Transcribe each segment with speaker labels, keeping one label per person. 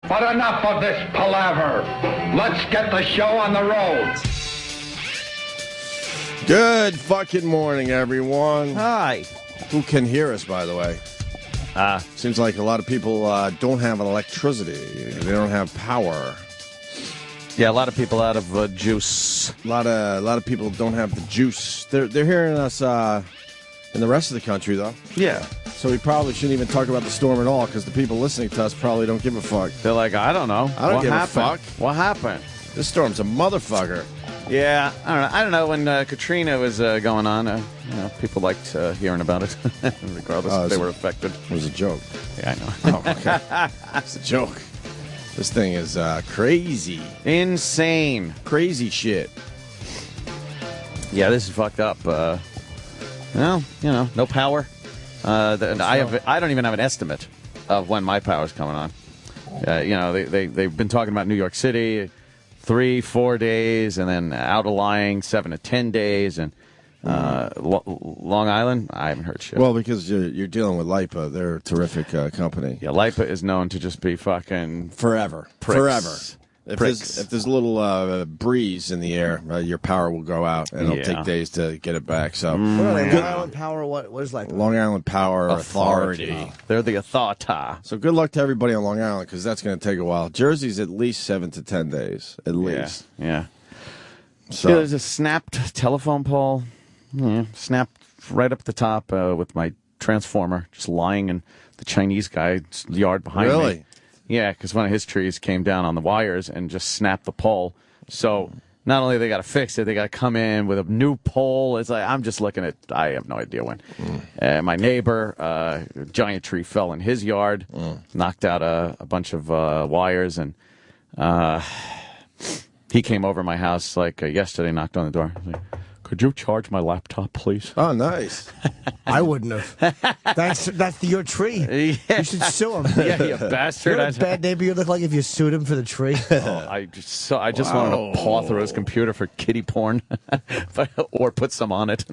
Speaker 1: But enough of this palaver. Let's get the show on the road.
Speaker 2: Good fucking morning, everyone.
Speaker 3: Hi.
Speaker 2: Who can hear us, by the way? Seems like a lot of people don't have electricity. They don't have power.
Speaker 3: Yeah, a lot of people out of juice.
Speaker 2: A lot of people don't have the juice. They're hearing us in the rest of the country, though.
Speaker 3: Yeah.
Speaker 2: So we probably shouldn't even talk about the storm at all, because the people listening to us probably don't give a fuck.
Speaker 3: They're like, I don't know.
Speaker 2: I don't give
Speaker 3: a fuck. What happened?
Speaker 2: This storm's a motherfucker.
Speaker 3: Yeah, I don't know. When Katrina was going on, people liked hearing about it, regardless if they were affected.
Speaker 2: It was a joke.
Speaker 3: Yeah, I know.
Speaker 2: Oh, okay. It's a joke. This thing is crazy.
Speaker 3: Insane.
Speaker 2: Crazy shit.
Speaker 3: Yeah, this is fucked up. Well, no power. I don't even have an estimate of when my power's coming on. They've been talking about New York City, 3-4 days, and then outlying 7 to 10 days, and Long Island, I haven't heard shit.
Speaker 2: Well, because you're dealing with LIPA. They're a terrific company.
Speaker 3: Yeah, LIPA is known to just be fucking
Speaker 2: forever.
Speaker 3: Pricks.
Speaker 2: Forever. If there's a little breeze in the air, your power will go out, and it'll take days to get it back. So,
Speaker 4: What are they, Long Island Power? What is like?
Speaker 2: Long Island Power Authority.
Speaker 3: They're the authority.
Speaker 2: So good luck to everybody on Long Island, because that's going to take a while. Jersey's at least 7 to 10 days, at least.
Speaker 3: Yeah.
Speaker 2: So
Speaker 3: there's a snapped telephone pole. Yeah, snapped right up the top with my transformer, just lying in the Chinese guy's yard behind me.
Speaker 2: Really?
Speaker 3: Yeah, because one of his trees came down on the wires and just snapped the pole. So not only they got to fix it, they got to come in with a new pole. It's like, I'm just looking at, I have no idea when. My neighbor, a giant tree fell in his yard, knocked out a bunch of wires, and he came over my house like yesterday, knocked on the door. Like, could you charge my laptop, please?
Speaker 2: Oh, nice.
Speaker 4: I wouldn't have. That's your tree.
Speaker 3: Yeah.
Speaker 4: You should sue him.
Speaker 3: Yeah, you bastard.
Speaker 4: You know what a bad neighbor you'd look like if you sued him for the tree?
Speaker 3: I just wanted to paw through his computer for kiddie porn, or put some on it.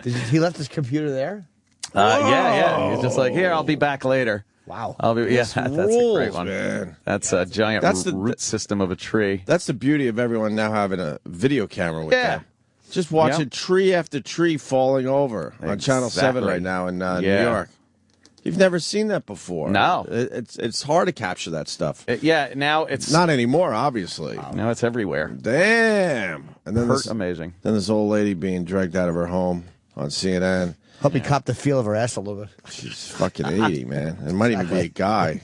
Speaker 4: He left his computer there?
Speaker 3: Yeah. He's just like, here, I'll be back later.
Speaker 4: Wow.
Speaker 3: That's a great one.
Speaker 2: Man.
Speaker 3: That's a giant root system of a tree.
Speaker 2: That's the beauty of everyone now having a video camera with them. Just watching tree after tree falling over on Channel 7 right now in New York. You've never seen that before.
Speaker 3: No.
Speaker 2: It's hard to capture that stuff.
Speaker 3: Now it's...
Speaker 2: Not anymore, obviously.
Speaker 3: Now it's everywhere.
Speaker 2: Damn. And then
Speaker 3: amazing.
Speaker 2: Then this old lady being dragged out of her home on CNN.
Speaker 4: Hope he copped the feel of her ass a little bit.
Speaker 2: She's fucking 80, man. It might even be a guy.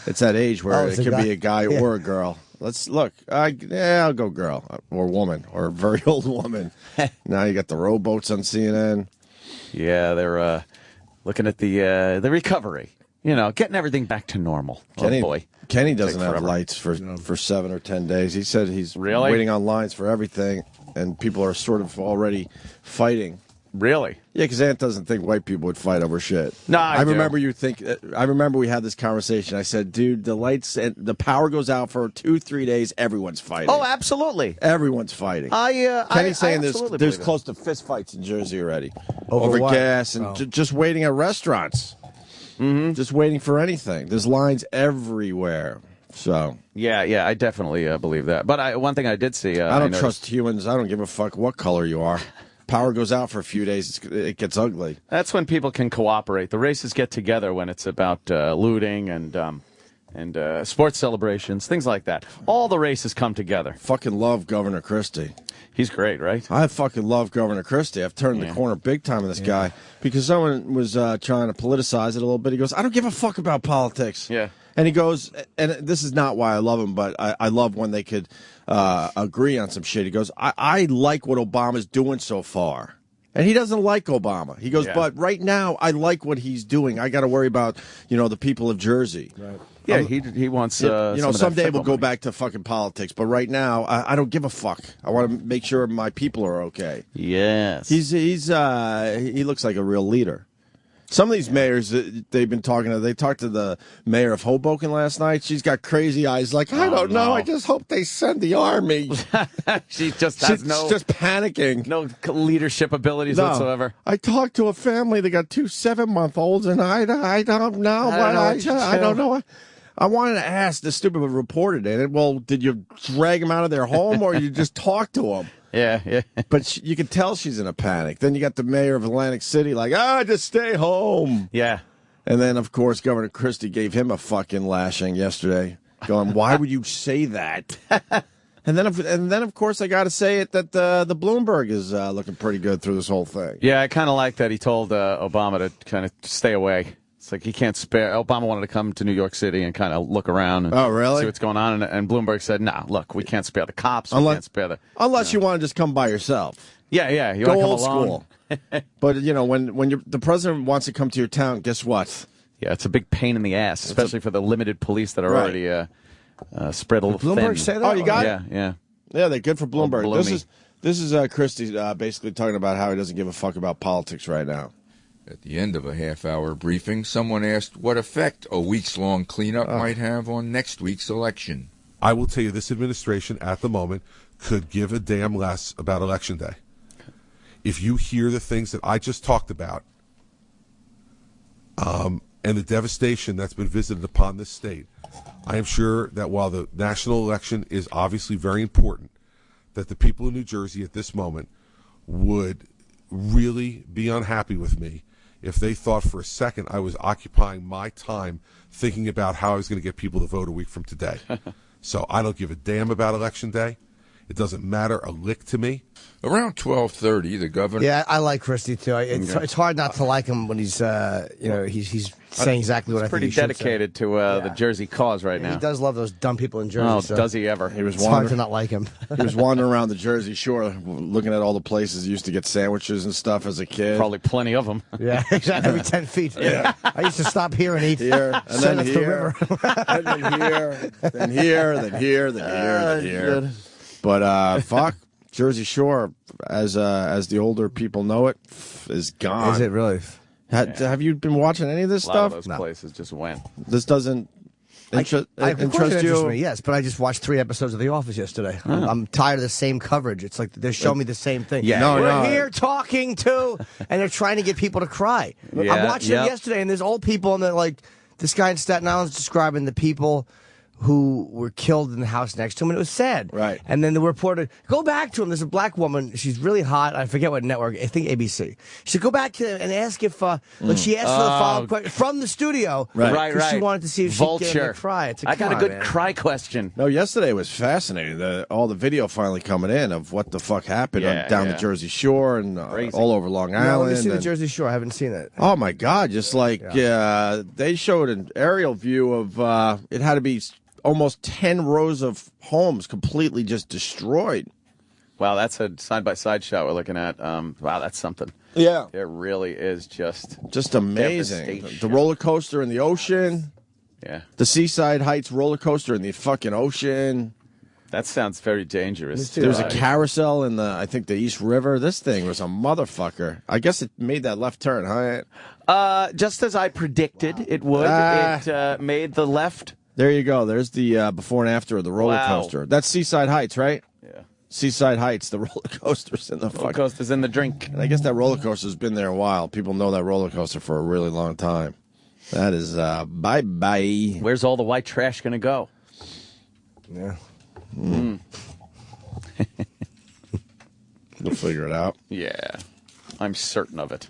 Speaker 2: It's that age where it could be a guy or a girl. Let's look. I'll go girl or woman or a very old woman. Now you got the rowboats on CNN.
Speaker 3: Yeah, they're looking at the recovery. Getting everything back to normal.
Speaker 2: Kenny doesn't have lights for 7 or 10 days. He said he's waiting on lines for everything, and people are sort of already fighting.
Speaker 3: Really?
Speaker 2: Yeah, because Ant doesn't think white people would fight over shit.
Speaker 3: No,
Speaker 2: I remember I remember we had this conversation. I said, dude, the power goes out for 2-3 days. Everyone's fighting.
Speaker 3: Oh, absolutely.
Speaker 2: Everyone's fighting. Kenny's saying there's close to fist fights in Jersey already over gas and just waiting at restaurants. Mm-hmm. Just waiting for anything. There's lines everywhere. So
Speaker 3: yeah, I definitely believe that. But one thing I did see,
Speaker 2: I don't trust humans. I don't give a fuck what color you are. Power goes out for a few days, it gets ugly.
Speaker 3: That's when people can cooperate. The races get together when it's about looting and sports celebrations, things like that. All the races come together.
Speaker 2: Fucking love Governor Christie.
Speaker 3: He's great, right?
Speaker 2: I fucking love Governor Christie. I've turned the corner big time on this guy because someone was trying to politicize it a little bit. He goes, I don't give a fuck about politics.
Speaker 3: Yeah.
Speaker 2: And he goes, and this is not why I love him, but I love when they could agree on some shit. He goes, I like what Obama's doing so far. And he doesn't like Obama. He goes, but right now, I like what he's doing. I got to worry about, the people of Jersey.
Speaker 3: Right. Yeah, he wants.
Speaker 2: Someday we'll go back to fucking politics, but right now, I don't give a fuck. I want to make sure my people are okay.
Speaker 3: Yes,
Speaker 2: he looks like a real leader. Some of these mayors they've been talking to, they talked to the mayor of Hoboken last night. She's got crazy eyes like, I don't know. I just hope they send the army.
Speaker 3: She's just
Speaker 2: panicking.
Speaker 3: No leadership abilities whatsoever.
Speaker 2: I talked to a family that got 2 7-month-olds, and I don't know. I don't know. I wanted to ask, the stupid reporter did it. Well, did you drag him out of their home or you just talk to him?
Speaker 3: Yeah.
Speaker 2: But you can tell she's in a panic. Then you got the mayor of Atlantic City like, just stay home.
Speaker 3: Yeah.
Speaker 2: And then, of course, Governor Christie gave him a fucking lashing yesterday, going, why would you say that? And then, of course, I got to say it that the Bloomberg is looking pretty good through this whole thing.
Speaker 3: Yeah, I kind of like that he told Obama to kind of stay away. It's like he can't spare. Obama wanted to come to New York City and kind of look around and
Speaker 2: really?
Speaker 3: see what's going on. And Bloomberg said, nah, look, we can't spare the cops. We can't spare the...
Speaker 2: Unless you want to just come by yourself.
Speaker 3: Yeah. You
Speaker 2: Go
Speaker 3: want to come
Speaker 2: old
Speaker 3: along?
Speaker 2: school. But, when the president wants to come to your town, guess what?
Speaker 3: Yeah, it's a big pain in the ass, especially for the limited police that are already spread a little thin.
Speaker 4: Bloomberg say that?
Speaker 2: Oh, you got it?
Speaker 3: Yeah.
Speaker 2: Yeah, they're good for Bloomberg.
Speaker 3: Oh,
Speaker 2: This is Christie basically talking about how he doesn't give a fuck about politics right now.
Speaker 5: At the end of a half-hour briefing, someone asked what effect a weeks-long cleanup might have on next week's election.
Speaker 6: I will tell you, this administration at the moment could give a damn less about Election Day. If you hear the things that I just talked about, and the devastation that's been visited upon this state, I am sure that while the national election is obviously very important, that the people of New Jersey at this moment would really be unhappy with me if they thought for a second I was occupying my time thinking about how I was going to get people to vote a week from today. So I don't give a damn about Election Day. It doesn't matter a lick to me.
Speaker 5: Around 12:30, the governor...
Speaker 4: Yeah, I like Christie, too. It's hard not to like him when he's saying exactly what I think
Speaker 3: pretty
Speaker 4: he should
Speaker 3: dedicated to the Jersey cause right now.
Speaker 4: He does love those dumb people in Jersey.
Speaker 3: Oh,
Speaker 4: so
Speaker 3: does he ever?
Speaker 4: it's hard to not like him.
Speaker 2: He was wandering around the Jersey Shore looking at all the places he used to get sandwiches and stuff as a kid.
Speaker 3: Probably plenty of them.
Speaker 4: Yeah, exactly. Every 10 feet. Yeah. I used to stop here and eat.
Speaker 2: Here, and then here, and then here, then here, then here, then here. But fuck, Jersey Shore, as the older people know it, is gone.
Speaker 4: Is it really?
Speaker 2: Have you been watching any of this
Speaker 3: A lot
Speaker 2: stuff?
Speaker 3: of those places just went.
Speaker 2: This doesn't
Speaker 4: Of course it
Speaker 2: interest you?
Speaker 4: interests me, yes, but I just watched 3 episodes of The Office yesterday. I'm tired of the same coverage. It's like they're showing me the same thing.
Speaker 3: Yeah.
Speaker 4: We're here talking to, and they're trying to get people to cry.
Speaker 3: Yeah,
Speaker 4: I'm watching it yesterday, and there's old people, and they're like, this guy in Staten Island's describing the people who were killed in the house next to him, and it was sad.
Speaker 2: Right.
Speaker 4: And then the reporter, go back to him. There's a black woman. She's really hot. I forget what network. I think ABC. She said, go back to him and ask if, like she asked for the follow-up question from the studio.
Speaker 3: Right.
Speaker 4: Because she wanted to see if she could get him to cry.
Speaker 3: I got a good cry question.
Speaker 2: No, yesterday was fascinating. All the video finally coming in of what the fuck happened down the Jersey Shore and all over Long Island.
Speaker 4: No, let me see the Jersey Shore. I haven't seen it.
Speaker 2: Oh my God! Just like they showed an aerial view of it had to be almost 10 rows of homes completely just destroyed.
Speaker 3: Wow, that's a side-by-side shot we're looking at. Wow, that's something.
Speaker 2: Yeah,
Speaker 3: it really is just
Speaker 2: amazing. The roller coaster in the ocean.
Speaker 3: Yeah,
Speaker 2: the Seaside Heights roller coaster in the fucking ocean.
Speaker 3: That sounds very dangerous.
Speaker 2: There's a carousel in I think the East River. This thing was a motherfucker. I guess it made that left turn, huh?
Speaker 3: Just as I predicted it would. It made the left.
Speaker 2: There you go. There's the before and after of the roller coaster. That's Seaside Heights, right?
Speaker 3: Yeah.
Speaker 2: Seaside Heights, the roller coaster's in the
Speaker 3: roller coaster's in the drink.
Speaker 2: And I guess that roller coaster's been there a while. People know that roller coaster for a really long time. That is bye-bye.
Speaker 3: Where's all the white trash going to go?
Speaker 4: Yeah.
Speaker 2: We'll figure it out.
Speaker 3: Yeah. I'm certain of it.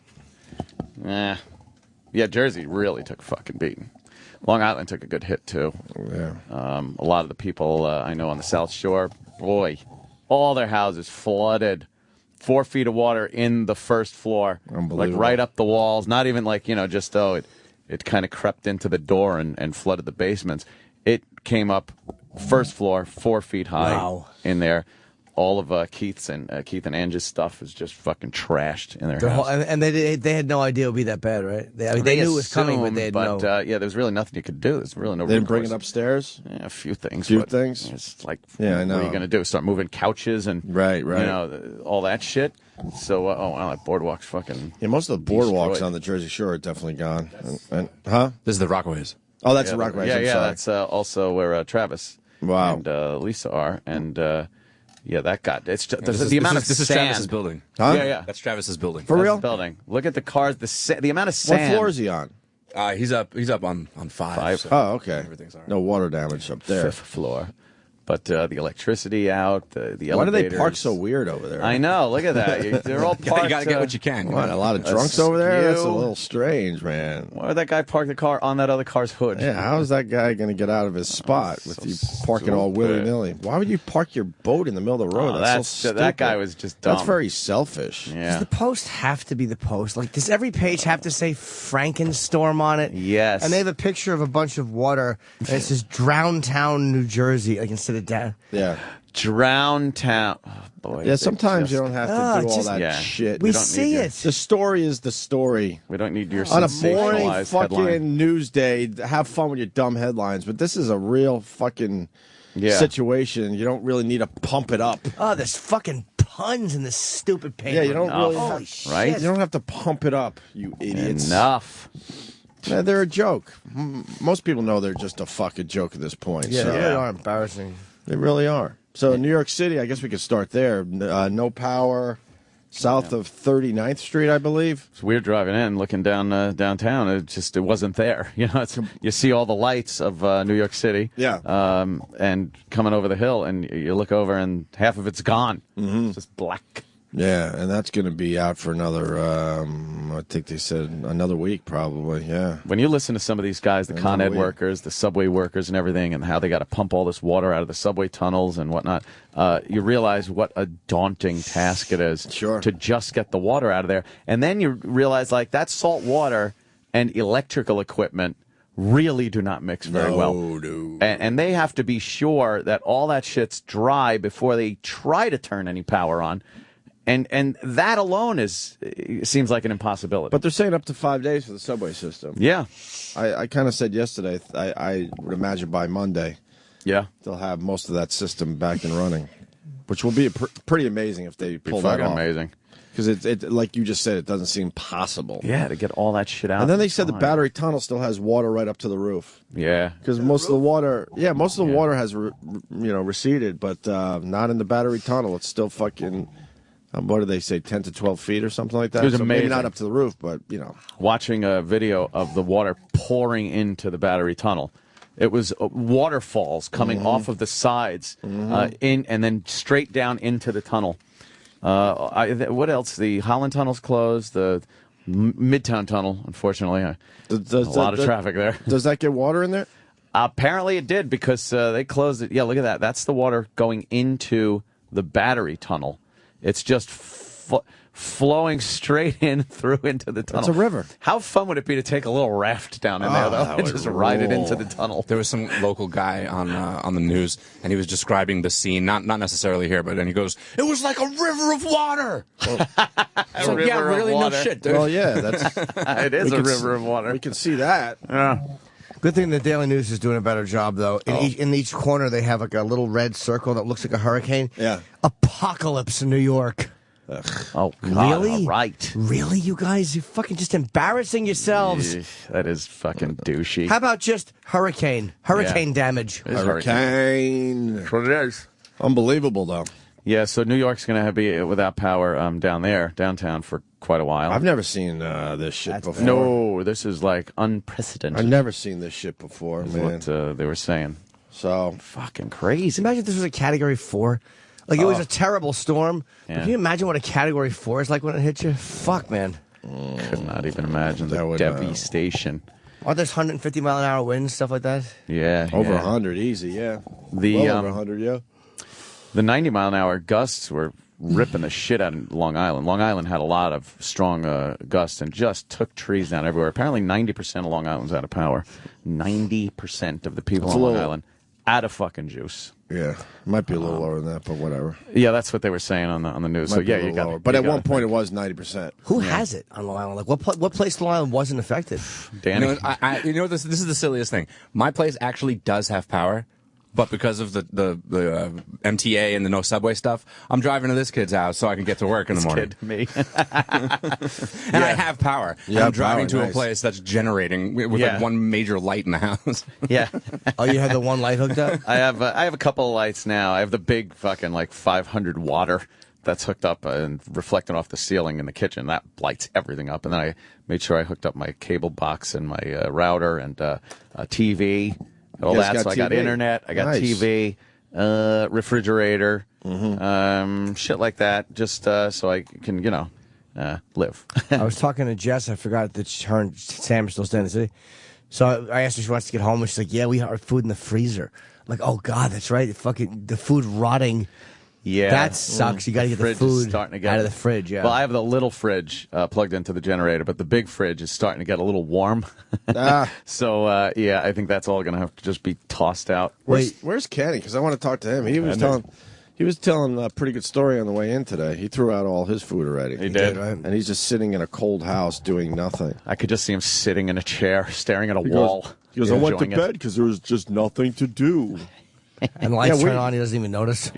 Speaker 3: Yeah, Jersey really took a fucking beating. Long Island took a good hit, too.
Speaker 2: Yeah.
Speaker 3: A lot of the people I know on the South Shore, boy, all their houses flooded. 4 feet of water in the first floor.
Speaker 2: Unbelievable.
Speaker 3: Like right up the walls. Not even like, just, it kind of crept into the door and flooded the basements. It came up first floor, 4 feet high in there. All of Keith and Angie's stuff was just fucking trashed in their house.
Speaker 4: And they had no idea it would be that bad, right? They knew it was coming, but they had no.
Speaker 3: Yeah, there was really nothing you could do. There's really no.
Speaker 2: They didn't bring it upstairs.
Speaker 3: Yeah, a few things. It's like,
Speaker 2: I know.
Speaker 3: What are you going to do? Start moving couches and
Speaker 2: right.
Speaker 3: All that shit. So, that boardwalk's fucking.
Speaker 2: Yeah, most of the boardwalks on the Jersey Shore are definitely gone. Huh?
Speaker 7: This is the Rockaways.
Speaker 2: Oh, that's the Rockaways.
Speaker 3: Yeah, that's also where Travis and Lisa are, and. Yeah, that got it's just, the amount of sand.
Speaker 7: This is Travis's building.
Speaker 2: Huh?
Speaker 3: Yeah.
Speaker 7: That's Travis's building.
Speaker 2: For real?
Speaker 3: Building. Look at the cars. The amount of sand.
Speaker 2: What floor is he on?
Speaker 7: He's up on 5. So
Speaker 2: Oh, okay.
Speaker 7: everything's all right.
Speaker 2: No water damage up there.
Speaker 3: 5th floor. But the electricity out, the elevators.
Speaker 2: Why do they park so weird over there?
Speaker 3: I know. Look at that. They're all parked.
Speaker 7: You got to get what you can.
Speaker 2: What, a lot of drunks over there? That's a
Speaker 3: skew.
Speaker 2: little strange, man.
Speaker 3: Why would that guy park the car on that other car's hood?
Speaker 2: Yeah, how is that guy going to get out of his spot with
Speaker 3: so
Speaker 2: you parking all
Speaker 3: stupid.
Speaker 2: willy-nilly? Why would you park your boat in the middle of the road?
Speaker 3: Oh,
Speaker 2: that's so
Speaker 3: that guy
Speaker 2: stupid.
Speaker 3: was just dumb.
Speaker 2: That's very selfish.
Speaker 4: Does
Speaker 3: Yeah.
Speaker 4: the post have to be the post? Like, does every page have to say Frankenstorm on it?
Speaker 3: Yes.
Speaker 4: And they have a picture of a bunch of water, and it says Drown Town, New Jersey, like instead of down.
Speaker 2: Yeah.
Speaker 3: Drown Town. Oh, boy.
Speaker 2: Yeah, sometimes you don't have to do all
Speaker 4: just-
Speaker 2: that
Speaker 3: Yeah.
Speaker 2: shit.
Speaker 4: We
Speaker 3: don't
Speaker 4: see
Speaker 3: need
Speaker 4: it.
Speaker 2: The story is the story.
Speaker 3: We don't need your
Speaker 2: On a morning
Speaker 3: sensationalized
Speaker 2: fucking
Speaker 3: headline.
Speaker 2: news day, have fun with your dumb headlines, but this is a real fucking situation. You don't really need to pump it up.
Speaker 4: Oh, there's fucking puns in this stupid paper.
Speaker 2: Yeah, you don't really
Speaker 4: Holy
Speaker 2: have,
Speaker 4: shit.
Speaker 3: right?
Speaker 2: You don't have to pump it up, you idiots.
Speaker 3: Enough.
Speaker 2: Yeah, they're a joke. Most people know they're just a fucking joke at this point.
Speaker 4: Yeah,
Speaker 2: so.
Speaker 4: they really are embarrassing.
Speaker 2: They really are. So New York City, I guess we could start there. No power south of 39th Street, I believe.
Speaker 3: It's weird driving in, looking down downtown. It wasn't there. You know, you see all the lights of New York City.
Speaker 2: Yeah.
Speaker 3: And coming over the hill, and you look over, and half of it's gone. It's just black.
Speaker 2: Yeah, and that's going to be out for another, I think they said another week probably, yeah.
Speaker 3: When you listen to some of these guys, the Con Ed workers, the subway workers and everything, and how they got to pump all this water out of the subway tunnels and whatnot, you realize what a daunting task it is to just get the water out of there. And then you realize, like, that salt water and electrical equipment really do not mix very well.
Speaker 2: No.
Speaker 3: And they have to be sure that all that shit's dry before they try to turn any power on. And that alone seems like an impossibility.
Speaker 2: But they're saying up to 5 days for the subway system.
Speaker 3: Yeah.
Speaker 2: I kind of said yesterday, I would imagine by Monday, they'll have most of that system back and running, which will be pretty amazing if they pull that off.
Speaker 3: Amazing.
Speaker 2: Because it, like you just said, it doesn't seem possible.
Speaker 3: Yeah, to get all that shit out.
Speaker 2: And then they said the battery tunnel still has water right up to the roof.
Speaker 3: Yeah.
Speaker 2: Because most of the water, water has, receded, but not in the battery tunnel. It's still fucking... what do they say, 10 to 12 feet or something like that?
Speaker 3: It was
Speaker 2: so maybe
Speaker 3: amazing.
Speaker 2: not up to the roof, but, you know.
Speaker 3: Watching a video of the water pouring into the battery tunnel. It was waterfalls coming off of the sides in and then straight down into the tunnel. What else? The Holland Tunnel's closed. The Midtown Tunnel, unfortunately.
Speaker 2: Does
Speaker 3: a lot of traffic there.
Speaker 2: Does that get water in there?
Speaker 3: Apparently it did because they closed it. Yeah, look at that. That's the water going into the battery tunnel. It's just flowing straight in through into the tunnel.
Speaker 2: It's a river.
Speaker 3: How fun would it be to take a little raft down in there, though, and just ride it into the tunnel?
Speaker 7: There was some local guy on the news, and he was describing the scene, not necessarily here, but then he goes, "It was like a river of water." So,
Speaker 3: river
Speaker 7: yeah,
Speaker 3: of
Speaker 7: really, no
Speaker 3: water.
Speaker 7: shit, dude.
Speaker 2: Well, yeah, that's
Speaker 3: It is a river of water.
Speaker 2: we can see that.
Speaker 3: Yeah.
Speaker 4: Good thing the Daily News is doing a better job, though. In each corner, they have like a little red circle that looks like a hurricane.
Speaker 2: Yeah.
Speaker 4: Apocalypse in New York.
Speaker 3: Oh, God,
Speaker 4: Really?
Speaker 3: all right.
Speaker 4: Really, you guys? You're fucking just embarrassing yourselves.
Speaker 3: That is fucking douchey.
Speaker 4: How about just hurricane damage?
Speaker 3: It is
Speaker 2: Hurricane.
Speaker 3: That's what it is.
Speaker 2: Unbelievable, though.
Speaker 3: Yeah, so New York's going to be without power down there, downtown, for quite a while.
Speaker 2: I've never seen this shit before.
Speaker 3: No, this is like unprecedented.
Speaker 2: I've never seen this shit before,
Speaker 3: is
Speaker 2: man.
Speaker 3: what they were saying.
Speaker 2: So,
Speaker 3: Fucking crazy.
Speaker 4: Imagine if this was a Category 4. Like, it was a terrible storm. But
Speaker 3: Yeah.
Speaker 4: can you imagine what a Category 4 is like when it hits you? Fuck, man.
Speaker 3: Could not even imagine the
Speaker 2: That would,
Speaker 3: devastation.
Speaker 4: Are there 150-mile-an-hour winds, stuff like that?
Speaker 3: Yeah,
Speaker 2: over
Speaker 3: yeah.
Speaker 2: 100, easy, yeah.
Speaker 3: The
Speaker 2: well over 100, yeah.
Speaker 3: The 90-mile-an-hour gusts were ripping the shit out of Long Island. Long Island had a lot of strong gusts and just took trees down everywhere. Apparently 90% of Long Island's out of power. 90% of the people on Long Island out of fucking juice.
Speaker 2: Yeah, might be a little lower than that, but whatever.
Speaker 3: Yeah, that's what they were saying on the news.
Speaker 2: Might
Speaker 3: So
Speaker 2: be a
Speaker 3: yeah,
Speaker 2: little
Speaker 3: you got
Speaker 2: lower.
Speaker 3: it.
Speaker 2: But
Speaker 3: You
Speaker 2: at
Speaker 3: got
Speaker 2: one
Speaker 3: it.
Speaker 2: point, it was 90%.
Speaker 4: Who has it on Long Island? Like, what place in Long Island wasn't affected?
Speaker 3: Danny.
Speaker 7: This is the silliest thing. My place actually does have power, but because of the MTA and the no subway stuff, I'm driving to this kid's house so I can get to work in the morning.
Speaker 3: Kid, me.
Speaker 7: And I have power.
Speaker 2: Yeah,
Speaker 7: I'm driving
Speaker 2: power,
Speaker 7: to
Speaker 2: nice.
Speaker 7: a place that's generating with
Speaker 3: Yeah.
Speaker 7: like one major light in the house.
Speaker 3: Yeah.
Speaker 4: Oh, you had the one light hooked up?
Speaker 3: I have a couple of lights now. I have the big fucking like 500 water that's hooked up and reflecting off the ceiling in the kitchen. That lights everything up. And then I made sure I hooked up my cable box and my router and a TV, all that. So I got internet, I got TV, refrigerator, shit like that, just so I can, live.
Speaker 4: I was talking to Jess. I forgot that her and Sam are still staying in the city. So I asked her if she wants to get home, and she's like, "Yeah, we have our food in the freezer." I'm like, "Oh God, that's right. The food rotting."
Speaker 3: Yeah,
Speaker 4: that sucks. You got to get the food out of the fridge. Yeah.
Speaker 3: Well, I have the little fridge plugged into the generator, but the big fridge is starting to get a little warm. So I think that's all going to have to just be tossed out.
Speaker 2: Where's Kenny? Because I want to talk to him. He was telling a pretty good story on the way in today. He threw out all his food already.
Speaker 3: He did.
Speaker 2: Right? And he's just sitting in a cold house doing nothing.
Speaker 3: I could just see him sitting in a chair, staring at a wall.
Speaker 2: He goes, I went to bed because there was just nothing to do.
Speaker 4: And the lights turn on, he doesn't even notice.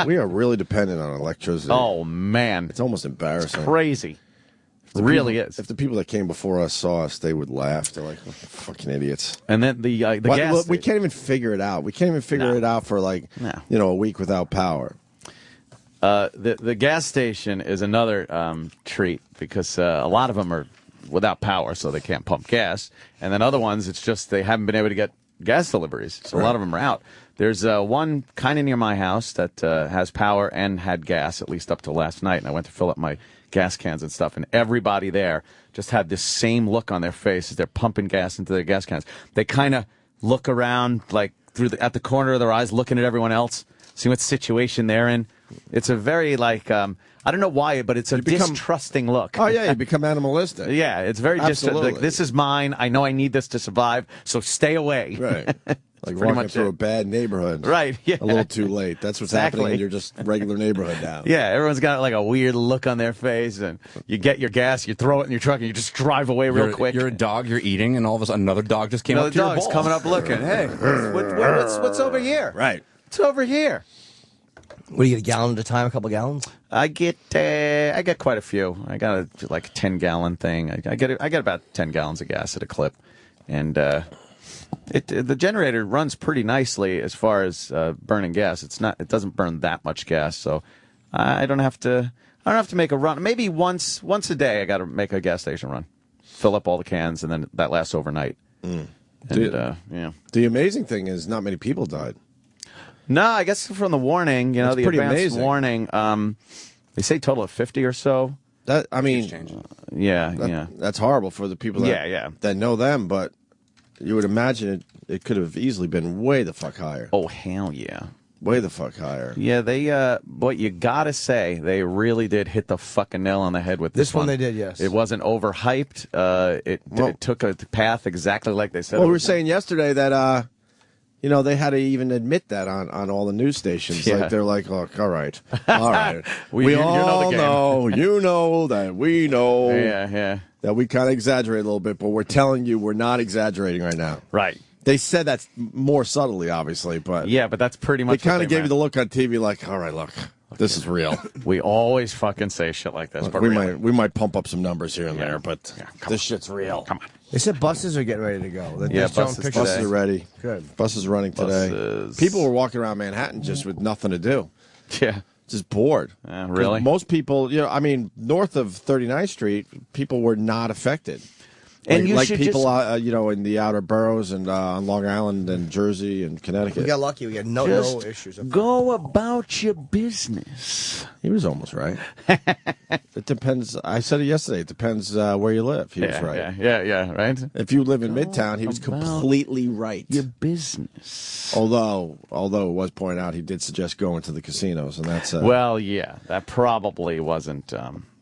Speaker 2: We are really dependent on electricity.
Speaker 3: Oh, man.
Speaker 2: It's almost embarrassing.
Speaker 3: It's crazy. It really is.
Speaker 2: If the people that came before us saw us, they would laugh. They're like, oh, fucking idiots.
Speaker 3: And then the gas...
Speaker 2: Look, we can't even figure it out. We can't even figure it out for a week without power.
Speaker 3: The gas station is another treat because a lot of them are without power, so they can't pump gas. And then other ones, it's just they haven't been able to get gas deliveries, so a lot of them are out. There's one kind of near my house that has power and had gas, at least up to last night, and I went to fill up my gas cans and stuff, and everybody there just had this same look on their face as they're pumping gas into their gas cans. They kind of look around like at the corner of their eyes, looking at everyone else, seeing what situation they're in. It's a very I don't know why, but it's a distrusting look.
Speaker 2: Oh yeah, you become animalistic.
Speaker 3: Yeah, it's very like, this is mine. I know I need this to survive, so stay away.
Speaker 2: Right. Like walking through a bad neighborhood.
Speaker 3: Right, yeah.
Speaker 2: A little too late. That's what's happening in your just regular neighborhood now.
Speaker 3: Yeah, everyone's got like a weird look on their face, and you get your gas, you throw it in your truck, and you just drive away real quick.
Speaker 7: You're a dog, you're eating, and all of a sudden another dog just came up to your bowl.
Speaker 3: Another dog's coming up looking. Hey, what's over here?
Speaker 2: Right.
Speaker 3: What's over here?
Speaker 4: What do you get, a gallon at a time, a couple gallons?
Speaker 3: I get quite a few. I got a 10-gallon thing. I get about 10 gallons of gas at a clip, and the generator runs pretty nicely as far as burning gas. It doesn't burn that much gas, so I don't have to make a run. Maybe once a day I got to make a gas station run, fill up all the cans, and then that lasts overnight.
Speaker 2: And,
Speaker 3: The
Speaker 2: amazing thing is not many people died.
Speaker 3: No, I guess from the warning, the
Speaker 2: pretty
Speaker 3: advanced
Speaker 2: amazing.
Speaker 3: Warning, they say total of 50 or so.
Speaker 2: That's horrible for the people that know them, but you would imagine it could have easily been way the fuck higher.
Speaker 3: Oh, hell yeah.
Speaker 2: Way the fuck higher.
Speaker 3: Yeah, but you gotta say, they really did hit the fucking nail on the head with this one.
Speaker 4: They did, yes.
Speaker 3: It wasn't overhyped. It took a path exactly like they said.
Speaker 2: Well, we were saying yesterday that, they had to even admit that on all the news stations.
Speaker 3: Yeah.
Speaker 2: Like, they're like, look, all right. We
Speaker 3: you
Speaker 2: all know, that we know
Speaker 3: yeah.
Speaker 2: that we kind of exaggerate a little bit, but we're telling you we're not exaggerating right now.
Speaker 3: Right.
Speaker 2: They said that more subtly, obviously, but...
Speaker 3: Yeah, but that's pretty much
Speaker 2: they kind of gave you the look on TV like, all right, look, this is real.
Speaker 3: We always fucking say shit like this.
Speaker 2: Look,
Speaker 3: but
Speaker 2: we might pump up some numbers here and there, but this shit's real.
Speaker 3: Come on.
Speaker 4: They said buses are getting ready to go.
Speaker 2: Buses are ready.
Speaker 4: Good.
Speaker 2: Buses are running today. People were walking around Manhattan just with nothing to do.
Speaker 3: Yeah.
Speaker 2: Just bored.
Speaker 3: Really?
Speaker 2: Most people, north of 39th Street, people were not affected.
Speaker 3: And
Speaker 2: like people, in the outer boroughs and on Long Island and Jersey and Connecticut.
Speaker 4: We got lucky. We had no issues.
Speaker 3: Go about your business.
Speaker 2: He was almost right. It depends. I said it yesterday. It depends where you live. He was right.
Speaker 3: Yeah, right?
Speaker 2: If you live in Midtown, he was completely right.
Speaker 3: Your business.
Speaker 2: Although it was pointed out, he did suggest going to the casinos, and that's...
Speaker 3: well, yeah, that probably wasn't...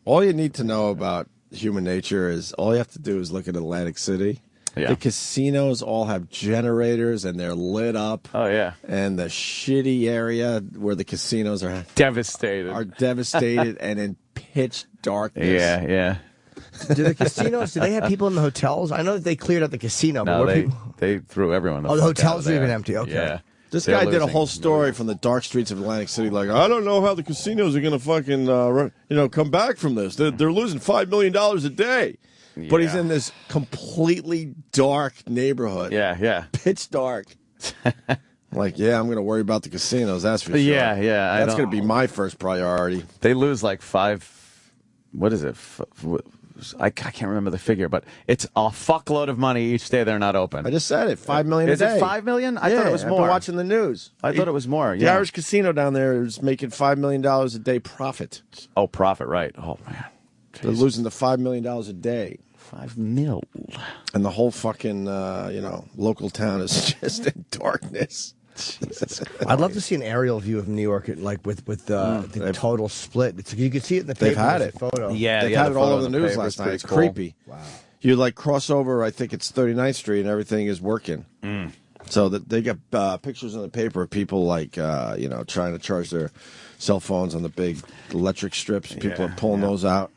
Speaker 2: All you need to know about human nature is all you have to do is look at Atlantic City.
Speaker 3: Yeah.
Speaker 2: The casinos all have generators and they're lit up.
Speaker 3: Oh yeah.
Speaker 2: And the shitty area where the casinos are
Speaker 3: devastated
Speaker 2: and in pitch darkness.
Speaker 3: Yeah.
Speaker 4: Do the casinos? Do they have people in the hotels? I know that they cleared out the casino.
Speaker 3: No,
Speaker 4: but
Speaker 3: they threw everyone.
Speaker 4: The hotels are even empty. Okay.
Speaker 3: Yeah.
Speaker 2: This guy did a whole story from the dark streets of Atlantic City. Like, I don't know how the casinos are going to fucking, come back from this. They're losing $5 million a day. Yeah. But he's in this completely dark neighborhood.
Speaker 3: Yeah.
Speaker 2: Pitch dark. Like, yeah, I'm going to worry about the casinos. That's for sure.
Speaker 3: Yeah.
Speaker 2: That's going to be my first priority.
Speaker 3: They lose like 5. What is it? I can't remember the figure, but it's a fuckload of money each day they're not open.
Speaker 2: I just said it. $5 million a
Speaker 3: Is
Speaker 2: day.
Speaker 3: it $5 million? I thought it was more.
Speaker 2: I've been watching the news.
Speaker 3: I thought it was more.
Speaker 2: The
Speaker 3: Yeah.
Speaker 2: Irish casino down there is making $5 million a day profit.
Speaker 3: Oh, profit, right? Oh man,
Speaker 2: They're losing the $5 million a day.
Speaker 3: $5 million.
Speaker 2: And the whole fucking local town is just in darkness.
Speaker 4: I'd love to see an aerial view of New York, like with the total split. You can see it in the paper.
Speaker 2: They've had it.
Speaker 4: Photo.
Speaker 3: Yeah,
Speaker 2: They've had it all over the news last night. It's creepy.
Speaker 4: Wow.
Speaker 2: You like cross over, I think it's 39th Street, and everything is working. So that they got pictures in the paper of people like trying to charge their cell phones on the big electric strips. People are pulling those out.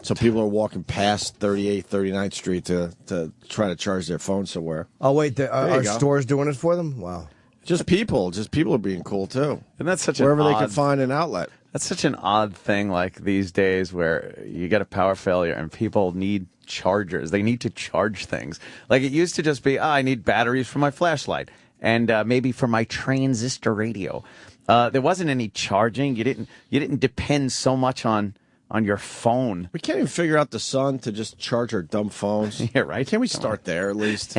Speaker 2: So people are walking past 38th, 39th Street to try to charge their phone somewhere.
Speaker 4: Oh wait, are
Speaker 2: go.
Speaker 4: stores doing it for them? Wow.
Speaker 2: Just people are being cool too.
Speaker 3: And that's such
Speaker 2: wherever
Speaker 3: an
Speaker 2: they
Speaker 3: odd,
Speaker 2: can find an outlet.
Speaker 3: That's such an odd thing, like these days, where you get a power failure and people need chargers. They need to charge things. Like it used to just be, I need batteries for my flashlight and maybe for my transistor radio. There wasn't any charging. You didn't depend so much on your phone.
Speaker 2: We can't even figure out the sun to just charge our dumb phones.
Speaker 3: Yeah, right.
Speaker 2: Can't we start there at least?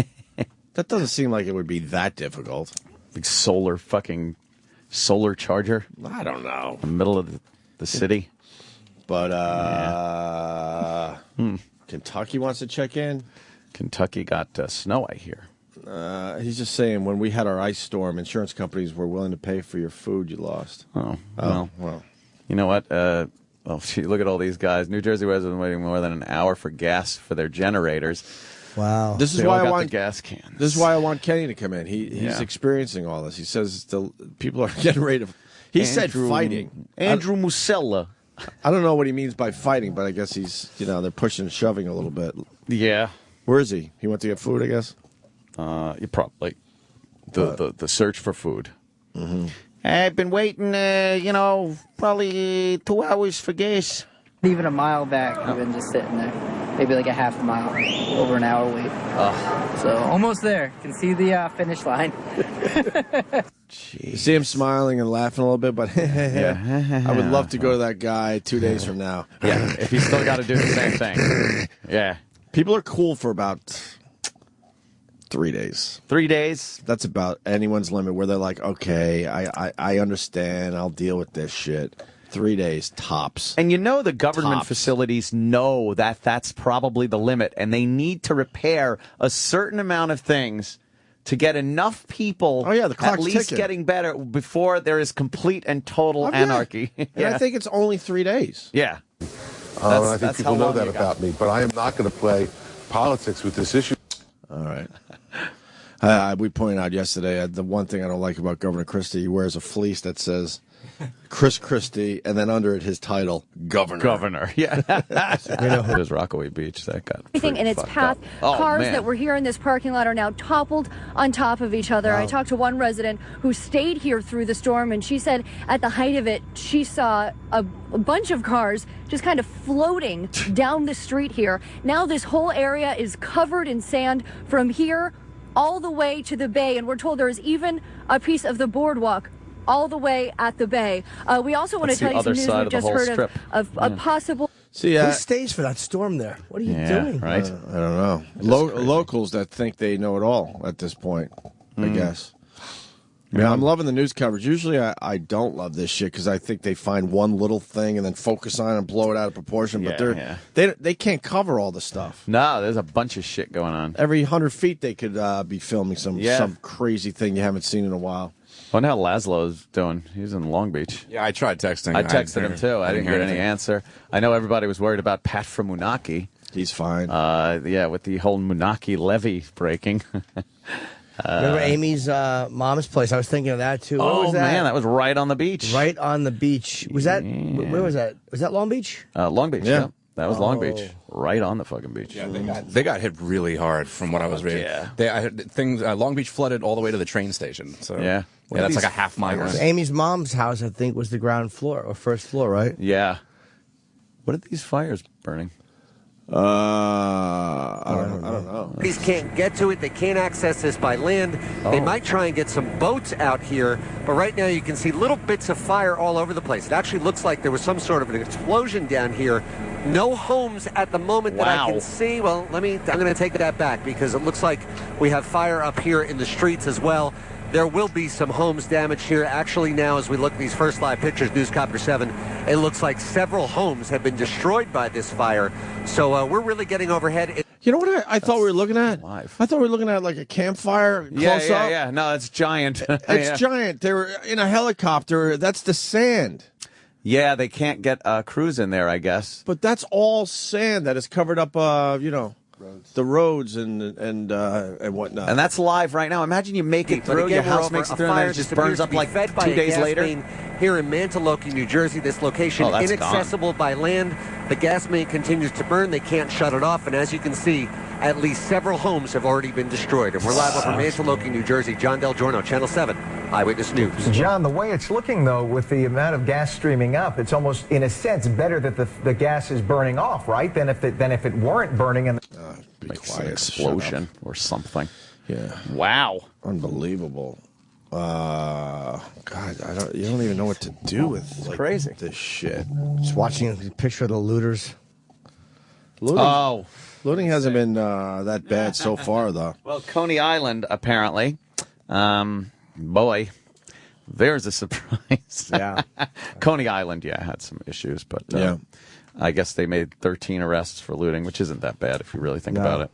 Speaker 2: That doesn't seem like it would be that difficult.
Speaker 3: Big solar charger.
Speaker 2: I don't know.
Speaker 3: In the middle of the city.
Speaker 2: But Kentucky wants to check in.
Speaker 3: Kentucky got snow, I hear.
Speaker 2: He's just saying when we had our ice storm, insurance companies were willing to pay for your food you lost.
Speaker 3: Oh,
Speaker 2: well.
Speaker 3: You know what? Look at all these guys. New Jersey residents waiting more than an hour for gas for their generators.
Speaker 4: Wow.
Speaker 2: This is
Speaker 3: They
Speaker 2: why
Speaker 3: all
Speaker 2: I
Speaker 3: got
Speaker 2: want
Speaker 3: the gas cans.
Speaker 2: This is why I want Kenny to come in. He's experiencing all this. He says people are getting ready to. He said fighting.
Speaker 3: Andrew Musella.
Speaker 2: I don't know what he means by fighting, but I guess he's they're pushing and shoving a little bit.
Speaker 3: Yeah.
Speaker 2: Where is he? He went to get food, I guess.
Speaker 3: You probably the search for food.
Speaker 2: Mm-hmm.
Speaker 3: I've been waiting, probably 2 hours for gas.
Speaker 8: Even a mile back, we've been just sitting there. Maybe like a half a mile, over an hour wait. So almost there. Can see the finish line.
Speaker 2: You see him smiling and laughing a little bit, but I would love to go to that guy 2 days from now.
Speaker 3: Yeah, if he's still got to do the same thing. Yeah.
Speaker 2: People are cool for about 3 days.
Speaker 3: 3 days?
Speaker 2: That's about anyone's limit where they're like, okay, I understand. I'll deal with this shit. 3 days, tops.
Speaker 3: And the government facilities know that that's probably the limit, and they need to repair a certain amount of things to get enough people
Speaker 2: the clock's
Speaker 3: at least
Speaker 2: ticking.
Speaker 3: getting better before there is complete and total anarchy.
Speaker 2: And I think it's only 3 days.
Speaker 3: Yeah.
Speaker 6: I think people know that about me, but I am not going to play politics with this issue.
Speaker 2: All right. We pointed out yesterday the one thing I don't like about Governor Christie, he wears a fleece that says Chris Christie, and then under it his title, Governor.
Speaker 3: Yeah. There's Rockaway Beach. That got
Speaker 9: everything in its path. Cars that were here in this parking lot are now toppled on top of each other. Wow. I talked to one resident who stayed here through the storm, and she said at the height of it, she saw a bunch of cars just kind of floating down the street here. Now this whole area is covered in sand from here all the way to the bay, and we're told there is even a piece of the boardwalk all the way at the bay. We also want to tell you some news we've just heard of a possible...
Speaker 4: Who stays for that storm there? What are you doing?
Speaker 3: Right?
Speaker 2: I don't know. Locals that think they know it all at this point, I guess. Yeah, I'm loving the news coverage. Usually I don't love this shit because I think they find one little thing and then focus on it and blow it out of proportion. But they can't cover all the stuff.
Speaker 3: No, there's a bunch of shit going on.
Speaker 2: Every 100 feet they could be filming some crazy thing you haven't seen in a while.
Speaker 3: I wonder how Laszlo's doing. He's in Long Beach.
Speaker 7: Yeah, I tried texting.
Speaker 3: I texted him, too. I didn't get any answer. I know everybody was worried about Pat from Moonachie.
Speaker 2: He's fine.
Speaker 3: With the whole Moonachie levee breaking.
Speaker 4: Remember Amy's mom's place? I was thinking of that, too.
Speaker 3: Oh, man, that was right on the beach.
Speaker 4: Right on the beach. Was that, where was that? Was that Long Beach?
Speaker 3: Long Beach, yeah. That was Long Beach, right on the fucking beach.
Speaker 7: Yeah, they got hit really hard from what I was reading. Yeah, Long Beach flooded all the way to the train station. So that's like a half mile.
Speaker 4: Amy's mom's house, I think, was the ground floor or first floor, right?
Speaker 3: Yeah. What are these fires burning?
Speaker 2: I don't know.
Speaker 10: These can't get to it. They can't access this by land. They might try and get some boats out here, but right now you can see little bits of fire all over the place. It actually looks like there was some sort of an explosion down here. No homes at the moment that I can see. Well, I'm going to take that back because it looks like we have fire up here in the streets as well. There will be some homes damaged here. Actually, now, as we look at these first live pictures, Newscopter 7, it looks like several homes have been destroyed by this fire. So we're really getting overhead.
Speaker 2: You know what I thought we were looking at? I thought we were looking at like a campfire close up.
Speaker 3: Yeah. No, it's giant.
Speaker 2: It's giant. They were in a helicopter. That's the sand.
Speaker 3: Yeah, they can't get crews in there, I guess.
Speaker 2: But that's all sand that has covered up, the roads and whatnot.
Speaker 3: And that's live right now. Imagine you make it through, your house makes it through, and then it just burns up like 2 days later.
Speaker 10: Here in Manteloke, New Jersey, this location inaccessible by land. The gas main continues to burn. They can't shut it off. And as you can see, at least several homes have already been destroyed. And we're live over Manteloke, New Jersey. John Del Giorno, Channel 7, Eyewitness News.
Speaker 11: John, the way it's looking, though, with the amount of gas streaming up, it's almost, in a sense, better that the gas is burning off, right, than if it weren't burning. And
Speaker 3: makes an explosion or something.
Speaker 2: Yeah.
Speaker 3: Wow.
Speaker 2: Unbelievable. God, you don't even know what to do with
Speaker 3: crazy
Speaker 2: this shit.
Speaker 4: Just watching a picture of the looters.
Speaker 2: Looting hasn't been that bad so far, though.
Speaker 3: Well, Coney Island, apparently. Boy, there's a surprise.
Speaker 4: Yeah.
Speaker 3: Coney Island, had some issues, but I guess they made 13 arrests for looting, which isn't that bad if you really think about it.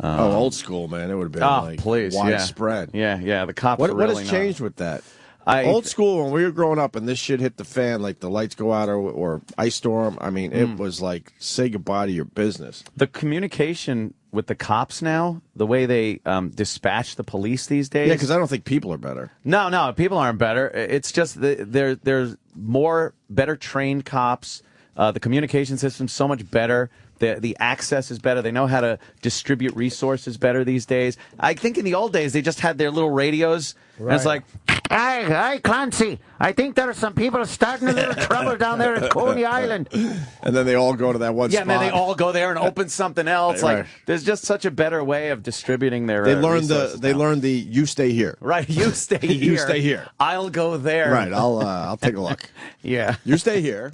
Speaker 2: Old school, man. It would have been widespread.
Speaker 3: Yeah. The cops
Speaker 2: what has changed with that? Old school, when we were growing up and this shit hit the fan, like the lights go out or ice storm, I mean, it was like, say goodbye to your business.
Speaker 3: The communication with the cops now, the way they dispatch the police these days.
Speaker 2: Yeah, because I don't think people are better.
Speaker 3: No, people aren't better. It's just there's more better trained cops. The communication system's so much better. The access is better. They know how to distribute resources better these days. I think in the old days, they just had their little radios. Right. And it's like, hey, Clancy, I think there are some people starting a little trouble down there at Coney Island.
Speaker 2: And then they all go to that one spot.
Speaker 3: Yeah, and then they all go there and open something else.
Speaker 2: Right.
Speaker 3: Like, there's just such a better way of distributing their
Speaker 2: They learned the you stay here.
Speaker 3: Right, you stay here.
Speaker 2: You stay here.
Speaker 3: I'll go there.
Speaker 2: Right, I'll take a look.
Speaker 3: Yeah.
Speaker 2: You stay here.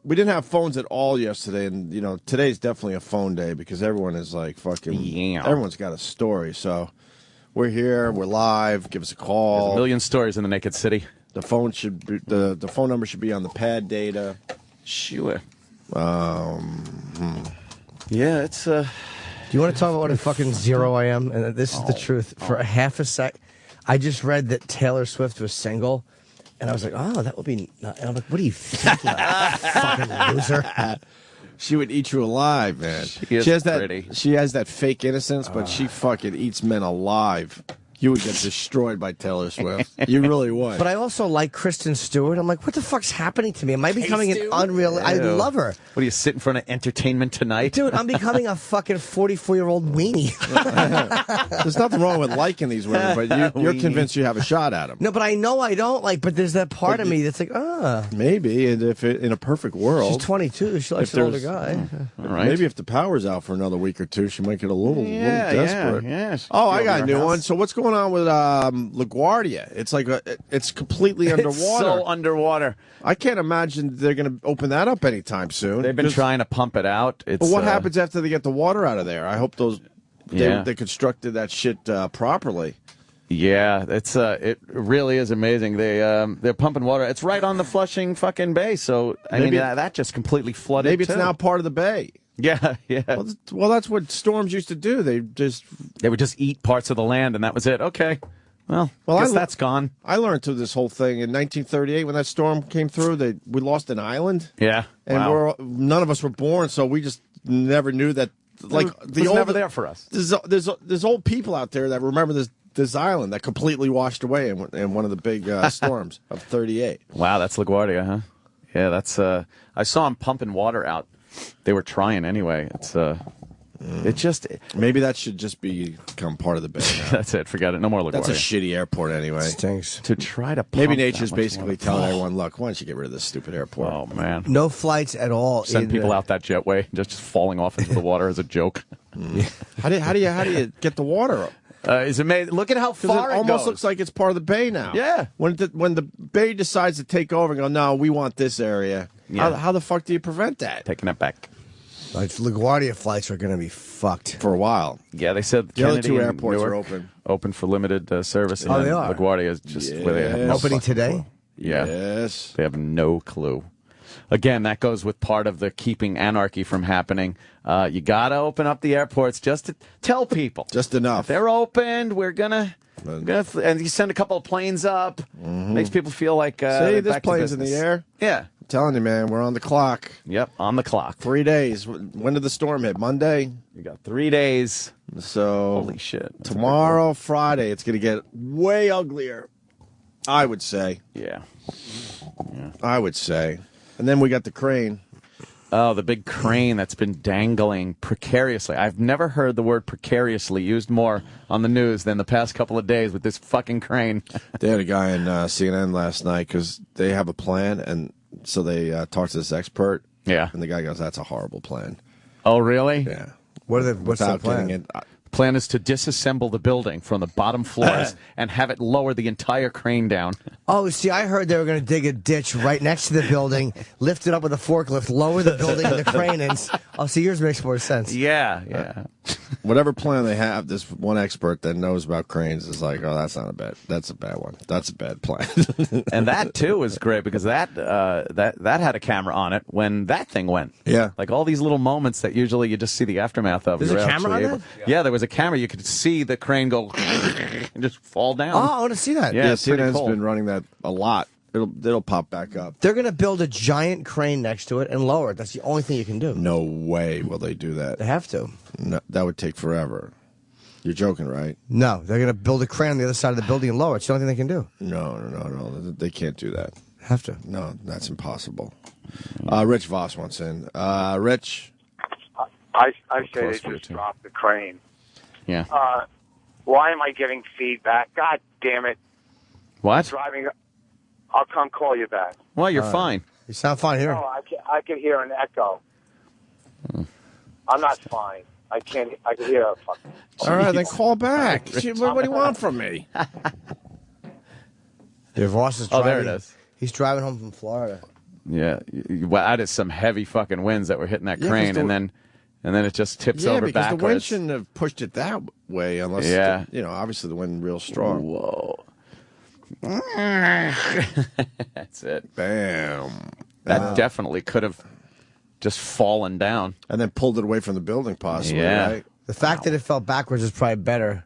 Speaker 2: We didn't have phones at all yesterday, and today's definitely a phone day because everyone is like fucking. Everyone's got a story, so we're here, we're live. Give us a call.
Speaker 3: There's a million stories in the Naked City.
Speaker 2: The phone the phone number should be on the pad data.
Speaker 3: Sure.
Speaker 2: Yeah,
Speaker 3: it's.
Speaker 4: Do you want to talk about what a fucking zero I am? And this is the truth. For a half a sec, I just read that Taylor Swift was single. And I was like, oh, that would be... And I'm like, what are you thinking about, fucking loser?
Speaker 2: She would eat you alive, man. She has that fake innocence, but she fucking eats men alive. You would get destroyed by Taylor Swift. You really would.
Speaker 4: But I also like Kristen Stewart. I'm like, what the fuck's happening to me? Am I becoming an unreal... I love her.
Speaker 3: What, do you sit in front of Entertainment Tonight?
Speaker 4: Dude, I'm becoming a fucking 44-year-old weenie.
Speaker 2: There's nothing wrong with liking these women, but you're convinced you have a shot at them.
Speaker 4: No, but I know I don't like, but there's that part of me that's like,
Speaker 2: maybe, and if in a perfect world...
Speaker 4: She's 22. She likes an older guy.
Speaker 2: All right. Maybe if the power's out for another week or two, she might get a little desperate.
Speaker 3: Yeah.
Speaker 2: Oh, I got a new one. So what's going on with LaGuardia? It's like it's completely underwater.
Speaker 3: It's so underwater.
Speaker 2: I can't imagine they're going to open that up anytime soon.
Speaker 3: They've been trying to pump it out.
Speaker 2: But what happens after they get the water out of there? I hope they constructed that shit properly.
Speaker 3: Yeah, it really is amazing. They're pumping water. It's right on the Flushing fucking bay, so I mean that just completely flooded.
Speaker 2: Maybe it's now part of the bay.
Speaker 3: Yeah.
Speaker 2: Well, that's what storms used to do. They
Speaker 3: would just eat parts of the land, and that was it. Okay. Well, I guess that's gone.
Speaker 2: I learned through this whole thing in 1938 when that storm came through. We lost an island.
Speaker 3: Yeah,
Speaker 2: and none of us were born, so we just never knew that. Like
Speaker 3: it was never there for us.
Speaker 2: There's old people out there that remember this island that completely washed away in one of the big storms of 38.
Speaker 3: Wow, that's LaGuardia, huh? Yeah, that's. I saw them pumping water out. They were trying anyway. It's It just
Speaker 2: maybe that should just become part of the bay now.
Speaker 3: That's it. Forget it. No more LaGuardia.
Speaker 2: That's a shitty airport anyway.
Speaker 4: Stinks.
Speaker 3: To try to
Speaker 2: maybe
Speaker 3: pump
Speaker 2: nature's
Speaker 3: that much
Speaker 2: basically
Speaker 3: more.
Speaker 2: telling everyone, look, why don't you get rid of this stupid airport?
Speaker 3: Oh man,
Speaker 4: No flights at all.
Speaker 3: send people out that jetway, just falling off into the water as a joke.
Speaker 2: How do you get the water up?
Speaker 3: Is it made? Look at how far
Speaker 2: it almost
Speaker 3: goes.
Speaker 2: looks like it's part of the bay now.
Speaker 3: Yeah.
Speaker 2: When the bay decides to take over and go, no, we want this area.
Speaker 3: Yeah.
Speaker 2: How the fuck do you prevent that?
Speaker 3: Taking it back.
Speaker 4: Like LaGuardia flights are going to be fucked
Speaker 2: For a while.
Speaker 3: Yeah, they said
Speaker 2: The other
Speaker 3: Kennedy
Speaker 2: two
Speaker 3: and
Speaker 2: airports
Speaker 3: Newark
Speaker 2: are open.
Speaker 3: Open for limited service. And
Speaker 4: Oh,
Speaker 3: then
Speaker 4: they are?
Speaker 3: LaGuardia is just where they have no
Speaker 4: Opening
Speaker 3: fucking
Speaker 4: today?
Speaker 3: clue. Yeah.
Speaker 2: Yes.
Speaker 3: They have no clue. Again, that goes with part of the keeping anarchy from happening. You got to open up the airports just to tell people.
Speaker 2: Just enough.
Speaker 3: If they're opened, we're gonna and you send a couple of planes up. Makes people feel like
Speaker 2: See,
Speaker 3: they're
Speaker 2: this
Speaker 3: back to
Speaker 2: plane's in the
Speaker 3: business.
Speaker 2: air.
Speaker 3: Yeah.
Speaker 2: I'm telling you, man, we're on the clock.
Speaker 3: Yep, on the clock.
Speaker 2: 3 days. When did the storm hit? Monday?
Speaker 3: You got 3 days.
Speaker 2: So
Speaker 3: Holy shit. That's a
Speaker 2: tomorrow, Friday, it's going to get way uglier. I would say.
Speaker 3: big deal. Yeah.
Speaker 2: I would say. And then we got the crane.
Speaker 3: Oh, the big crane that's been dangling precariously. I've never heard the word precariously used more on the news than the past couple of days with this fucking crane.
Speaker 2: They had a guy in CNN last night because they have a plan, and so they talked to this expert.
Speaker 3: Yeah.
Speaker 2: And the guy goes, that's a horrible plan.
Speaker 3: Oh, really?
Speaker 2: Yeah.
Speaker 4: What's the
Speaker 2: Without
Speaker 4: plan?
Speaker 2: getting it.
Speaker 3: Plan is to disassemble the building from the bottom floors and have it lower the entire crane down.
Speaker 4: Oh, see, I heard they were going to dig a ditch right next to the building, lift it up with a forklift, lower the building and the crane in. Oh, see, yours makes more sense.
Speaker 3: Yeah.
Speaker 2: Whatever plan they have, this one expert that knows about cranes is like, oh, that's a bad one. That's a bad plan.
Speaker 3: And that too is great because that had a camera on it when that thing went.
Speaker 2: Yeah.
Speaker 3: Like all these little moments that usually you just see the aftermath of.
Speaker 4: There's
Speaker 3: You're
Speaker 4: a camera
Speaker 3: actually
Speaker 4: on
Speaker 3: able-
Speaker 4: that?
Speaker 3: Yeah, there was a camera. You could see the crane go and just fall down.
Speaker 4: Oh, I want to see that.
Speaker 3: Yeah, it's pretty
Speaker 2: CNN's
Speaker 3: cool.
Speaker 2: been running that a lot. It'll pop back up.
Speaker 4: They're going to build a giant crane next to it and lower it. That's the only thing you can do.
Speaker 2: No way will they do that.
Speaker 4: They have to.
Speaker 2: No, that would take forever. You're joking, right?
Speaker 4: No, they're going to build a crane on the other side of the building and lower it. It's the only thing they can do.
Speaker 2: No. They can't do that.
Speaker 4: Have to.
Speaker 2: No, that's impossible. Rich Voss wants in. Rich?
Speaker 12: I say
Speaker 3: Close
Speaker 12: they
Speaker 3: for
Speaker 12: just
Speaker 3: you, too.
Speaker 12: dropped the crane.
Speaker 3: Yeah.
Speaker 12: Why am I getting feedback? God damn it.
Speaker 3: What?
Speaker 12: Driving. I'll come call you back.
Speaker 3: Well, you're fine.
Speaker 4: You sound fine here.
Speaker 12: No, I can hear an echo. I'm not fine. I can hear a fucking.
Speaker 2: All right, then call back. What do you want from me?
Speaker 4: Your boss is
Speaker 3: Oh,
Speaker 4: driving.
Speaker 3: there it is.
Speaker 4: He's driving home from Florida.
Speaker 3: Yeah. Well, that is some heavy fucking winds that were hitting that
Speaker 2: Yeah, 'cause
Speaker 3: crane,
Speaker 2: the-
Speaker 3: and then it just tips
Speaker 2: Yeah,
Speaker 3: over
Speaker 2: because
Speaker 3: backwards.
Speaker 2: the wind shouldn't have pushed it that way unless,
Speaker 3: Yeah.
Speaker 2: obviously the wind real strong.
Speaker 3: Whoa. That's it.
Speaker 2: Bam.
Speaker 3: That definitely could have just fallen down.
Speaker 2: And then pulled it away from the building, possibly,
Speaker 3: Yeah.
Speaker 2: right?
Speaker 4: The fact that it fell backwards is probably better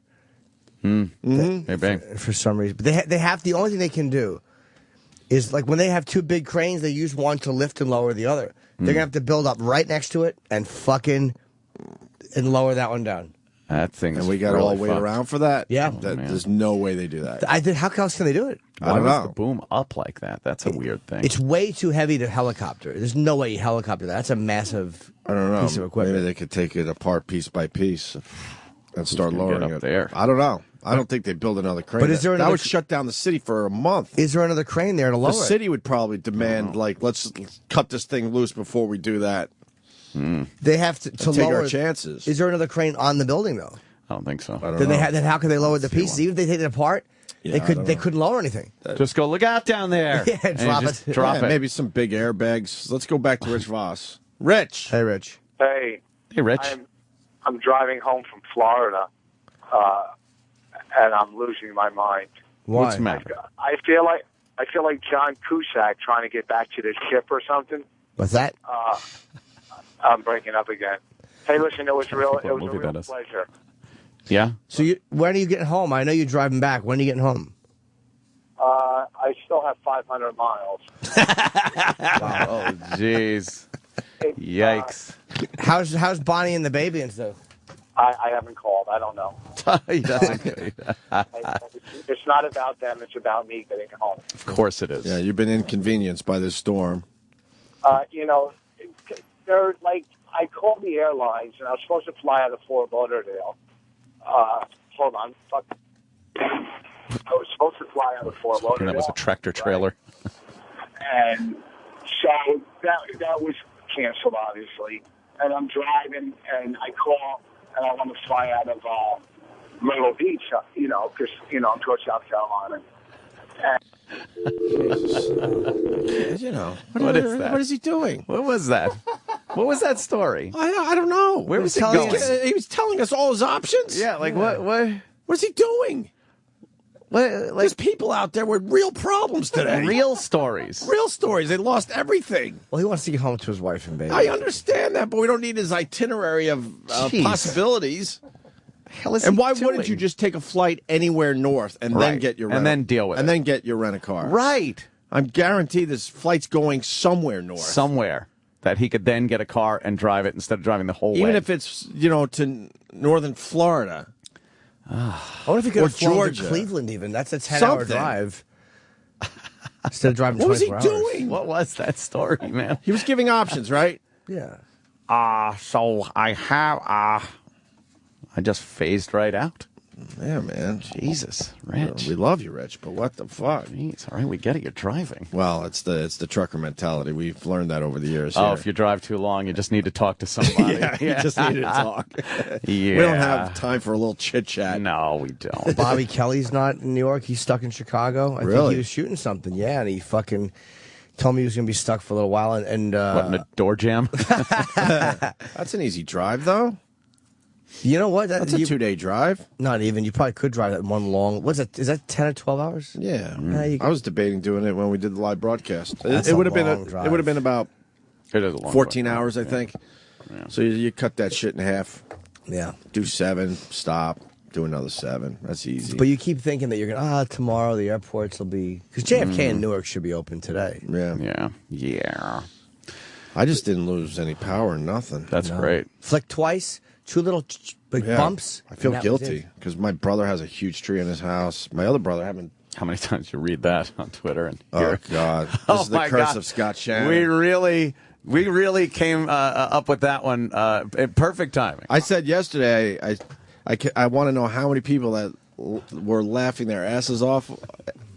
Speaker 3: Maybe.
Speaker 4: for some reason. But they have the only thing they can do is like when they have two big cranes, they use one to lift and lower the other. They're gonna have to build up right next to it and and lower that one down.
Speaker 3: That thing is
Speaker 2: And we got to
Speaker 3: really
Speaker 2: all wait
Speaker 3: fucked.
Speaker 2: around for that?
Speaker 4: Yeah.
Speaker 2: There's no way they do that.
Speaker 4: How else can they do it?
Speaker 2: I don't
Speaker 3: Why was
Speaker 2: know.
Speaker 3: the boom up like that? That's a weird thing.
Speaker 4: It's way too heavy to helicopter. There's no way you helicopter that. That's a massive
Speaker 2: I don't know.
Speaker 4: piece of equipment.
Speaker 2: Maybe they could take it apart piece by piece and start
Speaker 3: gonna
Speaker 2: lowering
Speaker 3: get up
Speaker 2: it.
Speaker 3: there?
Speaker 2: I don't know. I don't think they'd build another crane.
Speaker 4: But is there
Speaker 2: that
Speaker 4: another
Speaker 2: would shut down the city for a month.
Speaker 4: Is there another crane there to lower
Speaker 2: The
Speaker 4: it?
Speaker 2: city would probably demand, like, let's cut this thing loose before we do that.
Speaker 4: They have to
Speaker 2: Take
Speaker 4: lower
Speaker 2: our chances.
Speaker 4: Is there another crane on the building though?
Speaker 3: I don't think so.
Speaker 2: I don't
Speaker 4: Then
Speaker 2: know.
Speaker 4: then how can they lower the pieces? Even if they take it apart,
Speaker 2: Yeah, I don't
Speaker 4: they
Speaker 2: know.
Speaker 4: couldn't lower anything.
Speaker 3: Just go, look out down there.
Speaker 4: Yeah,
Speaker 3: And
Speaker 4: drop
Speaker 3: just
Speaker 4: it.
Speaker 3: Drop
Speaker 2: Yeah,
Speaker 3: it.
Speaker 2: Maybe some big airbags. Let's go back to Rich Voss. Rich.
Speaker 4: Hey, Rich.
Speaker 12: Hey,
Speaker 3: Hey, Rich.
Speaker 12: I'm driving home from Florida, and I'm losing my mind.
Speaker 4: Why?
Speaker 3: What's the matter?
Speaker 12: I feel like John Cusack trying to get back to the ship or something.
Speaker 4: What's that?
Speaker 12: I'm breaking up again. Hey, listen, it was
Speaker 3: What
Speaker 12: a
Speaker 3: movie
Speaker 12: real
Speaker 3: that is.
Speaker 12: pleasure.
Speaker 3: Yeah?
Speaker 4: So when are you getting home? I know you're driving back. When are you getting home?
Speaker 12: I still have 500 miles.
Speaker 3: Oh, jeez. Yikes.
Speaker 4: How's Bonnie and the baby and stuff?
Speaker 12: I haven't called. I don't know.
Speaker 3: He doesn't.
Speaker 12: It's not about them. It's about me getting home.
Speaker 3: Of course it is.
Speaker 2: Yeah, you've been inconvenienced by this storm.
Speaker 12: They're like, I called the airlines, and I was supposed to fly out of Fort Lauderdale. Hold on. Fuck. I was supposed to fly out of Fort Lauderdale.
Speaker 3: That was a tractor trailer.
Speaker 12: Right? And so that was canceled, obviously. And I'm driving, and I call, and I want to fly out of Myrtle Beach, because, I'm towards South Carolina.
Speaker 2: What is that? What is he doing?
Speaker 3: What was that? What was that story?
Speaker 2: I don't know.
Speaker 3: Where was he going?
Speaker 2: He was telling us all his options.
Speaker 3: Yeah, what?
Speaker 2: What's he doing? There's people out there with real problems today.
Speaker 3: Real stories.
Speaker 2: Real stories. They lost everything.
Speaker 4: Well, he wants to get home to his wife and baby.
Speaker 2: I understand that, but we don't need his itinerary of possibilities.
Speaker 3: Hell is
Speaker 2: and
Speaker 3: he
Speaker 2: why
Speaker 3: doing?
Speaker 2: wouldn't you just take a flight anywhere north and then get your
Speaker 3: and then deal with it,
Speaker 2: and then get your rent-a-car?
Speaker 3: Right.
Speaker 2: I'm guaranteed this flight's going somewhere north.
Speaker 3: Somewhere that he could then get a car and drive it instead of driving the whole way.
Speaker 2: Even if it's to northern Florida.
Speaker 4: I wonder if he could have flown to Cleveland even. That's a 10-hour drive. Instead of driving 24 hours.
Speaker 2: What was he doing?
Speaker 3: What was that story, man?
Speaker 2: He was giving options, right?
Speaker 4: Yeah.
Speaker 3: So I have I just phased right out.
Speaker 2: Yeah, man.
Speaker 3: Jesus, Rich.
Speaker 2: We love you, Rich, but what the fuck?
Speaker 3: Jeez, all right, we get it. You're driving.
Speaker 2: Well, it's the trucker mentality. We've learned that over the years.
Speaker 3: Oh, if you drive too long, you just need to talk to somebody.
Speaker 2: You just need to talk.
Speaker 3: Yeah.
Speaker 2: We don't have time for a little chit-chat.
Speaker 3: No, we don't.
Speaker 4: Bobby Kelly's not in New York. He's stuck in Chicago. I think he was shooting something. Yeah, and he fucking told me he was going to be stuck for a little while. And
Speaker 3: what, in a door jam?
Speaker 2: That's an easy drive, though.
Speaker 4: You know what?
Speaker 2: That's a 2-day drive.
Speaker 4: Not even. You probably could drive that one long. What's that? Is that 10 or 12 hours?
Speaker 2: Yeah. I was debating doing it when we did the live broadcast.
Speaker 4: That's
Speaker 2: it would have been
Speaker 4: drive.
Speaker 2: It would have been about
Speaker 3: it is a long
Speaker 2: 14 hours, I think. Yeah. So you cut that shit in half.
Speaker 4: Yeah.
Speaker 2: Do 7, stop, do another 7. That's easy.
Speaker 4: But you keep thinking that you're going to, tomorrow the airports will be, because JFK in Newark should be open today.
Speaker 2: Yeah. I just didn't lose any power or nothing.
Speaker 3: That's great.
Speaker 4: Flick twice. 2 little bumps.
Speaker 2: I feel guilty because my brother has a huge tree in his house. My other brother haven't.
Speaker 3: How many times you read that on Twitter? And
Speaker 2: oh God, this is the curse of Scott Shannon.
Speaker 3: We really came up with that one in perfect timing.
Speaker 2: I said yesterday, I want to know how many people that were laughing their asses off.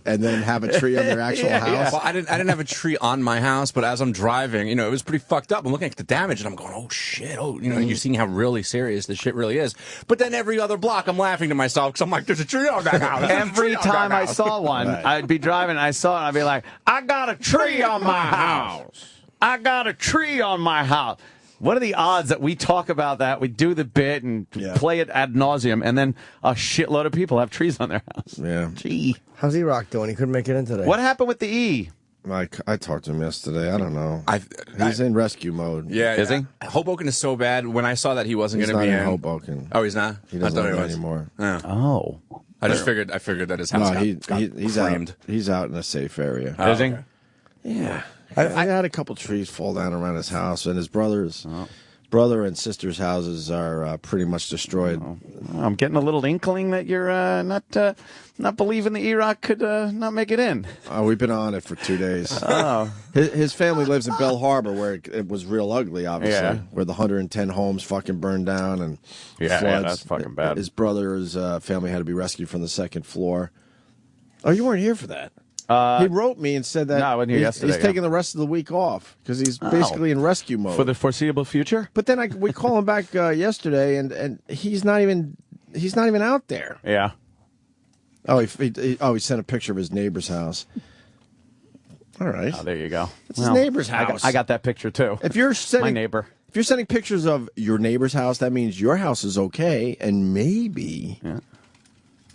Speaker 2: And then have a tree on their actual house.
Speaker 7: Yeah. Well, I didn't have a tree on my house, but as I'm driving, it was pretty fucked up. I'm looking at the damage, and I'm going, "Oh shit!" You're seeing how really serious this shit really is. But then every other block, I'm laughing to myself because I'm like, "There's a tree on that house."
Speaker 3: Every time I saw one, I'd be driving, and I saw it, and I'd be like, "I got a tree on my house. I got a tree on my house." What are the odds that we talk about that, we do the bit and play it ad nauseum, and then a shitload of people have trees on their house?
Speaker 2: Yeah.
Speaker 3: Gee.
Speaker 4: How's Erock doing? He couldn't make it in today.
Speaker 3: What happened with the E?
Speaker 2: I talked to him yesterday. I don't know. He's in rescue mode.
Speaker 7: Yeah.
Speaker 3: Is he?
Speaker 7: Hoboken is so bad. When I saw that he wasn't going to be
Speaker 2: in Hoboken.
Speaker 7: Oh, he's not?
Speaker 2: He doesn't live there
Speaker 7: was
Speaker 2: anymore.
Speaker 3: Oh.
Speaker 7: I figured that his house
Speaker 2: he's
Speaker 7: framed.
Speaker 2: Out. He's out in a safe area.
Speaker 3: Is he?
Speaker 7: Okay.
Speaker 2: Yeah. I had a couple trees fall down around his house, and his brother and sister's houses are pretty much destroyed.
Speaker 3: I'm getting a little inkling that you're not believing the Erock could not make it in.
Speaker 2: We've been on it for 2 days.
Speaker 3: Oh.
Speaker 2: His family lives in Bell Harbor, where it was real ugly, obviously, where the 110 homes fucking burned down and floods.
Speaker 3: Yeah, that's fucking bad.
Speaker 2: His brother's family had to be rescued from the second floor. Oh, you weren't here for that? He wrote me and said that
Speaker 3: no, I wasn't here yesterday,
Speaker 2: he's taking the rest of the week off because he's basically in rescue mode
Speaker 3: for the foreseeable future.
Speaker 2: But then we call him back yesterday, and he's not even out there.
Speaker 3: Yeah.
Speaker 2: Oh, he sent a picture of his neighbor's house. All right.
Speaker 3: Oh, there you go.
Speaker 2: It's his neighbor's house.
Speaker 3: I got that picture too.
Speaker 2: If you're
Speaker 3: my neighbor.
Speaker 2: If you're sending pictures of your neighbor's house, that means your house is okay, and maybe. Yeah.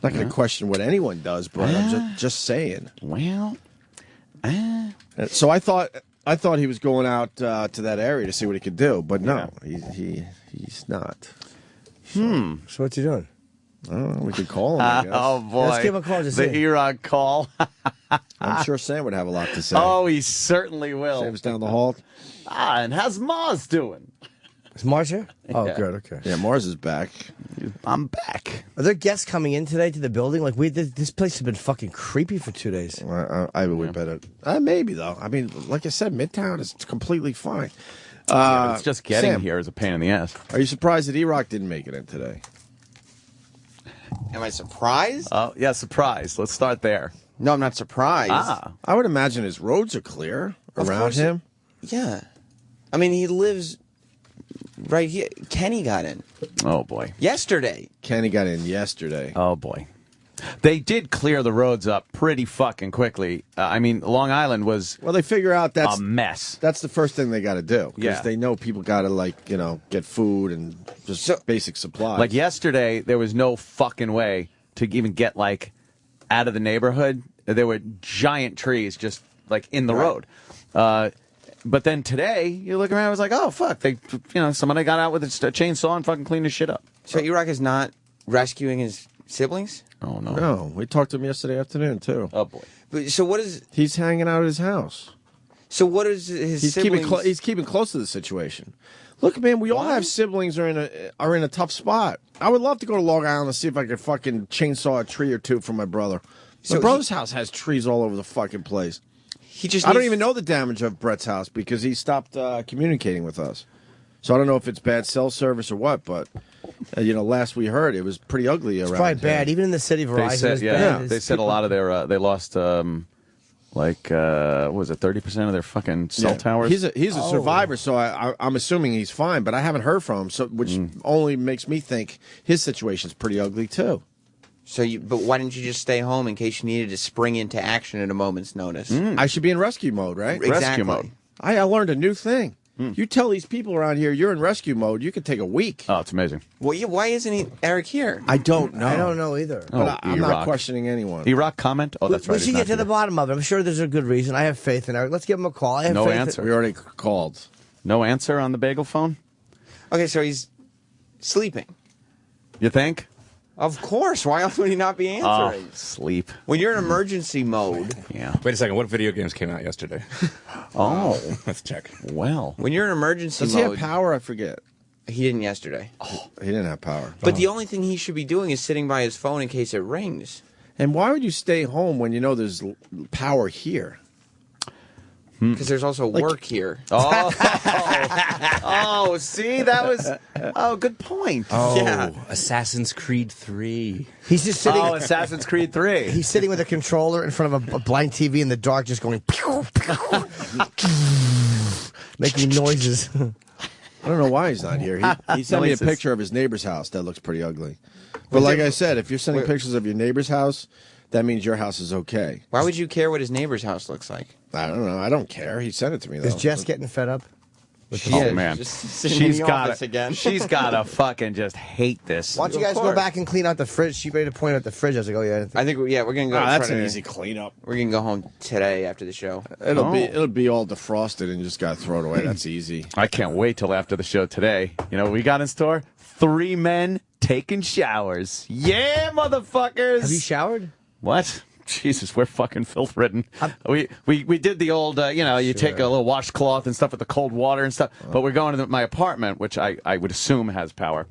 Speaker 2: I'm not going to question what anyone does, but I'm just saying.
Speaker 3: Well,
Speaker 2: so I thought he was going out to that area to see what he could do, but no, he's not.
Speaker 4: So what's he doing?
Speaker 2: I don't know. We could call him. I guess.
Speaker 3: Oh boy,
Speaker 4: let's give him a call.
Speaker 3: The Erock call.
Speaker 2: I'm sure Sam would have a lot to say.
Speaker 3: Oh, he certainly will.
Speaker 2: Sam's down the hall.
Speaker 3: And how's Mars doing?
Speaker 4: Is Mars here? Oh,
Speaker 3: Yeah.
Speaker 4: good. Okay.
Speaker 2: Yeah, Mars is back.
Speaker 3: I'm back.
Speaker 4: Are there guests coming in today to the building? Like this place has been fucking creepy for 2 days.
Speaker 2: I would bet it. Maybe though. I mean, like I said, Midtown is completely fine.
Speaker 3: It's just getting
Speaker 2: Sam,
Speaker 3: here is a pain in the ass.
Speaker 2: Are you surprised that Erock didn't make it in today?
Speaker 13: Am I surprised?
Speaker 3: Oh, yeah, surprised. Let's start there.
Speaker 13: No, I'm not surprised.
Speaker 2: I would imagine his roads are clear
Speaker 13: Of
Speaker 2: around
Speaker 13: course
Speaker 2: him.
Speaker 13: Yeah. I mean, he lives right here. Kenny got in
Speaker 3: Oh, boy.
Speaker 13: yesterday.
Speaker 2: Kenny got in yesterday.
Speaker 3: Oh, boy. They did clear the roads up pretty fucking quickly. I mean, Long Island was
Speaker 2: Well, they figure out that's
Speaker 3: a mess.
Speaker 2: That's the first thing they got to do. Because
Speaker 3: Yeah.
Speaker 2: they know people got to, get food and just basic supplies.
Speaker 3: Like yesterday, there was no fucking way to even get, out of the neighborhood. There were giant trees just, in the road. But then today, you look around, it was like, oh, fuck. Somebody got out with a chainsaw and fucking cleaned his shit up.
Speaker 13: So Erock is not rescuing his siblings?
Speaker 3: Oh, no.
Speaker 2: No, we talked to him yesterday afternoon, too.
Speaker 3: Oh, boy.
Speaker 13: So what is...
Speaker 2: He's hanging out at his house.
Speaker 13: So what is his siblings...
Speaker 2: He's keeping close to the situation. Look, man, we all have siblings are in a tough spot. I would love to go to Long Island and see if I could fucking chainsaw a tree or two for my brother. My brother's house has trees all over the fucking place. I don't even know the damage of Brett's house because he stopped communicating with us. So I don't know if it's bad cell service or what, but last we heard it was pretty ugly around.
Speaker 4: It's probably bad. Even in the city, Verizon
Speaker 3: They said,
Speaker 4: is bad.
Speaker 3: They said a lot of their they lost what was it 30% of their fucking cell towers.
Speaker 2: He's a survivor, so I'm assuming he's fine, but I haven't heard from him, so which only makes me think his situation's pretty ugly too.
Speaker 13: But why didn't you just stay home in case you needed to spring into action at a moment's notice?
Speaker 2: I should be in rescue mode, right?
Speaker 13: Exactly.
Speaker 3: Rescue mode.
Speaker 2: I learned a new thing. You tell these people around here you're in rescue mode, you could take a week.
Speaker 3: Oh, it's amazing.
Speaker 13: Well, why isn't Eric here?
Speaker 2: I don't know.
Speaker 4: I don't know either.
Speaker 2: But I'm not questioning anyone.
Speaker 3: Erock comment? Oh, that's right.
Speaker 4: We should get to the bottom of it. I'm sure there's a good reason. I have faith in Eric. Let's give him a call. I have
Speaker 3: No
Speaker 4: faith
Speaker 3: answer.
Speaker 2: We already called.
Speaker 3: No answer on the bagel phone?
Speaker 13: Okay, so he's sleeping.
Speaker 3: You think?
Speaker 13: Of course. Why else would he not be answering?
Speaker 3: Oh, sleep.
Speaker 13: When you're in emergency mode.
Speaker 3: Yeah.
Speaker 7: Wait a second. What video games came out yesterday?
Speaker 3: Oh.
Speaker 7: Let's check.
Speaker 3: Well.
Speaker 13: When you're in emergency
Speaker 2: Does
Speaker 13: mode.
Speaker 2: he have power? I forget.
Speaker 13: He didn't yesterday.
Speaker 2: Oh, he didn't have power.
Speaker 13: But the only thing he should be doing is sitting by his phone in case it rings.
Speaker 2: And why would you stay home when you know there's power here?
Speaker 13: Because there's also work here.
Speaker 3: Oh. Oh, see, that was. Oh, good point.
Speaker 7: Oh,
Speaker 13: Yeah.
Speaker 7: Assassin's Creed 3.
Speaker 4: He's just sitting.
Speaker 3: Oh, Assassin's Creed 3.
Speaker 4: He's sitting with a controller in front of a blind TV in the dark, just going, pew, pew, making noises.
Speaker 2: I don't know why he's not here. He sent me a picture of his neighbor's house that looks pretty ugly. But like I said, if you're sending pictures of your neighbor's house, that means your house is okay.
Speaker 13: Why would you care what his neighbor's house looks like?
Speaker 2: I don't know. I don't care. He sent it to me, though.
Speaker 4: Is Jess getting fed up?
Speaker 3: Oh, man.
Speaker 13: She's got again.
Speaker 3: She's got to fucking just hate this.
Speaker 4: Why don't you guys go back and clean out the fridge? She made a point out the fridge. I was like, oh, yeah.
Speaker 13: I think, we're going to go.
Speaker 2: That's an easy cleanup.
Speaker 13: We're going to go home today after the show.
Speaker 2: It'll be all defrosted and you just got to throw it away. That's easy.
Speaker 3: I can't wait till after the show today. You know what we got in store? 3 men taking showers. Yeah, motherfuckers.
Speaker 4: Have you showered?
Speaker 3: What? Jesus, we're fucking filth-ridden. We did the old, you take a little washcloth and stuff with the cold water and stuff. But we're going to my apartment, which I would assume has power.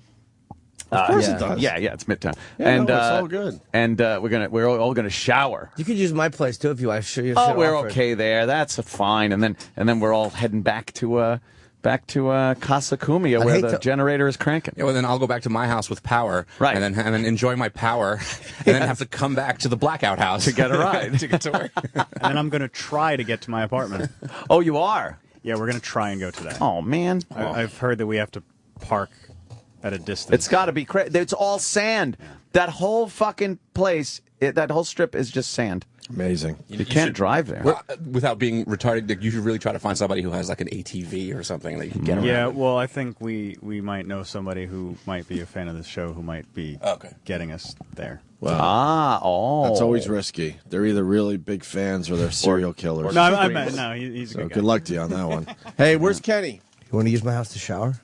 Speaker 2: Of course it does.
Speaker 3: Yeah, it's Midtown.
Speaker 2: Yeah,
Speaker 3: and
Speaker 2: it's all good.
Speaker 3: And we're all gonna shower.
Speaker 4: You could use my place too if you want.
Speaker 3: Oh, we're okay there. That's fine. And then we're all heading back to Casa Kumia, where the generator is cranking.
Speaker 7: Yeah, well, then I'll go back to my house with power,
Speaker 3: right?
Speaker 7: And then enjoy my power, and then have to come back to the blackout house
Speaker 3: to get a ride
Speaker 7: to get to work.
Speaker 14: And then I'm going to try to get to my apartment.
Speaker 3: Oh, you are?
Speaker 14: Yeah, we're going to try and go today.
Speaker 3: Oh man,
Speaker 14: I've heard that we have to park at a distance.
Speaker 3: It's got to be crazy. It's all sand. That whole fucking place, that whole strip is just sand.
Speaker 2: Amazing.
Speaker 3: You can't drive there.
Speaker 7: Without being retarded, you should really try to find somebody who has like an ATV or something that you can get around.
Speaker 14: Yeah, well, I think we might know somebody who might be a fan of this show who might be getting us there.
Speaker 2: Wow. That's always risky. They're either really big fans or they're serial killers.
Speaker 14: No, I meant, he's a good guy.
Speaker 2: Good luck to you on that one. Hey, where's Kenny?
Speaker 4: You want to use my house to shower?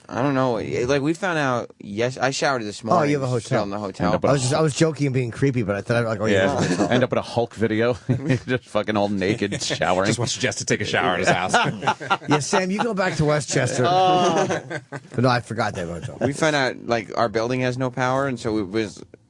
Speaker 13: I don't know. Like, we found out, yes, I showered this morning.
Speaker 4: Oh, you have a hotel.
Speaker 13: Still in the hotel.
Speaker 4: I was joking and being creepy, but I thought,
Speaker 3: yeah. End up in a Hulk video. Just fucking all naked showering.
Speaker 7: Just wants Jess to take a shower at his house.
Speaker 4: Yeah, Sam, you go back to Westchester. But no, I forgot that hotel.
Speaker 13: We found out, like, our building has no power, and so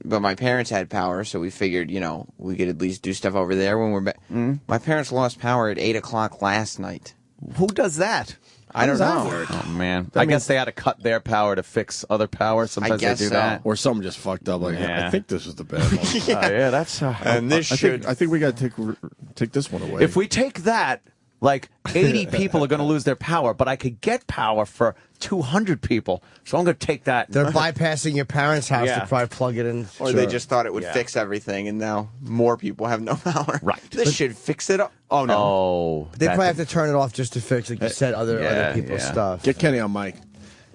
Speaker 13: but my parents had power, so we figured, we could at least do stuff over there when we're back. My parents lost power at 8 o'clock last night.
Speaker 3: Who does that?
Speaker 4: I don't know.
Speaker 3: Oh man, I guess they had to cut their power to fix other power. Sometimes they do that,
Speaker 2: or someone just fucked up. Like, I think this was the bad one.
Speaker 3: yeah, that's.
Speaker 13: And this
Speaker 2: I think we got to take this one away.
Speaker 3: If we take that, like 80 people are going to lose their power, but I could get power for 200 people, so I'm going to take that.
Speaker 4: They're bypassing your parents' house to probably plug it in.
Speaker 13: Or they just thought it would fix everything, and now more people have no power. Right. This should fix it up. Oh, no.
Speaker 3: Oh.
Speaker 4: They probably have to turn it off just to fix, like you said, other people's stuff.
Speaker 2: Get Kenny on mic.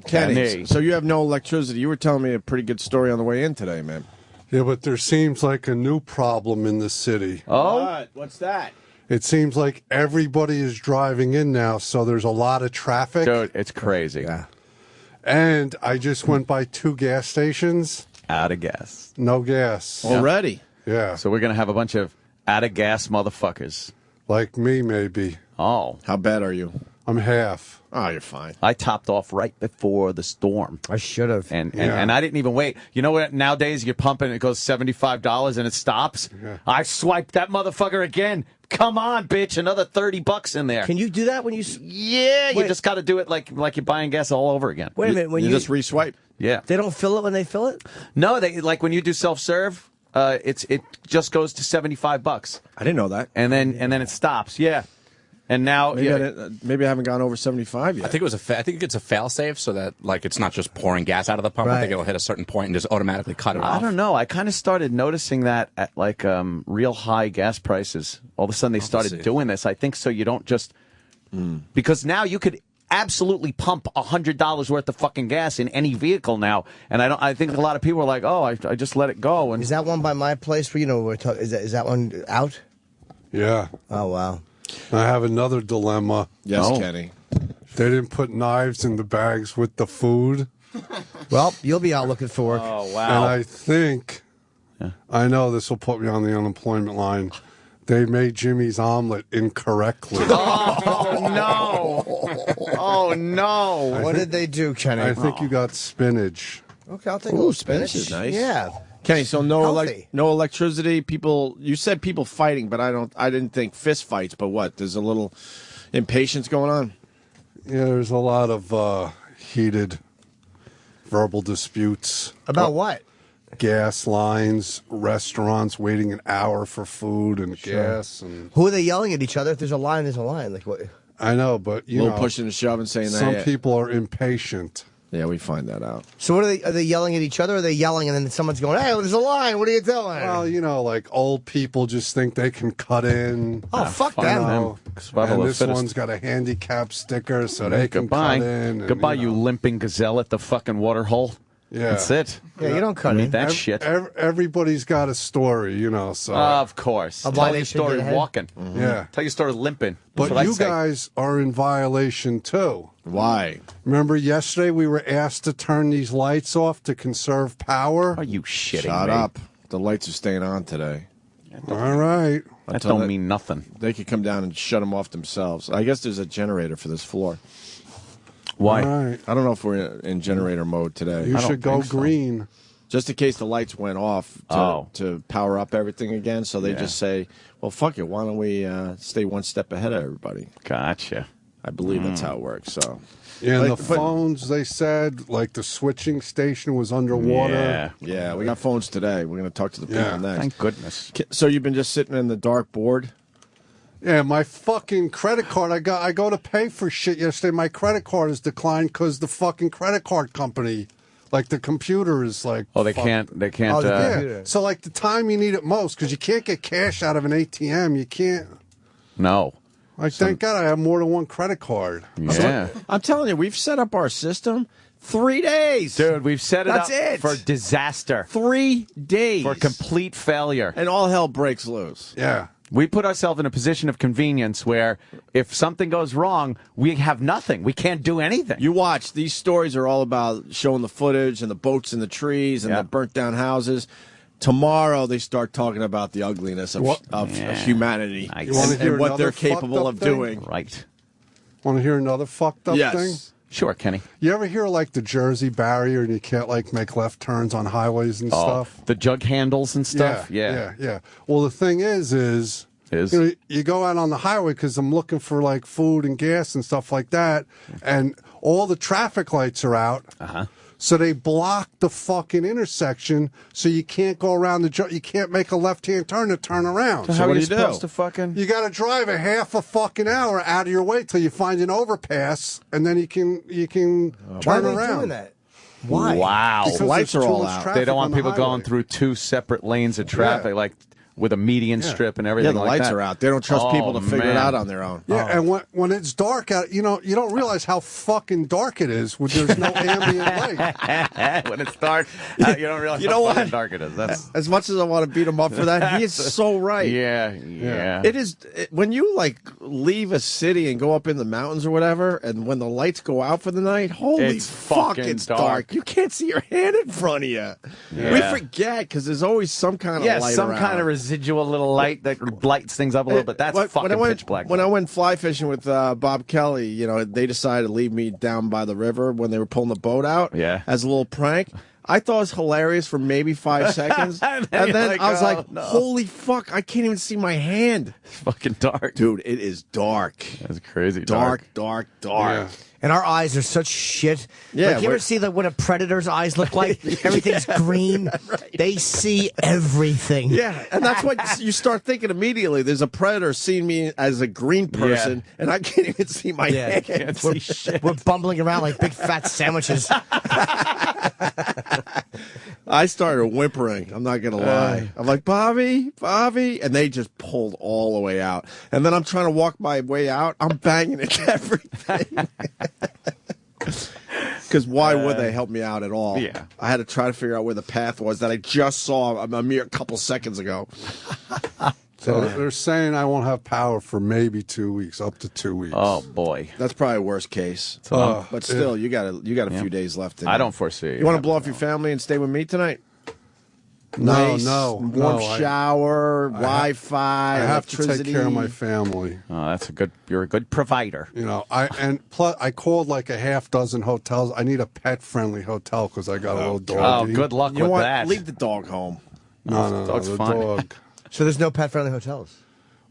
Speaker 2: Kenny, so you have no electricity. You were telling me a pretty good story on the way in today, man.
Speaker 15: Yeah, but there seems like a new problem in the city.
Speaker 2: Oh? What's that?
Speaker 15: It seems like everybody is driving in now, so there's a lot of traffic.
Speaker 3: Dude, it's crazy.
Speaker 15: Yeah. And I just went by 2 gas stations.
Speaker 3: Out of gas.
Speaker 15: No gas.
Speaker 2: Already?
Speaker 15: Yeah.
Speaker 3: So we're going to have a bunch of out of gas motherfuckers.
Speaker 15: Like me, maybe.
Speaker 3: Oh.
Speaker 2: How bad are you?
Speaker 15: I'm half.
Speaker 2: Oh, you're fine.
Speaker 3: I topped off right before the storm.
Speaker 4: I should have.
Speaker 3: And I didn't even wait. You know what? Nowadays, you're pumping, it goes $75 and it stops.
Speaker 15: Yeah.
Speaker 3: I swiped that motherfucker again. Come on, bitch. Another $30 in there.
Speaker 4: Can you do that when you...
Speaker 3: Yeah, you just got to do it like you're buying gas all over again.
Speaker 4: Wait a minute. When
Speaker 2: you just reswipe.
Speaker 3: Yeah.
Speaker 4: They don't fill it when they fill it?
Speaker 3: No, they like when you do self-serve, it just goes to $75.
Speaker 2: I didn't know that.
Speaker 3: And then it stops. Yeah. And now,
Speaker 2: maybe I haven't gone over 75 yet.
Speaker 7: I think I think it's a fail-safe so that like it's not just pouring gas out of the pump. I think it'll hit a certain point and just automatically cut it off.
Speaker 3: I don't know. I kind of started noticing that at like real high gas prices. All of a sudden they started doing this. I think so you don't just because now you could absolutely pump $100 worth of fucking gas in any vehicle now, and I think a lot of people are like, oh, I just let it go. And
Speaker 4: is that one by my place where we're talking? Is that one out?
Speaker 15: Yeah.
Speaker 4: Oh wow.
Speaker 15: I have another dilemma.
Speaker 2: Yes, Kenny.
Speaker 15: They didn't put knives in the bags with the food.
Speaker 4: Well, you'll be out looking for work.
Speaker 3: Oh, wow.
Speaker 15: And I think, I know this will put me on the unemployment line, they made Jimmy's omelet incorrectly.
Speaker 3: Oh, no. Oh, no.
Speaker 4: What did they do, Kenny?
Speaker 15: I think you got spinach.
Speaker 4: Okay, I'll take a little spinach.
Speaker 2: Spinach is nice.
Speaker 4: Yeah.
Speaker 2: Kenny, so no
Speaker 4: Healthy.
Speaker 2: no electricity. People, you said people fighting, but I didn't think fist fights. But what? There's a little impatience going on.
Speaker 15: Yeah, there's a lot of heated verbal disputes.
Speaker 4: About what?
Speaker 15: Gas lines, restaurants waiting an hour for food and gas. And
Speaker 4: Who are they yelling at each other? If there's a line, there's a line. Like what?
Speaker 15: I know, but you
Speaker 2: A little
Speaker 15: know,
Speaker 2: pushing and shoving, saying
Speaker 15: some
Speaker 2: that.
Speaker 15: people are impatient.
Speaker 2: Yeah, we find that out.
Speaker 4: So what are they yelling at each other? Or are they yelling and then someone's going, "Hey, there's a line. What are you doing?"
Speaker 15: Well, you know, like old people just think they can cut in.
Speaker 4: Oh, fuck
Speaker 15: You
Speaker 4: them.
Speaker 15: know,
Speaker 3: Survival
Speaker 15: and
Speaker 3: of
Speaker 15: this
Speaker 3: fittest.
Speaker 15: one's got a handicap sticker, so they can
Speaker 3: Goodbye.
Speaker 15: cut in. And,
Speaker 3: Goodbye, you limping gazelle at the fucking water hole.
Speaker 15: Yeah.
Speaker 3: That's it.
Speaker 4: Yeah, you don't cut
Speaker 3: Need
Speaker 4: in.
Speaker 3: that shit.
Speaker 15: Everybody's got a story, you know. So
Speaker 3: Of course.
Speaker 4: Of why
Speaker 3: Tell
Speaker 4: they
Speaker 3: your
Speaker 4: should
Speaker 3: story
Speaker 4: get ahead?
Speaker 3: walking.
Speaker 15: Yeah.
Speaker 3: Tell your story limping. That's
Speaker 15: But
Speaker 3: what I
Speaker 15: you
Speaker 3: say.
Speaker 15: guys are in violation too.
Speaker 2: Why?
Speaker 15: Remember yesterday we were asked to turn these lights off to conserve power?
Speaker 3: Are you shitting
Speaker 2: Shut
Speaker 3: me?
Speaker 2: up. The lights are staying on today.
Speaker 15: All right.
Speaker 3: That don't mean nothing.
Speaker 2: They could come down and shut them off themselves. I guess there's a generator for this floor.
Speaker 3: Why?
Speaker 15: All right.
Speaker 2: I don't know if we're in generator mode today.
Speaker 15: You
Speaker 3: I don't
Speaker 15: should go
Speaker 3: think so.
Speaker 15: green.
Speaker 2: Just in case the lights went off to power up everything again. So they just say, well, fuck it. Why don't we stay one step ahead of everybody?
Speaker 3: Gotcha.
Speaker 2: I believe that's how it works. So,
Speaker 15: Yeah, and
Speaker 2: But-
Speaker 15: the phones, they said, like the switching station was underwater.
Speaker 2: yeah, we got phones today. We're going to talk to the people
Speaker 15: Yeah.
Speaker 2: next.
Speaker 3: Thank goodness.
Speaker 2: So you've been just sitting in the dark board?
Speaker 15: Yeah, my fucking credit card. I go to pay for shit yesterday. My credit card is declined because the fucking credit card company, like the computer is like.
Speaker 3: Oh, they
Speaker 15: fuck-
Speaker 3: can't. They can't.
Speaker 15: Yeah. So like the time you need it most, because you can't get cash out of an ATM. You can't.
Speaker 3: No.
Speaker 15: Like, thank God I have more than one credit card.
Speaker 3: Yeah.
Speaker 2: I'm telling you, we've set up our system 3 days.
Speaker 3: Dude, we've set it
Speaker 2: That's
Speaker 3: up
Speaker 2: it.
Speaker 3: for disaster.
Speaker 2: 3 days.
Speaker 3: For complete failure.
Speaker 2: And all hell breaks loose.
Speaker 15: Yeah.
Speaker 3: We put ourselves in a position of convenience where if something goes wrong, we have nothing. We can't do anything.
Speaker 2: You watch. These stories are all about showing the footage and the boats in the trees and the burnt down houses. Tomorrow they start talking about the ugliness of humanity
Speaker 15: You wanna
Speaker 2: and,
Speaker 15: hear
Speaker 2: what they're
Speaker 15: another fucked
Speaker 2: capable
Speaker 15: up
Speaker 2: of
Speaker 15: thing?
Speaker 2: doing.
Speaker 3: Right.
Speaker 15: Want to hear another fucked up
Speaker 2: Yes.
Speaker 15: thing?
Speaker 3: Sure, Kenny.
Speaker 15: You ever hear like the Jersey barrier and you can't like make left turns on highways and stuff?
Speaker 3: The jug handles and stuff.
Speaker 15: Yeah. Well, the thing is
Speaker 3: Is
Speaker 15: you go out on the highway because I'm looking for like food and gas and stuff like that, and all the traffic lights are out. So they block the fucking intersection, so you can't go around you can't make a left-hand turn to turn around.
Speaker 3: So how are you supposed to fucking?
Speaker 15: You got to drive a half a fucking hour out of your way till you find an overpass, and then you can turn
Speaker 4: Why are they
Speaker 15: around.
Speaker 4: doing that? Why?
Speaker 3: Wow.
Speaker 15: Because
Speaker 2: The lights
Speaker 15: there's
Speaker 2: are
Speaker 15: too
Speaker 2: all
Speaker 15: much
Speaker 2: out.
Speaker 15: traffic
Speaker 3: They don't want
Speaker 15: on the
Speaker 3: people
Speaker 15: highway.
Speaker 3: going through 2 separate lanes of traffic, like with a median strip and
Speaker 2: Yeah,
Speaker 3: everything.
Speaker 2: the
Speaker 3: like
Speaker 2: lights
Speaker 3: that.
Speaker 2: are out. They don't trust people to figure it out on their own.
Speaker 15: Yeah, and when it's dark out, you don't realize how fucking dark it is when there's no ambient light.
Speaker 3: When it's dark, you don't realize
Speaker 2: You know
Speaker 3: how
Speaker 2: what?
Speaker 3: fucking dark it is. That's
Speaker 2: As much as I want to beat him up for that, he is so right.
Speaker 3: yeah.
Speaker 2: It is when you like leave a city and go up in the mountains or whatever, and when the lights go out for the night, holy
Speaker 3: It's
Speaker 2: fuck,
Speaker 3: fucking
Speaker 2: it's
Speaker 3: dark.
Speaker 2: You can't see your hand in front of you.
Speaker 3: Yeah.
Speaker 2: We forget because there's always some kind of light
Speaker 3: some
Speaker 2: around.
Speaker 3: kind of residual little light that lights things up a little bit. That's fucking pitch black.
Speaker 2: When I went fly fishing with Bob Kelly, they decided to leave me down by the river when they were pulling the boat out.
Speaker 3: Yeah.
Speaker 2: As a little prank. I thought it was hilarious for maybe 5 seconds. and then
Speaker 3: like,
Speaker 2: I was
Speaker 3: oh,
Speaker 2: like,
Speaker 3: no.
Speaker 2: holy fuck, I can't even see my hand.
Speaker 3: It's fucking dark.
Speaker 2: Dude, it is dark.
Speaker 3: That's crazy
Speaker 2: Dark.
Speaker 15: Yeah.
Speaker 4: And our eyes are such shit.
Speaker 2: Yeah,
Speaker 4: Like, you ever see what a predator's eyes look like? Everything's green. Right. They see everything.
Speaker 2: Yeah, and that's what you start thinking immediately. There's a predator seeing me as a green person, and I can't even see my hand.
Speaker 3: Can't see shit.
Speaker 4: We're bumbling around like big fat sandwiches.
Speaker 2: I started whimpering. I'm not going to lie. I'm like, Bobby, and they just pulled all the way out. And then I'm trying to walk my way out. I'm banging into everything. Because why would they help me out at all?
Speaker 3: Yeah.
Speaker 2: I had to try to figure out where the path was that I just saw a mere couple seconds ago.
Speaker 15: So they're saying I won't have power for maybe 2 weeks, up to 2 weeks.
Speaker 3: Oh boy,
Speaker 2: That's probably worst case. But still, you got a few days left.
Speaker 3: I don't foresee.
Speaker 2: You want to blow off your family and stay with me tonight?
Speaker 15: No,
Speaker 2: warm shower, Wi-Fi.
Speaker 15: I have to take
Speaker 2: electricity.
Speaker 15: care of my family.
Speaker 3: Oh, that's you're a good provider.
Speaker 15: Plus I called like a half dozen hotels. I need a pet-friendly hotel because I got a little
Speaker 3: Oh,
Speaker 15: dog.
Speaker 3: good luck
Speaker 2: You know
Speaker 3: with
Speaker 2: what?
Speaker 3: that.
Speaker 2: Leave the dog home.
Speaker 15: No,
Speaker 3: Dog's
Speaker 15: the
Speaker 3: fine.
Speaker 15: dog.
Speaker 4: So there's no pet-friendly hotels?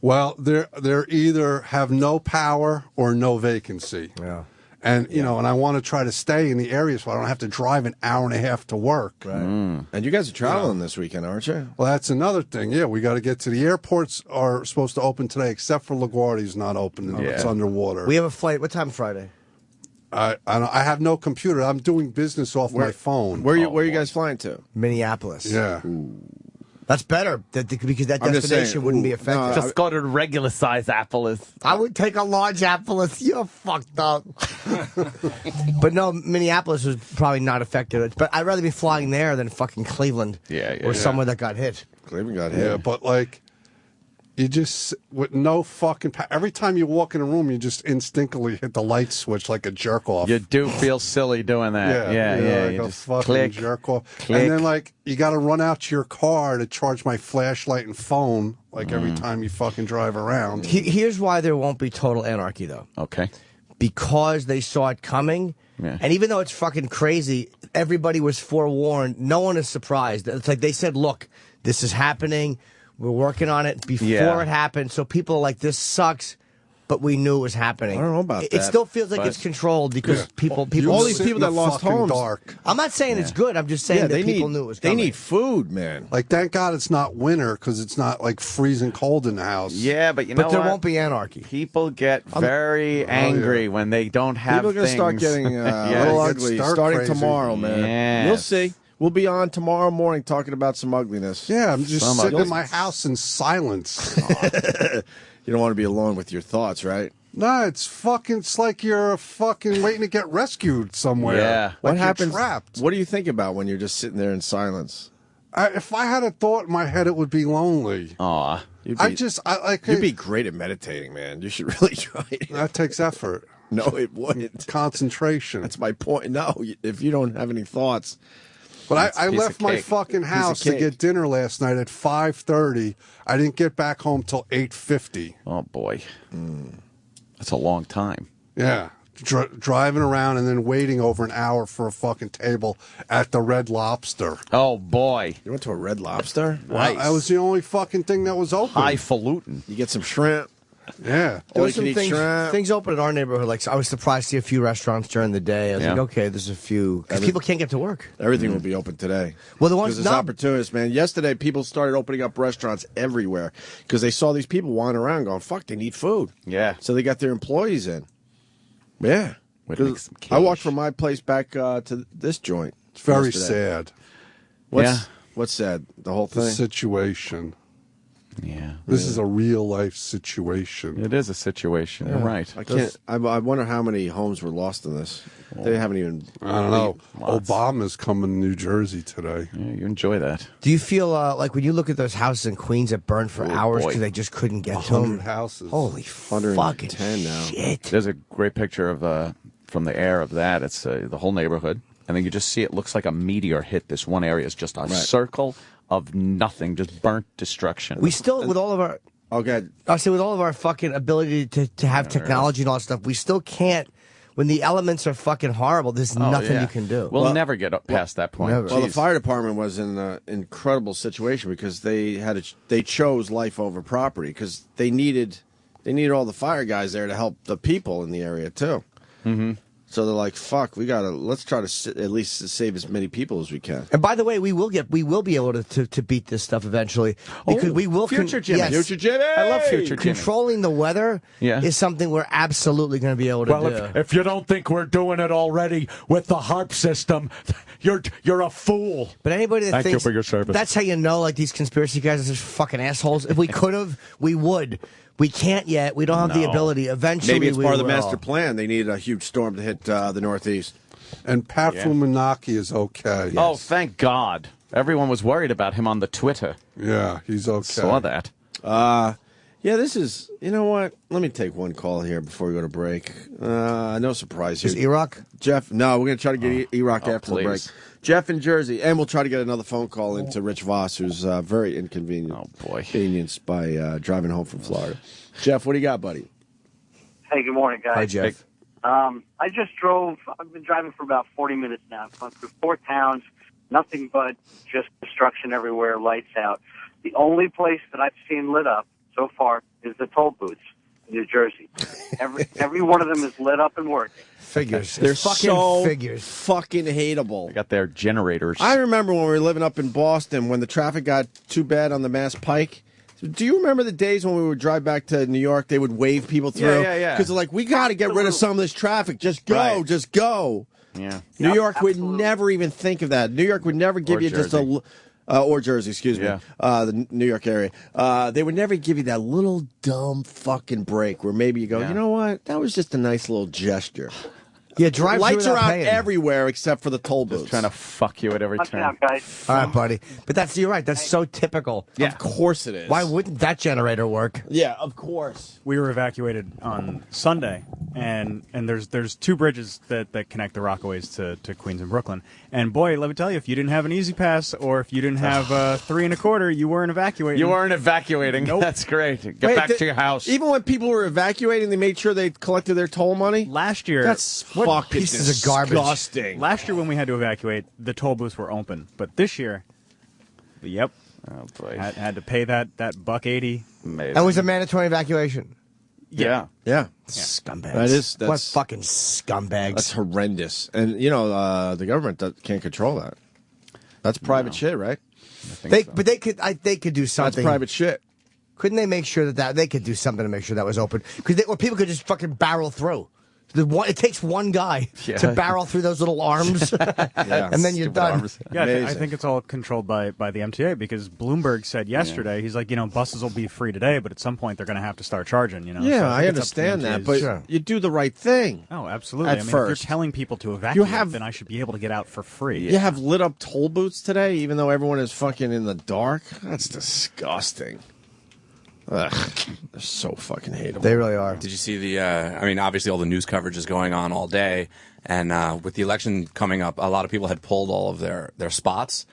Speaker 15: Well, they're either have no power or no vacancy.
Speaker 4: Yeah.
Speaker 15: And, and I want to try to stay in the area so I don't have to drive an hour and a half to work.
Speaker 2: Right. And you guys are traveling this weekend, aren't you?
Speaker 15: Well, that's another thing. Yeah, we got to get to the airports are supposed to open today, except for LaGuardia's not open. It's underwater.
Speaker 4: We have a flight. What time Friday?
Speaker 15: I have no computer. I'm doing business off my phone.
Speaker 2: Where are you guys flying to?
Speaker 4: Minneapolis.
Speaker 15: Yeah.
Speaker 4: That's better because that
Speaker 2: I'm just
Speaker 4: destination
Speaker 2: saying,
Speaker 4: wouldn't be affected.
Speaker 3: Just go to regular size Appolis.
Speaker 4: I would take a large Appolis. You're fucked up. But no, Minneapolis was probably not affected. But I'd rather be flying there than fucking Cleveland. Or somewhere that got hit.
Speaker 2: Cleveland got hit.
Speaker 15: Yeah, but like, you just, with no fucking, every time you walk in a room, you just instinctively hit the light switch like a jerk off.
Speaker 3: You do feel silly doing that. Yeah.
Speaker 15: Like
Speaker 3: You
Speaker 15: a
Speaker 3: just
Speaker 15: fucking
Speaker 3: click,
Speaker 15: jerk off.
Speaker 3: click.
Speaker 15: And then like, you got to run out to your car to charge my flashlight and phone, like every time you fucking drive around.
Speaker 4: Here's why there won't be total anarchy, though.
Speaker 3: Okay.
Speaker 4: Because they saw it coming.
Speaker 3: Yeah.
Speaker 4: And even though it's fucking crazy, everybody was forewarned. No one is surprised. It's like they said, look, this is happening. We're working on it before it happened. So people are like, this sucks, but we knew it was happening.
Speaker 2: I don't know about
Speaker 4: It
Speaker 2: that,
Speaker 4: still feels like
Speaker 2: but-
Speaker 4: it's controlled because people
Speaker 2: all these
Speaker 15: sit
Speaker 2: people
Speaker 15: in
Speaker 2: that
Speaker 15: the
Speaker 2: lost
Speaker 15: fucking
Speaker 2: homes.
Speaker 15: dark.
Speaker 4: I'm not saying it's good. I'm just saying that people knew it was
Speaker 2: They
Speaker 4: coming.
Speaker 2: need food, man.
Speaker 15: Like, thank God it's not winter because it's not like freezing cold in the house.
Speaker 3: Yeah, but
Speaker 4: But there
Speaker 3: what?
Speaker 4: won't be anarchy.
Speaker 3: People get very angry when they don't have
Speaker 2: People are going to start
Speaker 3: things.
Speaker 2: getting a
Speaker 3: Yeah.
Speaker 2: little
Speaker 15: Get
Speaker 2: ugly
Speaker 15: stark
Speaker 2: starting
Speaker 15: crazy.
Speaker 2: tomorrow, man.
Speaker 3: Yes.
Speaker 2: We'll see. We'll be on tomorrow morning talking about some ugliness.
Speaker 15: Yeah, I'm just
Speaker 3: Some
Speaker 15: sitting
Speaker 3: ugly-
Speaker 15: in my house in silence.
Speaker 2: You don't want to be alone with your thoughts, right?
Speaker 15: No, it's like you're fucking waiting to get rescued somewhere.
Speaker 3: Yeah.
Speaker 15: Like
Speaker 2: What
Speaker 15: you're
Speaker 2: happens?
Speaker 15: trapped.
Speaker 2: What do you think about when you're just sitting there in silence?
Speaker 15: If I had a thought in my head, it would be lonely.
Speaker 3: Aw.
Speaker 2: You'd
Speaker 15: You'd
Speaker 2: be great at meditating, man. You should really try it.
Speaker 15: That takes effort.
Speaker 2: No, it wouldn't.
Speaker 15: Concentration.
Speaker 2: That's my point. No, if you don't have any thoughts.
Speaker 15: But I
Speaker 3: piece
Speaker 15: left
Speaker 3: of
Speaker 15: my
Speaker 3: cake.
Speaker 15: fucking
Speaker 2: of
Speaker 15: house to
Speaker 2: cake.
Speaker 15: get dinner last night at 5:30. I didn't get back home till 8:50.
Speaker 3: Oh boy. That's a long time.
Speaker 15: Yeah, driving around and then waiting over an hour for a fucking table at the Red Lobster.
Speaker 3: Oh, boy.
Speaker 2: You went to a Red Lobster?
Speaker 15: Well, that was the only fucking thing that was open.
Speaker 3: Highfalutin.
Speaker 2: You get some shrimp.
Speaker 15: Yeah.
Speaker 4: There were some things open in our neighborhood. Like, I was surprised to see a few restaurants during the day. I was like, okay, there's a few. Because people can't get to work.
Speaker 2: Everything will be open today.
Speaker 4: Well, the ones
Speaker 2: there's opportunists, man. Yesterday, people started opening up restaurants everywhere because they saw these people wandering around going, fuck, they need food.
Speaker 3: Yeah.
Speaker 2: So they got their employees in. Yeah. I walked from my place back to this joint.
Speaker 15: It's very
Speaker 2: yesterday.
Speaker 15: sad.
Speaker 2: What's sad? The whole thing?
Speaker 15: The situation.
Speaker 3: Yeah.
Speaker 15: This is a real life situation.
Speaker 3: It is a situation. You're right.
Speaker 2: I can't. I wonder how many homes were lost in this. They haven't even.
Speaker 15: I don't know. Obama's coming to New Jersey today.
Speaker 3: Yeah, you enjoy that.
Speaker 4: Do you feel like when you look at those houses in Queens that burned for hours because they just couldn't get to them?
Speaker 15: 100 houses.
Speaker 4: Holy fucking
Speaker 2: 10 now.
Speaker 4: shit.
Speaker 3: There's a great picture of from the air of that. It's the whole neighborhood. And then you just see it looks like a meteor hit this one area. It's just a circle of nothing, just burnt destruction.
Speaker 4: We still, with all of our...
Speaker 2: Okay.
Speaker 4: I'll say with all of our fucking ability to have technology and all that stuff, we still can't... When the elements are fucking horrible, there's nothing you can do.
Speaker 3: We'll never get past that point.
Speaker 2: Well, the fire department was in an incredible situation because they chose life over property because they needed all the fire guys there to help the people in the area too.
Speaker 3: Mm-hmm.
Speaker 2: So they're like, "Fuck, let's try to at least save as many people as we can."
Speaker 4: And by the way, we will be able to beat this stuff eventually because we will.
Speaker 2: Future Jimmy,
Speaker 4: yes,
Speaker 2: Future Jimmy.
Speaker 3: I love Future Jimmy.
Speaker 4: Controlling the weather is something we're absolutely going to be able to do.
Speaker 16: If you don't think we're doing it already with the HARP system, you're a fool.
Speaker 4: But anybody that
Speaker 16: Thank
Speaker 4: thinks
Speaker 16: you for your service.
Speaker 4: That's how you know, like, these conspiracy guys are just fucking assholes. If we could have, we would. We can't yet. We don't have the ability. Eventually,
Speaker 2: maybe it's part of the
Speaker 4: will.
Speaker 2: master plan. They needed a huge storm to hit the Northeast.
Speaker 15: And Pat Fumanaki is okay.
Speaker 3: Oh, thank God. Everyone was worried about him on the Twitter.
Speaker 15: Yeah, he's okay.
Speaker 3: Saw that.
Speaker 2: Yeah, this is, you know what? Let me take one call here before we go to break. No surprise here.
Speaker 4: Is Erock?
Speaker 2: Jeff, no, we're going to try to get Erock after the break.
Speaker 3: please.
Speaker 2: Jeff in Jersey, and we'll try to get another phone call into Rich Voss, who's very inconvenienced by driving home from Florida. Jeff, what do you got, buddy?
Speaker 17: Hey, good morning, guys.
Speaker 4: Hi, Jeff.
Speaker 17: I just drove. I've been driving for about 40 minutes now. I've gone through 4 towns, nothing but just destruction everywhere, lights out. The only place that I've seen lit up so far is the toll booths in New Jersey. Every one of them is lit up and working.
Speaker 4: Figures.
Speaker 2: They're
Speaker 4: fucking
Speaker 2: so
Speaker 4: figures.
Speaker 2: fucking hateable.
Speaker 3: They got their generators.
Speaker 2: I remember when we were living up in Boston when the traffic got too bad on the Mass Pike. Do you remember the days when we would drive back to New York, they would wave people through?
Speaker 3: Yeah.
Speaker 2: Because they're like, we got to get rid of some of this traffic. Just go, just go.
Speaker 3: Yeah.
Speaker 2: New York would never even think of that. New York would never give you just a... or Jersey, excuse me. The New York area. They would never give you that little dumb fucking break where maybe you go, you know what? That was just a nice little gesture.
Speaker 4: Yeah, drive
Speaker 2: Lights are out
Speaker 4: paying.
Speaker 2: everywhere except for the toll booths.
Speaker 3: Just trying to fuck you at every turn.
Speaker 17: Out, guys.
Speaker 4: All right, buddy. But you're right. That's so typical.
Speaker 2: Yeah. Of course it is.
Speaker 4: Why wouldn't that generator work?
Speaker 2: Yeah, of course.
Speaker 14: We were evacuated on Sunday, and there's 2 bridges that connect the Rockaways to Queens and Brooklyn. And boy, let me tell you, if you didn't have an Easy Pass or if you didn't have 3 1/4, you weren't evacuating.
Speaker 3: You weren't evacuating.
Speaker 14: Nope.
Speaker 3: That's great. Get back to your house.
Speaker 2: Even when people were evacuating, they made sure they collected their toll money?
Speaker 14: Last year,
Speaker 2: That's
Speaker 14: what
Speaker 2: fucking
Speaker 4: pieces of garbage.
Speaker 2: disgusting.
Speaker 14: Last year when we had to evacuate, the toll booths were open. But this year, yep.
Speaker 3: Oh, boy.
Speaker 14: Had to pay that $1.80.
Speaker 4: That was a mandatory evacuation.
Speaker 3: Yeah.
Speaker 4: Scumbags.
Speaker 2: That's
Speaker 4: what fucking scumbags.
Speaker 2: That's horrendous. And, you know, the government can't control that. That's private shit, right?
Speaker 4: But they could do something.
Speaker 2: That's private shit.
Speaker 4: Couldn't they make sure that they could do something to make sure that was open? Or people could just fucking barrel through. It takes one guy to barrel through those little arms, and then you're done.
Speaker 14: Yeah, I think it's all controlled by the MTA because Bloomberg said yesterday, he's like, buses will be free today, but at some point they're going to have to start charging.
Speaker 2: Yeah,
Speaker 14: so
Speaker 2: I understand that, but you do the right thing.
Speaker 14: Oh, absolutely.
Speaker 2: At
Speaker 14: if
Speaker 2: first.
Speaker 14: you're telling people to evacuate, then I should be able to get out for free.
Speaker 2: You have lit up toll booths today, even though everyone is fucking in the dark? That's disgusting. Ugh, they're so fucking hateable.
Speaker 4: They really are.
Speaker 7: Did you see the, obviously all the news coverage is going on all day, and with the election coming up, a lot of people had pulled all of their spots,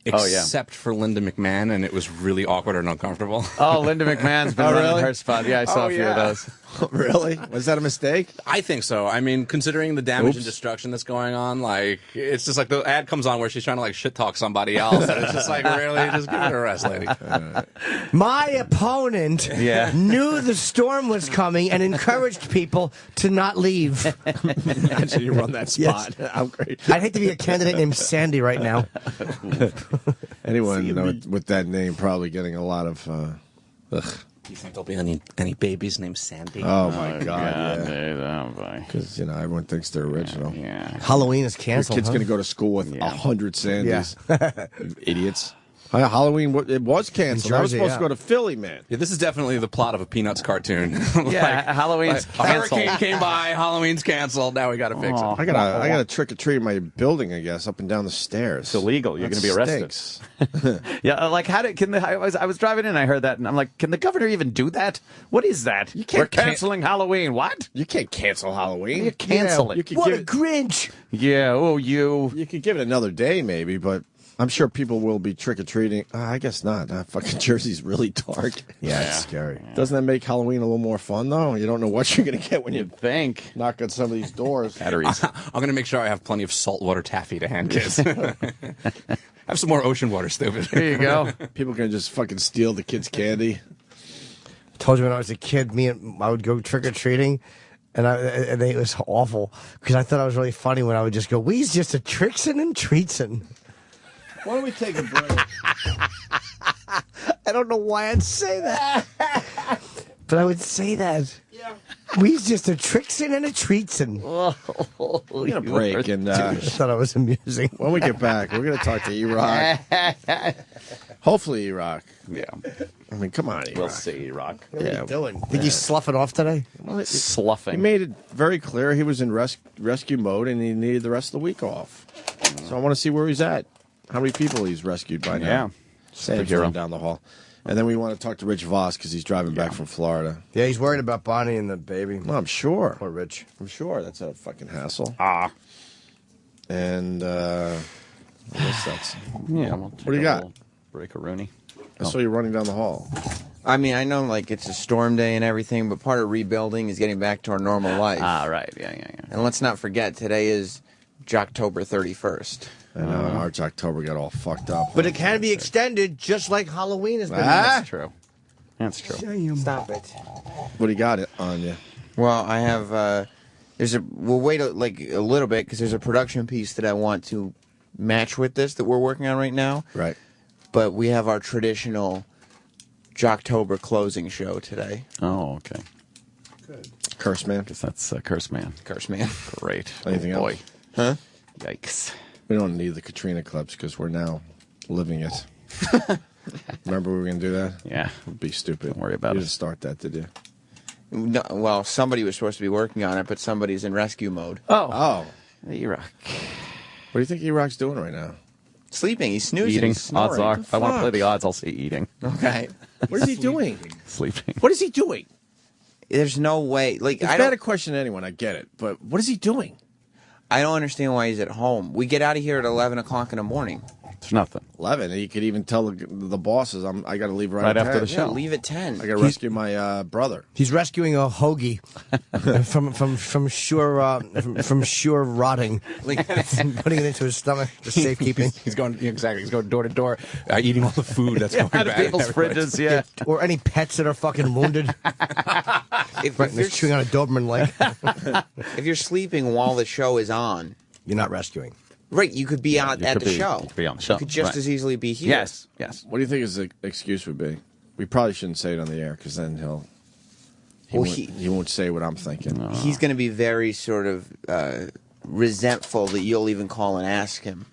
Speaker 7: except for Linda McMahon, and it was really awkward and uncomfortable.
Speaker 3: Oh, Linda McMahon's been running her spot. Yeah, I saw a few of those.
Speaker 2: Really? Was that a mistake?
Speaker 7: I think so. I mean, considering the damage and
Speaker 2: Oops.
Speaker 7: destruction that's going on, like, it's just like the ad comes on where she's trying to, like, shit talk somebody else. And it's just like, really? Just give it a rest, lady.
Speaker 4: My opponent knew the storm was coming and encouraged people to not leave.
Speaker 2: Imagine you run that spot.
Speaker 4: Yes.
Speaker 2: How great.
Speaker 4: I'd hate to be a candidate named Sandy right now.
Speaker 2: Anyone with that name probably getting a lot of.
Speaker 7: You think there'll be any babies named Sandy?
Speaker 2: Oh my God!
Speaker 3: Yeah,
Speaker 2: because everyone thinks they're original.
Speaker 3: Yeah.
Speaker 4: Halloween is canceled.
Speaker 2: Your kid's
Speaker 4: huh?
Speaker 2: going to go to school with 100 Sandys.
Speaker 4: Yeah.
Speaker 2: You idiots. Halloween, it was canceled. I was
Speaker 4: Jersey,
Speaker 2: supposed to go to Philly, man.
Speaker 7: Yeah, this is definitely the plot of a Peanuts cartoon.
Speaker 3: Halloween's
Speaker 7: a hurricane came by, Halloween's canceled. Now we got to fix it.
Speaker 2: I got a trick or treat in my building, I guess, up and down the stairs.
Speaker 3: It's illegal. You're going to be arrested.
Speaker 2: Stinks.
Speaker 3: Yeah, like I was driving in, I heard that, and I'm like, can the governor even do that? What is that? We're canceling Halloween. What?
Speaker 2: You can't cancel Halloween.
Speaker 3: You cancel it.
Speaker 2: You could
Speaker 4: What
Speaker 2: give
Speaker 4: a Grinch!
Speaker 3: Yeah. Oh, you.
Speaker 2: You could give it another day, maybe, but I'm sure people will be trick or treating. I guess not. Fucking Jersey's really dark.
Speaker 4: Yeah, it's scary.
Speaker 2: Doesn't that make Halloween a little more fun, though? You don't know what you're going to get when you
Speaker 3: think.
Speaker 2: Knock on some of these doors.
Speaker 3: Batteries.
Speaker 7: I'm going to make sure I have plenty of saltwater taffy to hand kids. Have some more ocean water, stupid.
Speaker 3: There you go.
Speaker 2: People can just fucking steal the kids' candy.
Speaker 4: I told you when I was a kid, I would go trick or treating, and it was awful because I thought I was really funny when I would just go, "We's just a tricksin' and treatsin'."
Speaker 2: Why don't we take a break?
Speaker 4: I don't know why I'd say that, but I would say that. Yeah. We's just a tricksin' and a treatsin'.
Speaker 2: We're going to break. And
Speaker 4: I thought it was amusing.
Speaker 2: When we get back, we're going to talk to Erock. Hopefully, Erock.
Speaker 3: Yeah.
Speaker 2: I mean, come on, Erock.
Speaker 3: We'll see, Erock.
Speaker 4: What are you doing? Think he's sloughing off today?
Speaker 3: Sloughing.
Speaker 2: He made it very clear he was in rescue mode and he needed the rest of the week off. So I want to see where he's at. How many people he's rescued by now?
Speaker 3: Yeah.
Speaker 2: Sam's running down the hall. And then we want to talk to Rich Voss because he's driving back from Florida.
Speaker 4: Yeah, he's worried about Bonnie and the baby.
Speaker 2: Well, I'm sure.
Speaker 4: Poor Rich.
Speaker 2: I'm sure. That's a fucking hassle. And I guess that's...
Speaker 3: Yeah.
Speaker 2: What do you got?
Speaker 3: Break a Rooney.
Speaker 2: I saw you running down the hall.
Speaker 13: I mean, I know, like, it's a storm day and everything, but part of rebuilding is getting back to our normal life.
Speaker 3: Right. Yeah.
Speaker 13: And let's not forget, today is Jocktober 31st.
Speaker 2: I know, Arch October got all fucked up.
Speaker 4: But it can be extended just like Halloween has been.
Speaker 3: That's true. That's true.
Speaker 13: Stop it.
Speaker 2: What do you got on you?
Speaker 13: Well, I have, we'll wait a little bit because there's a production piece that I want to match with this that we're working on right now.
Speaker 2: Right.
Speaker 13: But we have our traditional Jocktober closing show today.
Speaker 3: Oh, okay.
Speaker 2: Good. Curse Man?
Speaker 3: Because that's Curse Man.
Speaker 13: Curse Man.
Speaker 3: Great.
Speaker 2: Anything else?
Speaker 13: Huh?
Speaker 3: Yikes.
Speaker 2: We don't need the Katrina clips because we're now living it. Remember we were going to do that?
Speaker 3: Yeah.
Speaker 2: It'd be stupid.
Speaker 3: Don't worry about
Speaker 2: You
Speaker 3: it.
Speaker 2: didn't start that, did you?
Speaker 13: No, well, somebody was supposed to be working on it, but somebody's in rescue mode.
Speaker 2: Oh.
Speaker 3: Erock.
Speaker 2: What do you think Erock's doing right now?
Speaker 13: Sleeping. He's snoozing.
Speaker 3: Eating.
Speaker 13: He's snoring.
Speaker 3: Odds are. If I want to
Speaker 2: fuck?
Speaker 3: play the odds, I'll say eating.
Speaker 13: Okay.
Speaker 2: What is he doing?
Speaker 3: Sleeping.
Speaker 2: What is he doing?
Speaker 13: There's no way. Like,
Speaker 2: It's bad a question to anyone, I get it. But what is he doing?
Speaker 13: I don't understand why he's at home. We get out of here at 11 o'clock in the morning.
Speaker 3: There's nothing.
Speaker 2: 11. He could even tell the bosses, I got to leave right
Speaker 3: after
Speaker 2: 10.
Speaker 3: the show.
Speaker 13: Yeah, leave at 10.
Speaker 2: I got to rescue my brother.
Speaker 4: He's rescuing a hoagie from sure rotting, like putting it into his stomach for safekeeping.
Speaker 7: He's going door to door, eating all the food that's going
Speaker 3: Out of
Speaker 7: bad.
Speaker 3: people's fridges, yeah.
Speaker 4: Or any pets that are fucking wounded.
Speaker 13: If
Speaker 4: Right, they're chewing on a Doberman leg.
Speaker 13: If you're sleeping while the show is on,
Speaker 4: You're not rescuing.
Speaker 13: right, you could be out at the show.
Speaker 3: You could be on the show.
Speaker 13: You could just
Speaker 3: Right.
Speaker 13: as easily be here.
Speaker 3: Yes. Yes.
Speaker 2: What do you think his excuse would be? We probably shouldn't say it on the air because then he won't say what I'm thinking.
Speaker 13: He's going to be very sort of resentful that you'll even call and ask him.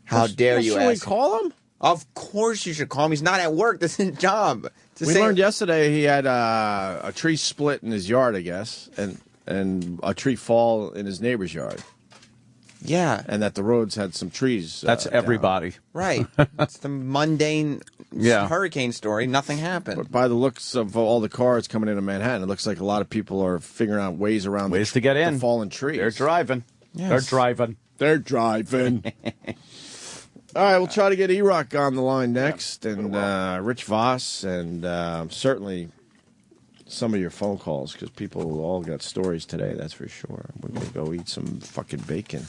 Speaker 13: How dare you
Speaker 2: Should we
Speaker 13: ask him?
Speaker 2: call him?
Speaker 13: Of course you should call him. He's not at work. That's his job.
Speaker 2: We learned yesterday he had a tree split in his yard, I guess, and a tree fall in his neighbor's yard.
Speaker 13: Yeah.
Speaker 2: And that the roads had some trees.
Speaker 3: That's everybody.
Speaker 2: down.
Speaker 13: Right. It's the mundane hurricane story. Nothing happened.
Speaker 2: But by the looks of all the cars coming into Manhattan, it looks like a lot of people are figuring out ways around
Speaker 3: to get in.
Speaker 2: the fallen trees.
Speaker 3: They're driving.
Speaker 13: Yes.
Speaker 3: They're driving.
Speaker 2: They're driving. All right, we'll try to get Erock on the line next, and Rich Voss, and certainly some of your phone calls because people all got stories today. That's for sure. We're gonna go eat some fucking bacon.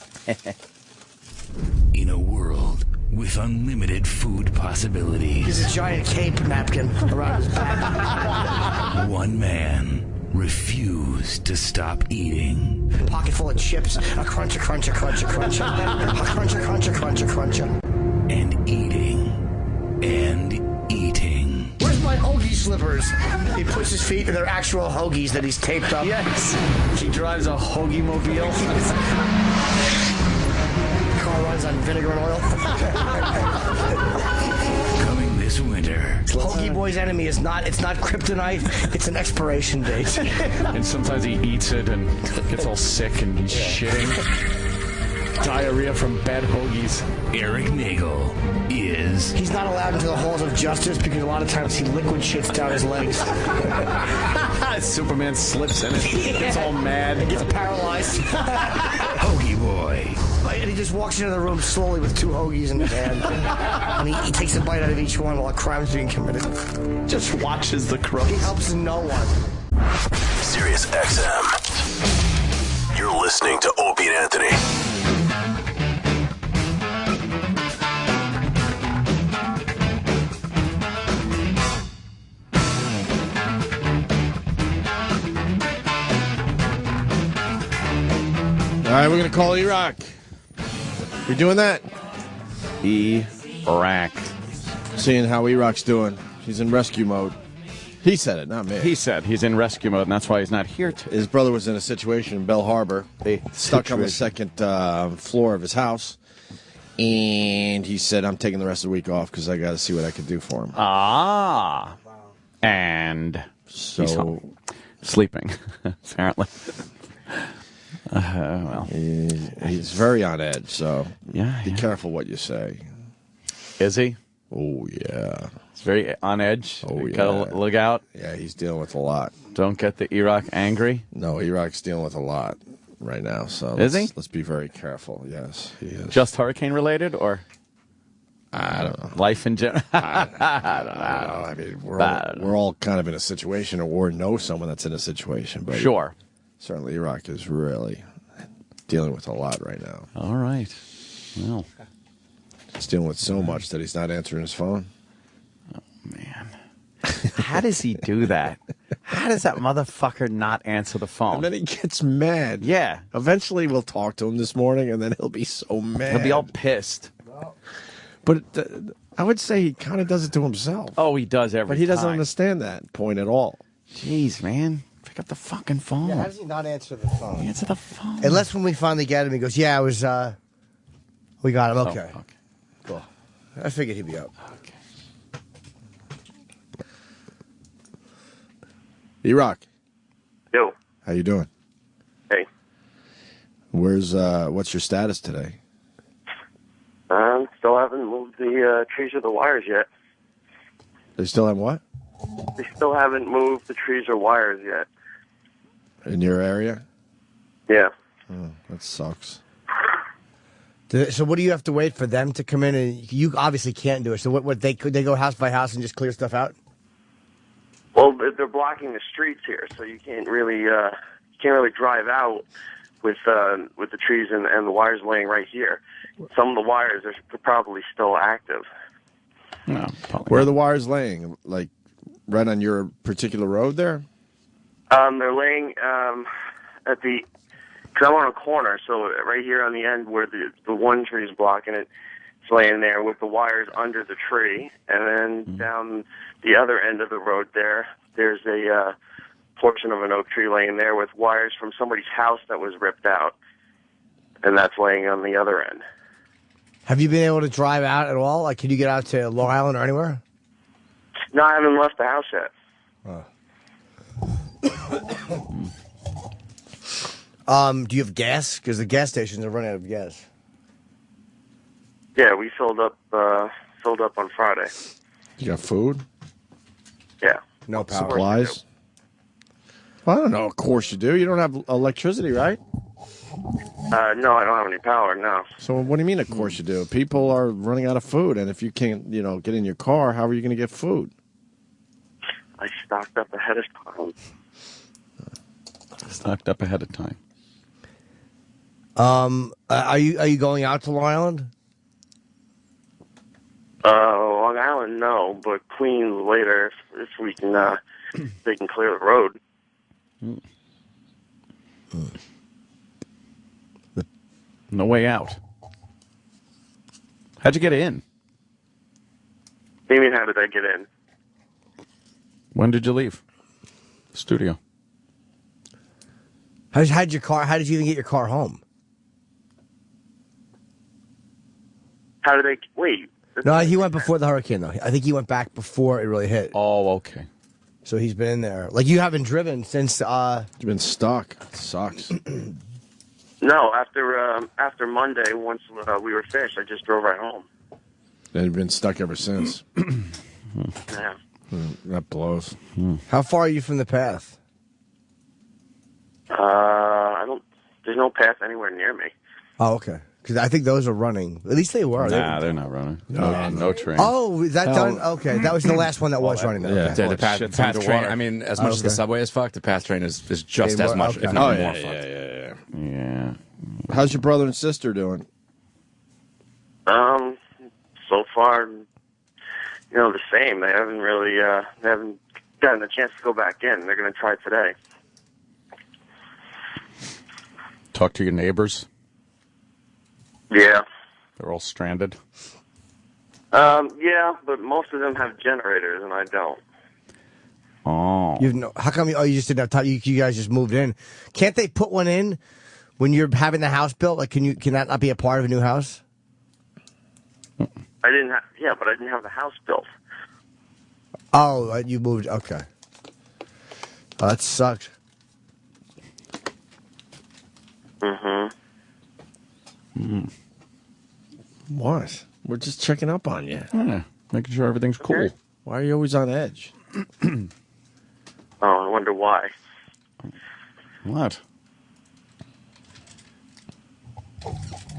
Speaker 18: In a world with unlimited food possibilities,
Speaker 4: There's a giant cape napkin around his back.
Speaker 18: one man refused to stop eating.
Speaker 4: Pocket full of chips. A crunch, a crunch, a crunch, a crunch. A crunch, a crunch, a crunch, a crunch.
Speaker 18: And eating. And eating.
Speaker 4: Where's my hoagie slippers? He puts his feet in their actual hoagies that he's taped up.
Speaker 3: Yes. He drives a hoagie mobile.
Speaker 4: Car runs on vinegar and oil.
Speaker 18: Coming this winter.
Speaker 4: Hoagie Boy's enemy is not kryptonite, it's an expiration date.
Speaker 16: And sometimes he eats it and gets all sick and he's shitting. Diarrhea from bad hoagies.
Speaker 18: Eric Nagel is...
Speaker 4: He's not allowed into the halls of justice because a lot of times he liquid shits down his legs.
Speaker 16: Superman slips in it, gets all mad.
Speaker 4: He gets paralyzed.
Speaker 18: Hoagie Boy.
Speaker 4: And he just walks into the room slowly with 2 hoagies in his hand. And he takes a bite out of each one while a crime's being committed.
Speaker 16: Just watches the crows.
Speaker 4: He helps no one.
Speaker 19: Sirius XM. You're listening to Opie and Anthony.
Speaker 2: All right, we're going to call Erock. We doing that?
Speaker 3: Erock.
Speaker 2: Seeing how Erock's doing. He's in rescue mode. He said it, not me.
Speaker 3: He said he's in rescue mode, and that's why he's not here today.
Speaker 2: His brother was in a situation in Bell Harbor. They stuck on the second floor of his house. And he said, I'm taking the rest of the week off because I got to see what I can do for him.
Speaker 3: Ah. And
Speaker 2: so
Speaker 3: he's home. Sleeping, apparently. Well,
Speaker 2: he's very on edge, so
Speaker 3: yeah,
Speaker 2: be careful what you say.
Speaker 3: Is he?
Speaker 2: Oh, yeah.
Speaker 3: He's very on edge.
Speaker 2: Oh, yeah.
Speaker 3: Gotta look out.
Speaker 2: Yeah, he's dealing with a lot.
Speaker 3: Don't get the Erock angry.
Speaker 2: No, Erock's dealing with a lot right now, so
Speaker 3: is he?
Speaker 2: Let's be very careful. Yes, he is.
Speaker 3: Just hurricane related, or
Speaker 2: I don't know.
Speaker 3: Life in general.
Speaker 2: I don't know. I mean, we're all kind of in a situation, or know someone that's in a situation. But
Speaker 3: sure.
Speaker 2: Certainly, Erock is really dealing with a lot right now.
Speaker 3: All right. Well,
Speaker 2: he's dealing with so much that he's not answering his phone.
Speaker 3: Oh, man. How does he do that? How does that motherfucker not answer the phone?
Speaker 2: And then he gets mad.
Speaker 3: Yeah.
Speaker 2: Eventually, we'll talk to him this morning, and then he'll be so mad.
Speaker 3: He'll be all pissed.
Speaker 2: But I would say he kind of does it to himself.
Speaker 3: Oh, he does every time.
Speaker 2: But he doesn't understand that point at all.
Speaker 3: Jeez, man. Pick up the fucking phone.
Speaker 4: Yeah, how does he not answer the phone?
Speaker 3: Answer the phone.
Speaker 4: Unless when we finally get him, he goes, yeah, I was, we got him. Okay.
Speaker 3: Oh, okay.
Speaker 4: Cool. I figured he'd be up.
Speaker 3: Okay.
Speaker 2: Erock.
Speaker 20: Yo.
Speaker 2: How you doing?
Speaker 20: Hey.
Speaker 2: What's your status today?
Speaker 20: Still haven't moved the trees or the wires yet.
Speaker 2: They still have what?
Speaker 20: They still haven't moved the trees or wires yet.
Speaker 2: In your area?
Speaker 20: Yeah.
Speaker 2: Oh, that sucks.
Speaker 4: So what do you have to wait for them to come in? And you obviously can't do it. So what they go house by house and just clear stuff out?
Speaker 20: Well, they're blocking the streets here, so you can't really drive out with the trees and the wires laying right here. Some of the wires are probably still active.
Speaker 3: No,
Speaker 2: where are the wires laying? Like right on your particular road there?
Speaker 20: They're laying at the. Because I'm on a corner, so right here on the end where the one tree is blocking it, it's laying there with the wires under the tree, and then down the other end of the road there's a portion of an oak tree laying there with wires from somebody's house that was ripped out, and that's laying on the other end.
Speaker 4: Have you been able to drive out at all? Like, can you get out to Long Island or anywhere?
Speaker 20: No, I haven't left the house yet.
Speaker 4: Do you have gas? Because the gas stations are running out of gas.
Speaker 20: Yeah, we filled up on Friday.
Speaker 2: You got food?
Speaker 20: Yeah.
Speaker 4: No power.
Speaker 2: Supplies? Well, I don't know. Of course you do. You don't have electricity, right?
Speaker 20: No, I don't have any power, no.
Speaker 2: So what do you mean, of course you do? People are running out of food, and if you can't, get in your car, how are you going to get food?
Speaker 20: I stocked up ahead of time.
Speaker 3: Stocked up ahead of time.
Speaker 4: Are you going out to Long Island?
Speaker 20: Long Island, no, but Queens later if we can. They can clear the road.
Speaker 3: No way out. How'd you get in?
Speaker 20: What do you mean, how did I get in?
Speaker 3: When did you leave the studio?
Speaker 4: How did you even get your car home?
Speaker 20: How did I wait?
Speaker 4: No, he went before the hurricane, though. I think he went back before it really hit.
Speaker 3: Oh, okay.
Speaker 4: So he's been in there. Like, you haven't driven since...
Speaker 2: You've been stuck. It sucks.
Speaker 20: No, after Monday, once we were finished, I just drove right home.
Speaker 2: And you've been stuck ever since.
Speaker 20: Yeah.
Speaker 2: That blows.
Speaker 4: How far are you from the path?
Speaker 20: There's no path anywhere near me.
Speaker 4: Oh, okay. Because I think those are running. At least they were.
Speaker 3: Nah, they're not running. No train.
Speaker 4: Oh, is that done? Okay, that was the last one that was running. Then.
Speaker 7: Yeah,
Speaker 4: Okay.
Speaker 7: the path train. I mean, as much as the subway is fucked, the path train is just as much, if not more fucked.
Speaker 3: Yeah.
Speaker 2: How's your brother and sister doing?
Speaker 20: So far, the same. They haven't really, they haven't gotten a chance to go back in. They're going to try today.
Speaker 3: Talk to your neighbors.
Speaker 20: Yeah.
Speaker 3: They're all stranded.
Speaker 20: Yeah, but most of them have generators, and I don't.
Speaker 3: Oh.
Speaker 4: How come you just didn't have time? You guys just moved in. Can't they put one in when you're having the house built? Like, can that not be a part of a new house?
Speaker 20: I didn't have, but I didn't have the house built.
Speaker 4: Oh, you moved. Okay. Oh, that sucked.
Speaker 2: What? We're just checking up on you.
Speaker 3: Yeah, making sure everything's cool.
Speaker 2: Why are you always on edge?
Speaker 20: Oh, I wonder why.
Speaker 3: What?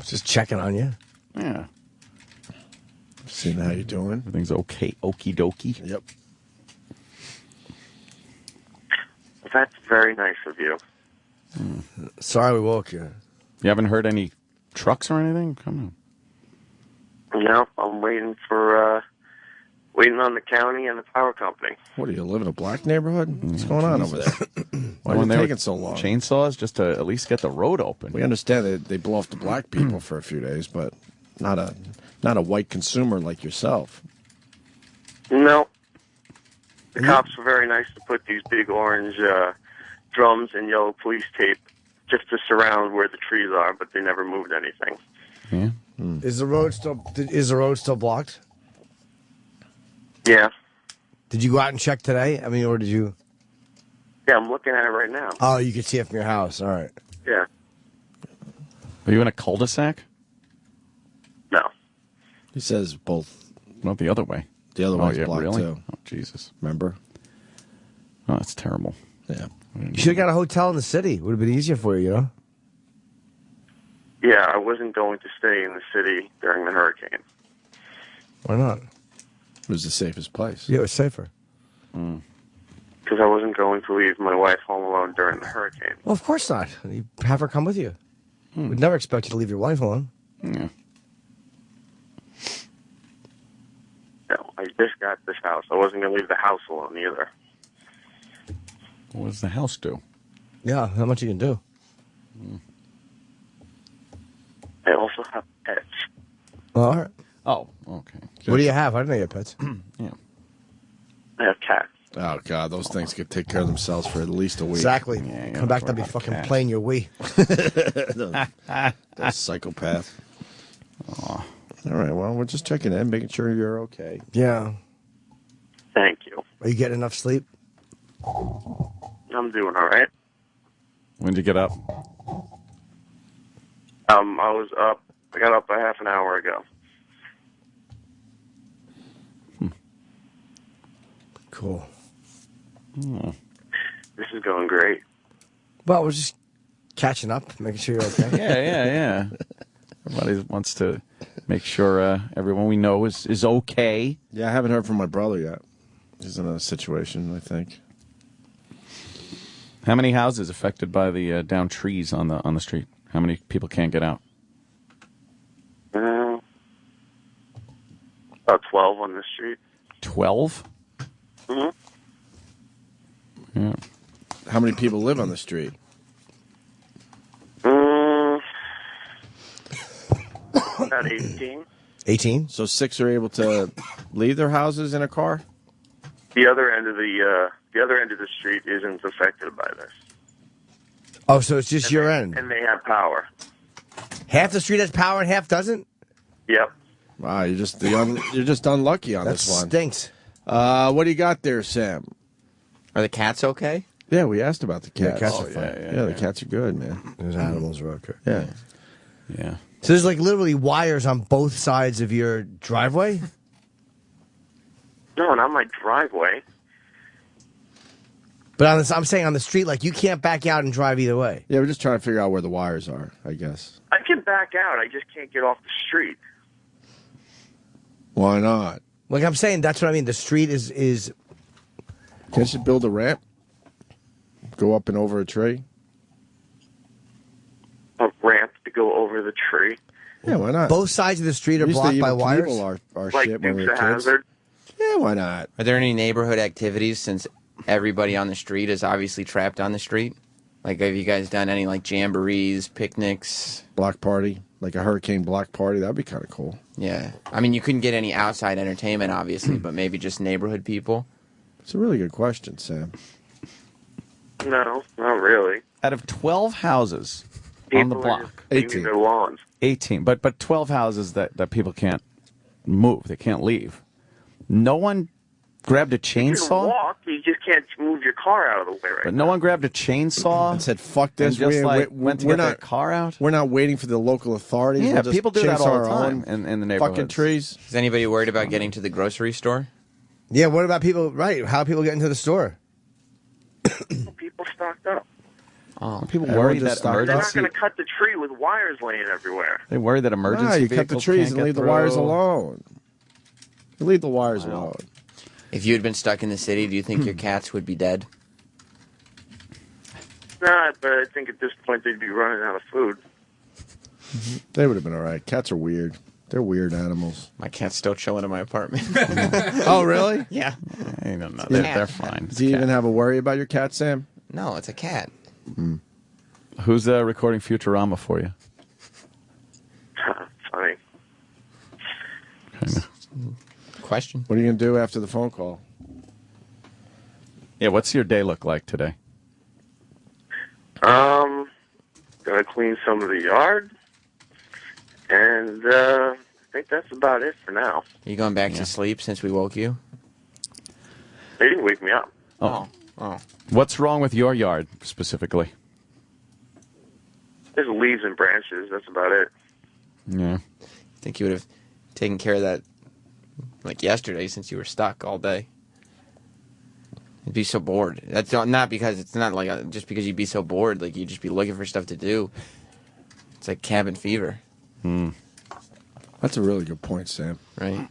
Speaker 4: Just checking on you.
Speaker 3: Yeah.
Speaker 2: Seeing how you're doing.
Speaker 3: Everything's okay. Okie dokie.
Speaker 2: Yep.
Speaker 20: That's very nice of you.
Speaker 4: Sorry we woke you.
Speaker 3: You haven't heard any trucks or anything? Come on.
Speaker 20: No, I'm waiting on the county and the power company.
Speaker 2: What, do you live in a black neighborhood? What's going on over there? Why is it taking so long?
Speaker 3: Chainsaws just to at least get the road open.
Speaker 2: We understand that they blow off the black people for a few days, but not a white consumer like yourself.
Speaker 20: No. The cops were very nice to put these big orange drums and yellow police tape just to surround where the trees are, but they never moved anything.
Speaker 3: Yeah.
Speaker 4: Is the road still blocked?
Speaker 20: Yeah.
Speaker 4: Did you go out and check today? I mean, or did you?
Speaker 20: Yeah, I'm looking at it right now.
Speaker 4: Oh, you can see it from your house. All right.
Speaker 20: Yeah.
Speaker 3: Are you in a cul-de-sac?
Speaker 20: No.
Speaker 2: He says both.
Speaker 3: Not the other way.
Speaker 2: The other way's
Speaker 3: yeah,
Speaker 2: blocked
Speaker 3: really?
Speaker 2: too.
Speaker 3: Oh, Jesus.
Speaker 2: Remember?
Speaker 3: Oh, that's terrible.
Speaker 2: Yeah.
Speaker 4: You should have got a hotel in the city. Would have been easier for you,
Speaker 20: Yeah, I wasn't going to stay in the city during the hurricane.
Speaker 4: Why not?
Speaker 2: It was the safest place.
Speaker 4: Yeah, it was safer.
Speaker 20: Because I wasn't going to leave my wife home alone during the hurricane.
Speaker 4: Well, of course not. You have her come with you. We'd never expect you to leave your wife alone.
Speaker 3: Yeah.
Speaker 20: No, I just got this house. I wasn't going to leave the house alone either.
Speaker 3: What does the house do?
Speaker 4: Yeah, how much you can do.
Speaker 20: I also have pets.
Speaker 4: All right.
Speaker 3: Oh, okay.
Speaker 4: What do you have? I didn't know you had pets.
Speaker 3: Yeah.
Speaker 20: I have cats.
Speaker 2: Oh, God, those things could take care of themselves for at least a week.
Speaker 4: Exactly. Come back, they'll be fucking playing your Wii.
Speaker 2: That psychopath. Oh. All right, well, we're just checking in, making sure you're okay.
Speaker 4: Yeah.
Speaker 20: Thank you.
Speaker 4: Are you getting enough sleep?
Speaker 20: I'm doing all right.
Speaker 3: When did you get up?
Speaker 20: I got up a half an hour ago.
Speaker 4: Cool.
Speaker 3: Oh.
Speaker 20: This is going great.
Speaker 4: Well, we're just catching up, making sure you're okay.
Speaker 3: Yeah. Everybody wants to make sure everyone we know is okay.
Speaker 2: Yeah, I haven't heard from my brother yet. He's in a situation, I think.
Speaker 3: How many houses affected by the downed trees on the street? How many people can't get out?
Speaker 20: About 12 on the street.
Speaker 3: 12?
Speaker 20: Mm-hmm.
Speaker 3: Yeah.
Speaker 2: How many people live on the street?
Speaker 20: About 18.
Speaker 4: 18?
Speaker 2: So 6 are able to leave their houses in a car?
Speaker 20: The other end of the street isn't affected by this.
Speaker 4: Oh, so it's just your end.
Speaker 20: And they have power.
Speaker 4: Half the street has power and half doesn't?
Speaker 20: Yep.
Speaker 2: Wow, you're just unlucky on this one.
Speaker 4: Stinks.
Speaker 2: What do you got there, Sam?
Speaker 13: Are the cats okay?
Speaker 2: Yeah, we asked about the
Speaker 4: Yeah,
Speaker 2: cats.
Speaker 4: cats are fine.
Speaker 2: Yeah, the cats are good, man.
Speaker 4: Those animals are okay.
Speaker 2: Yeah.
Speaker 3: Yeah.
Speaker 4: So there's like literally wires on both sides of your driveway?
Speaker 20: No, not my driveway.
Speaker 4: But I'm saying on the street, like you can't back out and drive either way.
Speaker 2: Yeah, we're just trying to figure out where the wires are, I guess.
Speaker 20: I can back out. I just can't get off the street.
Speaker 2: Why not?
Speaker 4: Like I'm saying, that's what I mean. The street is.
Speaker 2: Can't you build a ramp? Go up and over a tree?
Speaker 20: A ramp to go over the tree.
Speaker 2: Yeah, why not?
Speaker 4: Both sides of the street are
Speaker 2: We used to
Speaker 4: blocked by
Speaker 2: even
Speaker 4: wires.
Speaker 2: cable our
Speaker 20: Like
Speaker 2: shit when we
Speaker 20: Dukes
Speaker 2: were
Speaker 20: of
Speaker 2: kids.
Speaker 20: Hazzard.
Speaker 2: Yeah, why not?
Speaker 13: Are there any neighborhood activities since everybody on the street is obviously trapped on the street? Like, have you guys done any, like, jamborees, picnics?
Speaker 2: Block party? Like a hurricane block party? That would be kind of cool.
Speaker 13: Yeah. I mean, you couldn't get any outside entertainment, obviously, but maybe just neighborhood people?
Speaker 2: It's a really good question, Sam.
Speaker 20: No, not really.
Speaker 3: Out of 12 houses
Speaker 20: People
Speaker 3: on the
Speaker 20: are
Speaker 3: block.
Speaker 20: just leaving their lawns.
Speaker 3: 18. But 12 houses that people can't move. They can't leave. No one grabbed a
Speaker 20: You can
Speaker 3: chainsaw?
Speaker 20: walk, you just can't move your car out of the way right
Speaker 3: But no one grabbed a chainsaw
Speaker 2: and said, "Fuck this."
Speaker 3: And just went to get their
Speaker 2: not
Speaker 3: car out.
Speaker 2: We're not waiting for the local authorities.
Speaker 3: Yeah,
Speaker 2: We'll just
Speaker 3: people do that
Speaker 2: chainsaw
Speaker 3: all the
Speaker 2: our
Speaker 3: time
Speaker 2: own
Speaker 3: in the
Speaker 2: fucking
Speaker 3: neighborhoods.
Speaker 2: trees.
Speaker 13: Is anybody worried about getting to the grocery store?
Speaker 4: Yeah, what about people? Right, how people get into the store?
Speaker 20: People stocked up.
Speaker 3: Oh, people
Speaker 2: Everyone
Speaker 3: worry
Speaker 2: just
Speaker 3: that
Speaker 2: stocked
Speaker 20: They're not
Speaker 3: emergency.
Speaker 20: going to cut the tree with wires laying everywhere.
Speaker 3: They worry that emergency
Speaker 2: No, you cut the
Speaker 3: vehicles
Speaker 2: trees
Speaker 3: can't
Speaker 2: and
Speaker 3: get
Speaker 2: leave the wires
Speaker 3: through.
Speaker 2: alone. You leave the wires alone.
Speaker 13: If you had been stuck in the city, do you think your cats would be dead?
Speaker 20: Nah, but I think at this point they'd be running out of food.
Speaker 2: They would have been all right. Cats are weird. They're weird animals.
Speaker 13: My cat's still chilling in my apartment.
Speaker 2: Oh, really?
Speaker 13: Yeah.
Speaker 3: I don't know.
Speaker 2: Yeah.
Speaker 3: They're fine.
Speaker 2: Do you even have a worry about your cat, Sam?
Speaker 13: No, it's a cat.
Speaker 3: Who's recording Futurama for you?
Speaker 20: Funny.
Speaker 13: Question.
Speaker 2: What are you going to do after the phone call?
Speaker 3: Yeah, what's your day look like today?
Speaker 20: Gonna clean some of the yard, and I think that's about it for now.
Speaker 13: Are you going back to sleep since we woke you?
Speaker 20: They didn't wake me up.
Speaker 3: Oh. What's wrong with your yard specifically?
Speaker 20: There's leaves and branches. That's about it.
Speaker 3: Yeah.
Speaker 13: I think you would have taken care of that like yesterday since you were stuck all day. You'd be so bored. That's not because it's not like just because you'd be so bored. Like you'd just be looking for stuff to do. It's like cabin fever.
Speaker 2: That's a really good point, Sam.
Speaker 13: Right?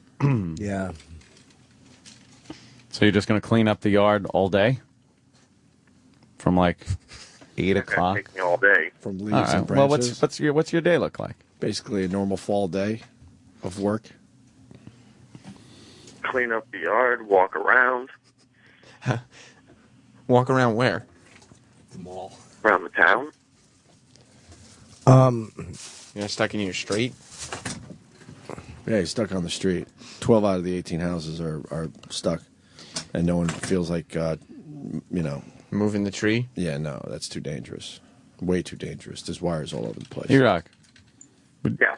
Speaker 4: Yeah.
Speaker 3: So you're just going to clean up the yard all day? From like 8 o'clock?
Speaker 20: Take me all day.
Speaker 2: From leaves
Speaker 3: All right.
Speaker 2: and
Speaker 3: Well,
Speaker 2: branches.
Speaker 3: what's your day look like?
Speaker 2: Basically a normal fall day of work.
Speaker 20: Clean up the yard, walk around.
Speaker 13: Walk around where?
Speaker 20: The mall. Around the town.
Speaker 13: You're not stuck in your street?
Speaker 2: Yeah, he's stuck on the street. 12 out of the 18 houses are stuck. And no one feels like,
Speaker 13: moving the tree?
Speaker 2: Yeah, no, that's too dangerous. Way too dangerous. There's wires all over the place.
Speaker 3: Erock.
Speaker 20: Yeah.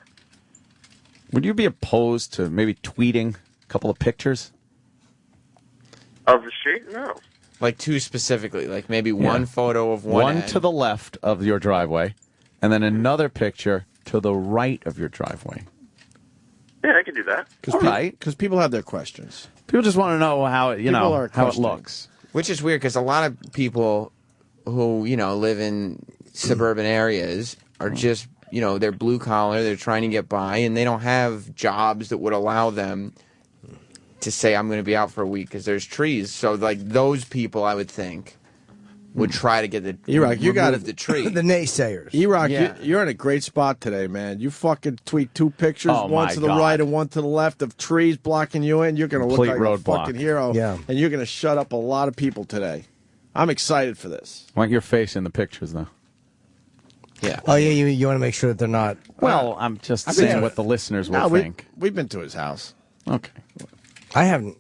Speaker 3: Would you be opposed to maybe tweeting a couple of pictures?
Speaker 20: Of the street? No.
Speaker 13: Like two specifically, like maybe one photo of one end.
Speaker 3: to the left of your driveway, and then another picture to the right of your driveway.
Speaker 20: Yeah, I can do that.
Speaker 2: Because people have their questions.
Speaker 3: People just want to know how it,
Speaker 2: People are
Speaker 3: how it
Speaker 2: questioning.
Speaker 3: looks.
Speaker 13: Which is weird because a lot of people who, live in suburban areas are just, they're blue collar, they're trying to get by, and they don't have jobs that would allow them to say I'm going to be out for a week because there's trees. So like those people, I would think, would try to get the
Speaker 2: Erock, you got
Speaker 13: the tree.
Speaker 4: The naysayers.
Speaker 2: Erock,
Speaker 13: Yeah.
Speaker 2: you're in a great spot today, man. You fucking tweet 2 pictures,
Speaker 3: Oh,
Speaker 2: one
Speaker 3: my
Speaker 2: to the
Speaker 3: God.
Speaker 2: right and one to the left of trees blocking you in. You're going to look
Speaker 3: Complete
Speaker 2: like a
Speaker 3: roadblock.
Speaker 2: fucking hero.
Speaker 4: Yeah.
Speaker 2: And you're going to shut up a lot of people today. I'm excited for this.
Speaker 3: Want your face in the pictures, though.
Speaker 13: Yeah.
Speaker 4: Oh, yeah, you want to make sure that they're not...
Speaker 3: Well, I'm just saying what the listeners will think.
Speaker 2: We've been to his house.
Speaker 3: Okay.
Speaker 4: I haven't.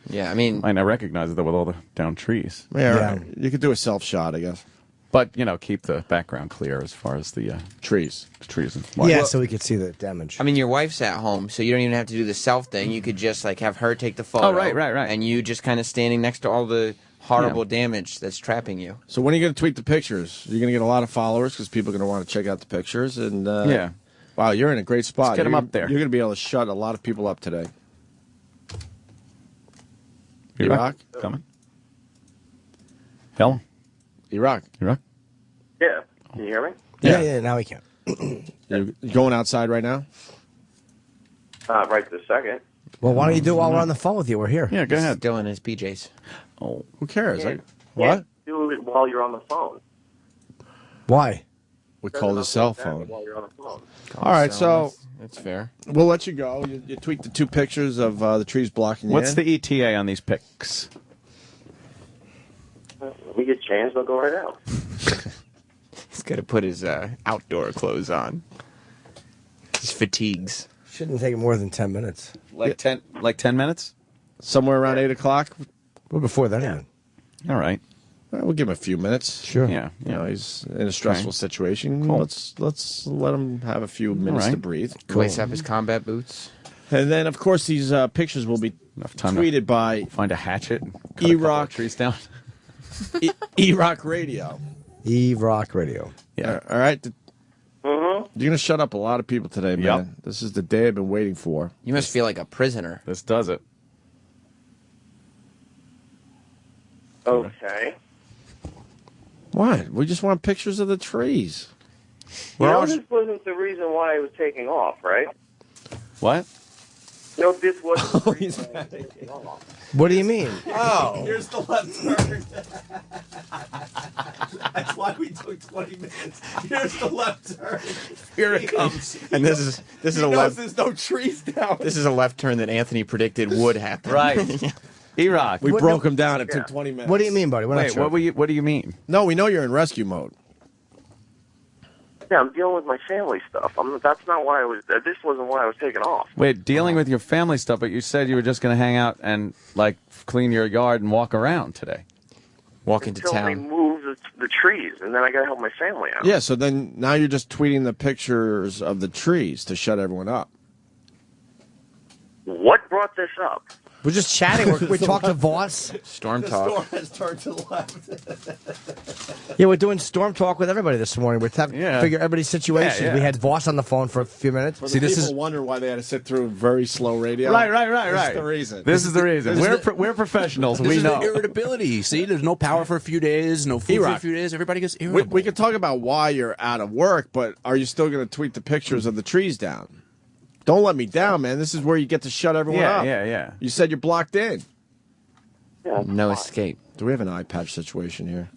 Speaker 13: Yeah, I mean...
Speaker 3: I recognize that with all the down trees.
Speaker 2: Yeah. You could do a self-shot, I guess.
Speaker 3: But, keep the background clear as far as the
Speaker 2: trees.
Speaker 3: Trees and
Speaker 4: Yeah, so we could see the damage.
Speaker 13: I mean, your wife's at home, so you don't even have to do the self thing. You could just, like, have her take the photo.
Speaker 3: Oh, right.
Speaker 13: And you just kind of standing next to all the horrible damage that's trapping you.
Speaker 2: So when are you going to tweet the pictures? You're going to get a lot of followers because people are going to want to check out the pictures. And
Speaker 3: Yeah.
Speaker 2: Wow, you're in a great spot.
Speaker 3: Let's get 'em up there.
Speaker 2: You're going to be able to shut a lot of people up today.
Speaker 3: Erock? Coming? Hell?
Speaker 2: Erock?
Speaker 20: Yeah. Can you hear me?
Speaker 4: Yeah, now we can.
Speaker 2: You're going outside right now?
Speaker 20: Right this second.
Speaker 4: Well, why don't you do it while we're on the phone with you? We're here.
Speaker 3: Yeah, go ahead.
Speaker 13: Still in his PJs.
Speaker 3: Oh,
Speaker 2: who cares?
Speaker 20: Yeah.
Speaker 2: What?
Speaker 20: Do it while you're on the phone.
Speaker 4: Why?
Speaker 2: We called his cell phone.
Speaker 20: While you're on the phone.
Speaker 2: All right, so
Speaker 13: that's fair.
Speaker 2: We'll let you go. You tweet the 2 pictures of the trees blocking you.
Speaker 3: What's the ETA on these pics?
Speaker 20: We get changed, they'll go right out.
Speaker 13: He's got to put his outdoor clothes on. His fatigues.
Speaker 4: Shouldn't take more than 10 minutes.
Speaker 3: Like 10 minutes?
Speaker 2: Somewhere around 8 o'clock?
Speaker 4: Well, before that, even.
Speaker 3: All right.
Speaker 2: We'll give him a few minutes.
Speaker 4: Sure.
Speaker 3: Yeah.
Speaker 2: He's in a stressful situation.
Speaker 3: Cool.
Speaker 2: Let's let him have a few minutes to breathe.
Speaker 13: Lace up his combat boots.
Speaker 2: And then, of course, these pictures will be tweeted by
Speaker 3: find a hatchet, and cut a couple
Speaker 2: Erock
Speaker 3: of trees down.
Speaker 2: Erock Radio.
Speaker 4: Erock Radio.
Speaker 2: Yeah. All right.
Speaker 20: Mm-hmm.
Speaker 2: You're gonna shut up a lot of people today, man.
Speaker 3: Yep.
Speaker 2: This is the day I've been waiting for.
Speaker 13: You must feel like a prisoner.
Speaker 3: This does it.
Speaker 20: Okay.
Speaker 2: Why? We just want pictures of the trees.
Speaker 20: This wasn't the reason why I was taking off, right?
Speaker 3: What?
Speaker 20: No, this wasn't the reason I was taking off.
Speaker 4: What do you mean?
Speaker 2: Oh.
Speaker 21: Here's the left turn. That's why we took 20 minutes. Here's the left turn.
Speaker 2: Here it comes.
Speaker 13: And this is a left.
Speaker 2: There's no trees down.
Speaker 13: This is a left turn that Anthony predicted would happen.
Speaker 3: Right. Erock.
Speaker 2: We broke him down. It took 20 minutes.
Speaker 4: What do you mean, buddy? We're not
Speaker 3: Wait,
Speaker 4: sure.
Speaker 3: what do you mean?
Speaker 2: No, we know you're in rescue mode.
Speaker 20: Yeah, I'm dealing with my family stuff. That's not why I was. This wasn't why I was taking off.
Speaker 3: Wait, dealing with your family stuff, but you said you were just going to hang out and clean your yard and walk around today.
Speaker 13: Walk into
Speaker 20: Until they
Speaker 13: town.
Speaker 20: move the trees, and then I got to help my family out.
Speaker 2: Yeah, so then now you're just tweeting the pictures of the trees to shut everyone up.
Speaker 20: What brought this up?
Speaker 4: We're just chatting. We talked to Voss.
Speaker 13: Storm
Speaker 21: The
Speaker 13: talk.
Speaker 21: storm has turned to the left.
Speaker 4: Yeah, we're doing storm talk with everybody this morning. We're having to figure everybody's situations.
Speaker 3: Yeah, yeah.
Speaker 4: We had Voss on the phone for a few minutes.
Speaker 2: See, people wonder why they had to sit through very slow radio.
Speaker 3: Right.
Speaker 2: This is the reason.
Speaker 3: This is the reason. We're professionals.
Speaker 7: This
Speaker 3: We
Speaker 7: is
Speaker 3: know.
Speaker 7: the irritability. See, there's no power for a few days, no food for a
Speaker 2: Erock.
Speaker 7: few days. Everybody gets irritable.
Speaker 2: We could talk about why you're out of work, but are you still going to tweet the pictures of the trees down? Don't let me down, man. This is where you get to shut everyone up.
Speaker 3: Yeah.
Speaker 2: You said you're blocked in.
Speaker 20: Yeah,
Speaker 13: No escape.
Speaker 2: Do we have an eye patch situation here?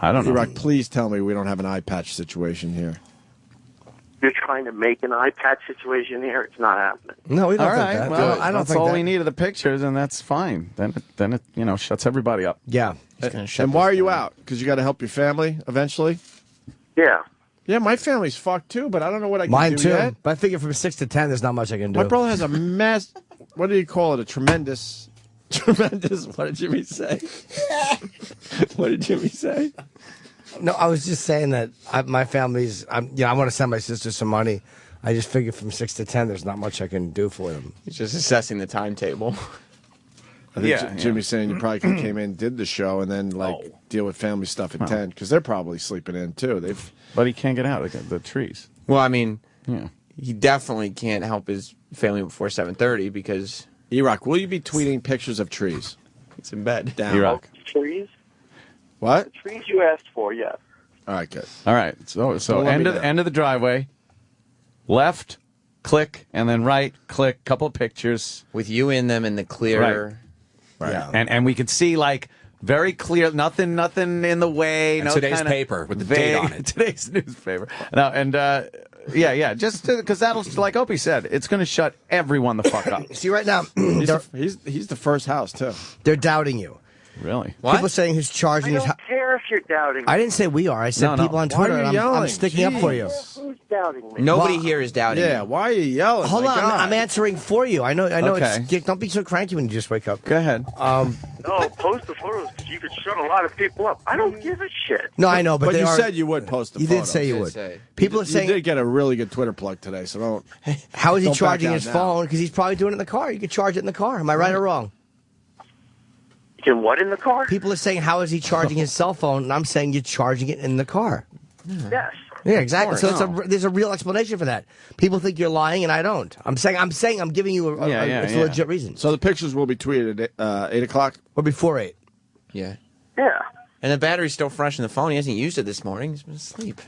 Speaker 3: I don't know.
Speaker 2: Erock, please tell me we don't have an eye patch situation here.
Speaker 20: You're trying to make an eye patch situation here. It's not happening.
Speaker 4: No, we don't
Speaker 3: All
Speaker 4: think
Speaker 3: right.
Speaker 4: that.
Speaker 3: Well,
Speaker 4: I don't
Speaker 3: that's
Speaker 4: think
Speaker 3: all
Speaker 4: that.
Speaker 3: we need are the pictures, and that's fine. Then it shuts everybody up.
Speaker 4: Yeah.
Speaker 2: And why are you out? Because you got to help your family eventually?
Speaker 20: Yeah.
Speaker 2: Yeah, my family's fucked too, but I don't know what I can
Speaker 4: Mine
Speaker 2: do
Speaker 4: too.
Speaker 2: yet.
Speaker 4: But I figure from 6 to 10, there's not much I can do.
Speaker 2: My brother has a mess. What do you call it? A tremendous. What did Jimmy say? What did Jimmy say?
Speaker 4: No, I was just saying that my family's. I want to send my sister some money. I just figure from 6 to 10, there's not much I can do for them.
Speaker 13: He's just assessing the timetable.
Speaker 2: I think Jimmy's saying you probably could have came in, did the show, and then deal with family stuff at 10 because they're probably sleeping in too.
Speaker 3: But he can't get out of the trees.
Speaker 13: Well, I mean,
Speaker 3: Yeah.
Speaker 13: he definitely can't help his family before 7:30 because
Speaker 2: Erock, will you be tweeting pictures of trees?
Speaker 13: he's in bed.
Speaker 2: Down.
Speaker 3: Erock.
Speaker 20: Trees?
Speaker 2: What?
Speaker 20: The trees you asked for, yes.
Speaker 2: All right, good.
Speaker 3: All right. So
Speaker 2: Don't let me
Speaker 3: end
Speaker 2: down.
Speaker 3: of the driveway. Left, click, and then right, click, couple pictures.
Speaker 13: With you in them in the clear.
Speaker 3: Right. Yeah. And we could see, like, very clear, nothing in the way.
Speaker 7: And
Speaker 3: no
Speaker 7: today's
Speaker 3: kinda
Speaker 7: paper with the date on it.
Speaker 3: Today's newspaper. No, and, yeah, just because that'll, like Opie said, it's going to shut everyone the fuck up.
Speaker 4: See, right now,
Speaker 2: he's the first house, too.
Speaker 4: They're doubting you.
Speaker 3: Really?
Speaker 4: People are saying who's charging
Speaker 20: I
Speaker 4: his
Speaker 20: don't care if you're doubting me.
Speaker 4: I didn't say we are. I said
Speaker 3: No.
Speaker 4: people on
Speaker 2: Why
Speaker 4: Twitter.
Speaker 2: are you
Speaker 4: And
Speaker 2: yelling?
Speaker 4: I'm sticking up for you.
Speaker 20: Who's doubting me?
Speaker 13: Nobody here is doubting
Speaker 2: Yeah,
Speaker 13: you.
Speaker 2: why are you yelling?
Speaker 4: Hold
Speaker 2: My
Speaker 4: on,
Speaker 2: God.
Speaker 4: I'm answering for you. I know.
Speaker 3: Okay.
Speaker 4: Don't be so cranky when you just wake up.
Speaker 3: Go ahead.
Speaker 20: No, post the photos because you could shut a lot of people up. I don't give a shit.
Speaker 4: No, I know, but they
Speaker 2: you
Speaker 4: are,
Speaker 2: said you would post the
Speaker 4: You
Speaker 2: photos.
Speaker 4: did say you would. People are saying,
Speaker 2: you did get a really good Twitter plug today, so don't.
Speaker 4: how is he
Speaker 2: don't back
Speaker 4: charging
Speaker 2: out
Speaker 4: his
Speaker 2: now.
Speaker 4: phone? Because he's probably doing it in the car. You could charge it in the car. Am I right or wrong?
Speaker 20: You can what in the car?
Speaker 4: People are saying, how is he charging his cell phone? And I'm saying you're charging it in the car.
Speaker 20: Yes.
Speaker 4: Yeah, exactly. So
Speaker 3: course.
Speaker 4: there's a real explanation for that. People think you're lying, and I don't. I'm saying I'm giving you it's a legit reason.
Speaker 2: So the pictures will be tweeted at 8 o'clock?
Speaker 4: Or before 8.
Speaker 13: Yeah.
Speaker 20: Yeah.
Speaker 13: And the battery's still fresh in the phone. He hasn't used it this morning. He's been asleep.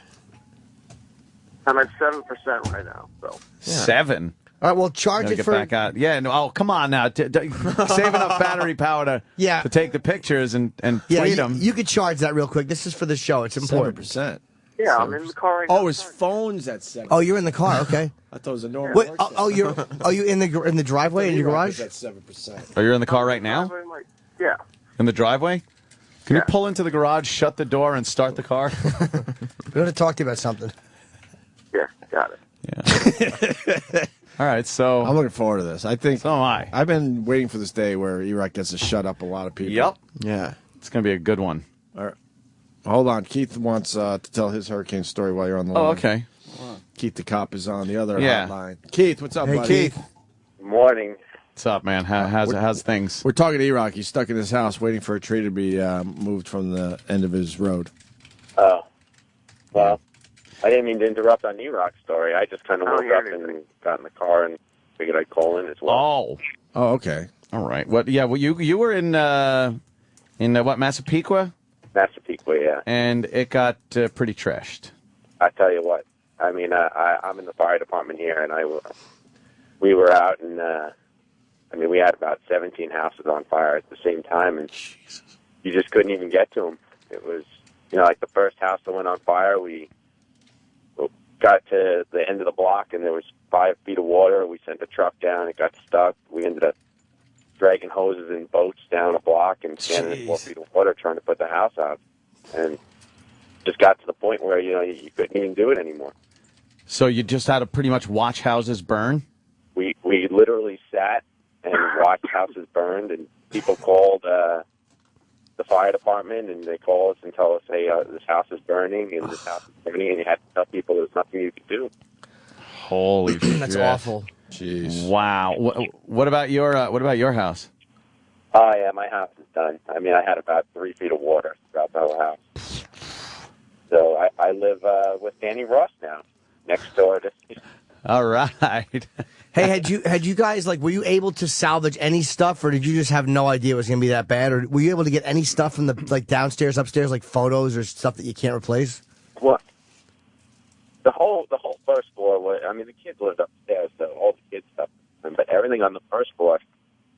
Speaker 20: I'm at 7% right now. So
Speaker 3: 7.
Speaker 4: All right, well, charge
Speaker 3: Gotta
Speaker 4: it
Speaker 3: get
Speaker 4: for...
Speaker 3: back out. Yeah, no, oh, come on now. Save enough battery power to take the pictures and tweet them.
Speaker 4: You could charge that real quick. This is for the show. It's important.
Speaker 2: 7%.
Speaker 20: yeah, I'm in the car right now.
Speaker 2: Oh, his phone's at 7.
Speaker 4: Oh, you're in the car. Okay.
Speaker 2: I thought it was a normal.
Speaker 4: Wait, are you in the driveway in your garage?
Speaker 2: At 7%.
Speaker 3: Are you in the car right now?
Speaker 20: Yeah.
Speaker 3: In the driveway? Can you pull into the garage, shut the door, and start the car?
Speaker 4: We want to talk to you about something.
Speaker 20: Yeah, got it.
Speaker 3: Yeah. All right, so
Speaker 2: I'm looking forward to this. I think.
Speaker 3: So am I.
Speaker 2: I've been waiting for this day where Erock gets to shut up a lot of people.
Speaker 3: Yep.
Speaker 4: Yeah.
Speaker 3: It's going to be a good one.
Speaker 2: All right. Hold on. Keith wants to tell his hurricane story while you're on the line.
Speaker 3: Oh, okay.
Speaker 2: Keith the cop is on the other
Speaker 3: Yeah.
Speaker 2: hotline. Keith, what's up,
Speaker 4: Hey,
Speaker 2: buddy?
Speaker 4: Keith.
Speaker 20: Good morning.
Speaker 3: What's up, man? How's things?
Speaker 2: We're talking to Erock. He's stuck in his house waiting for a tree to be moved from the end of his road.
Speaker 1: Oh. Well, I didn't mean to interrupt on Erock's story. I just kind of woke up and got in the car and figured I'd call in as well.
Speaker 2: Oh, okay.
Speaker 3: All right. What? Yeah. Well, you were in what, Massapequa?
Speaker 1: Massapequa, yeah.
Speaker 3: And it got pretty trashed.
Speaker 1: I tell you what. I mean, I'm in the fire department here, and we were out, and we had about 17 houses on fire at the same time, and you just couldn't even get to them. It was, like the first house that went on fire, we got to the end of the block, and there was 5 feet of water. We sent a truck down. It got stuck. We ended up dragging hoses and boats down a block and standing in 4 feet of water trying to put the house out. And just got to the point where, you couldn't even do it anymore.
Speaker 3: So you just had to pretty much watch houses burn?
Speaker 1: We literally sat and watched houses burned, and people called the fire department, and they call us and tell us, hey, this house is burning, and this house is burning, and you had to tell people there's nothing you could do.
Speaker 3: Holy shit.
Speaker 4: That's awful.
Speaker 2: Jeez.
Speaker 3: Wow. What about your house?
Speaker 1: Oh, yeah, my house is done. I mean, I had about 3 feet of water throughout the whole house. So I live with Danny Ross now, next door to...
Speaker 3: All right.
Speaker 4: Hey, had you guys, were you able to salvage any stuff, or did you just have no idea it was going to be that bad? Or were you able to get any stuff from the, downstairs, upstairs, like photos or stuff that you can't replace?
Speaker 1: What? The whole first floor was, the kids lived upstairs, so all the kids stuff. But everything on the first floor,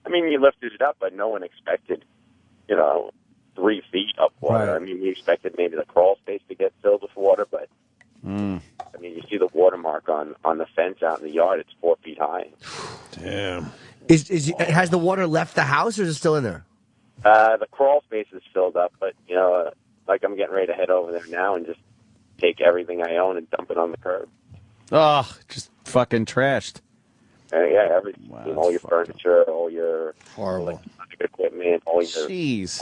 Speaker 1: you lifted it up, but no one expected, 3 feet of water.
Speaker 4: Right.
Speaker 1: We expected maybe the crawl space to get filled with water, but, you see the watermark on the fence out in the yard. It's 4 feet high.
Speaker 2: Damn.
Speaker 4: Has the water left the house, or is it still in there?
Speaker 1: The crawl space is filled up, but, I'm getting ready to head over there now and just take everything I own and dump it on the curb.
Speaker 3: Oh, just fucking trashed.
Speaker 1: Yeah, everything. All your furniture, all your
Speaker 2: horrible
Speaker 1: equipment, all your appliances,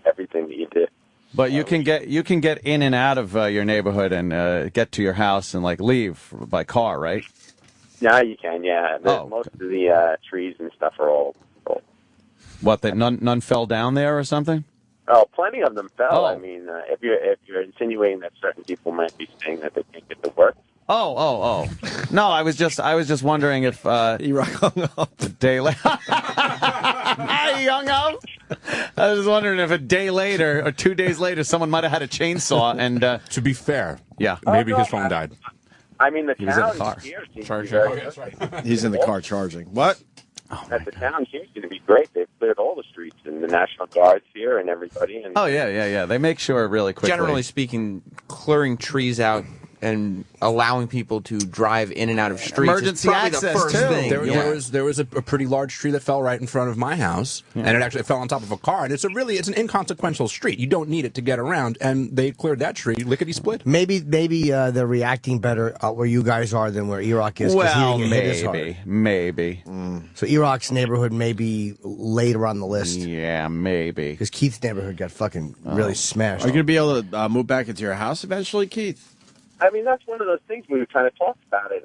Speaker 1: everything that you did.
Speaker 3: But you can get in and out of your neighborhood and get to your house and leave by car, right?
Speaker 1: Yeah, you can. Yeah, most of the trees and stuff are all.
Speaker 3: What? That none fell down there or something?
Speaker 1: Oh, plenty of them fell.
Speaker 3: Oh.
Speaker 1: If you're insinuating that certain people might be saying that they can't get to work.
Speaker 3: Oh. No, I was just wondering if
Speaker 2: he hung up
Speaker 3: a day later. He hung up. I was wondering if a day later or 2 days later someone might have had a chainsaw and.
Speaker 7: To be fair,
Speaker 3: yeah,
Speaker 7: maybe his phone died.
Speaker 1: I mean, the
Speaker 3: He was in the
Speaker 1: town
Speaker 3: car.
Speaker 1: here seems to be
Speaker 3: Charging.
Speaker 1: very
Speaker 3: Oh,
Speaker 1: good.
Speaker 3: that's right.
Speaker 2: He's in the car charging. What?
Speaker 1: The town seems to be great. They've cleared all the streets, and the National Guard's here, and everybody. And
Speaker 3: Oh yeah. They make sure really quickly.
Speaker 13: Generally speaking, clearing trees out and allowing people to drive in and out of streets
Speaker 3: Emergency
Speaker 13: is probably
Speaker 3: access,
Speaker 13: the first
Speaker 3: too.
Speaker 13: thing.
Speaker 7: There was a pretty large tree that fell right in front of my house, and it actually fell on top of a car. And it's an inconsequential street. You don't need it to get around, and they cleared that tree lickety split.
Speaker 4: Maybe they're reacting better where you guys are than where Erock is. 'cause
Speaker 3: Well,
Speaker 4: heating and hit is hard.
Speaker 3: maybe.
Speaker 4: So Erock's neighborhood may be later on the list.
Speaker 3: Yeah, maybe.
Speaker 4: Because Keith's neighborhood got fucking really smashed.
Speaker 2: Are you going to be able to move back into your house eventually, Keith?
Speaker 1: I mean, that's one of those things we were trying to talk about it.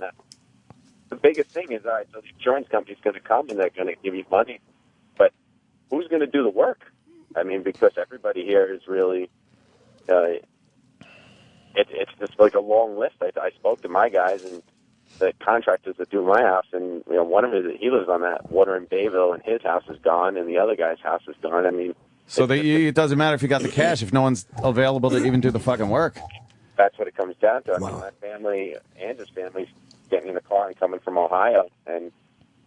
Speaker 1: The biggest thing is, all right, so the insurance company's going to come and they're going to give you money, but who's going to do the work? I mean, because everybody here is really, it's just like a long list. I spoke to my guys and the contractors that do my house, and one of them, he lives on that water in Bayville, and his house is gone, and the other guy's house is gone. I mean,
Speaker 3: So it doesn't matter if you got the cash if no one's available to even do the fucking work.
Speaker 1: that's what it comes down to. I mean, my family and his family's getting in the car and coming from Ohio, and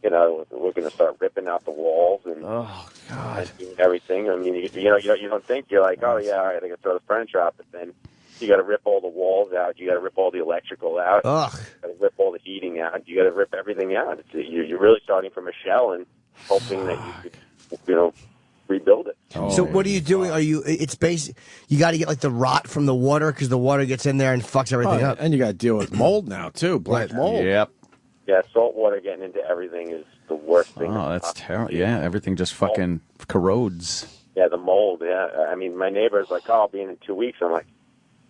Speaker 1: we're going to start ripping out the walls and, and doing everything. I mean, you don't think you're like, oh yeah, all right, I got to throw the furniture out, but then you got to rip all the walls out. You got to rip all the electrical out.
Speaker 4: Ugh.
Speaker 1: You got to rip all the heating out. You got to rip everything out. You're really starting from a shell and hoping that you could, rebuild it.
Speaker 4: So what are you doing? It's basic. You got to get like the rot from the water because the water gets in there and fucks everything up.
Speaker 2: And you got to deal with mold now too, black mold.
Speaker 3: Yep.
Speaker 1: Yeah, salt water getting into everything is the worst thing.
Speaker 3: Oh, that's terrible. Yeah, everything just fucking corrodes.
Speaker 1: Yeah, the mold. Yeah, I mean, my neighbor's like, "Oh, I'll be in 2 weeks." I'm like,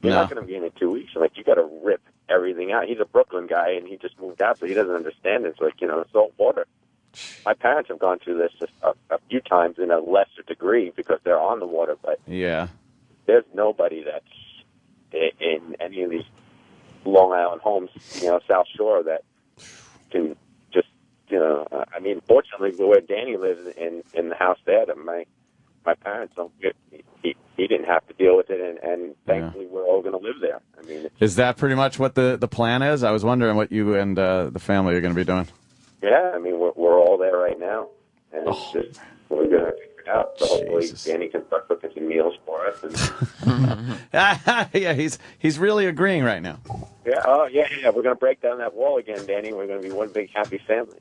Speaker 1: "You're not going to be in 2 weeks." I'm like, "You got to rip everything out." He's a Brooklyn guy, and he just moved out, so he doesn't understand it. It's like, salt water. My parents have gone through this a few times in a lesser degree because they're on the water, but
Speaker 3: Yeah.
Speaker 1: there's nobody that's in any of these Long Island homes, South Shore, that can just, I mean, fortunately, where Danny lives in the house there, that my parents don't get, he didn't have to deal with it, and thankfully we're all going to live there. I mean,
Speaker 3: Is that pretty much what the plan is? I was wondering what you and the family are going to be doing.
Speaker 1: yeah, I mean, we're all there right now, and it's just, we're going to figure it out. So hopefully Danny can start cooking some meals for us. And,
Speaker 3: Yeah, he's really agreeing right now.
Speaker 1: yeah, we're going to break down that wall again, Danny. We're going to be one big happy family.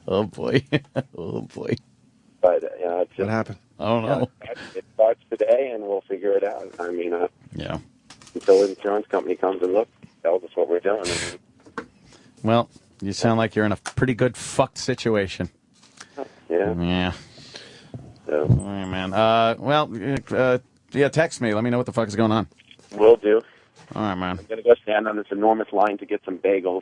Speaker 3: Oh boy, oh boy.
Speaker 1: But it's just,
Speaker 2: What happened?
Speaker 3: I don't know.
Speaker 1: It starts today, and we'll figure it out. I mean,
Speaker 3: Yeah.
Speaker 1: until the insurance company comes and tells us what we're doing. I mean,
Speaker 3: Well, you sound like you're in a pretty good fucked situation.
Speaker 1: yeah.
Speaker 3: Yeah.
Speaker 1: So,
Speaker 3: All right, man. Text me. Let me know what the fuck is going on.
Speaker 1: will do.
Speaker 3: All right, man.
Speaker 1: I'm going to go stand on this enormous line to get some bagels.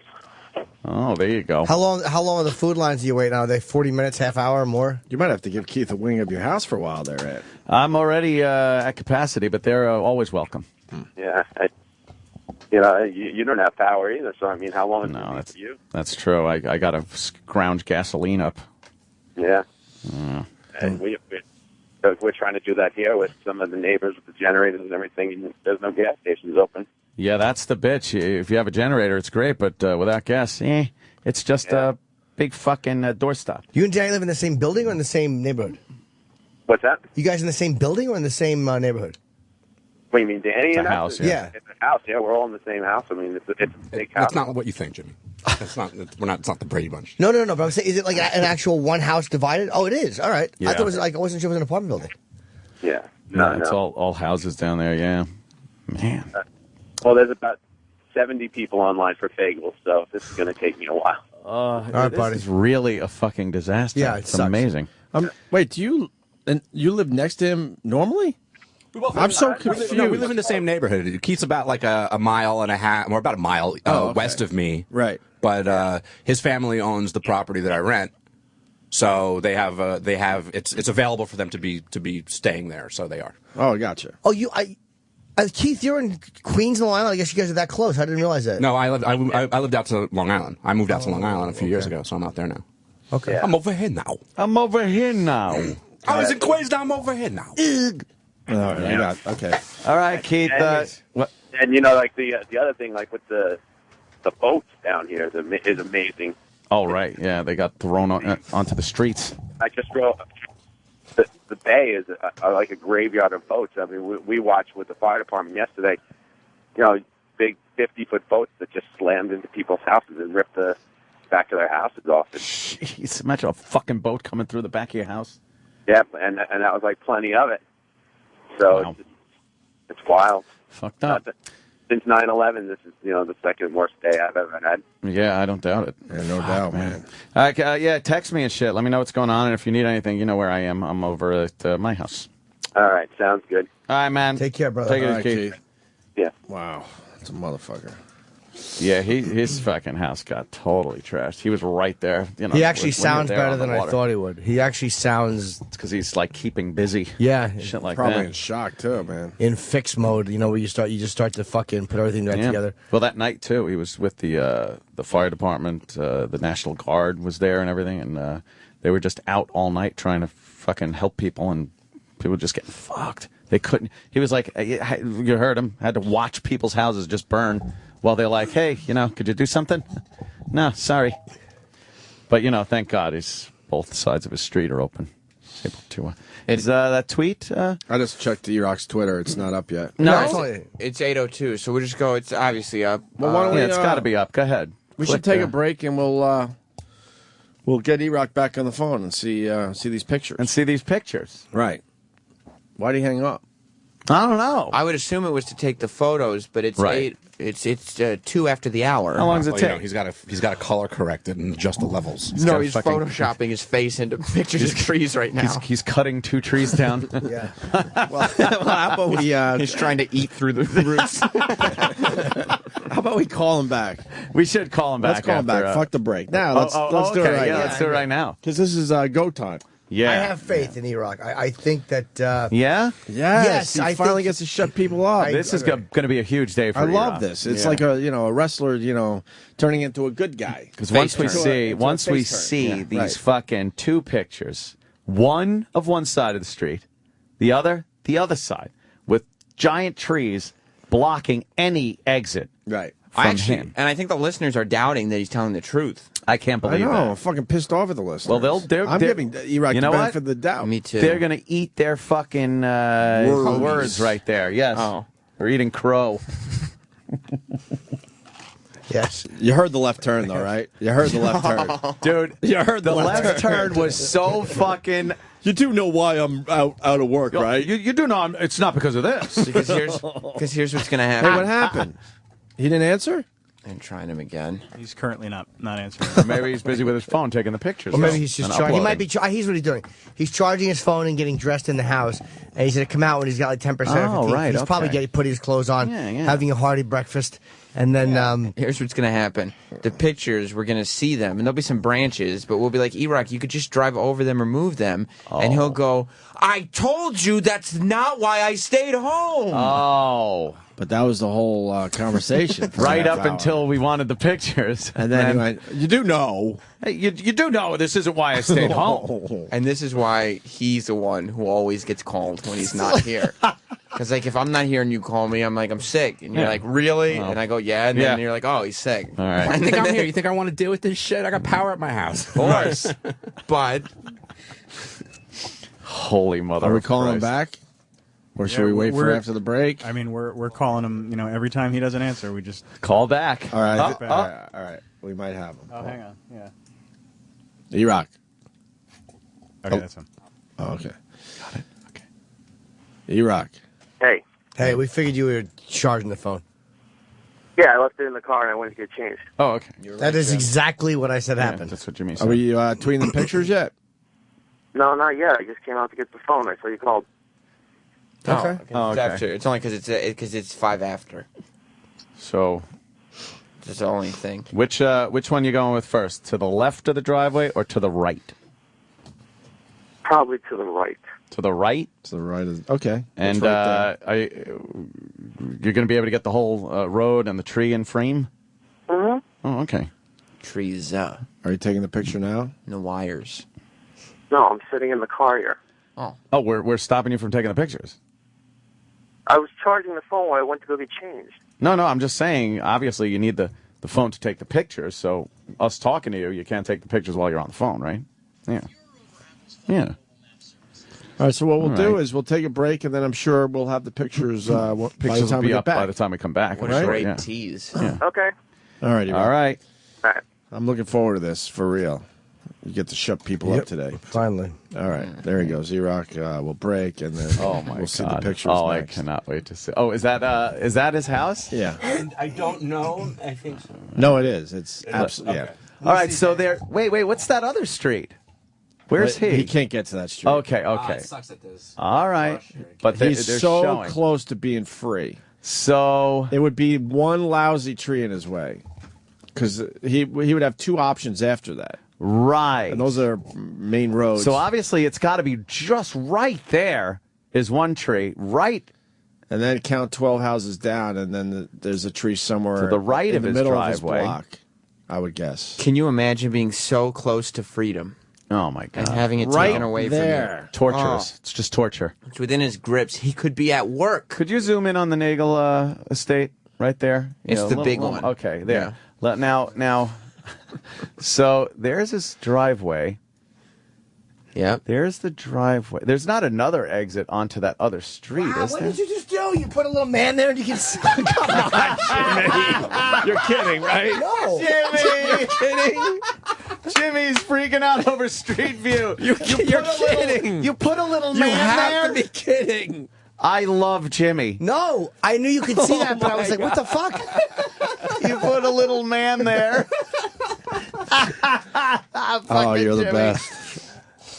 Speaker 3: Oh, there you go.
Speaker 4: How long are the food lines do you wait now? Are they 40 minutes, half hour, or more?
Speaker 2: You might have to give Keith a wing of your house for a while there, Ed.
Speaker 3: I'm already at capacity, but they're always welcome.
Speaker 1: Yeah. You don't have power either, so I mean, how long is it for you?
Speaker 3: That's true. I got to scrounge gasoline up.
Speaker 1: Yeah. And we're trying to do that here with some of the neighbors with the generators and everything, and there's no gas stations open.
Speaker 3: Yeah, that's the bitch. If you have a generator, it's great, but without gas, it's just a big fucking doorstop.
Speaker 4: You and Danny live in the same building or in the same neighborhood?
Speaker 1: What's that?
Speaker 4: You guys in the same building or in the same neighborhood?
Speaker 1: What do you mean, Danny?
Speaker 3: It's a house, yeah.
Speaker 1: It's a house, yeah. We're all in the same house. I mean, it's a big house.
Speaker 7: That's not what you think, Jimmy. It's not the Brady Bunch.
Speaker 4: No. But I'm saying, is it like an actual one house divided? Oh, it is. All right.
Speaker 3: Yeah.
Speaker 4: I thought it was like I wasn't sure it was an apartment building.
Speaker 1: Yeah.
Speaker 3: No, it's all houses down there, yeah. Man.
Speaker 1: Well, there's about 70 people online for bagels, so this is going to take me a while.
Speaker 3: All right, buddy. It's really a fucking disaster.
Speaker 2: Yeah,
Speaker 3: it's
Speaker 2: sucks.
Speaker 3: amazing.
Speaker 2: Wait, do you live next to him normally? I'm so confused.
Speaker 7: We live in the same neighborhood. Keith's about like a mile and a half, or about a mile west of me.
Speaker 2: Right.
Speaker 7: But his family owns the property that I rent, so they have it's available for them to be staying there. So they are.
Speaker 2: Oh, gotcha.
Speaker 4: Oh, Keith, you're in Queens, Long Island. I guess you guys are that close. I didn't realize that.
Speaker 7: No, I lived out to Long Island. I moved out to Long Island a few years ago, so I'm out there now.
Speaker 4: Okay.
Speaker 7: I'm over here now.
Speaker 3: I'm over here now.
Speaker 7: I was in Queens, now I'm over here now.
Speaker 2: All right, I got okay.
Speaker 3: All right, Keith.
Speaker 1: And, and you know, like the other thing, like with the boats down here is amazing.
Speaker 3: Oh, right. Yeah, they got thrown onto the streets.
Speaker 1: I just drove. The bay is like a graveyard of boats. I mean, we watched with the fire department yesterday. You know, big 50-foot boats that just slammed into people's houses and ripped the back of their houses off.
Speaker 3: Jeez, imagine a fucking boat coming through the back of your house.
Speaker 1: Yep, and that was like plenty of it. So
Speaker 3: Wow.
Speaker 1: it's wild.
Speaker 3: Fucked up.
Speaker 1: Since 9/11, this is the second worst day I've ever had.
Speaker 3: Yeah, I don't doubt it.
Speaker 2: Yeah, no doubt, man.
Speaker 3: Yeah, text me and shit. Let me know what's going on, and if you need anything, you know where I am. I'm over at my house.
Speaker 1: All right, sounds good.
Speaker 3: All right, man.
Speaker 4: Take care, brother.
Speaker 3: Take it
Speaker 2: All
Speaker 3: easy,
Speaker 2: right,
Speaker 3: Keith.
Speaker 1: Yeah.
Speaker 2: Wow, that's a motherfucker.
Speaker 3: Yeah, his fucking house got totally trashed. He was right there. You know,
Speaker 4: He actually
Speaker 3: when you're
Speaker 4: sounds
Speaker 3: there
Speaker 4: better
Speaker 3: on the
Speaker 4: than I
Speaker 3: water.
Speaker 4: thought he would. He actually sounds
Speaker 3: because he's like keeping busy.
Speaker 4: Yeah,
Speaker 3: Shit like
Speaker 2: Probably
Speaker 3: that.
Speaker 2: in shock too, man.
Speaker 4: in fix mode. You know, where you just start to fucking put everything back
Speaker 3: Yeah.
Speaker 4: together.
Speaker 3: Well, that night too, he was with the fire department. The National Guard was there and everything, and they were just out all night trying to fucking help people, and people just getting fucked. They couldn't. He was like, you heard him. Had to watch people's houses just burn while they're like, hey, could you do something? No, sorry. But thank God, both sides of his street are open. He's able to. Is that tweet?
Speaker 2: I just checked Erock's Twitter. It's not up yet.
Speaker 13: No, it's 8:02, so we'll just go. It's obviously up.
Speaker 2: Well, why don't we?
Speaker 3: It's got to be up. Go ahead.
Speaker 2: We
Speaker 3: Click
Speaker 2: should take
Speaker 3: there.
Speaker 2: a break and we'll get Erock back on the phone and see these pictures.
Speaker 3: And see these pictures.
Speaker 2: Right. Why'd he hang up?
Speaker 3: I don't know.
Speaker 13: I would assume it was to take the photos, but it's
Speaker 3: Right.
Speaker 13: 8. It's 2 after the hour.
Speaker 3: How long does it take?
Speaker 7: He's got to color correct it and adjust the levels.
Speaker 13: No, he's photoshopping his face into pictures of trees right now.
Speaker 3: He's cutting 2 trees down.
Speaker 4: Yeah.
Speaker 2: Well, how about we?
Speaker 13: He's trying to eat through the roots.
Speaker 2: How about we call him back?
Speaker 3: We should call him back.
Speaker 2: Let's call him
Speaker 3: after,
Speaker 2: back. Fuck the break. Now let's do it
Speaker 3: okay,
Speaker 2: right
Speaker 3: yeah,
Speaker 2: now.
Speaker 3: let's do it right now.
Speaker 2: Because this is go time.
Speaker 3: Yeah.
Speaker 4: I have faith in Erock. I think that.
Speaker 3: Yeah?
Speaker 2: Yes. He
Speaker 4: I
Speaker 2: finally
Speaker 4: think-
Speaker 2: gets to shut people up.
Speaker 3: This is going to be a huge day for
Speaker 2: I
Speaker 3: Erock.
Speaker 2: love this. It's like a wrestler, turning into a good guy.
Speaker 3: Because once we see these fucking 2 pictures, one of one side of the street, the other side, with giant trees blocking any exit.
Speaker 2: Right.
Speaker 3: From him.
Speaker 13: And I think the listeners are doubting that he's telling the truth.
Speaker 3: I can't believe
Speaker 2: I know.
Speaker 3: that.
Speaker 2: I'm fucking pissed off at the listeners.
Speaker 3: Well,
Speaker 2: I'm giving Erock the benefit of the doubt.
Speaker 13: Me too.
Speaker 3: They're going to eat their fucking words right there. Yes.
Speaker 13: Oh.
Speaker 3: They're eating crow.
Speaker 4: Yes.
Speaker 2: You heard the left turn, though, right? You heard the left turn.
Speaker 3: Dude,
Speaker 2: You heard
Speaker 3: the left turn was so fucking...
Speaker 2: You do know why I'm out of work, right?
Speaker 3: You do know it's not because of this.
Speaker 13: Because here's what's going to happen.
Speaker 2: Hey, what happened? He didn't answer?
Speaker 13: And trying him again.
Speaker 14: He's currently not answering.
Speaker 3: Maybe he's busy with his phone taking the pictures.
Speaker 4: Or maybe he's just
Speaker 3: and
Speaker 4: charging. He might
Speaker 3: uploading.
Speaker 4: be. Here's what he's doing. He's charging his phone and getting dressed in the house. And he's going to come out when he's got like 10% or 15%.
Speaker 3: right,
Speaker 4: He's probably
Speaker 3: okay.
Speaker 4: putting his clothes on,
Speaker 3: Yeah.
Speaker 4: having a hearty breakfast. And then
Speaker 13: Here's what's going to happen. The pictures, we're going to see them, and there'll be some branches, but we'll be like, Erock, you could just drive over them or move them. And he'll go, I told you that's not why I stayed home.
Speaker 3: Oh.
Speaker 2: But that was the whole conversation. for
Speaker 3: Right
Speaker 2: half
Speaker 3: up
Speaker 2: hour.
Speaker 3: until we wanted the pictures.
Speaker 2: And then he went, you do know.
Speaker 3: Hey, you do know this isn't why I stayed home.
Speaker 13: And this is why he's the one who always gets called when he's not here. Because, like, if I'm not here and you call me, I'm like, I'm sick. And you're
Speaker 3: Yeah.
Speaker 13: like, really?
Speaker 3: Oh.
Speaker 13: And I go, yeah. And then you're like, oh, he's sick.
Speaker 3: All right.
Speaker 7: I think I'm here. You think I want to deal with this shit? I got power at my house.
Speaker 13: Of course. But
Speaker 3: Holy mother
Speaker 2: Are we
Speaker 3: of
Speaker 2: calling him
Speaker 3: Christ.
Speaker 2: back? Or should we wait for after the break?
Speaker 14: I mean, we're calling him. Every time he doesn't answer, we just
Speaker 3: Call back.
Speaker 2: All right.
Speaker 3: Oh,
Speaker 2: All right. We might have him.
Speaker 14: hang on. Yeah.
Speaker 2: Erock.
Speaker 14: Okay, that's him.
Speaker 2: Oh, okay. Got it. Okay. Erock.
Speaker 12: Hey.
Speaker 4: hey, we figured you were charging the phone.
Speaker 12: Yeah, I left it in the car and I went to get changed.
Speaker 3: Oh, okay.
Speaker 4: That is exactly what I said
Speaker 3: Yeah,
Speaker 4: happened.
Speaker 3: that's what you mean.
Speaker 2: Are we tweeting the pictures yet?
Speaker 12: No, not yet. I just came out to get the phone. I saw you called.
Speaker 4: Okay.
Speaker 3: Oh,
Speaker 13: it's
Speaker 3: okay.
Speaker 13: after. It's only because it's 5 after.
Speaker 3: So,
Speaker 13: That's the only thing.
Speaker 3: which one you going with first? To the left of the driveway or to the right?
Speaker 12: Probably to the right.
Speaker 3: To the right?
Speaker 2: To the right. Okay.
Speaker 3: And
Speaker 2: It's right
Speaker 3: you're going to be able to get the whole road and the tree in frame?
Speaker 12: Mm-hmm.
Speaker 3: Oh, okay.
Speaker 13: Trees,
Speaker 2: Are you taking the picture now?
Speaker 13: no wires.
Speaker 12: No, I'm sitting in the car here.
Speaker 13: Oh.
Speaker 3: Oh, we're stopping you from taking the pictures.
Speaker 20: I was charging the phone while I went to go get changed.
Speaker 3: No, I'm just saying, obviously you need the phone to take the pictures, so us talking to you, you can't take the pictures while you're on the phone, right? Yeah. Yeah.
Speaker 2: All right, so what we'll do is we'll take a break, and then I'm sure we'll have the pictures, by the
Speaker 3: Pictures
Speaker 2: time
Speaker 3: will
Speaker 2: we
Speaker 3: be
Speaker 2: get
Speaker 3: up
Speaker 2: back.
Speaker 3: by the time we come back.
Speaker 13: What
Speaker 3: I'm
Speaker 13: a
Speaker 3: sure,
Speaker 13: great
Speaker 3: yeah.
Speaker 13: tease.
Speaker 3: Yeah.
Speaker 20: Okay.
Speaker 2: All righty.
Speaker 3: All right.
Speaker 2: I'm looking forward to this, for real. You get to shut people up today.
Speaker 4: Finally.
Speaker 2: All right, there he goes. Erock will break, and then we'll see the pictures
Speaker 3: Oh,
Speaker 2: next.
Speaker 3: I cannot wait to see. Oh, is that his house?
Speaker 2: Yeah.
Speaker 21: I don't know. I think so.
Speaker 2: No, it is. It's absolutely,
Speaker 21: Okay.
Speaker 2: yeah.
Speaker 3: All right, so there. Wait, what's that other street? Where's he?
Speaker 2: He can't get to that street.
Speaker 3: Okay.
Speaker 21: It sucks at this.
Speaker 3: All right, but
Speaker 2: He's
Speaker 3: they're
Speaker 2: so
Speaker 3: showing.
Speaker 2: close to being free.
Speaker 3: So
Speaker 2: it would be one lousy tree in his way, because he would have two options after that.
Speaker 3: Right.
Speaker 2: And those are main roads.
Speaker 3: So obviously it's got to be just right there is one tree, right.
Speaker 2: And then count 12 houses down, and then there's a tree somewhere
Speaker 3: to the right
Speaker 2: in
Speaker 3: of
Speaker 2: the
Speaker 3: his
Speaker 2: middle
Speaker 3: driveway.
Speaker 2: of his block, I would guess.
Speaker 13: Can you imagine being so close to freedom?
Speaker 3: Oh, my God.
Speaker 13: And having it
Speaker 3: Right
Speaker 13: taken away
Speaker 3: there.
Speaker 13: from you.
Speaker 3: Torturous. It's just torture.
Speaker 13: It's within his grips. He could be at work.
Speaker 3: Could you zoom in on the Nagel estate right there?
Speaker 13: It's the big
Speaker 3: little,
Speaker 13: one.
Speaker 3: Okay, there. Now, so there's his driveway.
Speaker 13: Yeah.
Speaker 3: There's the driveway. There's not another exit onto that other street, is
Speaker 4: What
Speaker 3: there?
Speaker 4: did you just do? You put a little man there and you can see. Come on, Jimmy.
Speaker 3: You're kidding, right?
Speaker 4: No.
Speaker 3: Jimmy! You're kidding? Jimmy's freaking out over Streetview.
Speaker 13: You're kidding.
Speaker 3: You put a little
Speaker 13: You
Speaker 3: man
Speaker 13: have
Speaker 3: there?
Speaker 13: to be kidding.
Speaker 3: I love Jimmy.
Speaker 4: No, I knew you could see that, but I was like, what the fuck?
Speaker 3: You put a little man there.
Speaker 2: Oh, you're the best.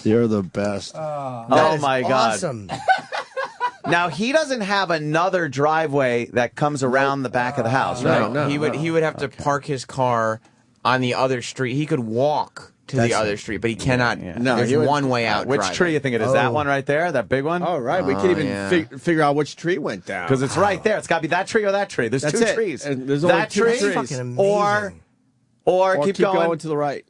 Speaker 2: You're the best.
Speaker 3: Oh my God.
Speaker 4: Awesome.
Speaker 3: Now he doesn't have another driveway that comes around the back of the house, right?
Speaker 13: No. He would have to park his car on the other street. He could walk to the other street, but he cannot.
Speaker 2: No,
Speaker 13: there's
Speaker 2: he would-
Speaker 13: one way out.
Speaker 3: Which
Speaker 13: driveway.
Speaker 3: tree you think it is? That one right there? That big one?
Speaker 2: All right, we can even figure out which tree went down.
Speaker 3: Because it's right there. It's got to be that tree or that tree. There's
Speaker 2: That's
Speaker 3: two
Speaker 2: it.
Speaker 3: trees.
Speaker 2: And there's only
Speaker 3: that
Speaker 2: two
Speaker 3: tree
Speaker 2: trees.
Speaker 4: Fucking amazing.
Speaker 3: or keep
Speaker 2: going
Speaker 3: going
Speaker 2: to the right.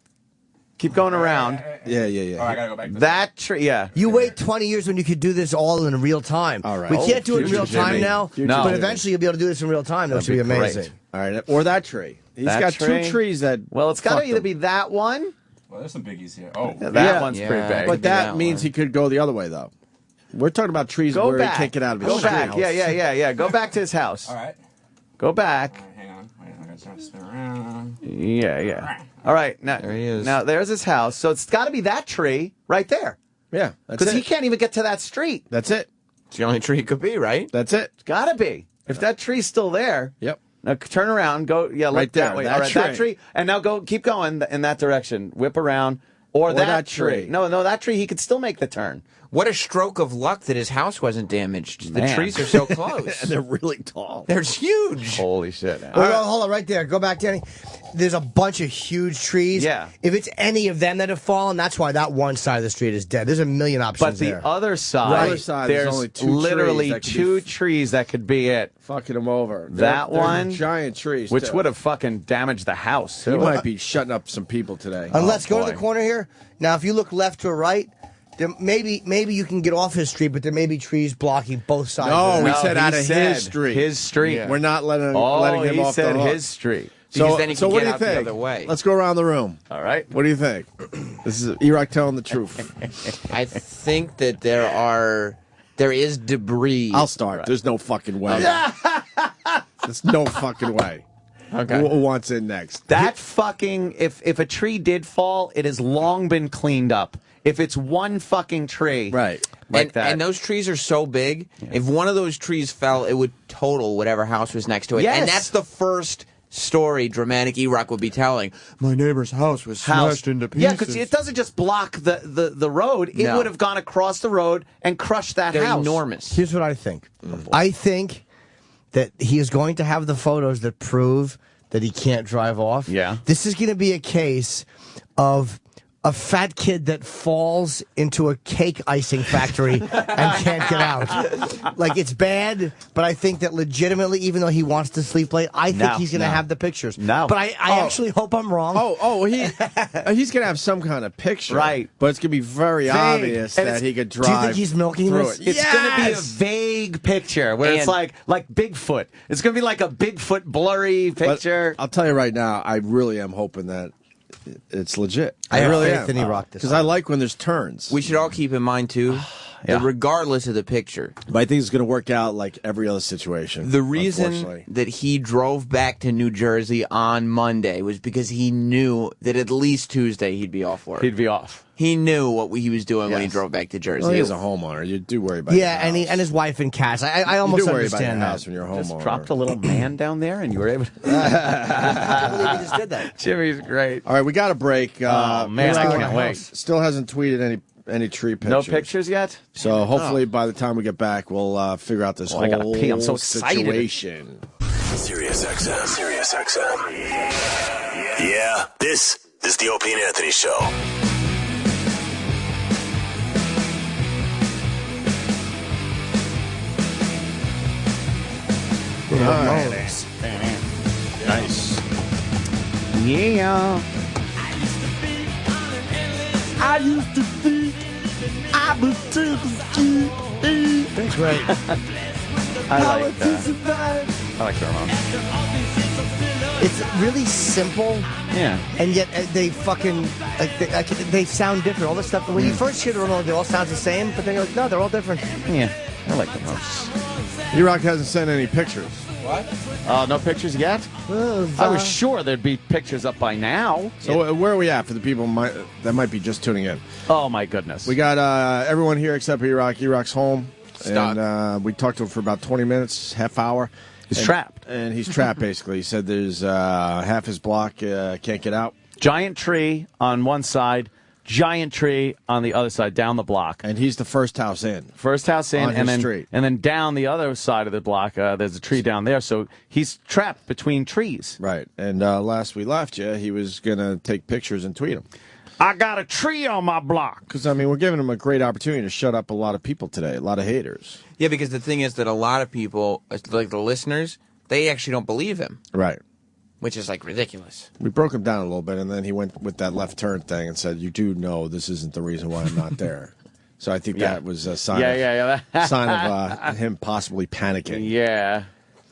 Speaker 3: Keep going around.
Speaker 2: Yeah.
Speaker 21: Oh, I gotta go back. To
Speaker 3: That tree, yeah.
Speaker 4: You wait 20 years when you could do this all in real time.
Speaker 2: All right.
Speaker 4: We can't do it in
Speaker 2: Future
Speaker 4: real time
Speaker 2: Jimmy.
Speaker 4: now,
Speaker 2: Future
Speaker 3: No.
Speaker 4: but
Speaker 2: Jimmy.
Speaker 4: eventually you'll be able to do this in real time. That
Speaker 3: That'd
Speaker 4: should be
Speaker 3: be great.
Speaker 4: amazing.
Speaker 2: All right, or that tree. He's
Speaker 3: That
Speaker 2: got
Speaker 3: tree?
Speaker 2: two trees that.
Speaker 3: Well, it's got to
Speaker 2: fucked
Speaker 3: either
Speaker 2: him.
Speaker 3: be that one.
Speaker 21: Well, there's some biggies here. Oh,
Speaker 3: That one's pretty big.
Speaker 2: But that
Speaker 13: that
Speaker 2: means
Speaker 13: one.
Speaker 2: he could go the other way, though. We're talking about trees
Speaker 3: Go
Speaker 2: where
Speaker 3: back.
Speaker 2: he can't get out of his
Speaker 3: Go
Speaker 2: street.
Speaker 3: back. Yeah. Go back to his house.
Speaker 21: all right.
Speaker 3: Go back.
Speaker 21: Hang on. Wait, I'm gonna start to spin around.
Speaker 3: Yeah. All right. Now,
Speaker 13: There he is.
Speaker 3: Now, there's his house. So it's got to be that tree right there.
Speaker 2: Yeah, that's
Speaker 3: Because
Speaker 2: it.
Speaker 3: he can't even get to that street.
Speaker 2: That's it.
Speaker 13: It's the only tree it could be, right?
Speaker 2: That's it.
Speaker 3: It's got to be. If that tree's still there.
Speaker 2: Yep.
Speaker 3: Now turn around, go, look
Speaker 2: Right
Speaker 3: that
Speaker 2: there,
Speaker 3: way.
Speaker 2: that
Speaker 3: All right, that
Speaker 2: tree.
Speaker 3: tree. And now keep going in that direction. Whip around. Or that tree. No, that tree, he could still make the turn.
Speaker 13: What a stroke of luck that his house wasn't damaged. The
Speaker 3: Man.
Speaker 13: trees are so close.
Speaker 2: And they're really tall.
Speaker 13: They're huge.
Speaker 3: Holy shit.
Speaker 4: Hold on, right there. Go back, Danny. There's a bunch of huge trees.
Speaker 3: Yeah.
Speaker 4: If it's any of them that have fallen, that's why that one side of the street is dead. There's a million options
Speaker 3: But the
Speaker 4: there.
Speaker 3: other side,
Speaker 2: The other side, there's
Speaker 3: there's
Speaker 2: only two
Speaker 3: literally
Speaker 2: trees that could
Speaker 3: two
Speaker 2: be
Speaker 3: trees that could be it.
Speaker 2: Fucking him over.
Speaker 3: That
Speaker 2: They're
Speaker 3: one,
Speaker 2: giant trees,
Speaker 3: which
Speaker 2: too.
Speaker 3: would have fucking damaged the house.
Speaker 2: He
Speaker 3: too.
Speaker 2: might be shutting up some people today.
Speaker 4: Let's go to
Speaker 3: boy.
Speaker 4: the corner here. Now, if you look left to right, there maybe you can get off his street, but there may be trees blocking both sides.
Speaker 2: No,
Speaker 4: of it.
Speaker 2: we said
Speaker 3: he
Speaker 2: out of
Speaker 3: said
Speaker 2: his street.
Speaker 3: His street.
Speaker 2: We're not letting him
Speaker 3: Oh,
Speaker 2: off
Speaker 3: he
Speaker 2: the
Speaker 3: said
Speaker 2: hook.
Speaker 3: his street.
Speaker 13: Because then he can
Speaker 2: what
Speaker 13: get
Speaker 2: do you
Speaker 13: out the
Speaker 2: think?
Speaker 13: other way.
Speaker 2: Let's go around the room.
Speaker 3: All right.
Speaker 2: What do you think? This is Erock telling the truth.
Speaker 13: I think that there is debris.
Speaker 2: I'll start. There's no fucking way. There's no fucking way.
Speaker 3: Okay.
Speaker 2: Who wants in next?
Speaker 3: That fucking, if a tree did fall, it has long been cleaned up. If it's one fucking tree.
Speaker 2: Right.
Speaker 3: Like that.
Speaker 13: And those trees are so big, if one of those trees fell, it would total whatever house was next to it.
Speaker 3: Yes.
Speaker 13: And that's the first story dramatic Erock would be telling. My neighbor's house was smashed into pieces.
Speaker 3: Yeah, because it doesn't just block the road. It
Speaker 13: No.
Speaker 3: would have gone across the road and crushed that
Speaker 13: They're
Speaker 3: house.
Speaker 13: enormous.
Speaker 4: Here's what I think. I think that he is going to have the photos that prove that he can't drive off.
Speaker 3: Yeah.
Speaker 4: This is going to be a case of a fat kid that falls into a cake icing factory and can't get out. Like, it's bad, but I think that legitimately, even though he wants to sleep late, I think he's going to have the pictures.
Speaker 3: No.
Speaker 4: But I actually hope I'm wrong.
Speaker 2: He's going to have some kind of picture.
Speaker 3: Right.
Speaker 2: But it's going to be very obvious
Speaker 3: And
Speaker 2: that he could drive.
Speaker 4: Do you think he's milking
Speaker 2: through
Speaker 4: this?
Speaker 2: it.
Speaker 3: It's going to be a vague vague picture where it's like Bigfoot. It's going to be like a Bigfoot blurry picture.
Speaker 2: But I'll tell you right now, I really am hoping that it's legit.
Speaker 4: I
Speaker 2: really
Speaker 4: have faith in Erock this
Speaker 2: because I like when there's turns.
Speaker 13: We should all keep in mind too, that regardless of the picture,
Speaker 2: but I think it's going to work out like every other situation.
Speaker 13: The reason that he drove back to New Jersey on Monday was because he knew that at least Tuesday he'd be off work.
Speaker 3: He'd be off.
Speaker 13: He knew what he was doing when he drove back to Jersey.
Speaker 2: Well, he's a homeowner. You do worry about
Speaker 4: and his wife and cats. I almost
Speaker 2: you do
Speaker 4: understand
Speaker 2: worry about your
Speaker 4: that.
Speaker 2: house when you're a homeowner.
Speaker 3: Just dropped a little man down there, and you were able to.
Speaker 4: I can't believe he just did that.
Speaker 3: Jimmy's great.
Speaker 2: All right, we got a break.
Speaker 3: Oh man, I can't wait.
Speaker 2: Still hasn't tweeted any tree pictures.
Speaker 3: No pictures yet.
Speaker 2: So hopefully by the time we get back, we'll figure out this whole
Speaker 3: I gotta pee. I'm so excited.
Speaker 2: situation.
Speaker 19: Sirius XM. Yeah, this is the Opie and Anthony Show.
Speaker 2: Nice.
Speaker 3: Yeah.
Speaker 15: I used to think I was too
Speaker 4: That's great.
Speaker 3: I like the Ramones.
Speaker 4: It's really simple.
Speaker 3: Yeah.
Speaker 4: And yet they fucking they sound different. All this stuff. When you first hear the Ramones, they all sound the same. But then you're like, no, they're all different.
Speaker 3: Yeah. I like the Ramones.
Speaker 2: Erock hasn't sent any pictures.
Speaker 3: What? No pictures yet? I was sure there'd be pictures up by now.
Speaker 2: So where are we at for the people that might be just tuning in?
Speaker 3: Oh, my goodness.
Speaker 2: We got everyone here except Erock. Erock's home.
Speaker 13: Stop.
Speaker 2: And we talked to him for about 20 minutes, half hour.
Speaker 3: He's trapped.
Speaker 2: And he's trapped, basically. He said there's half his block can't get out.
Speaker 3: Giant tree on one side, giant tree on the other side, down the block.
Speaker 2: And he's the first house in.
Speaker 3: First house in,
Speaker 2: On
Speaker 3: and
Speaker 2: his
Speaker 3: then
Speaker 2: street.
Speaker 3: and then down the other side of the block, there's a tree down there. So he's trapped between trees.
Speaker 2: Right. And last we left you, he was going to take pictures and tweet them.
Speaker 3: I got a tree on my block.
Speaker 2: Because, I mean, we're giving him a great opportunity to shut up a lot of people today, a lot of haters.
Speaker 13: Yeah, because the thing is that a lot of people, like the listeners, they actually don't believe him.
Speaker 2: Right.
Speaker 13: Which is like ridiculous.
Speaker 2: We broke him down a little bit, and then he went with that left turn thing and said, you do know this isn't the reason why I'm not there. So I think that was a sign of him possibly panicking.
Speaker 3: Yeah.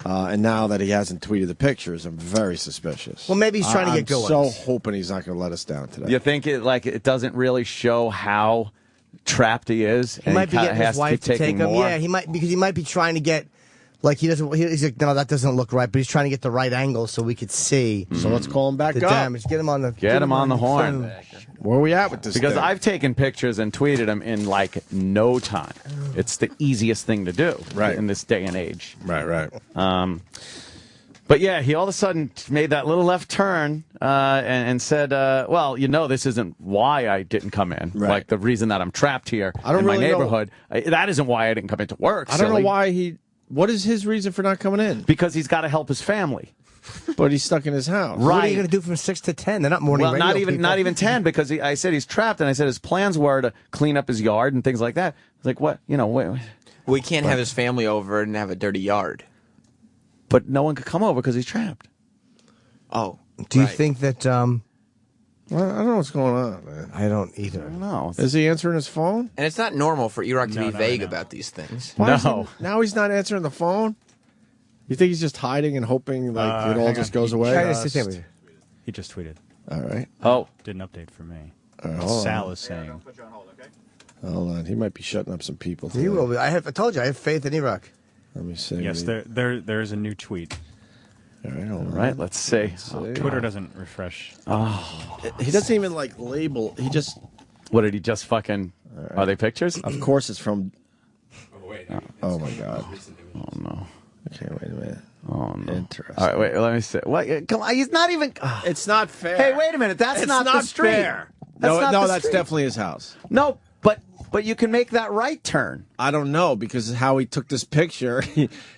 Speaker 2: And now that he hasn't tweeted the pictures, I'm very suspicious.
Speaker 4: Well, maybe he's trying to get going.
Speaker 2: I'm so hoping he's not going to let us down today.
Speaker 3: You think it doesn't really show how trapped he is?
Speaker 4: He might be getting his wife to take him.
Speaker 3: More?
Speaker 4: Yeah, he might be trying to get. Like he's like, no, that doesn't look right. But he's trying to get the right angle so we could see.
Speaker 2: So let's call him back
Speaker 4: the
Speaker 2: up.
Speaker 4: damage. Get him on the
Speaker 3: horn.
Speaker 2: Where are we at with this?
Speaker 3: Because
Speaker 2: thing?
Speaker 3: I've taken pictures and tweeted them in like no time. It's the easiest thing to do in this day and age.
Speaker 2: Right.
Speaker 3: But yeah, he all of a sudden made that little left turn and said, well, this isn't why I didn't come in.
Speaker 2: Right.
Speaker 3: Like the reason that I'm trapped here
Speaker 2: I don't
Speaker 3: in my
Speaker 2: really
Speaker 3: neighborhood. That isn't why I didn't come into work.
Speaker 2: I don't know why what is his reason for not coming in?
Speaker 3: Because he's got to help his family.
Speaker 2: But he's stuck in his house.
Speaker 3: Right.
Speaker 4: What are you going to do from 6 to 10? They're not morning radio people.
Speaker 3: Not even 10, because I said he's trapped, and I said his plans were to clean up his yard and things like that. I was like, what? Well,
Speaker 13: he can't have his family over and have a dirty yard.
Speaker 3: But no one could come over because he's trapped.
Speaker 13: Oh.
Speaker 4: Do you think that...
Speaker 2: Well, I don't know what's going on, man.
Speaker 4: I don't either.
Speaker 3: I don't know.
Speaker 2: Is he answering his phone?
Speaker 13: And it's not normal for Erock to be vague about these things.
Speaker 2: Now he's not answering the phone? You think he's just hiding and hoping it all just goes away?
Speaker 14: He just tweeted.
Speaker 2: All right.
Speaker 3: Oh.
Speaker 14: Did an update for me.
Speaker 2: Hold
Speaker 14: Sal
Speaker 2: on.
Speaker 14: is saying.
Speaker 2: Hold on. He might be shutting up some people.
Speaker 4: He will be. I told you, I have faith in Erock.
Speaker 2: Let me see.
Speaker 14: Yes, there's a new tweet.
Speaker 2: All right, hold on.
Speaker 3: Right, let's see.
Speaker 14: Twitter doesn't refresh.
Speaker 3: Oh.
Speaker 2: He doesn't even label. He just...
Speaker 3: What did he just fucking... Right. Are they pictures?
Speaker 2: Of course it's from...
Speaker 3: Oh,
Speaker 2: my God.
Speaker 3: Oh, no.
Speaker 2: Okay, wait a minute.
Speaker 3: Oh, no.
Speaker 2: Interesting.
Speaker 3: All right, wait, let me see. What? Come on, he's not even...
Speaker 2: It's not fair.
Speaker 3: Hey, wait a minute. That's not the street.
Speaker 2: Fair. That's definitely his house.
Speaker 3: No, but you can make that right turn.
Speaker 2: I don't know, because how he took this picture.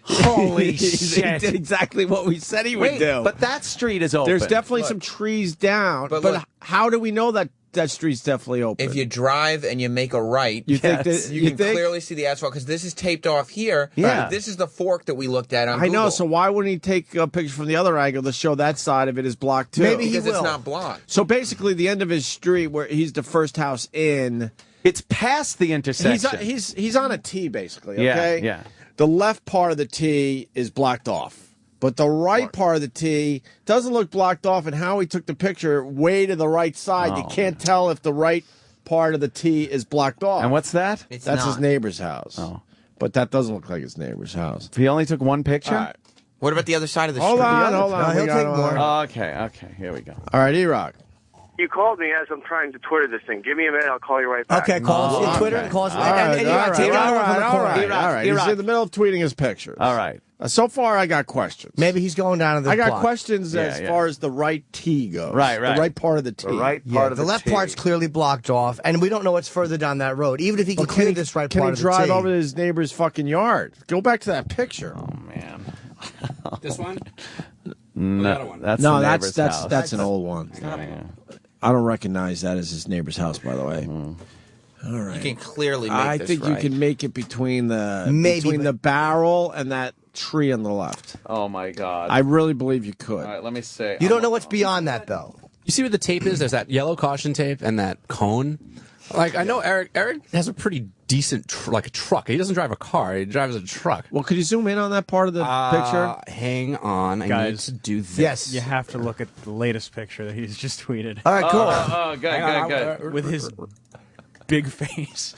Speaker 3: Holy shit.
Speaker 2: He did exactly what we said he would do.
Speaker 3: But that street is open.
Speaker 2: There's definitely some trees down. But how do we know that street's definitely open?
Speaker 13: If you drive and you make a right,
Speaker 2: you think that
Speaker 13: you can clearly see the asphalt, because this is taped off here.
Speaker 2: Yeah.
Speaker 13: This is the fork that we looked at on Google.
Speaker 2: I know, so why wouldn't he take a picture from the other angle to show that side of it is blocked too?
Speaker 13: Maybe because it's not blocked.
Speaker 2: So basically the end of his street where he's the first house in...
Speaker 3: It's past the intersection.
Speaker 2: He's on a T, basically, okay?
Speaker 3: Yeah.
Speaker 2: the left part of the T is blocked off. But the right part of the T doesn't look blocked off, and Howie took the picture way to the right side. You can't tell if the right part of the T is blocked off.
Speaker 3: And what's that?
Speaker 2: That's his neighbor's house. Oh. But that doesn't look like his neighbor's house.
Speaker 3: He only took one picture?
Speaker 2: All right.
Speaker 13: What about the other side of the
Speaker 2: Hold
Speaker 13: street?
Speaker 2: on.
Speaker 13: No, he'll take more.
Speaker 3: Okay, here we go.
Speaker 2: All right, Erock.
Speaker 20: You called me as I'm trying to Twitter this thing. Give me a minute, I'll call you right back.
Speaker 4: Okay, call us on Twitter. Call us.
Speaker 2: All right. He's in the middle of tweeting his pictures.
Speaker 3: All right.
Speaker 2: So far, I got questions.
Speaker 4: Maybe he's going down to the
Speaker 2: I got
Speaker 4: block.
Speaker 2: questions as far as the right T goes.
Speaker 3: Right.
Speaker 2: The right part of the T.
Speaker 3: The right part of
Speaker 4: the left part's clearly blocked off, and we don't know what's further down that road. Even if he can clear this right part of the T.
Speaker 2: Can he drive over to his neighbor's fucking yard? Go back to that picture.
Speaker 3: Oh, man.
Speaker 7: This one?
Speaker 3: No,
Speaker 2: that's an old one. I don't recognize that as his neighbor's house, by the way. All right.
Speaker 13: You can clearly make
Speaker 2: I
Speaker 13: this
Speaker 2: think
Speaker 13: right.
Speaker 2: you can make it between the
Speaker 4: Maybe,
Speaker 2: the barrel and that tree on the left.
Speaker 3: Oh, my God.
Speaker 2: I really believe you could.
Speaker 3: All right, let me see.
Speaker 4: You don't know what's beyond that, though.
Speaker 7: You see what the tape is? There's that yellow caution tape and that cone. Like, I know Eric has a pretty decent, truck. He doesn't drive a car. He drives a truck.
Speaker 2: Well, could you zoom in on that part of the picture?
Speaker 7: Hang on. I need to do this.
Speaker 4: Yes.
Speaker 14: You have to look at the latest picture that he's just tweeted.
Speaker 4: All right, cool.
Speaker 3: Oh, good.
Speaker 14: With his big face.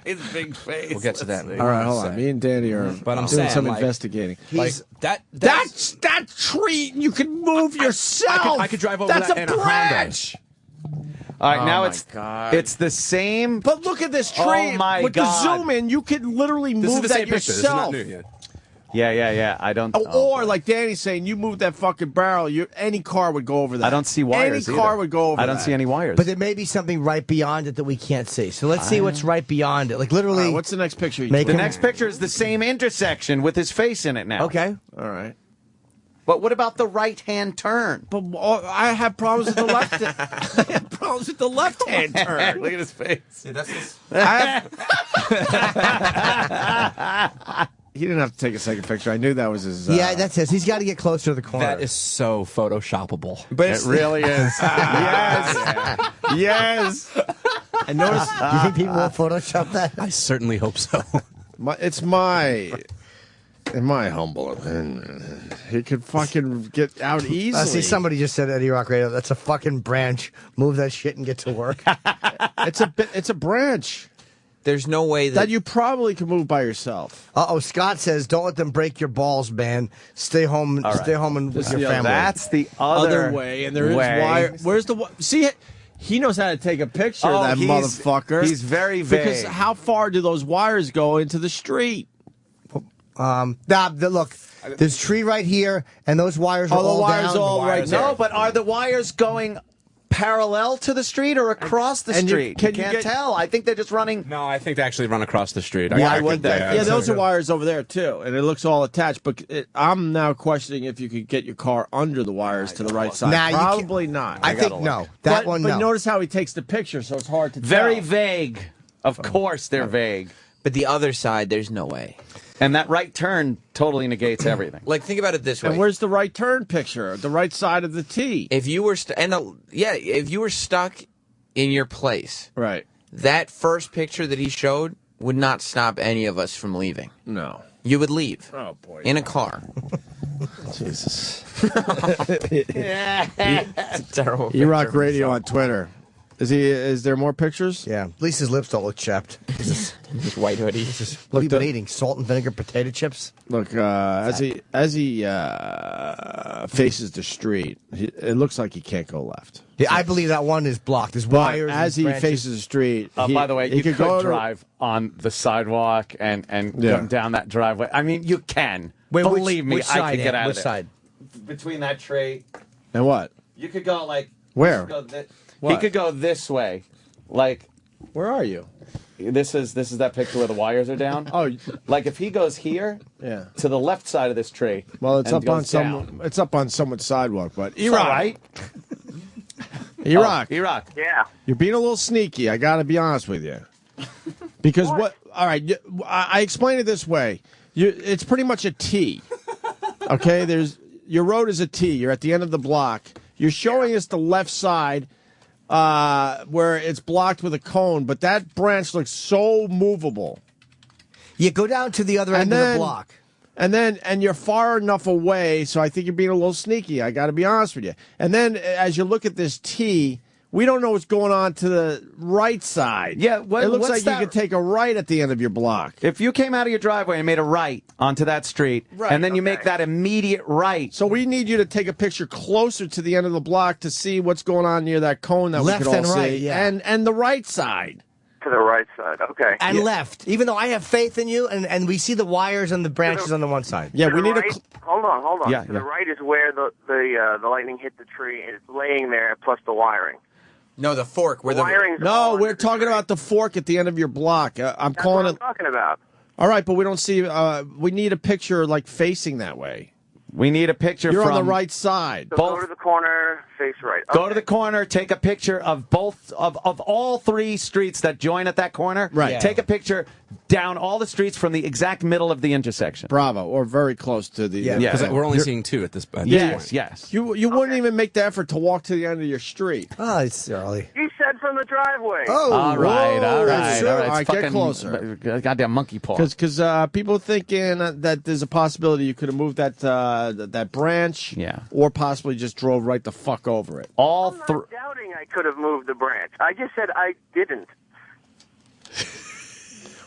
Speaker 3: His big face.
Speaker 7: We'll get to that.
Speaker 2: All right, hold on. Me and Danny are doing some investigating. That tree you can move yourself.
Speaker 7: I could drive over
Speaker 2: That's
Speaker 7: that
Speaker 2: a
Speaker 7: in a
Speaker 2: branch.
Speaker 3: All right, now it's the same.
Speaker 2: But look at this tree.
Speaker 3: Oh, my
Speaker 2: With
Speaker 3: God.
Speaker 2: the zoom in, you can literally
Speaker 7: This is
Speaker 2: move
Speaker 7: the
Speaker 2: that
Speaker 7: same picture. This is not
Speaker 2: yourself.
Speaker 7: new yet.
Speaker 3: Yeah. I don't.
Speaker 2: Or like Danny's saying, you move that fucking barrel, any car would go over that.
Speaker 3: I don't see wires.
Speaker 2: Any car
Speaker 3: either.
Speaker 2: would go over
Speaker 3: I don't
Speaker 2: that.
Speaker 3: see any wires.
Speaker 4: But there may be something right beyond it that we can't see. So let's see what's right beyond it. Like literally.
Speaker 2: All right, what's the next picture?
Speaker 4: Make
Speaker 3: the
Speaker 4: him-
Speaker 3: next picture is the same intersection with his face in it now.
Speaker 4: Okay.
Speaker 2: All right.
Speaker 3: But what about the right-hand turn?
Speaker 2: But I have problems with the left. I have problems with the left-hand turn.
Speaker 3: Look at his face.
Speaker 13: See, that's his...
Speaker 2: He didn't have to take a second picture. I knew that was his.
Speaker 4: Yeah, that's his. He's got to get closer to the corner.
Speaker 7: That is so photoshoppable.
Speaker 4: But
Speaker 3: It really is.
Speaker 2: Yes. I noticed.
Speaker 4: You think people will Photoshop that?
Speaker 7: I certainly hope so.
Speaker 2: In my humble opinion, he could fucking get out easily.
Speaker 4: I see somebody just said Eddie Rock Radio. That's a fucking branch. Move that shit and get to work.
Speaker 2: It's a branch.
Speaker 13: There's no way
Speaker 2: that you probably can move by yourself.
Speaker 4: Scott says, "Don't let them break your balls, man. Stay home.
Speaker 2: All right.
Speaker 4: Stay home and with your family."
Speaker 3: That's the other
Speaker 2: way, and there is wire. Where's the see? He knows how to take a picture.
Speaker 3: Oh,
Speaker 2: that motherfucker.
Speaker 3: He's very vague.
Speaker 2: Because how far do those wires go into the street?
Speaker 4: Look, there's tree right here, and those wires are all down.
Speaker 3: Right there. No, but are the wires going parallel to the street or across the street? You can't tell. I think they're just running.
Speaker 7: No, I think they actually run across the street.
Speaker 2: Why would they? Yeah, those are wires over there too, and it looks all attached. But I'm now questioning if you could get your car under the wires to the right side.
Speaker 4: Nah,
Speaker 2: Probably not.
Speaker 4: I think no.
Speaker 2: But notice how he takes the picture, so it's hard to tell.
Speaker 3: Very vague. Of course, they're vague.
Speaker 13: But the other side, there's no way.
Speaker 3: And that right turn totally negates everything.
Speaker 13: Like, think about it this way.
Speaker 2: And where's the right turn picture? The right side of the T.
Speaker 13: If you were if you were stuck in your place,
Speaker 2: right?
Speaker 13: That first picture that he showed would not stop any of us from leaving.
Speaker 2: No,
Speaker 13: you would leave.
Speaker 2: Oh boy,
Speaker 13: in a car.
Speaker 2: Jesus.
Speaker 13: It's a terrible.
Speaker 2: Erock Radio on Twitter. Is there more pictures?
Speaker 4: Yeah. At least his lips don't look chapped.
Speaker 13: His white hoodie.
Speaker 4: What have you been eating? Salt and vinegar potato chips?
Speaker 2: Look, as he faces the street, it looks like he can't go left.
Speaker 4: Yeah, I believe that one is blocked. There's wires.
Speaker 2: As he
Speaker 4: branches.
Speaker 2: faces the street,
Speaker 3: by the way, you could
Speaker 2: go
Speaker 3: drive on the sidewalk and come down that driveway. I mean, you can.
Speaker 4: Wait,
Speaker 3: Believe me,
Speaker 4: which
Speaker 3: I
Speaker 4: side,
Speaker 3: could get out
Speaker 4: which
Speaker 3: of there.
Speaker 4: side?
Speaker 3: Between that tree.
Speaker 2: And what?
Speaker 3: You could go like
Speaker 2: where?
Speaker 3: He could go this way, like.
Speaker 2: Where are you?
Speaker 3: This is that picture where the wires are down.
Speaker 2: Oh,
Speaker 3: like if he goes here, to the left side of this tree.
Speaker 2: Well, it's
Speaker 3: and
Speaker 2: up on
Speaker 3: goes down.
Speaker 2: It's up on someone's sidewalk, but
Speaker 3: It's all right.
Speaker 2: Erock,
Speaker 3: Erock.
Speaker 20: Yeah.
Speaker 2: You're being a little sneaky. I got to be honest with you. Because what? All right, I explain it this way. It's pretty much a T. Okay, your road is a T. You're at the end of the block. You're showing us the left side where it's blocked with a cone, but that branch looks so movable.
Speaker 4: Yeah, go down to the other end of the block.
Speaker 2: And you're far enough away, so I think you're being a little sneaky. I got to be honest with you. And then as you look at this T, we don't know what's going on to the right side.
Speaker 3: Yeah,
Speaker 2: it looks like you could take a right at the end of your block.
Speaker 3: If you came out of your driveway and made a right onto that street, and then you make that immediate right.
Speaker 2: So we need you to take a picture closer to the end of the block to see what's going on near that cone that
Speaker 4: Left
Speaker 2: we could all
Speaker 4: and right,
Speaker 2: see.
Speaker 4: yeah.
Speaker 2: And the right side.
Speaker 20: To the right side, okay.
Speaker 4: And left. Even though I have faith in you, and we see the wires and the branches on the one side.
Speaker 2: Yeah,
Speaker 20: To
Speaker 2: we
Speaker 20: the
Speaker 2: need
Speaker 20: right, hold on.
Speaker 2: Yeah,
Speaker 20: To the right is where the lightning hit the tree, and it's laying there, plus the wiring.
Speaker 13: No, the fork. Where the
Speaker 20: wiring's
Speaker 2: No, we're talking about the fork at the end of your block. I'm
Speaker 20: That's
Speaker 2: calling
Speaker 20: what I'm
Speaker 2: it.
Speaker 20: talking about.
Speaker 2: All right, but we don't see. We need a picture like facing that way.
Speaker 3: We need a picture
Speaker 2: You're
Speaker 3: from
Speaker 2: on the right side.
Speaker 20: So go to the corner, face right.
Speaker 3: Go to the corner, take a picture of both of all three streets that join at that corner.
Speaker 2: Right. Yeah.
Speaker 3: Take a picture down all the streets from the exact middle of the intersection.
Speaker 2: Bravo, or very close to the.
Speaker 7: Because we're only seeing two at this point.
Speaker 3: Yes.
Speaker 2: You wouldn't even make the effort to walk to the end of your street.
Speaker 4: Oh, it's early.
Speaker 20: He said from the driveway.
Speaker 2: Oh,
Speaker 3: all right.
Speaker 2: Sure.
Speaker 3: All
Speaker 2: All right,
Speaker 3: right,
Speaker 2: get closer.
Speaker 3: Goddamn monkey paw.
Speaker 2: Because people thinking that there's a possibility you could have moved that branch, or possibly just drove right the fuck over it.
Speaker 3: All
Speaker 20: I'm not doubting I could have moved the branch. I just said I didn't.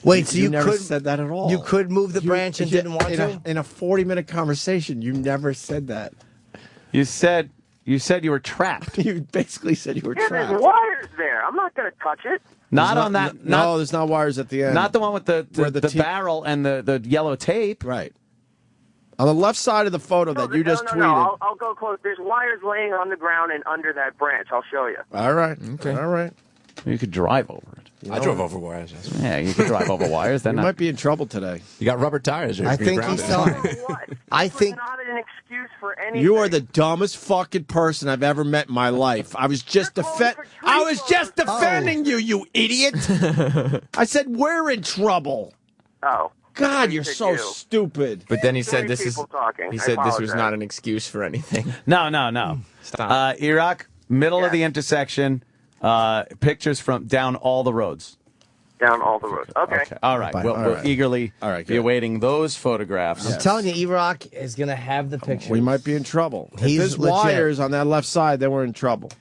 Speaker 4: Wait, so you
Speaker 2: never
Speaker 4: could
Speaker 2: said that at all.
Speaker 4: You could move the branch and didn't want to?
Speaker 2: In a 40-minute conversation, you never said that.
Speaker 3: You said you were trapped.
Speaker 2: You basically said you were
Speaker 20: Yeah,
Speaker 2: trapped.
Speaker 20: there's wires there. I'm not going to touch it.
Speaker 3: Not on that.
Speaker 2: No, there's not wires at the end.
Speaker 3: Not the one with the
Speaker 2: T-
Speaker 3: barrel and the yellow tape.
Speaker 2: Right. On the left side of the photo that you just tweeted.
Speaker 20: No, I'll go close. There's wires laying on the ground and under that branch. I'll show you.
Speaker 2: All right.
Speaker 3: Okay.
Speaker 2: All right.
Speaker 3: You could drive over it.
Speaker 7: I drove over wires.
Speaker 3: Yeah, you could drive over wires. Then
Speaker 2: You might be in trouble today.
Speaker 7: You got rubber tires.
Speaker 4: I think he's telling. I think
Speaker 20: Not an excuse for anything.
Speaker 2: You are the dumbest fucking person I've ever met in my life. I was just defending you, you idiot. I said we're in trouble.
Speaker 20: Oh.
Speaker 2: God, you're so stupid.
Speaker 13: But then he said this is.
Speaker 20: talking.
Speaker 13: He
Speaker 20: I
Speaker 13: said this was
Speaker 20: apologize.
Speaker 13: not an excuse for anything.
Speaker 3: No.
Speaker 13: Stop.
Speaker 3: Erock, middle of the intersection. Pictures from down all the roads.
Speaker 20: Down all the roads. Okay.
Speaker 3: All right. We'll eagerly be awaiting those photographs.
Speaker 4: I'm telling you, Erock is going to have the picture.
Speaker 2: We might be in trouble. If
Speaker 4: He's
Speaker 2: there's
Speaker 4: legit.
Speaker 2: wires on that left side, then we're in trouble.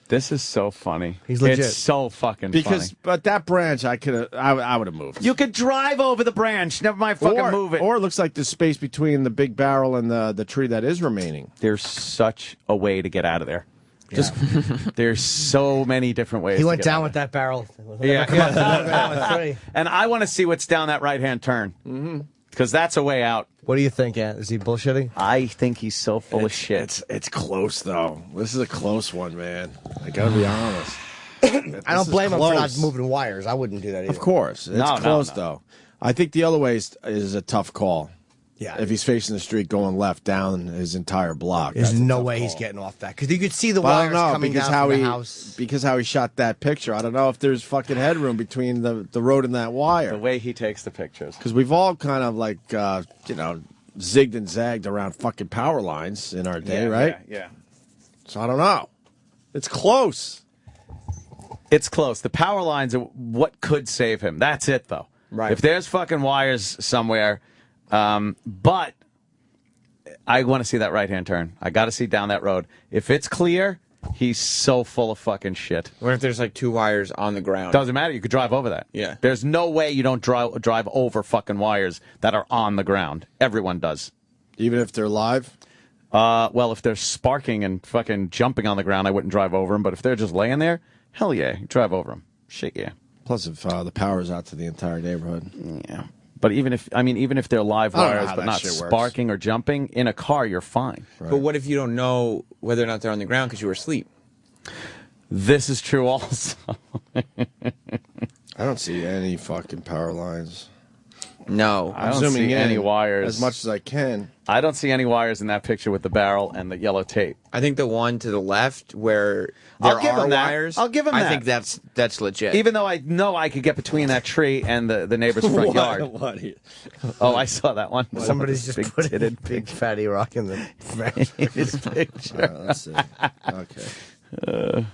Speaker 3: This is so funny.
Speaker 4: He's legit.
Speaker 3: It's so fucking funny.
Speaker 2: But that branch, I would have moved.
Speaker 3: You could drive over the branch. Never mind fucking move it.
Speaker 2: Or it looks like the space between the big barrel and the tree that is remaining.
Speaker 3: There's such a way to get out of there. Just there's so many different ways.
Speaker 4: He
Speaker 3: to
Speaker 4: went
Speaker 3: get
Speaker 4: down
Speaker 3: out
Speaker 4: with that barrel.
Speaker 3: Yeah. And I want to see what's down that right-hand turn. Because that's a way out.
Speaker 4: What do you think, Ant? Is he bullshitting?
Speaker 3: I think he's so full of shit.
Speaker 2: It's close, though. This is a close one, man. I got to be honest.
Speaker 4: I don't blame him for not moving wires. I wouldn't do that either.
Speaker 2: Of course. It's close, though. I think the other way is a tough call.
Speaker 4: Yeah.
Speaker 2: If he's facing the street going left down his entire block.
Speaker 4: There's
Speaker 2: that's a
Speaker 4: no
Speaker 2: tough
Speaker 4: way
Speaker 2: call.
Speaker 4: he's getting off that. Because you could see the
Speaker 2: Well, I
Speaker 4: wires
Speaker 2: don't know,
Speaker 4: coming
Speaker 2: because
Speaker 4: down
Speaker 2: how
Speaker 4: from
Speaker 2: he,
Speaker 4: the house.
Speaker 2: Because how he shot that picture. I don't know if there's fucking headroom between the road and that wire.
Speaker 3: The way he takes the pictures.
Speaker 2: Because we've all kind of like, zigged and zagged around fucking power lines in our day, right?
Speaker 3: Yeah.
Speaker 2: So I don't know. It's close.
Speaker 3: It's close. The power lines are what could save him. That's it, though.
Speaker 2: Right.
Speaker 3: If there's fucking wires somewhere, but I want to see that right-hand turn. I got to see down that road. If it's clear, he's so full of fucking shit.
Speaker 13: What if there's like two wires on the ground?
Speaker 3: Doesn't matter. You could drive over that.
Speaker 13: Yeah.
Speaker 3: There's no way you don't drive over fucking wires that are on the ground. Everyone does.
Speaker 2: Even if they're live?
Speaker 3: Well, if they're sparking and fucking jumping on the ground, I wouldn't drive over them. But if they're just laying there, hell yeah, you drive over them. Shit, yeah.
Speaker 2: Plus, if the power's out to the entire neighborhood.
Speaker 3: Yeah. But even if they're live
Speaker 2: I don't know
Speaker 3: wires
Speaker 2: how
Speaker 3: but
Speaker 2: that
Speaker 3: not
Speaker 2: shit works.
Speaker 3: sparking or jumping, in a car, you're fine.
Speaker 13: But what if you don't know whether or not they're on the ground because you were asleep?
Speaker 3: This is true also.
Speaker 2: I don't see any fucking power lines.
Speaker 13: No.
Speaker 3: I don't
Speaker 2: zooming
Speaker 3: see
Speaker 2: in
Speaker 3: any wires.
Speaker 2: as much as I can.
Speaker 3: I don't see any wires in that picture with the barrel and the yellow tape.
Speaker 13: I think the one to the left where there
Speaker 3: I'll give
Speaker 13: are
Speaker 3: him that.
Speaker 13: wires.
Speaker 3: I'll give him
Speaker 13: I
Speaker 3: that.
Speaker 13: think that's legit.
Speaker 3: Even though I know I could get between that tree and the neighbor's front yard. Oh, I saw that one.
Speaker 4: Somebody's just
Speaker 3: big
Speaker 4: put a
Speaker 3: titted
Speaker 4: big fatty rock in the
Speaker 3: his picture.
Speaker 2: All right, let's see. Okay.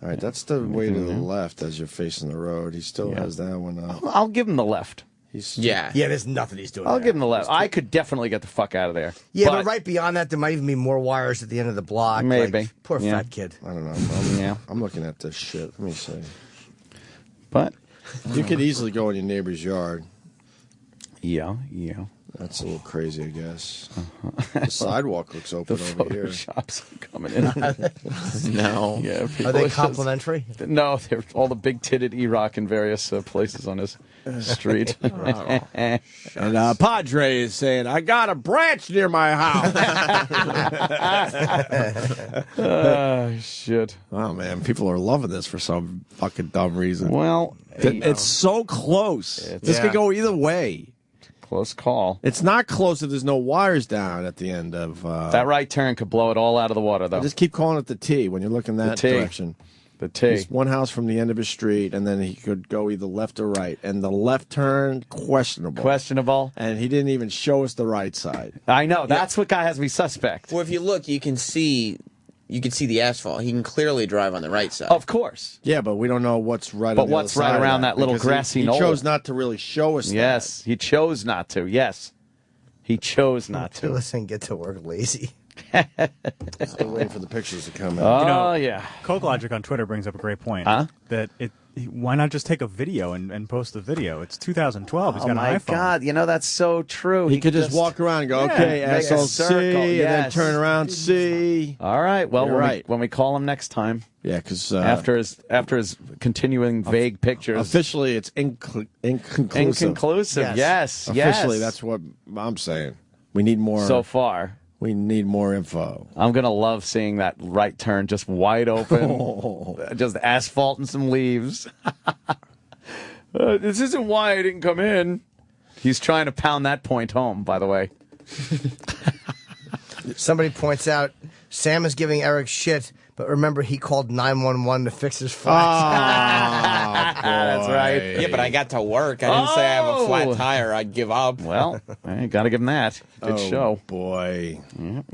Speaker 2: All right, that's the way to the left as you're facing the road. He still has that one up.
Speaker 3: I'll give him the left.
Speaker 13: Yeah.
Speaker 4: Yeah, there's nothing he's doing.
Speaker 3: I'll
Speaker 4: there.
Speaker 3: give him the left. I could definitely get the fuck out of there.
Speaker 4: Yeah, but right beyond that, there might even be more wires at the end of the block.
Speaker 3: Maybe.
Speaker 4: Like, poor
Speaker 3: Yeah.
Speaker 4: fat kid.
Speaker 2: I don't know.
Speaker 3: Yeah.
Speaker 2: I'm looking at this shit. Let me see.
Speaker 3: But
Speaker 2: you could easily go in your neighbor's yard.
Speaker 3: Yeah.
Speaker 2: That's a little crazy, I guess. The sidewalk looks open
Speaker 3: The
Speaker 2: over here.
Speaker 3: Photoshops are coming in.
Speaker 13: No.
Speaker 3: Yeah.
Speaker 4: Are
Speaker 3: people
Speaker 4: they
Speaker 3: just-
Speaker 4: complimentary?
Speaker 3: No, they're all the big-titted Erock in various places on his street.
Speaker 2: And Padre is saying, I got a branch near my house.
Speaker 3: Oh, shit.
Speaker 2: Oh, man. People are loving this for some fucking dumb reason.
Speaker 3: Well,
Speaker 2: it's so close. This could go either way.
Speaker 3: Close call.
Speaker 2: It's not close if there's no wires down at the end of...
Speaker 3: that right turn could blow it all out of the water, though.
Speaker 2: I just keep calling it the T when you're looking that
Speaker 3: T.
Speaker 2: direction.
Speaker 3: The T.
Speaker 2: He's one house from the end of his street, and then he could go either left or right. And the left turn, questionable.
Speaker 3: Questionable.
Speaker 2: And he didn't even show us the right side.
Speaker 3: I know. That's what guy has to be suspect.
Speaker 13: Well, if you look, you can see the asphalt. He can clearly drive on the right side.
Speaker 3: Of course.
Speaker 2: Yeah, but we don't know what's right
Speaker 3: But
Speaker 2: on the
Speaker 3: what's
Speaker 2: other
Speaker 3: right
Speaker 2: side
Speaker 3: around
Speaker 2: of
Speaker 3: that little
Speaker 2: because
Speaker 3: grassy
Speaker 2: he
Speaker 3: knoll.
Speaker 2: chose not to really show us
Speaker 3: Yes, he chose not to. Yes. He chose not to.
Speaker 4: Listen, get to work lazy.
Speaker 2: Still waiting for the pictures to come in.
Speaker 3: Oh, yeah.
Speaker 14: Coke Logic on Twitter brings up a great point.
Speaker 3: Huh?
Speaker 14: That why not just take a video and post the video? It's 2012. He's got an
Speaker 3: my
Speaker 14: iPhone.
Speaker 3: God, you know, that's so true.
Speaker 2: He could just walk around and go, okay,
Speaker 3: make a
Speaker 2: asshole,
Speaker 3: circle,
Speaker 2: C, and then
Speaker 3: yes.
Speaker 2: turn around, C.
Speaker 3: All right. Well,
Speaker 2: You're right.
Speaker 3: when we call him next time.
Speaker 2: Yeah, because
Speaker 3: after his continuing vague pictures.
Speaker 2: Officially, it's inconclusive.
Speaker 3: Inconclusive. Yes.
Speaker 2: Officially, that's what I'm saying. We need more.
Speaker 3: So far.
Speaker 2: We need more info.
Speaker 3: I'm going to love seeing that right turn just wide open. Just asphalt and some leaves. This isn't why I didn't come in. He's trying to pound that point home, by the way.
Speaker 4: Somebody points out Sam is giving Eric shit, but remember he called 911 to fix his flat.
Speaker 3: That's right.
Speaker 13: Yeah, but I got to work. I didn't say I have a flat tire. I'd give up.
Speaker 3: Well, I got to give him that. Good show.
Speaker 2: Boy.
Speaker 3: Yep.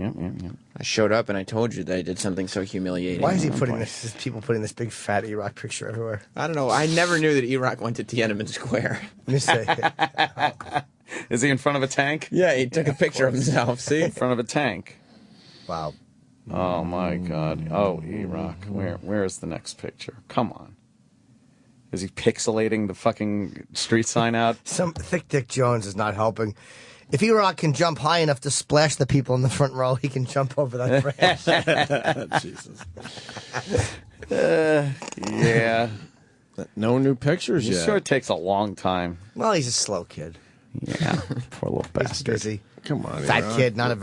Speaker 13: I showed up and I told you that I did something so humiliating.
Speaker 4: Why is he putting this? People putting this big fat Erock picture everywhere.
Speaker 13: I don't know. I never knew that Erock went to Tiananmen Square.
Speaker 4: Let me say.
Speaker 3: Is he in front of a tank?
Speaker 13: Yeah, he took a picture of himself. See?
Speaker 3: In front of a tank.
Speaker 4: Wow.
Speaker 3: Oh, my God. Oh, Erock. Where is the next picture? Come on. Is he pixelating the fucking street sign out?
Speaker 4: Some Thick Dick Jones is not helping. If Erock can jump high enough to splash the people in the front row, he can jump over that branch.
Speaker 2: Jesus.
Speaker 3: Yeah.
Speaker 2: No new pictures
Speaker 3: It
Speaker 2: yet.
Speaker 3: sure takes a long time.
Speaker 4: Well, he's a slow kid.
Speaker 3: Yeah. Poor little
Speaker 4: He's
Speaker 3: bastard.
Speaker 4: busy.
Speaker 2: Come on,
Speaker 4: Fat
Speaker 2: Erock.
Speaker 4: kid, not a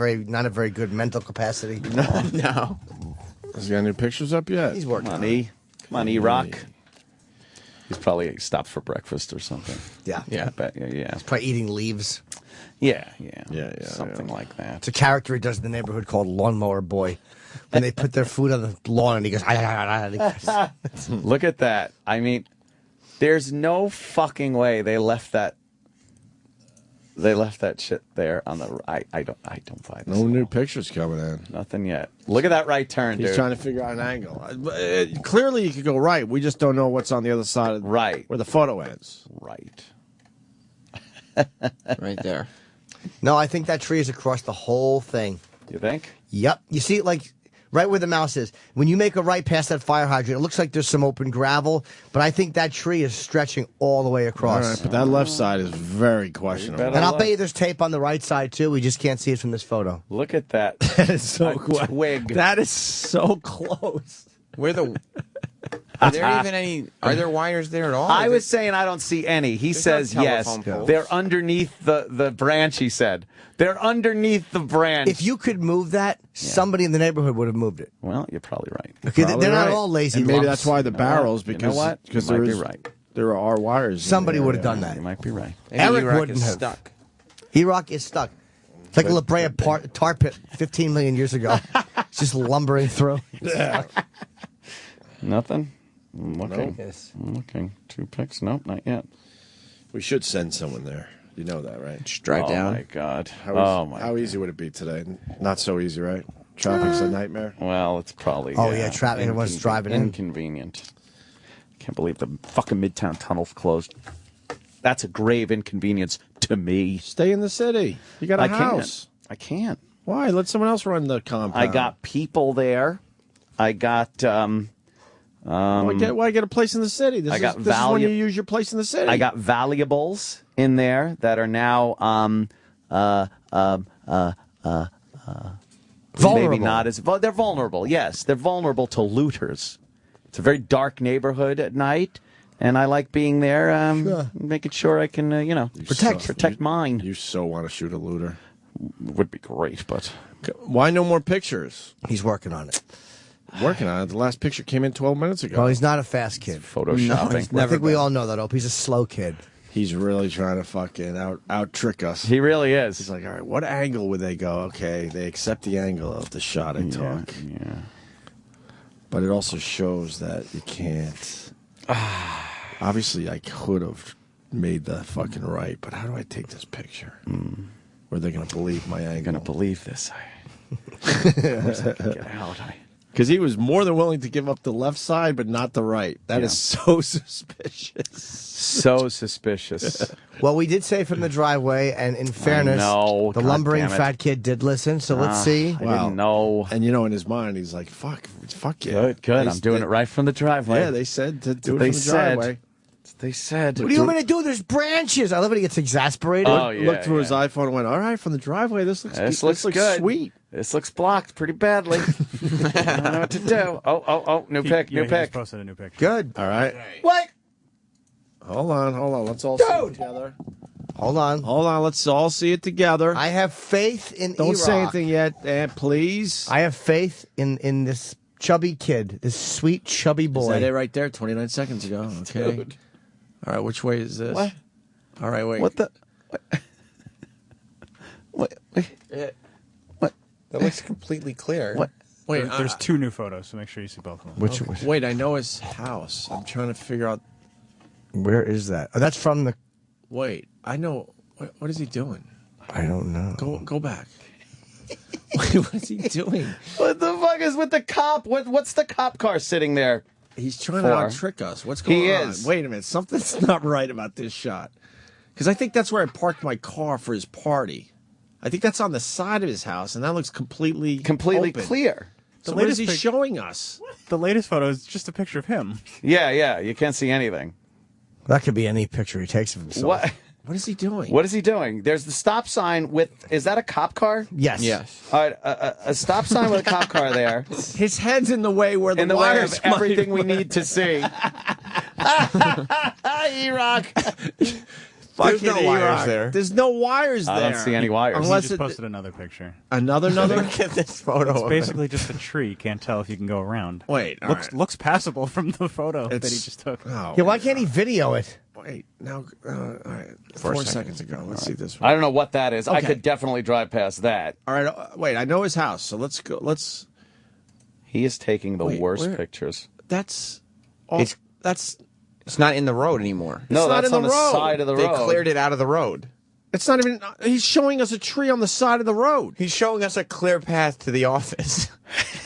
Speaker 4: very good mental capacity.
Speaker 13: No.
Speaker 2: Has he got any pictures up yet?
Speaker 4: He's working
Speaker 3: Come
Speaker 4: on
Speaker 3: on,
Speaker 4: it.
Speaker 3: E. Come on, Erock. He's probably stopped for breakfast or something.
Speaker 4: Yeah.
Speaker 3: I bet. Yeah.
Speaker 4: Probably eating leaves.
Speaker 3: Yeah.
Speaker 2: yeah.
Speaker 3: Something like that.
Speaker 4: It's a character he does in the neighborhood called Lawnmower Boy. When they put their food on the lawn and he goes,
Speaker 3: Look at that. I mean, there's no fucking way they left that shit there on the I don't buy this.
Speaker 2: No new pictures coming in.
Speaker 3: Nothing yet. Look at that right turn,
Speaker 2: He's
Speaker 3: dude.
Speaker 2: trying to figure out an angle. Clearly, you could go right. We just don't know what's on the other side of
Speaker 3: right
Speaker 2: where the photo ends.
Speaker 3: Right.
Speaker 13: Right there.
Speaker 4: No, I think that tree is across the whole thing.
Speaker 3: You think?
Speaker 4: Yep. You see, like, right where the mouse is. When you make a right past that fire hydrant, it looks like there's some open gravel, but I think that tree is stretching all the way across.
Speaker 2: All right, but that left side is very questionable.
Speaker 4: And I'll bet you there's tape on the right side, too. We just can't see it from this photo.
Speaker 3: Look at that.
Speaker 2: That is so cool.
Speaker 3: Twig.
Speaker 2: That is so close.
Speaker 13: Are there wires there at all?
Speaker 3: I was saying I don't see any. He says
Speaker 13: no
Speaker 3: yes.
Speaker 13: telephone poles.
Speaker 3: They're underneath the branch, he said. They're underneath the branch.
Speaker 4: If you could move that, somebody in the neighborhood would have moved it.
Speaker 3: Well, you're probably right.
Speaker 4: Okay,
Speaker 2: Probably
Speaker 4: they're not
Speaker 2: right.
Speaker 4: all lazy
Speaker 2: And maybe
Speaker 4: lumps.
Speaker 2: that's why the barrels,
Speaker 3: You know
Speaker 2: because
Speaker 3: what? You
Speaker 2: there
Speaker 3: might be
Speaker 2: is
Speaker 3: right.
Speaker 2: there are wires. in
Speaker 4: Somebody
Speaker 2: there.
Speaker 4: would have done that.
Speaker 3: You might be right.
Speaker 13: Maybe
Speaker 4: Eric
Speaker 13: Erock
Speaker 4: wouldn't
Speaker 13: is
Speaker 4: have.
Speaker 13: stuck.
Speaker 4: Erock is stuck. It's like a La Brea tar pit 15 million years ago. It's just lumbering through.
Speaker 3: Nothing? I'm looking.
Speaker 4: Nope.
Speaker 3: I'm looking. 2 pics? Nope, not yet.
Speaker 2: We should send someone there. You know that, right?
Speaker 13: Just drive down.
Speaker 3: Oh, my God.
Speaker 2: How easy would it be today? Not so easy, right? Traffic's a nightmare.
Speaker 3: Well, it's probably...
Speaker 4: Oh, yeah, traffic. Everyone's driving in.
Speaker 3: Inconvenient. Can't believe the fucking Midtown Tunnel's closed. That's a grave inconvenience to me.
Speaker 2: Stay in the city. You got a house.
Speaker 3: I can't.
Speaker 2: Why? Let someone else run the compound.
Speaker 3: I got people there. I got.
Speaker 2: Why get a place in the city? This is when you use your place in the city.
Speaker 3: I got valuables in there that are now
Speaker 4: vulnerable.
Speaker 3: Maybe not as they're vulnerable. Yes, they're vulnerable to looters. It's a very dark neighborhood at night, and I like being there, making sure I can, protect mine.
Speaker 2: You so want to shoot a looter?
Speaker 3: Would be great, but
Speaker 2: why no more pictures?
Speaker 4: He's working on it.
Speaker 2: Working on it. The last picture came in 12 minutes ago.
Speaker 4: Well, he's not a fast kid.
Speaker 3: Photoshopping.
Speaker 4: No, I think we all know that, Opie. He's a slow kid.
Speaker 2: He's really trying to fucking out trick us.
Speaker 3: He really is.
Speaker 2: He's like, all right, what angle would they go? Okay, they accept the angle of the shot I took.
Speaker 3: Yeah.
Speaker 2: But it also shows that you can't. Obviously, I could have made the fucking right, but how do I take this picture? Where they're going to believe my angle?
Speaker 3: Going to believe this. Get out.
Speaker 2: Because he was more than willing to give up the left side, but not the right. That is so suspicious.
Speaker 3: So suspicious.
Speaker 4: Well, we did say from the driveway, and in fairness, the lumbering fat kid did listen, so let's see.
Speaker 3: I didn't know.
Speaker 2: And, in his mind, he's like, fuck yeah.
Speaker 3: Good. I'm doing it right from the driveway.
Speaker 2: Yeah, they said to do it from the driveway.
Speaker 3: They said.
Speaker 4: What do you want me to do? There's branches. I love it. He gets exasperated.
Speaker 2: Looked through his iPhone and went, all right, from the driveway, this looks
Speaker 3: good.
Speaker 2: Sweet.
Speaker 3: This looks blocked pretty badly. I don't know what to do. Oh, new pic.
Speaker 14: He just posted a new picture.
Speaker 4: Good.
Speaker 2: All right.
Speaker 4: What?
Speaker 2: Hold on. Let's all see it together.
Speaker 4: Hold on.
Speaker 2: Let's all see it together.
Speaker 4: I have faith in
Speaker 2: Don't
Speaker 4: Erock.
Speaker 2: say anything yet, please.
Speaker 4: I have faith in this chubby kid, this sweet chubby boy.
Speaker 2: Is that it right there? 29 seconds ago. Okay.
Speaker 3: Dude.
Speaker 2: All right, which way is this?
Speaker 3: What?
Speaker 2: All right, wait.
Speaker 3: What the? What? What?
Speaker 13: That looks completely clear.
Speaker 3: What?
Speaker 2: Wait,
Speaker 14: There's two new photos, so make sure you see both of them.
Speaker 4: Which?
Speaker 2: Wait, I know his house. I'm trying to figure out.
Speaker 4: Where is that? Oh, that's from the.
Speaker 2: Wait, I know. What is he doing?
Speaker 4: I don't know.
Speaker 2: Go back. Wait, what is he doing?
Speaker 3: What the fuck is with the cop? What's the cop car sitting there?
Speaker 2: He's trying to out-trick us. What's going on?
Speaker 3: Is.
Speaker 2: Wait a minute. Something's not right about this shot. Because I think that's where I parked my car for his party. I think that's on the side of his house, and that looks completely open.
Speaker 3: Clear.
Speaker 2: So what is he showing us?
Speaker 14: The latest photo is just a picture of him.
Speaker 3: Yeah. You can't see anything.
Speaker 4: That could be any picture he takes of himself.
Speaker 2: What is he doing?
Speaker 3: What is he doing? There's the stop sign with. Is that a cop car?
Speaker 4: Yes.
Speaker 3: All right, a stop sign with a cop car there.
Speaker 2: His head's in the way where the wires
Speaker 3: of everything we need to see. Erock.
Speaker 4: There's no wires there.
Speaker 2: There's no wires there.
Speaker 3: I don't see any wires.
Speaker 2: Unless
Speaker 14: He just posted another picture.
Speaker 2: Another?
Speaker 4: Look at this photo.
Speaker 14: It's basically just a tree. Can't tell if you can go around.
Speaker 2: Wait,
Speaker 14: looks passable from the photo that he just took.
Speaker 2: Oh,
Speaker 4: Yeah, why can't he video it?
Speaker 2: Wait, now, all right, 4 seconds ago. Let's see this one.
Speaker 3: I don't know what that is.
Speaker 2: Okay.
Speaker 3: I could definitely drive past that.
Speaker 2: All right, wait, I know his house, so let's go.
Speaker 3: He is taking the worst
Speaker 2: where?
Speaker 3: pictures.
Speaker 2: That's
Speaker 13: It's not in the road anymore.
Speaker 3: No,
Speaker 2: not
Speaker 3: that's
Speaker 2: in
Speaker 3: on
Speaker 2: the
Speaker 3: the
Speaker 2: road.
Speaker 3: side of the
Speaker 13: They
Speaker 3: road.
Speaker 13: cleared it out of the road.
Speaker 2: It's not even. He's showing us a tree on the side of the road.
Speaker 13: He's showing us a clear path to the office.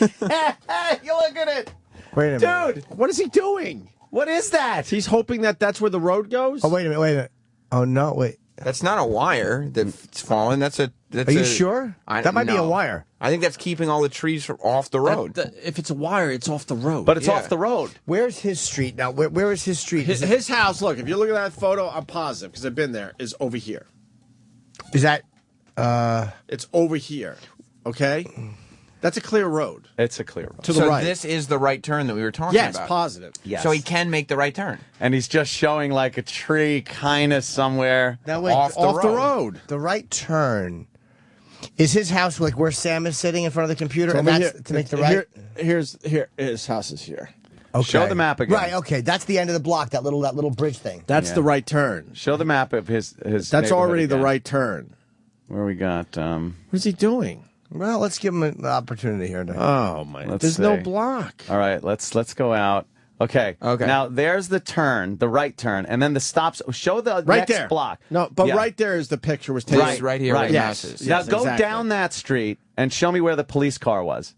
Speaker 3: You look at it.
Speaker 4: Wait a minute.
Speaker 3: Dude,
Speaker 2: What is he doing?
Speaker 3: what is that?
Speaker 2: He's hoping that that's where the road goes.
Speaker 4: Oh, wait a minute. Oh, no, wait.
Speaker 13: That's not a wire that's fallen. That's a.
Speaker 4: Are you sure? That might be a wire.
Speaker 13: I think that's keeping all the trees off the road.
Speaker 2: If it's a wire, it's off the road.
Speaker 3: But it's off the road.
Speaker 4: Where's his street now? Where is his street?
Speaker 2: His house, look, if you look at that photo, I'm positive, because I've been there, is over here.
Speaker 4: Is that...
Speaker 2: It's over here, okay? That's a clear road.
Speaker 3: It's a clear road.
Speaker 2: To the right.
Speaker 13: This is the right turn that we were talking about.
Speaker 2: Yes, positive.
Speaker 3: Yes.
Speaker 13: So he can make the right turn.
Speaker 3: And he's just showing like a tree kind of somewhere.
Speaker 4: That way,
Speaker 13: Off the road.
Speaker 4: The right turn. Is his house like where Sam is sitting in front of the computer?
Speaker 2: So
Speaker 4: And that's to make the right...
Speaker 2: Here, his house is here.
Speaker 4: Okay.
Speaker 3: Show the map again.
Speaker 4: Right, okay. That's the end of the block, that little bridge thing.
Speaker 2: That's the right turn.
Speaker 3: Show the map of his
Speaker 2: That's already the right turn.
Speaker 3: Where we got...
Speaker 2: What is he doing?
Speaker 4: Well, let's give him an opportunity here.
Speaker 2: Oh, my...
Speaker 3: Let's
Speaker 2: There's
Speaker 3: see.
Speaker 2: no block.
Speaker 3: All right, let's go out. Okay. Now, there's the turn, the right turn, and then the stops. Show the
Speaker 2: Right
Speaker 3: next
Speaker 2: there.
Speaker 3: block.
Speaker 2: No, but right there is the picture was taken.
Speaker 13: Right here where the house is.
Speaker 3: Now,
Speaker 2: Yes,
Speaker 3: go
Speaker 2: exactly.
Speaker 3: down that street and show me where the police car was.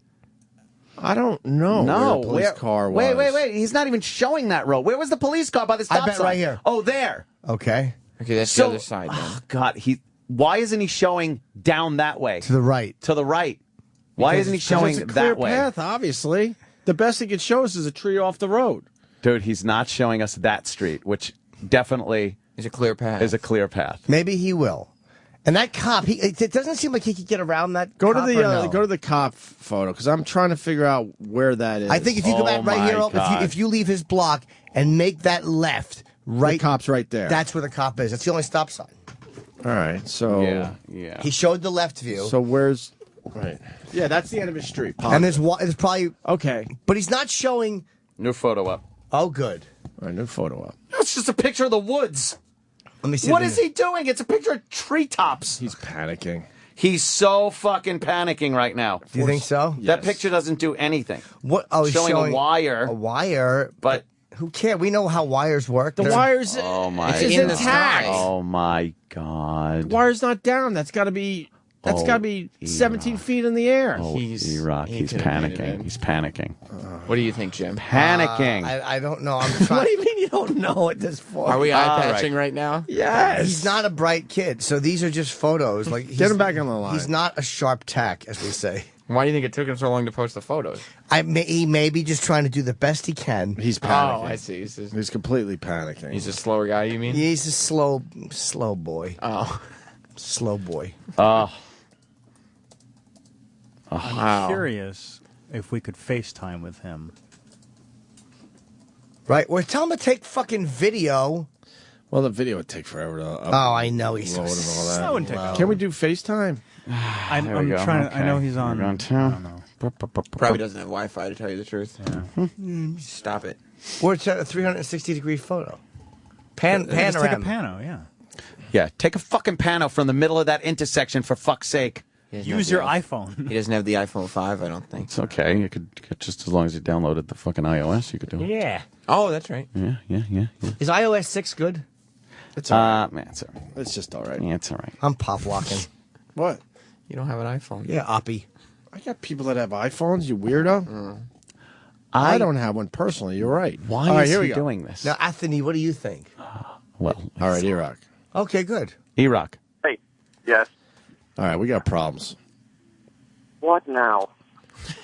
Speaker 2: I don't know where the police car was.
Speaker 3: Wait. He's not even showing that road. Where was the police car by the stop
Speaker 4: bet
Speaker 3: sign?
Speaker 4: right here.
Speaker 3: Oh, there.
Speaker 4: Okay.
Speaker 13: Okay, that's the other side then.
Speaker 3: Oh, God, why isn't he showing down that way?
Speaker 4: To the right.
Speaker 3: To the right. Why isn't he showing
Speaker 2: it's a clear
Speaker 3: that way?
Speaker 2: path, obviously. The best he could show us is a tree off the road.
Speaker 3: Dude, he's not showing us that street, which definitely
Speaker 13: is a clear path.
Speaker 4: Maybe he will. And that cop, it doesn't seem like he could get around that.
Speaker 2: Go
Speaker 4: cop
Speaker 2: to the
Speaker 4: or no?
Speaker 2: go to the cop photo because I'm trying to figure out where that is.
Speaker 4: I think if you go back right here, if you leave his block and make that left, right,
Speaker 2: the cop's right there.
Speaker 4: That's where the cop is. That's the only stop sign.
Speaker 2: All right, so
Speaker 3: yeah.
Speaker 4: He showed the left view.
Speaker 2: So where's right? Yeah, that's the end of his street.
Speaker 4: And there's probably
Speaker 2: okay,
Speaker 4: but he's not showing.
Speaker 3: New photo up.
Speaker 4: Oh, good.
Speaker 2: All right, new photo up.
Speaker 3: It's just a picture of the woods.
Speaker 4: Let me see.
Speaker 3: What is he doing? It's a picture of treetops.
Speaker 2: He's panicking.
Speaker 3: He's so fucking panicking right now.
Speaker 4: Do you think so?
Speaker 3: That picture doesn't do anything.
Speaker 4: What? Oh, he's
Speaker 3: showing
Speaker 4: showing
Speaker 3: a wire.
Speaker 4: A wire,
Speaker 3: but
Speaker 4: who cares? We know how wires work.
Speaker 2: The wires.
Speaker 3: Oh my!
Speaker 2: It's intact.
Speaker 3: Oh my God!
Speaker 2: The wire's not down. That's got to be. That's got to be 17 feet in the air.
Speaker 3: Oh, Erock, he's panicking. He's panicking.
Speaker 13: What do you think, Jim?
Speaker 3: Panicking.
Speaker 4: I don't know. I'm trying.
Speaker 2: What do you mean you don't know at this point?
Speaker 13: Are we eye patching right now?
Speaker 2: Yes.
Speaker 4: He's not a bright kid, so these are just photos. Like
Speaker 2: Get him back on the line.
Speaker 4: He's not a sharp tack, as we say.
Speaker 13: Why do you think it took him so long to post the photos?
Speaker 4: He may be just trying to do the best he can.
Speaker 2: He's panicking.
Speaker 13: Oh, I see.
Speaker 2: He's completely panicking.
Speaker 13: He's a slower guy, you mean?
Speaker 4: He's a slow boy.
Speaker 13: Oh.
Speaker 4: Slow boy.
Speaker 14: I'm curious if we could FaceTime with him.
Speaker 4: Right. Well, tell him to take fucking video.
Speaker 2: Well, the video would take forever to upload.
Speaker 4: Oh, I know he's
Speaker 2: and all that.
Speaker 14: That wouldn't take long.
Speaker 2: Can we do FaceTime?
Speaker 14: I'm trying to. I know he's on.
Speaker 3: We're on
Speaker 14: I
Speaker 3: two.
Speaker 14: don't know.
Speaker 13: Probably doesn't have Wi-Fi, to tell you the truth.
Speaker 14: Yeah.
Speaker 13: Stop it.
Speaker 4: Or it's a 360-degree photo. Panorama.
Speaker 14: Just take a pano, yeah.
Speaker 3: Yeah, take a fucking pano from the middle of that intersection for fuck's sake.
Speaker 14: Use your iPhone.
Speaker 13: He doesn't have the iPhone 5, I don't think.
Speaker 3: It's okay. You could just as long as you downloaded the fucking iOS, you could do it.
Speaker 4: Yeah.
Speaker 13: Oh, that's right.
Speaker 3: Yeah.
Speaker 4: Is iOS 6 good?
Speaker 2: It's all right.
Speaker 3: Man, it's all right.
Speaker 2: It's just all right.
Speaker 3: Yeah, it's all right.
Speaker 4: I'm pop locking.
Speaker 2: What?
Speaker 13: You don't have an iPhone.
Speaker 4: Yeah, Opie.
Speaker 2: I got people that have iPhones, you weirdo. I don't have one personally. You're right.
Speaker 3: Why
Speaker 2: all right,
Speaker 3: is
Speaker 2: here
Speaker 3: he
Speaker 2: we go.
Speaker 3: doing this?
Speaker 4: Now, Anthony, what do you think?
Speaker 3: Well,
Speaker 2: all right, Erock.
Speaker 4: Okay, good.
Speaker 3: Erock.
Speaker 20: Hey, yes.
Speaker 2: All right, we got problems.
Speaker 20: What now?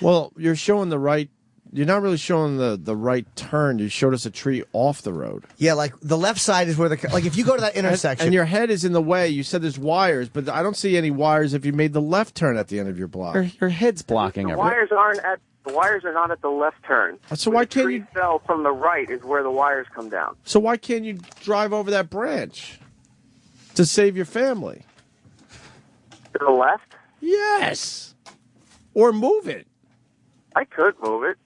Speaker 2: Well, you're showing the right. You're not really showing the right turn. You showed us a tree off the road.
Speaker 4: Yeah, like the left side is where like if you go to that intersection.
Speaker 2: And your head is in the way. You said there's wires, but I don't see any wires if you made the left turn at the end of your block.
Speaker 3: Your head's blocking
Speaker 20: The
Speaker 3: everything.
Speaker 20: wires are not at the left turn.
Speaker 2: So why can't
Speaker 20: you? The tree fell from the right is where the wires come down.
Speaker 2: So why can't you drive over that branch to save your family?
Speaker 20: To the left?
Speaker 2: Yes. Or move it.
Speaker 20: I could move it.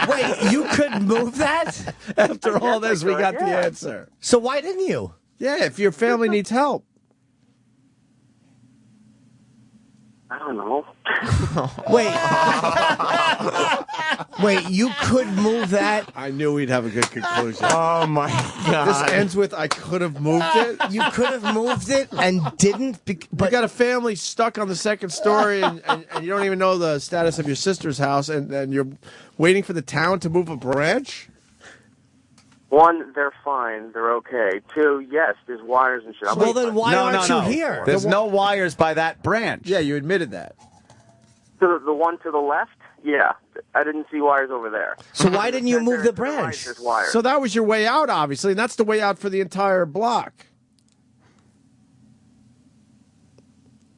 Speaker 4: Wait, you could move that?
Speaker 2: After all this, we got the answer.
Speaker 4: So why didn't you?
Speaker 2: Yeah, if your family needs help.
Speaker 20: I don't know.
Speaker 4: Wait, you could move that?
Speaker 2: I knew we'd have a good conclusion.
Speaker 4: Oh, my God.
Speaker 2: This ends with I could have moved it.
Speaker 4: You could have moved it and didn't?
Speaker 2: But you got a family stuck on the second story and you don't even know the status of your sister's house and you're waiting for the town to move a branch?
Speaker 20: One, they're fine. They're okay. Two, yes, there's wires and shit.
Speaker 4: Well, then why aren't you
Speaker 3: no.
Speaker 4: here?
Speaker 3: There's no wires by that branch.
Speaker 2: Yeah, you admitted that.
Speaker 20: The one to the left? Yeah. I didn't see wires over there.
Speaker 4: So why didn't you move the branch?
Speaker 20: Right, there's wires.
Speaker 2: So that was your way out, obviously, and that's the way out for the entire block.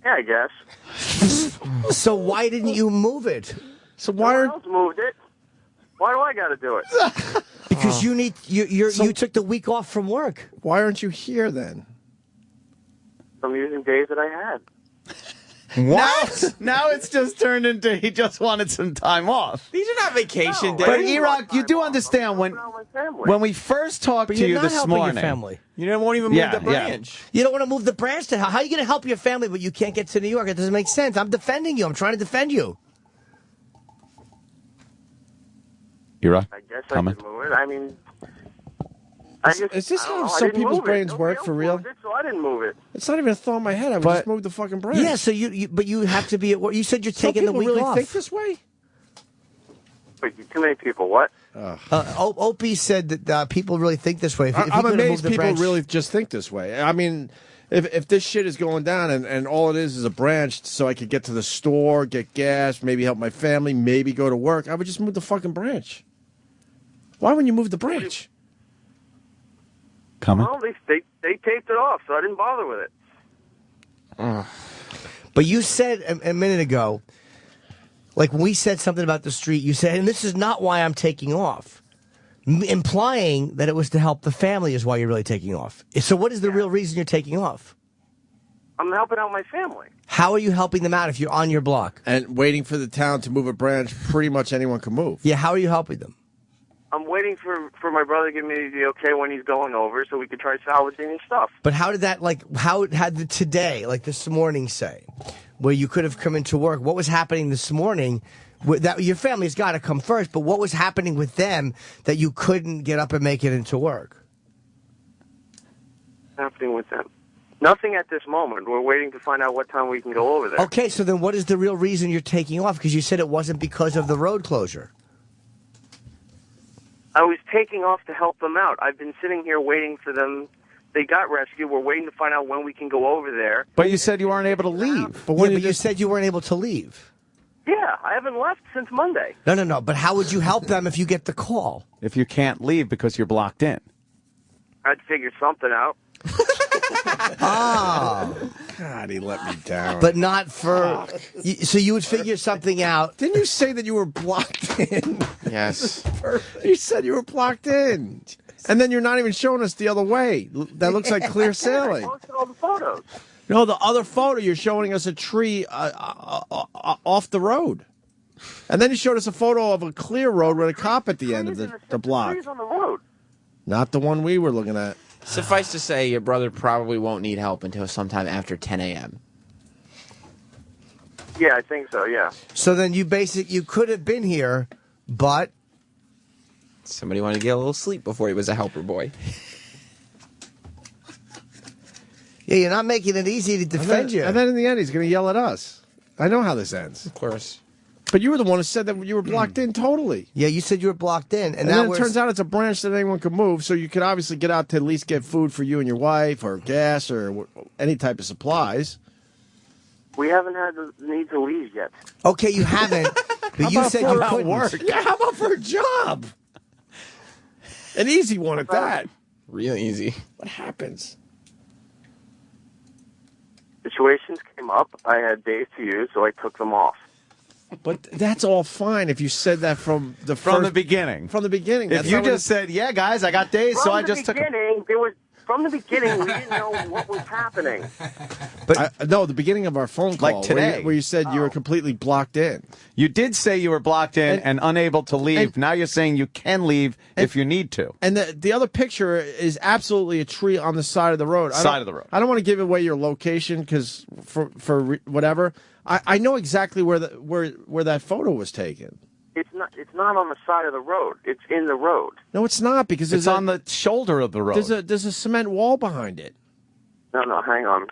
Speaker 20: Yeah, I guess.
Speaker 4: So why didn't you move it?
Speaker 2: So why
Speaker 20: Someone else moved it. Why do I got to do it?
Speaker 4: Because you took the week off from work.
Speaker 2: Why aren't you here then?
Speaker 20: I'm using days that I had.
Speaker 3: What? Now it's just turned into he just wanted some time off.
Speaker 13: These are not vacation days.
Speaker 3: But Erock, you do understand when we first talked
Speaker 4: But
Speaker 3: to you
Speaker 4: you're not
Speaker 3: this
Speaker 4: helping
Speaker 3: morning.
Speaker 4: your family.
Speaker 13: You won't even move the branch.
Speaker 4: You don't want to move the branch. How are you going to help your family, but you can't get to New York? It doesn't make sense. I'm defending you. I'm trying to defend you.
Speaker 3: Erock,
Speaker 20: I guess
Speaker 3: comment?
Speaker 20: I could move it. I mean,
Speaker 2: Is this how some people's brains work for real?
Speaker 20: So I didn't move it.
Speaker 2: It's not even a thought in my head. I would just move the fucking branch.
Speaker 4: Yeah, so but you have to be at work. You said you're
Speaker 2: Some
Speaker 4: taking the
Speaker 2: people
Speaker 4: week
Speaker 2: really
Speaker 4: off.
Speaker 2: think this way?
Speaker 20: Wait, too many people. What?
Speaker 4: Opie said that people really think this way. If
Speaker 2: I'm
Speaker 4: you could've
Speaker 2: amazed
Speaker 4: moved the
Speaker 2: people
Speaker 4: branch-
Speaker 2: really just think this way. I mean, if this shit is going down and all it is a branch so I could get to the store, get gas, maybe help my family, maybe go to work, I would just move the fucking branch. Why wouldn't you move the branch?
Speaker 3: Coming?
Speaker 20: Well, they taped it off, so I didn't bother with it.
Speaker 4: But you said a minute ago, like when we said something about the street, you said, and this is not why I'm taking off. Implying that it was to help the family is why you're really taking off. So what is the real reason you're taking off?
Speaker 20: I'm helping out my family.
Speaker 4: How are you helping them out if you're on your block?
Speaker 2: And waiting for the town to move a branch, pretty much anyone can move.
Speaker 4: Yeah, how are you helping them?
Speaker 20: I'm waiting for my brother to give me the okay when he's going over so we could try salvaging his stuff.
Speaker 4: But how did that, how had the today, like this morning, say, where you could have come into work? What was happening this morning? That your family's got to come first, but what was happening with them that you couldn't get up and make it into work?
Speaker 20: Happening with them? Nothing at this moment. We're waiting to find out what time we can go over there.
Speaker 4: Okay, so then what is the real reason you're taking off? Because you said it wasn't because of the road closure.
Speaker 20: I was taking off to help them out. I've been sitting here waiting for them. They got rescued. We're waiting to find out when we can go over there.
Speaker 3: But you said you weren't able to leave.
Speaker 4: But you said you weren't able to leave.
Speaker 20: Yeah, I haven't left since Monday.
Speaker 4: No. But how would you help them if you get the call?
Speaker 3: If you can't leave because you're blocked in.
Speaker 20: I'd figure something out.
Speaker 4: Oh.
Speaker 2: God, he let me down.
Speaker 4: But not for... So you would figure something out.
Speaker 2: Didn't you say that you were blocked in?
Speaker 13: Yes.
Speaker 2: You said you were blocked in. And then you're not even showing us the other way. That looks like clear sailing.
Speaker 20: I posted all the photos.
Speaker 2: No, the other photo, you're showing us a tree off the road. And then you showed us a photo of a clear road with a cop at the end of the block.
Speaker 20: Trees on the road.
Speaker 2: Not the one we were looking at.
Speaker 13: Suffice to say, your brother probably won't need help until sometime after 10 a.m.
Speaker 20: Yeah, I think so, yeah.
Speaker 4: So then you could have been here, but...
Speaker 13: Somebody wanted to get a little sleep before he was a helper boy.
Speaker 4: Yeah, you're not making it easy to defend you.
Speaker 2: And then in the end, he's going to yell at us. I know how this ends.
Speaker 13: Of course.
Speaker 2: But you were the one who said that you were blocked in totally.
Speaker 4: Yeah, you said you were blocked in.
Speaker 2: And then it turns out it's a branch that anyone can move, so you could obviously get out to at least get food for you and your wife, or gas, or any type of supplies.
Speaker 20: We haven't had the need to leave yet.
Speaker 4: Okay, you haven't. But you said you couldn't.
Speaker 2: Work? Yeah, how about for a job? An easy one at that.
Speaker 13: Real easy.
Speaker 2: What happens?
Speaker 20: Situations came up. I had days to use, so I took them off.
Speaker 2: But that's all fine if you said that from the
Speaker 3: beginning.
Speaker 2: From the beginning.
Speaker 3: If you just said, "Yeah, guys, I got days, so I just took."
Speaker 20: From the beginning, we didn't know what was happening.
Speaker 2: But no, the beginning of our phone call,
Speaker 3: Like today.
Speaker 2: where you said you were completely blocked in.
Speaker 3: You did say you were blocked in and unable to leave. Now you're saying you can leave if you need to.
Speaker 2: And the other picture is absolutely a tree on the side of the road.
Speaker 3: Side of the road.
Speaker 2: I don't want to give away your location because for whatever. I know exactly where that photo was taken.
Speaker 20: It's not on the side of the road. It's in the road.
Speaker 2: No, it's not because
Speaker 3: it's on the shoulder of the road.
Speaker 2: There's a cement wall behind it.
Speaker 20: No, hang on.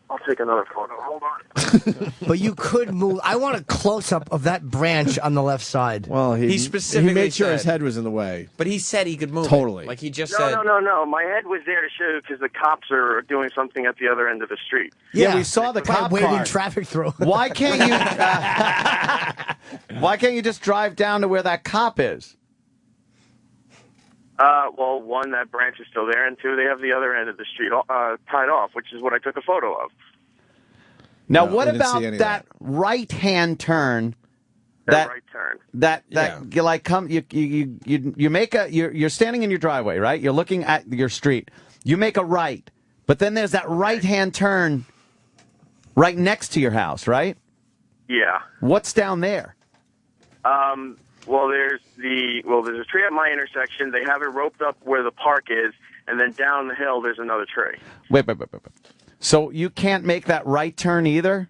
Speaker 20: I'll take another photo. Hold on.
Speaker 4: But you could move. I want a close-up of that branch on the left side.
Speaker 2: Well,
Speaker 13: He specifically
Speaker 2: made sure
Speaker 13: said-
Speaker 2: his head was in the way.
Speaker 13: But he said he could move.
Speaker 2: Totally.
Speaker 13: Like he just
Speaker 20: No,
Speaker 13: said.
Speaker 20: no. My head was there to show you because the cops are doing something at the other end of the street.
Speaker 3: Yeah, we saw the cop
Speaker 4: waving
Speaker 3: car.
Speaker 4: traffic through.
Speaker 3: Why can't you? Why can't you just drive down to where that cop is?
Speaker 20: Well, one, that branch is still there, and two, they have the other end of the street tied off, which is what I took a photo of.
Speaker 3: Now,
Speaker 2: No,
Speaker 3: what
Speaker 2: we didn't
Speaker 3: about
Speaker 2: see any of
Speaker 3: that right-hand turn?
Speaker 20: That right turn.
Speaker 3: You like come you make you're standing in your driveway, right? You're looking at your street. You make a right, but then there's that right-hand turn right next to your house, right?
Speaker 20: Yeah.
Speaker 3: What's down there?
Speaker 20: Well, there's a tree at my intersection. They have it roped up where the park is, and then down the hill there's another tree.
Speaker 3: Wait. So you can't make that right turn either?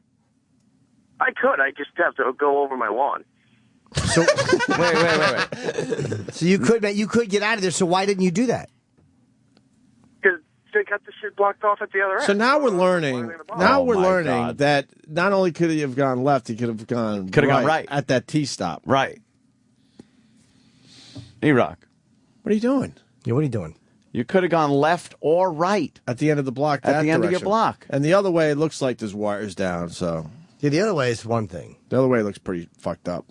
Speaker 20: I could. I just have to go over my lawn.
Speaker 4: So
Speaker 3: wait.
Speaker 4: So you could get out of there. So why didn't you do that?
Speaker 20: Because they got the shit blocked off at the other end.
Speaker 2: So now we're learning.
Speaker 3: God.
Speaker 2: That not only could he have gone left, he could have gone
Speaker 3: right
Speaker 2: at that T stop.
Speaker 3: Right. Erock.
Speaker 2: What are you doing?
Speaker 4: Yeah, what are you doing?
Speaker 3: You could have gone left or right.
Speaker 2: At the end of the block,
Speaker 3: At the end of your block.
Speaker 2: And the other way, it looks like there's wires down, so...
Speaker 4: Yeah, the other way is one thing.
Speaker 2: The other way looks pretty fucked up.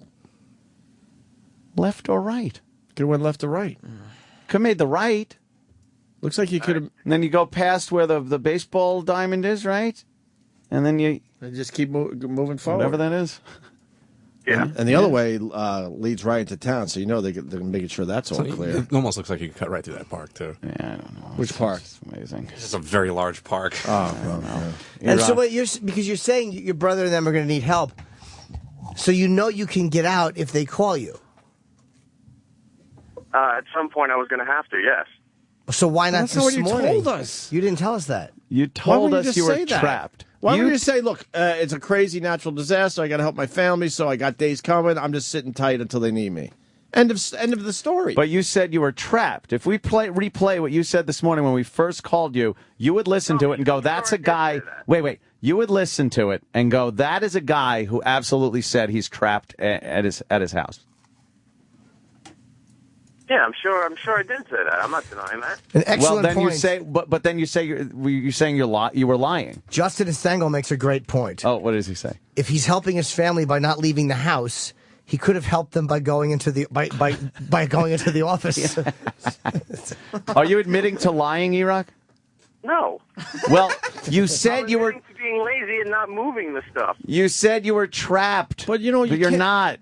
Speaker 3: Left or right?
Speaker 2: Could have went left or right.
Speaker 3: Could have made the right.
Speaker 2: Looks like you could have...
Speaker 3: And then you go past where the baseball diamond is, right? And then you...
Speaker 2: And just keep moving forward.
Speaker 3: Whatever that is.
Speaker 20: Yeah.
Speaker 2: And the other way leads right into town, so you know they're making sure that's all clear.
Speaker 7: It almost looks like you could cut right through that park, too.
Speaker 3: Yeah, I don't know.
Speaker 2: Which park?
Speaker 3: It's amazing.
Speaker 7: It's just a very large park.
Speaker 2: Oh, well, yeah.
Speaker 4: And so what because you're saying your brother and them are going to need help, so you know you can get out if they call you.
Speaker 20: At some point, I was going to have to, yes.
Speaker 4: So why not
Speaker 2: That's
Speaker 4: this
Speaker 2: not what you
Speaker 4: morning?
Speaker 2: told us.
Speaker 4: You didn't tell us that.
Speaker 3: You told
Speaker 2: Why
Speaker 3: us
Speaker 2: would
Speaker 3: you were
Speaker 2: say that?
Speaker 3: trapped.
Speaker 2: Why would you say, look, it's a crazy natural disaster. I got to help my family, so I got days coming. I'm just sitting tight until they need me. End of the story.
Speaker 3: But you said you were trapped. If we replay what you said this morning when we first called you, you would listen to it and go, that's a guy. Wait. You would listen to it and go, that is a guy who absolutely said he's trapped at his house.
Speaker 20: Yeah, I'm sure I did say that. I'm not denying that.
Speaker 4: An excellent
Speaker 3: then
Speaker 4: point.
Speaker 3: you say, but then you say you're saying you were lying.
Speaker 4: Justin Stengel makes a great point.
Speaker 3: Oh, what does he say?
Speaker 4: If he's helping his family by not leaving the house, he could have helped them by going into the by going into the office.
Speaker 3: Are you admitting to lying, Erock?
Speaker 20: No.
Speaker 3: Well, you said you were
Speaker 20: to being lazy and not moving the stuff.
Speaker 3: You said you were trapped.
Speaker 2: But you're
Speaker 3: can't.
Speaker 2: Not.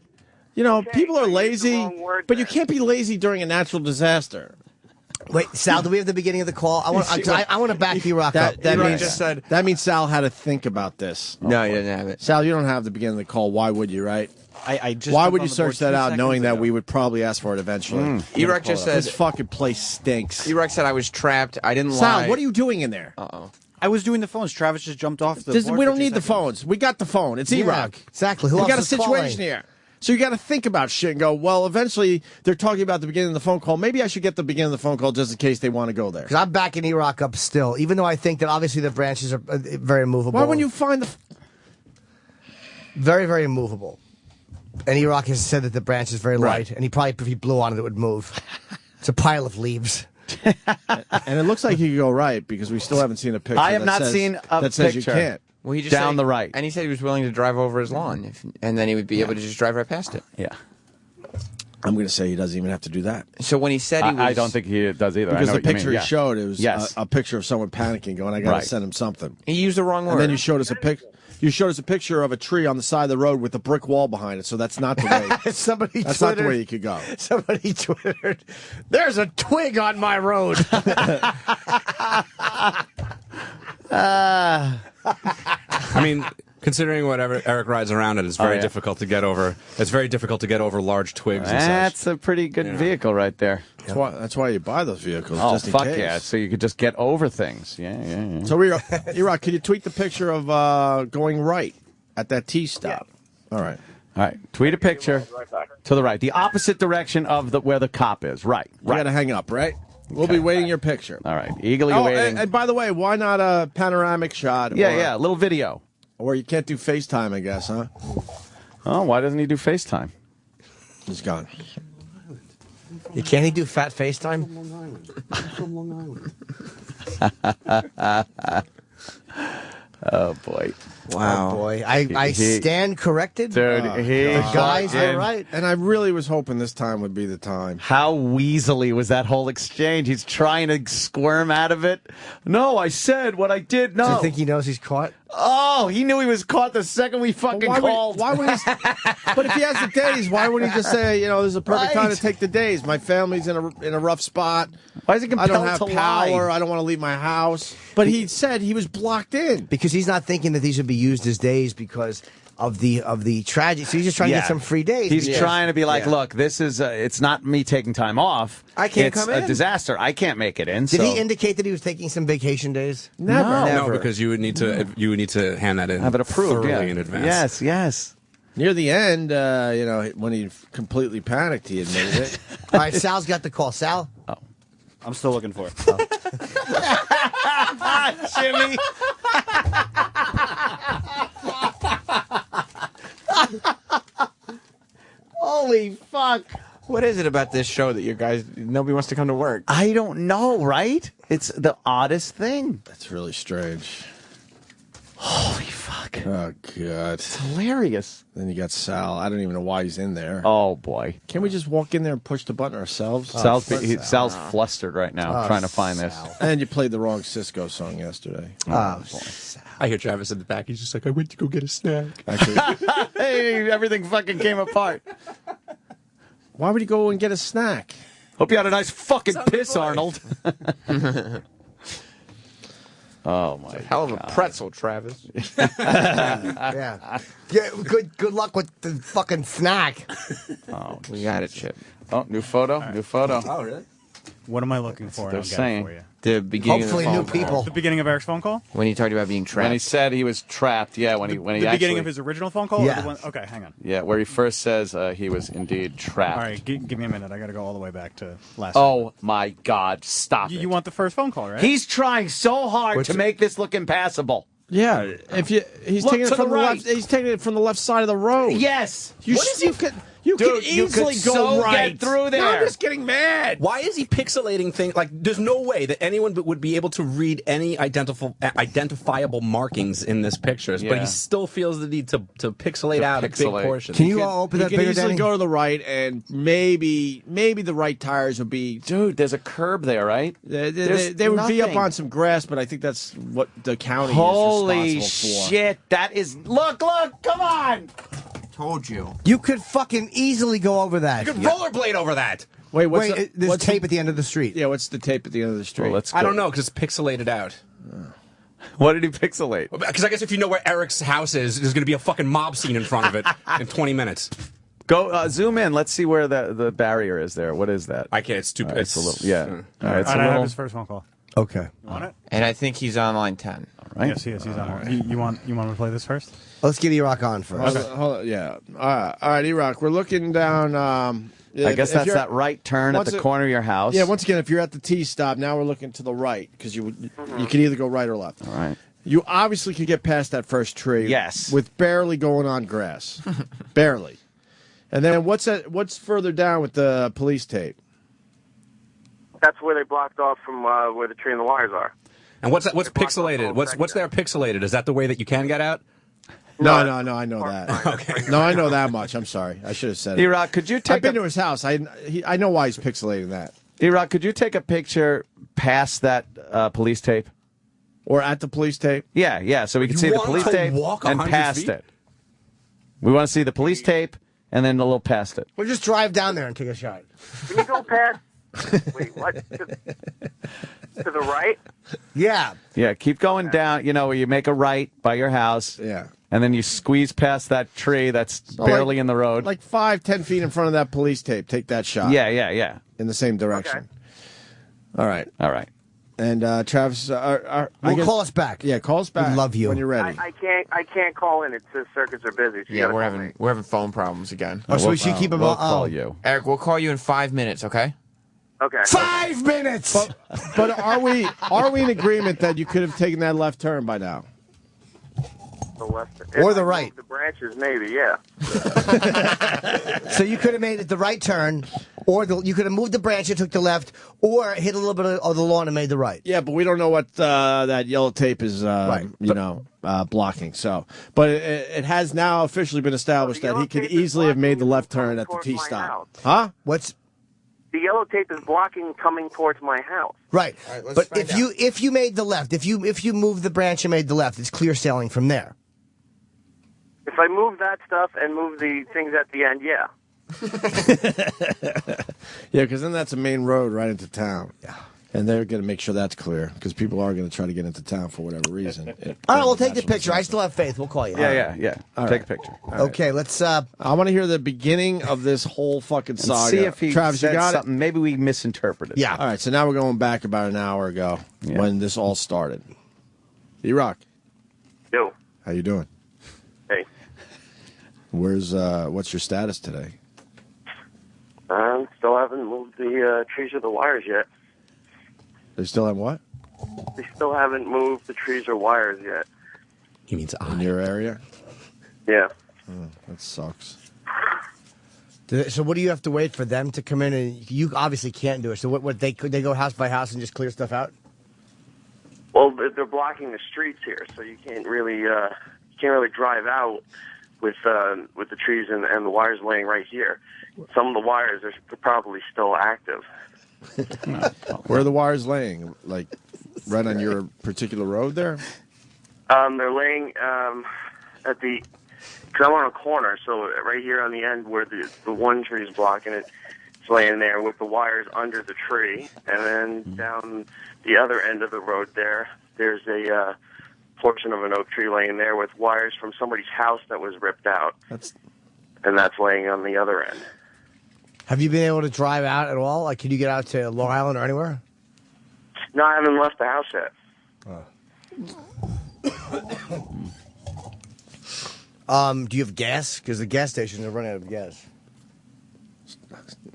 Speaker 2: People are lazy, but you can't be lazy during a natural disaster.
Speaker 4: Wait, Sal, do we have the beginning of the call? I want to back Erock up.
Speaker 2: That means Sal had to think about this.
Speaker 13: No, he didn't have it.
Speaker 2: Sal, you don't have the beginning of the call. Why would you, right?
Speaker 14: I just
Speaker 2: Why would you search that out knowing that we would probably ask for it eventually?
Speaker 13: Erock just said...
Speaker 2: This fucking place stinks.
Speaker 13: Erock said I was trapped. I didn't lie.
Speaker 2: Sal, what are you doing in there?
Speaker 13: Uh-oh.
Speaker 14: I was doing the phones. Travis just jumped off the board
Speaker 2: We
Speaker 14: for
Speaker 2: don't
Speaker 14: 2
Speaker 2: need the
Speaker 14: seconds.
Speaker 2: phones. We got the phone. It's Erock.
Speaker 4: Exactly. Who
Speaker 2: We
Speaker 4: else
Speaker 2: got a
Speaker 4: is
Speaker 2: situation
Speaker 4: calling?
Speaker 2: here. So you got to think about shit and go, well, eventually they're talking about the beginning of the phone call. Maybe I should get the beginning of the phone call just in case they want to go there.
Speaker 4: Because I'm backing Erock up still, even though I think that obviously the branches are very movable.
Speaker 2: Why wouldn't you find the...
Speaker 4: Very, very movable. And Erock has said that the branch is very light, and if he blew on it, it would move. It's a pile of leaves.
Speaker 2: And it looks like you could go right because we still haven't seen a picture.
Speaker 3: I have not seen a
Speaker 2: that says you
Speaker 3: picture.
Speaker 2: can't.
Speaker 13: Well, he just
Speaker 3: Down
Speaker 13: said,
Speaker 3: the right.
Speaker 13: And he said he was willing to drive over his lawn, and then he would be able to just drive right past it.
Speaker 3: Yeah.
Speaker 2: I'm going to say he doesn't even have to do that.
Speaker 13: So when he said he was...
Speaker 3: I don't think he does either.
Speaker 2: Because
Speaker 3: I know
Speaker 2: the
Speaker 3: what you
Speaker 2: picture
Speaker 3: mean.
Speaker 2: he showed, it was
Speaker 3: Yes.
Speaker 2: a picture of someone panicking, going, I got to send him something.
Speaker 13: He used the wrong word.
Speaker 2: And then you showed us a picture. You showed us a picture of a tree on the side of the road with a brick wall behind it, so that's not the way. That's not the way you could go.
Speaker 4: Somebody twittered, "There's a twig on my road."
Speaker 7: I mean, considering whatever Eric rides around it, it's very difficult to get over. It's very difficult to get over large twigs.
Speaker 3: That's a pretty good vehicle right there.
Speaker 2: That's why you buy those vehicles,
Speaker 3: Oh,
Speaker 2: just in
Speaker 3: fuck
Speaker 2: case.
Speaker 3: yeah. So you could just get over things. Yeah.
Speaker 2: So, Erock, could you tweet the picture of going right at that T stop?
Speaker 3: Yeah.
Speaker 2: All right.
Speaker 3: Tweet a picture to the right. The opposite direction of where the cop is. Right.
Speaker 2: You got to hang up, right? We'll be waiting your picture.
Speaker 3: All right. Eagerly waiting.
Speaker 2: And by the way, why not a panoramic shot?
Speaker 3: Yeah, a little video.
Speaker 2: Or you can't do FaceTime, I guess, huh?
Speaker 3: Oh, why doesn't he do FaceTime?
Speaker 2: He's gone.
Speaker 4: Can't he do fat FaceTime?
Speaker 15: From Long
Speaker 3: Island. Oh, boy.
Speaker 4: Wow. Oh, boy. I stand corrected.
Speaker 3: Dude,
Speaker 4: the guys are right.
Speaker 2: And I really was hoping this time would be the time.
Speaker 3: How weaselly was that whole exchange? He's trying to squirm out of it. No, I said what I did. No.
Speaker 4: Do you think he knows he's caught?
Speaker 3: Oh, he knew he was caught the second we fucking called.
Speaker 2: Why would he? But if he has the days, why wouldn't he just say, this is a perfect time to take the days? My family's in a rough spot.
Speaker 3: Why is he compelled
Speaker 2: I don't have
Speaker 3: to
Speaker 2: power.
Speaker 3: lie?
Speaker 2: I don't want to leave my house. But he said he was blocked in
Speaker 4: because he's not thinking that these would be used as days because of the tragedy. So he's just trying to get some free days.
Speaker 3: He's trying to be like, look, this is it's not me taking time off.
Speaker 4: I can't come in.
Speaker 3: It's a disaster. I can't make it in.
Speaker 4: Did he indicate that he was taking some vacation days?
Speaker 2: Never.
Speaker 7: No, because you would need to hand that in.
Speaker 3: Have it approved
Speaker 7: thoroughly in advance.
Speaker 3: Yes.
Speaker 2: Near the end, when he completely panicked, he admitted it.
Speaker 4: All right, Sal's got the call. Sal?
Speaker 14: Oh. I'm still looking for it.
Speaker 3: Jimmy.
Speaker 4: Holy fuck.
Speaker 13: What is it about this show that you guys, nobody wants to come to work?
Speaker 3: I don't know, right? It's the oddest thing.
Speaker 2: That's really strange.
Speaker 3: Holy fuck.
Speaker 2: Oh, God.
Speaker 3: It's hilarious.
Speaker 2: Then you got Sal. I don't even know why he's in there.
Speaker 3: Oh, boy.
Speaker 2: Can't we just walk in there and push the button ourselves?
Speaker 3: Sal's flustered right now trying to find this.
Speaker 2: And you played the wrong Cisco song yesterday.
Speaker 7: I hear Travis in the back. He's just like, I went to go get a snack.
Speaker 3: Hey, everything fucking came apart.
Speaker 2: Why would he go and get a snack?
Speaker 3: Hope you had a nice fucking piss, Arnold. Oh my!
Speaker 13: Hell of a pretzel, Travis.
Speaker 4: Yeah. Good luck with the fucking snack.
Speaker 3: Oh,
Speaker 13: we got it, Chip.
Speaker 3: Oh, new photo. Right. New photo.
Speaker 7: Oh, really?
Speaker 14: What am I looking for?
Speaker 3: They're saying
Speaker 14: for you.
Speaker 13: The beginning.
Speaker 4: Hopefully,
Speaker 13: of the
Speaker 4: new people.
Speaker 14: Call. The beginning of Eric's phone call.
Speaker 13: When he talked about being trapped.
Speaker 3: When he said he was trapped, yeah. When he
Speaker 14: the
Speaker 3: actually,
Speaker 14: beginning of his original phone call.
Speaker 4: Yeah.
Speaker 14: Or the one, okay, hang on.
Speaker 3: Yeah, where he first says he was indeed trapped.
Speaker 14: All right, give me a minute. I got to go all the way back to last.
Speaker 3: Oh my God! Stop it.
Speaker 14: You want the first phone call, right?
Speaker 3: He's trying so hard to make this look impassable.
Speaker 2: Yeah, if he's
Speaker 3: Look
Speaker 2: taking it
Speaker 3: to
Speaker 2: from
Speaker 3: the
Speaker 2: the
Speaker 3: right.
Speaker 2: left. He's taking it from the left side of the road.
Speaker 3: Yes.
Speaker 2: You could easily go right
Speaker 3: get through there.
Speaker 2: No, I'm just getting mad.
Speaker 7: Why is he pixelating things? Like, there's no way that anyone would be able to read any identifiable markings in this picture, but he still feels the need to pixelate out big portions.
Speaker 4: Can you open that bigger,
Speaker 2: You can easily
Speaker 4: Danny?
Speaker 2: go to the right, and maybe the right tires would be...
Speaker 3: Dude, there's a curb there, right?
Speaker 2: They would be up
Speaker 3: nothing.
Speaker 2: on some grass, but I think that's what the county
Speaker 3: Holy
Speaker 2: is responsible for.
Speaker 3: shit! That is look! Come on!
Speaker 13: Told you.
Speaker 4: You could fucking easily go over that.
Speaker 7: You could rollerblade over that.
Speaker 2: Wait,
Speaker 4: there's tape at the end of the street.
Speaker 2: Yeah, what's the tape at the end of the street?
Speaker 3: Well, let's go.
Speaker 7: I don't know, because it's pixelated out.
Speaker 3: What did he pixelate?
Speaker 7: Because I guess if you know where Eric's house is, there's going to be a fucking mob scene in front of it in 20 minutes.
Speaker 3: Go zoom in. Let's see where the barrier is there. What is that?
Speaker 7: I can't. It's stupid.
Speaker 3: Right, it's a little. Yeah. All right, it's
Speaker 14: I
Speaker 3: a
Speaker 14: have
Speaker 3: little.
Speaker 14: his first phone call.
Speaker 4: Okay.
Speaker 14: You want it?
Speaker 13: And I think he's on line 10.
Speaker 3: All right.
Speaker 14: Yes, he is. He's on. You want me to play this first?
Speaker 4: Let's get Erock on first.
Speaker 2: Hold on, yeah. All right, Erock. We're looking down.
Speaker 3: I guess that's that right turn at the corner of your house.
Speaker 2: Yeah. Once again, if you're at the T stop, now we're looking to the right because you can either go right or left.
Speaker 3: All right.
Speaker 2: You obviously can get past that first tree.
Speaker 3: Yes.
Speaker 2: With barely going on grass, barely. And then what's further down with the police tape?
Speaker 20: That's where they blocked off from where the tree and the wires are.
Speaker 7: And what's pixelated? What's there pixelated? Is that the way that you can get out?
Speaker 2: No, I know that.
Speaker 7: Okay.
Speaker 2: No, I know that much. I'm sorry. I should have said it.
Speaker 3: Erock, could you take
Speaker 2: I've been to his house. I know why he's pixelating that.
Speaker 3: Erock, could you take a picture past that police tape?
Speaker 2: Or at the police tape?
Speaker 3: Yeah, so we can see the police tape and past it. We want to see the police tape and then a little past it.
Speaker 4: We'll just drive down there and take a shot.
Speaker 20: Can you go past? Wait, what? To the right?
Speaker 4: Yeah.
Speaker 3: Yeah, keep going down, where you make a right by your house.
Speaker 2: Yeah.
Speaker 3: And then you squeeze past that tree that's barely in the road.
Speaker 2: Like 5-10 feet in front of that police tape. Take that shot.
Speaker 3: Yeah.
Speaker 2: In the same direction.
Speaker 20: Okay.
Speaker 2: All right. And Travis,
Speaker 4: call us back.
Speaker 2: Yeah, call us back.
Speaker 4: We love you
Speaker 2: when you're ready.
Speaker 20: I can't call in. It says circuits are busy. So
Speaker 13: Yeah, we're having phone problems again.
Speaker 4: Oh, so we should keep him
Speaker 3: We'll call you.
Speaker 13: Eric, we'll call you in 5 minutes, okay?
Speaker 20: Okay.
Speaker 4: 5 minutes.
Speaker 2: But are we in agreement that you could have taken that left turn by now?
Speaker 20: The left
Speaker 4: or the right.
Speaker 20: The branches, maybe. Yeah.
Speaker 4: So you could have made it the right turn, or you could have moved the branch and took the left, or hit a little bit of the lawn and made the right.
Speaker 2: Yeah, but we don't know what that yellow tape is, blocking. So, but it has now officially been established that he could easily have made the left turn at the T stop. Huh?
Speaker 20: The yellow tape is blocking coming towards my house.
Speaker 4: Right. But if you made the left, if you moved the branch and made the left, it's clear sailing from there.
Speaker 20: If I move that stuff and move the things at the end, yeah.
Speaker 2: Yeah, because then that's a main road right into town. Yeah. And they're going to make sure that's clear because people are going to try to get into town for whatever reason.
Speaker 4: All right, we'll take the picture. I still have faith. We'll call you.
Speaker 3: Yeah.
Speaker 2: All
Speaker 3: Take
Speaker 2: right.
Speaker 3: a picture.
Speaker 4: Okay, let's.
Speaker 2: I want to hear the beginning of this whole fucking saga.
Speaker 3: And see if he
Speaker 2: Travis, you
Speaker 3: said
Speaker 2: got
Speaker 3: something. Maybe we misinterpreted.
Speaker 2: Yeah. All right, so now we're going back about an hour ago when this all started. Erock.
Speaker 20: Yo.
Speaker 2: How you doing?
Speaker 20: Hey.
Speaker 2: What's your status today?
Speaker 20: Still haven't moved the trees or the wires yet.
Speaker 2: They still have what?
Speaker 20: They still haven't moved the trees or wires yet.
Speaker 7: He means
Speaker 2: in your area?
Speaker 20: Yeah.
Speaker 2: That sucks.
Speaker 4: So what do you have to wait for them to come in? And you obviously can't do it. So what they go house by house and just clear stuff out?
Speaker 20: Well, they're blocking the streets here, so you can't really drive out with the trees and the wires laying right here. Some of the wires are probably still active.
Speaker 2: Where are the wires laying? Like right on your particular road there?
Speaker 20: They're laying at the. Because I'm on a corner, so right here on the end where the one tree is blocking it, it's laying there with the wires under the tree, and then down the other end of the road there's a portion of an oak tree laying there with wires from somebody's house that was ripped out, and that's laying on the other end.
Speaker 4: Have you been able to drive out at all? Like, can you get out to Long Island or anywhere?
Speaker 20: No, I haven't left the house yet.
Speaker 4: Do you have gas? Because the gas stations are running out of gas.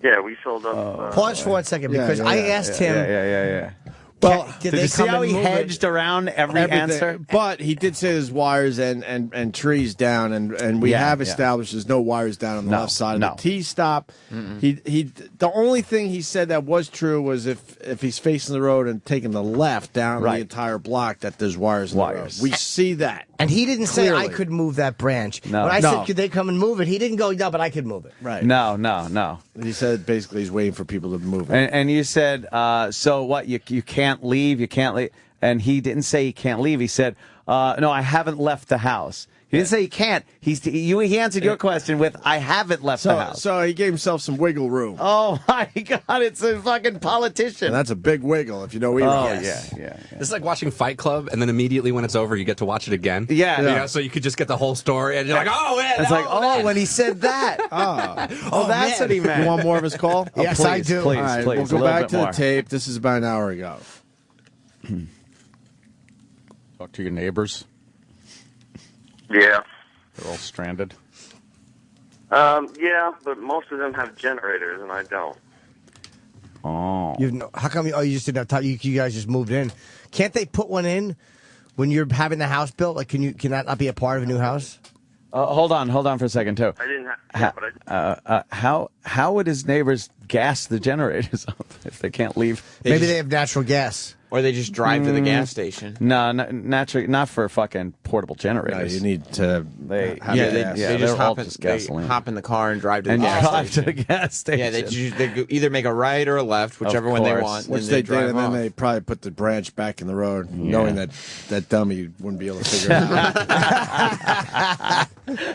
Speaker 20: Yeah, we filled up.
Speaker 4: Pause for 1 second, because I asked him.
Speaker 3: Yeah.
Speaker 2: Well,
Speaker 4: did
Speaker 3: you
Speaker 4: they
Speaker 3: see
Speaker 4: come
Speaker 3: how
Speaker 4: and
Speaker 3: he
Speaker 4: move it?
Speaker 3: hedged around everything? Answer?
Speaker 2: But he did say there's wires and trees down, and we have established there's no wires down on the left side of the T-stop. He the only thing he said that was true was if he's facing the road and taking the left down the entire block, that there's wires in the road. We see that.
Speaker 4: And he didn't say I could move that branch.
Speaker 3: No.
Speaker 4: When I said, could they come and move it, he didn't go, no, but I could move it.
Speaker 2: Right.
Speaker 3: No.
Speaker 2: He said basically he's waiting for people to move it.
Speaker 3: And you said, so what, you can't leave, and he didn't say he can't leave. He said, no, I haven't left the house. He didn't say he can't. He answered your question with, I haven't left the house.
Speaker 2: So he gave himself some wiggle room.
Speaker 3: Oh, my God, it's a fucking politician.
Speaker 2: And that's a big wiggle, if you know Erock.
Speaker 7: Oh, yeah. This is like watching Fight Club, and then immediately when it's over, you get to watch it again.
Speaker 3: Yeah.
Speaker 7: You know, so you could just get the whole story, and you're like, oh, man.
Speaker 3: It's like, when he said that. That's what he meant.
Speaker 2: You want more of his call?
Speaker 4: Yes, I do.
Speaker 2: All right, we'll go back to the tape. This is about an hour ago.
Speaker 3: Talk to your neighbors.
Speaker 20: Yeah.
Speaker 3: They're all stranded.
Speaker 20: Yeah, but most of them have generators, and I don't.
Speaker 3: Oh.
Speaker 4: How come you just didn't have time? You guys just moved in. Can't they put one in when you're having the house built? Like, can that not be a part of a new house?
Speaker 3: Hold on for a second, too.
Speaker 20: I didn't have.
Speaker 3: How would his neighbors gas the generators up if they can't leave?
Speaker 4: Maybe they have natural gas.
Speaker 13: Or they just drive to the gas station.
Speaker 3: No, naturally, not for fucking portable generators.
Speaker 2: No, you need to.
Speaker 13: They just hop in the car and drive to the gas station. Yeah, they either make a right or a left, whichever one they want.
Speaker 2: Which they did, and then they probably put the branch back in the road, knowing that dummy wouldn't be able to figure it out.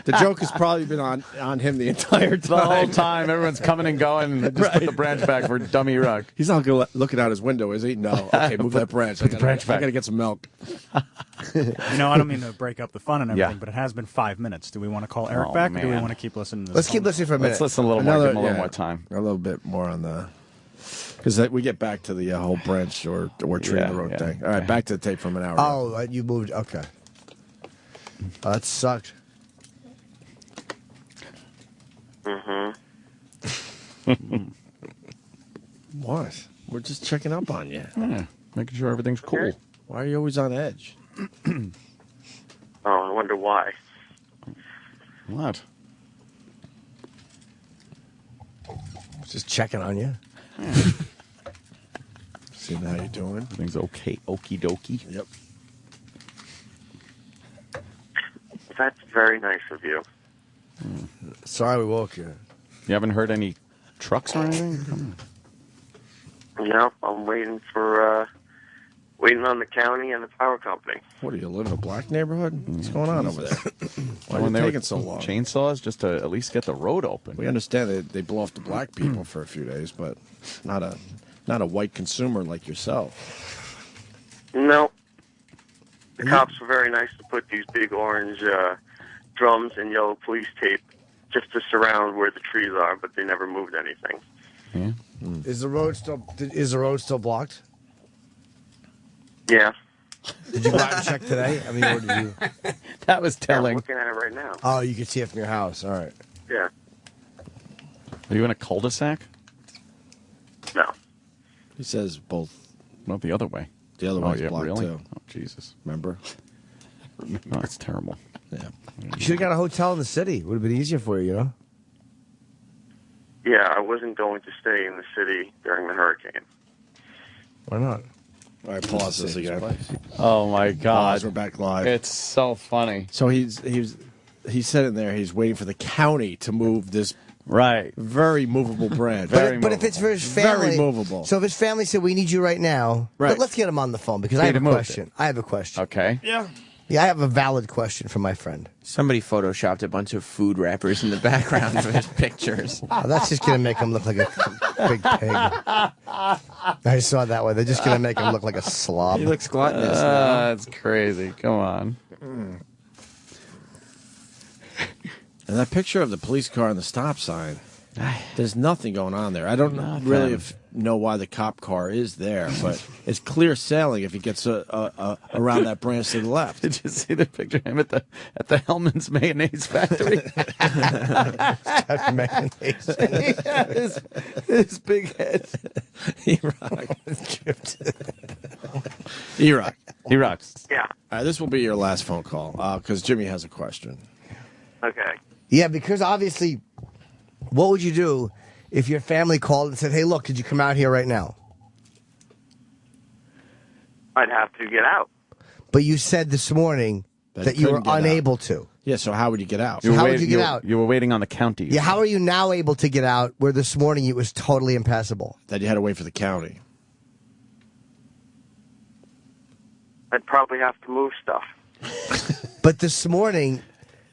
Speaker 2: The joke has probably been on him the entire time.
Speaker 3: The whole time, everyone's coming and going, and just put the branch back for dummy Erock.
Speaker 2: He's not looking out his window, is he? No. Okay, move that branch. I got to get some milk.
Speaker 14: I don't mean to break up the fun and everything, but it has been 5 minutes. Do we want to call Eric back, or do we want to keep listening to this?
Speaker 4: Let's keep listening for a minute.
Speaker 3: Let's listen a little more. Give him a little more time.
Speaker 2: A little bit more on the... Because we get back to the whole branch or tree in the road thing. All right, back to the tape from an hour ago.
Speaker 4: Oh, you moved. Okay. Oh, that sucked.
Speaker 2: What? We're just checking up on you.
Speaker 3: Yeah, making sure everything's cool.
Speaker 2: Why are you always on edge?
Speaker 20: I wonder why.
Speaker 3: What?
Speaker 4: Just checking on you.
Speaker 2: Seeing how you're doing.
Speaker 3: Everything's okay. Okie dokie.
Speaker 2: Yep.
Speaker 20: That's very nice of you.
Speaker 4: Sorry we woke you.
Speaker 3: You haven't heard any trucks or anything?
Speaker 20: No, I'm waiting on the county and the power company.
Speaker 2: What, do you live in a black neighborhood? What's going on over there? Why are they taking so long?
Speaker 3: Chainsaws just to at least get the road open.
Speaker 2: We understand they blow off the black people for a few days, but not a white consumer like yourself.
Speaker 20: No. The cops were very nice to put these big orange drums and yellow police tape just to surround where the trees are, but they never moved anything.
Speaker 3: Yeah.
Speaker 4: Is the road still blocked?
Speaker 20: Yeah.
Speaker 4: Did you go out and check today? I mean, or did you?
Speaker 3: That was telling.
Speaker 20: I'm looking at it right now.
Speaker 4: Oh, you can see it from your house. All right.
Speaker 20: Yeah.
Speaker 3: Are you in a cul-de-sac?
Speaker 20: No.
Speaker 2: He says both.
Speaker 3: No, the other way.
Speaker 2: The other way's blocked
Speaker 3: really?
Speaker 2: too.
Speaker 3: Oh, Jesus.
Speaker 2: Remember?
Speaker 3: No, that's terrible.
Speaker 2: Yeah.
Speaker 4: You should have got a hotel in the city. Would have been easier for you, you know?
Speaker 20: wasn't going to stay in the city during the hurricane.
Speaker 4: Why not?
Speaker 2: All right, pause this again.
Speaker 3: Oh my God,
Speaker 2: Pause, we're back live.
Speaker 3: It's so funny.
Speaker 2: So he said in there he's waiting for the county to move this very movable branch.
Speaker 4: But if it's for his family,
Speaker 2: very movable.
Speaker 4: So if his family said, "We need you right now," but let's get him on the phone because I have a question. I have a question.
Speaker 3: Okay.
Speaker 2: Yeah.
Speaker 4: Yeah, I have a valid question from my friend.
Speaker 13: Somebody photoshopped a bunch of food wrappers in the background of his pictures.
Speaker 4: Oh, that's just going to make him look like a big pig. I saw that one. They're just going to make him look like a slob.
Speaker 13: He looks gluttonous now.
Speaker 3: That's crazy. Come on.
Speaker 2: And that picture of the police car and the stop sign, there's nothing going on there. I don't really know why the cop car is there, but it's clear sailing if he gets around that branch to the left.
Speaker 3: Did you see the picture of him at the Hellman's mayonnaise factory?
Speaker 4: mayonnaise.
Speaker 3: His big head.
Speaker 2: Erock.
Speaker 20: Yeah.
Speaker 2: All right, this will be your last phone call because Jimmy has a question.
Speaker 20: Okay.
Speaker 4: Yeah, because obviously, what would you do if your family called and said, "Hey, look, could you come out here right now?"
Speaker 20: I'd have to get out.
Speaker 4: But you said this morning that you were unable to.
Speaker 2: Yeah, so how would you get out?
Speaker 4: So how would you get out?
Speaker 3: You were waiting on the county.
Speaker 4: Yeah, how are you now able to get out where this morning it was totally impassable?
Speaker 2: That you had to wait for the county.
Speaker 20: I'd probably have to move stuff.
Speaker 4: But this morning,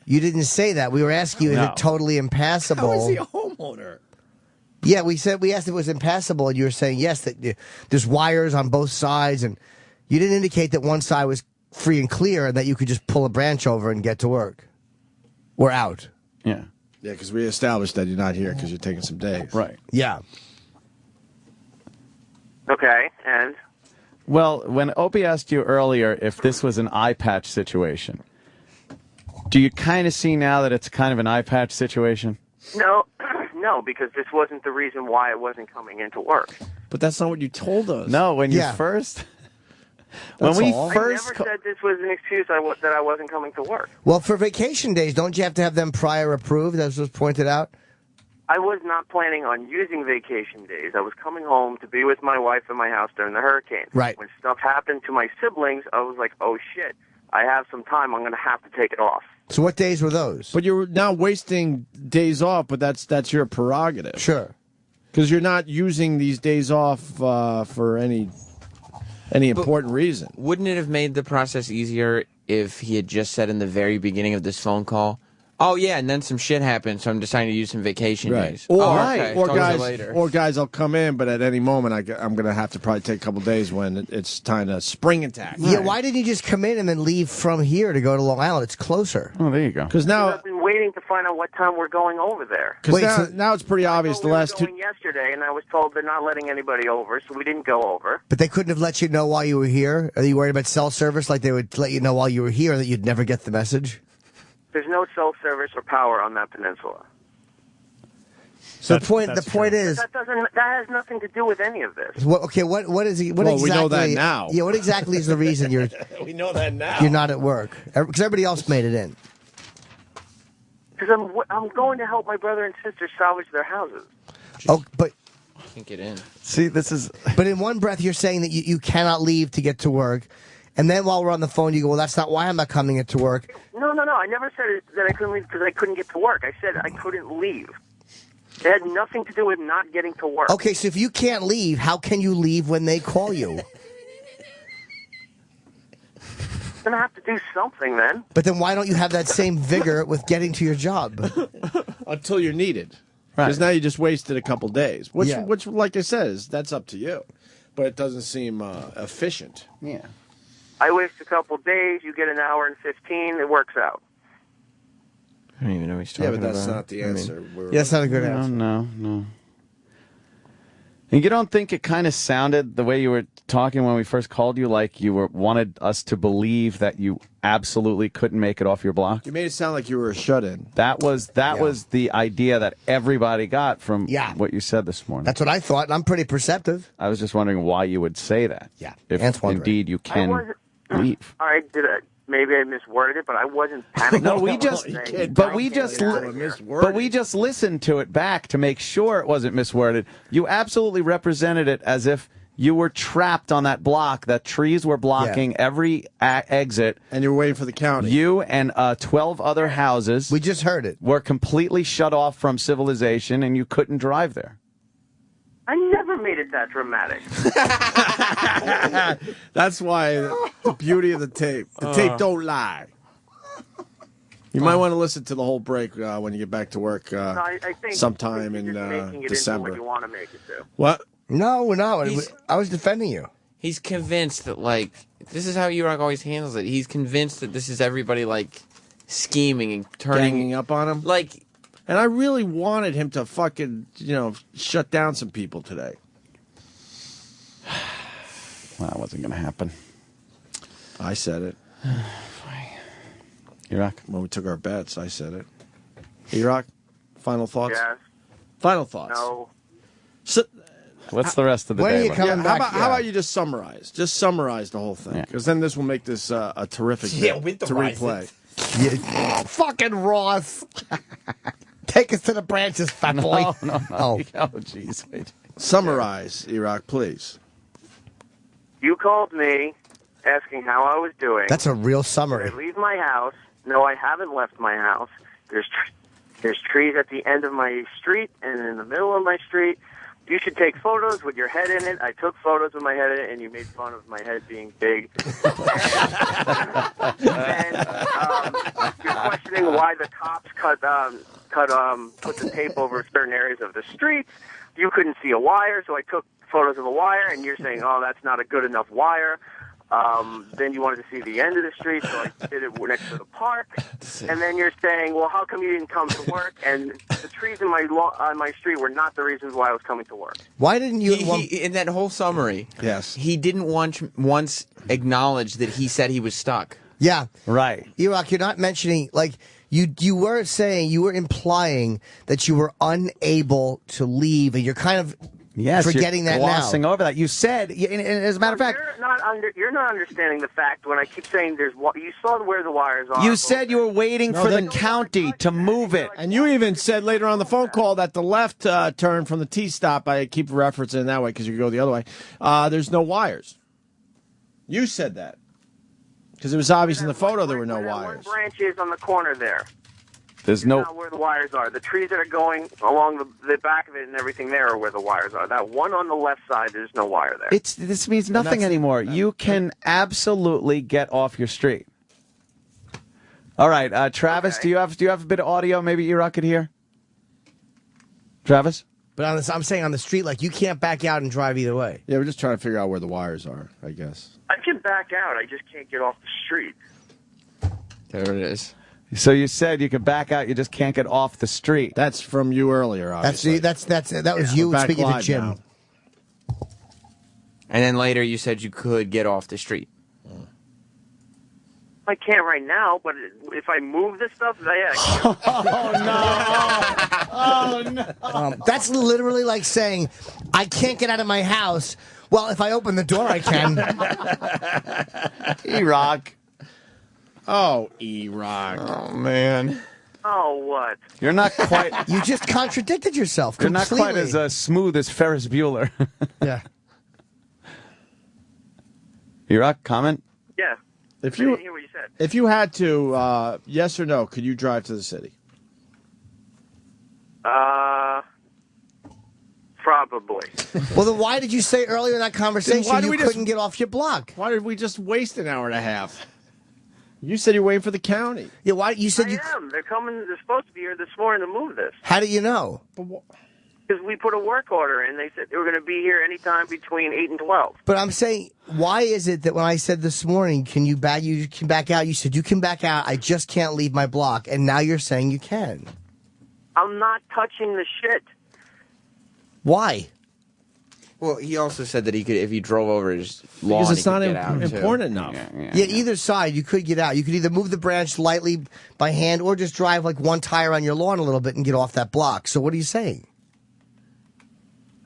Speaker 4: you didn't say that. We were asking you, is it totally impassable?
Speaker 2: How is he a homeowner?
Speaker 4: Yeah, we asked if it was impassable, and you were saying yes, that there's wires on both sides, and you didn't indicate that one side was free and clear, and that you could just pull a branch over and get to work. Or out.
Speaker 3: Yeah.
Speaker 2: Yeah, because we established that you're not here because you're taking some days.
Speaker 3: Right.
Speaker 4: Yeah.
Speaker 20: Okay, and?
Speaker 3: Well, when Opie asked you earlier if this was an eye patch situation, do you kind of see now that it's kind of an eye patch situation?
Speaker 20: No, because this wasn't the reason why I wasn't coming into work.
Speaker 2: But that's not what you told us.
Speaker 3: No, when you first...
Speaker 2: That's
Speaker 20: I never said this was an excuse that I wasn't coming to work.
Speaker 4: Well, for vacation days, don't you have to have them prior approved, as was pointed out?
Speaker 20: I was not planning on using vacation days. I was coming home to be with my wife in my house during the hurricane.
Speaker 4: Right.
Speaker 20: When stuff happened to my siblings, I was like, oh, shit, I have some time. I'm going to have to take it off.
Speaker 4: So what days were those?
Speaker 2: But you're now wasting days off, but that's your prerogative.
Speaker 4: Sure.
Speaker 2: Because you're not using these days off for any important reason.
Speaker 13: Wouldn't it have made the process easier if he had just said in the very beginning of this phone call, "Oh yeah, and then some shit happened, so I'm deciding to use some vacation days."
Speaker 2: Or,
Speaker 13: okay.
Speaker 2: or guys, I'll come in, but at any moment I'm going to have to probably take a couple days when it's time to spring attack.
Speaker 4: Yeah, why didn't you just come in and then leave from here to go to Long Island? It's closer.
Speaker 3: Oh, there you go.
Speaker 2: Because now
Speaker 20: I've been waiting to find out what time we're going over there.
Speaker 2: Because now it's pretty obvious the last
Speaker 20: We were going yesterday, and I was told they're not letting anybody over, so we didn't go over.
Speaker 4: But they couldn't have let you know while you were here? Are you worried about cell service, like they would let you know while you were here that you'd never get the message?
Speaker 20: There's no cell service or power on that peninsula.
Speaker 4: So the point is
Speaker 20: that has nothing to do with any of this.
Speaker 4: what is he? What
Speaker 2: Well,
Speaker 4: exactly?
Speaker 2: we know that now.
Speaker 4: Yeah, what exactly is the reason you're
Speaker 2: we know that now.
Speaker 4: you're not at work? Because everybody else made it in.
Speaker 20: Because I'm going to help my brother and sister salvage their houses.
Speaker 4: Oh, but
Speaker 13: Can't get in.
Speaker 3: See, this is.
Speaker 4: But in one breath, you're saying that you cannot leave to get to work, and then while we're on the phone, you go, "Well, that's not why I'm not coming into work."
Speaker 20: No. I never said that I couldn't leave because I couldn't get to work. I said I couldn't leave. It had nothing to do with not getting to work.
Speaker 4: Okay, so if you can't leave, how can you leave when they call you?
Speaker 20: I'm going to have to do something then.
Speaker 4: But then why don't you have that same vigor with getting to your job?
Speaker 2: Until you're needed. Because now you just wasted a couple days. Which, like I said, that's up to you. But it doesn't seem efficient.
Speaker 3: Yeah.
Speaker 20: I waste a couple days, you get an hour and 15, it works out.
Speaker 13: I don't even know what he's talking about.
Speaker 2: Yeah, but that's not the answer.
Speaker 4: That's not a good answer.
Speaker 3: No. And you don't think it kind of sounded the way you were talking when we first called you, like you wanted us to believe that you absolutely couldn't make it off your block?
Speaker 2: You made it sound like you were a shut-in.
Speaker 3: That was the idea that everybody got from what you said this morning.
Speaker 4: That's what I thought, and I'm pretty perceptive.
Speaker 3: I was just wondering why you would say that.
Speaker 4: Yeah,
Speaker 3: if
Speaker 4: Ant's wondering.
Speaker 3: indeed you can leave.
Speaker 20: All right, maybe I misworded it, but I wasn't panicking.
Speaker 3: No, we just, but we just listened to it back to make sure it wasn't misworded. You absolutely represented it as if you were trapped on that block, that trees were blocking every exit.
Speaker 2: And you were waiting for the county.
Speaker 3: You and 12 other houses.
Speaker 4: We just heard it.
Speaker 3: Were completely shut off from civilization, and you couldn't drive there.
Speaker 20: I never made it that dramatic.
Speaker 2: That's why the beauty of the tape. The tape don't lie. You might want to listen to the whole break when you get back to work
Speaker 20: I think
Speaker 2: sometime in
Speaker 20: making it
Speaker 2: December.
Speaker 20: into what you want to make it to.
Speaker 2: What?
Speaker 4: No. I was defending you.
Speaker 13: He's convinced that, like, this is how Erock always handles it. He's convinced that this is everybody, like, scheming and
Speaker 2: Ganging up on him?
Speaker 13: Like,
Speaker 2: and I really wanted him to fucking, shut down some people today.
Speaker 3: Well, that wasn't going to happen.
Speaker 2: I said it.
Speaker 3: Erock?
Speaker 2: When we took our bets, I said it. Erock, final thoughts?
Speaker 20: Yes.
Speaker 2: Final thoughts?
Speaker 20: No.
Speaker 2: So,
Speaker 3: what's the rest of the day?
Speaker 4: When are you coming back?
Speaker 2: How about you just summarize? Just summarize the whole thing. Because then this will make this a terrific bit to replay.
Speaker 4: Fucking Ross. Take us to the branches, fat boy.
Speaker 3: No.
Speaker 4: Oh,
Speaker 3: jeez.
Speaker 2: Summarize, Erock, please.
Speaker 20: You called me asking how I was doing.
Speaker 4: that's a real
Speaker 20: Did
Speaker 4: summary.
Speaker 20: I leave my house? No, I haven't left my house. There's trees at the end of my street and in the middle of my street. You should take photos with your head in it. I took photos with my head in it, and you made fun of my head being big. And you're questioning why the cops put the tape over certain areas of the street. You couldn't see a wire, so I took photos of a wire, and you're saying, oh, that's not a good enough wire. Then you wanted to see the end of the street, so I did it next to the park. And then you're saying, well, how come you didn't come to work? And the trees on my street were not the reasons why I was coming to work.
Speaker 4: Why didn't you?
Speaker 13: in that whole summary,
Speaker 2: Yes.
Speaker 13: he didn't once acknowledge that he said he was stuck.
Speaker 4: Yeah.
Speaker 3: Right.
Speaker 4: Erock, you're not mentioning, like, you were saying, you were implying that you were unable to leave, and you're kind of forgetting
Speaker 3: you're
Speaker 4: that
Speaker 3: glossing
Speaker 4: now.
Speaker 3: over that. You said, as a matter of fact,
Speaker 20: You're not understanding the fact when I keep saying you saw where the wires are.
Speaker 3: you said you were waiting for the county to move it.
Speaker 2: And you even said later on the phone call that the left turn from the T-stop, I keep referencing that way because you go the other way, there's no wires. You said that. Because it was obvious in the photo there were no wires.
Speaker 20: One branch is on the corner there.
Speaker 3: There's
Speaker 20: not where the wires are. The trees that are going along the back of it and everything there are where the wires are. That one on the left side, there's no wire there.
Speaker 3: This means nothing anymore. You can absolutely get off your street. All right, Travis, do you have a bit of audio? Maybe Erock could hear. Travis?
Speaker 4: But I'm saying on the street, like, you can't back out and drive either way.
Speaker 2: Yeah, we're just trying to figure out where the wires are, I guess.
Speaker 20: I can back out. I just can't get off the street.
Speaker 13: There it is.
Speaker 3: So you said you could back out, you just can't get off the street.
Speaker 2: That's from you earlier, obviously.
Speaker 4: That was you
Speaker 2: Back
Speaker 4: speaking to
Speaker 2: live
Speaker 4: Jim.
Speaker 2: now.
Speaker 13: And then later you said you could get off the street.
Speaker 20: I can't right now, but if I move this stuff, yeah.
Speaker 3: Oh, no.
Speaker 4: That's literally like saying, I can't get out of my house. Well, if I open the door, I can.
Speaker 3: Erock.
Speaker 2: Oh, Erock.
Speaker 3: Oh, man.
Speaker 20: Oh, what?
Speaker 3: You're not quite...
Speaker 4: You just contradicted yourself
Speaker 3: You're
Speaker 4: completely.
Speaker 3: not quite as smooth as Ferris Bueller.
Speaker 4: Yeah.
Speaker 3: Erock, comment?
Speaker 20: Yeah. I didn't hear what you said.
Speaker 2: If you had to, yes or no, could you drive to the city?
Speaker 20: Probably.
Speaker 4: Well, then why did you say earlier in that conversation
Speaker 2: Why did
Speaker 4: you
Speaker 2: we
Speaker 4: couldn't get off your block?
Speaker 2: Why did we just waste an hour and a half? You said you're waiting for the county.
Speaker 4: Yeah, why? You said
Speaker 20: I am. They're coming. They're supposed to be here this morning to move this.
Speaker 4: How do you know?
Speaker 20: Because we put a work order in. They said they were going to be here anytime between 8 and 12.
Speaker 4: But I'm saying, why is it that when I said this morning, you can back out, you said you can back out, I just can't leave my block, and now you're saying you can.
Speaker 20: I'm not touching the shit.
Speaker 4: Why?
Speaker 13: Well, he also said that he could, if he drove over his lawn,
Speaker 2: Because it's
Speaker 13: he could
Speaker 2: not
Speaker 13: get out, too.
Speaker 2: important enough.
Speaker 4: Yeah, either side, you could get out. You could either move the branch lightly by hand or just drive like one tire on your lawn a little bit and get off that block. So what are you saying?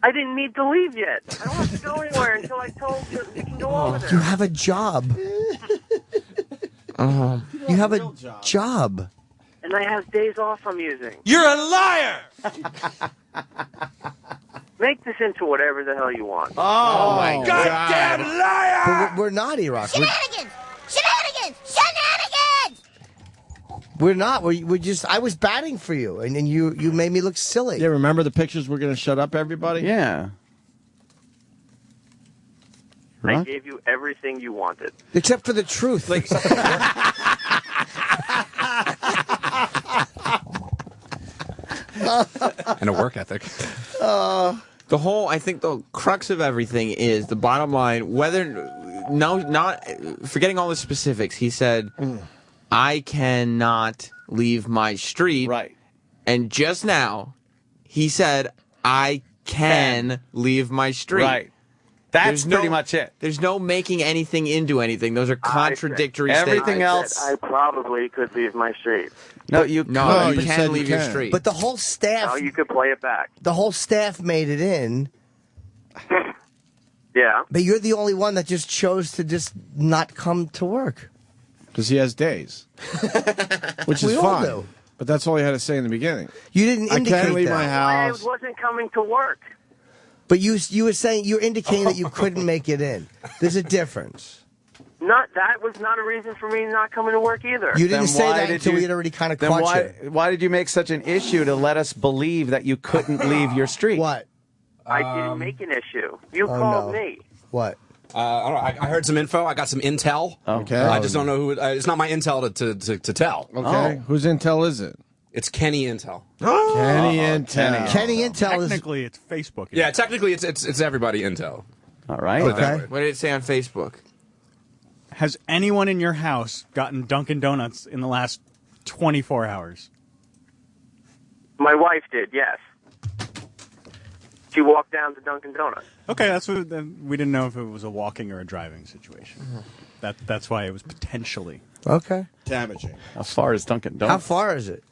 Speaker 20: I didn't need to leave yet. I don't have to go anywhere until I told you we can go over there.
Speaker 4: You have a job. You have a job.
Speaker 20: And I have days off I'm using.
Speaker 7: You're a liar!
Speaker 20: Make this into whatever the hell you want.
Speaker 4: Oh my
Speaker 7: goddamn liar!
Speaker 4: But we're not, Erock.
Speaker 5: Shenanigans! Shenanigans! Shenanigans!
Speaker 4: We're not. We're just. I was batting for you, and then you made me look silly.
Speaker 2: Yeah, remember the pictures we're going to shut up everybody?
Speaker 3: Yeah.
Speaker 20: I gave you everything you wanted.
Speaker 4: Except for the truth. Like,
Speaker 7: and a work ethic.
Speaker 13: I think the crux of everything is the bottom line, forgetting all the specifics, he said, I cannot leave my street.
Speaker 3: Right.
Speaker 13: And just now, he said, I can leave my street.
Speaker 3: Right. That's pretty much it.
Speaker 13: There's no making anything into anything. Those are contradictory statements.
Speaker 3: Everything else.
Speaker 20: I probably could leave my street.
Speaker 13: No, you can leave your street.
Speaker 4: But the whole staff.
Speaker 20: No, you could play it back.
Speaker 4: The whole staff made it in.
Speaker 20: Yeah.
Speaker 4: But you're the only one that just chose to just not come to work.
Speaker 2: Because he has days. Which is
Speaker 4: We all
Speaker 2: fine.
Speaker 4: do.
Speaker 2: But that's all he had to say in the beginning.
Speaker 4: You didn't indicate
Speaker 2: I can't leave
Speaker 4: that.
Speaker 2: my house.
Speaker 20: I wasn't coming to work.
Speaker 4: But you were saying, you're indicating that you couldn't make it in. There's a difference.
Speaker 20: That was not a reason for me not coming to work either.
Speaker 4: You didn't say that until we had already kind of caught you.
Speaker 3: Why did you make such an issue to let us believe that you couldn't leave your street?
Speaker 4: What?
Speaker 20: I didn't make an issue. You called me.
Speaker 4: What?
Speaker 7: I don't know. I heard some info. I got some intel.
Speaker 2: Okay.
Speaker 7: I just don't know who. It's not my intel to tell.
Speaker 2: Okay. Whose intel is it?
Speaker 7: It's Kenny Intel.
Speaker 2: Kenny Intel.
Speaker 4: Kenny Intel is...
Speaker 14: Technically, it's Facebook.
Speaker 7: Yeah, technically, it's everybody Intel.
Speaker 3: All right.
Speaker 7: Put it that
Speaker 4: Okay.
Speaker 7: way.
Speaker 13: What did it say on Facebook?
Speaker 14: Has anyone in your house gotten Dunkin' Donuts in the last 24 hours?
Speaker 20: My wife did, yes. She walked down to Dunkin' Donuts.
Speaker 14: Okay, that's what we didn't know if it was a walking or a driving situation. That's why it was potentially
Speaker 4: Okay.
Speaker 2: damaging.
Speaker 3: How far is Dunkin' Donuts?
Speaker 4: How far is it?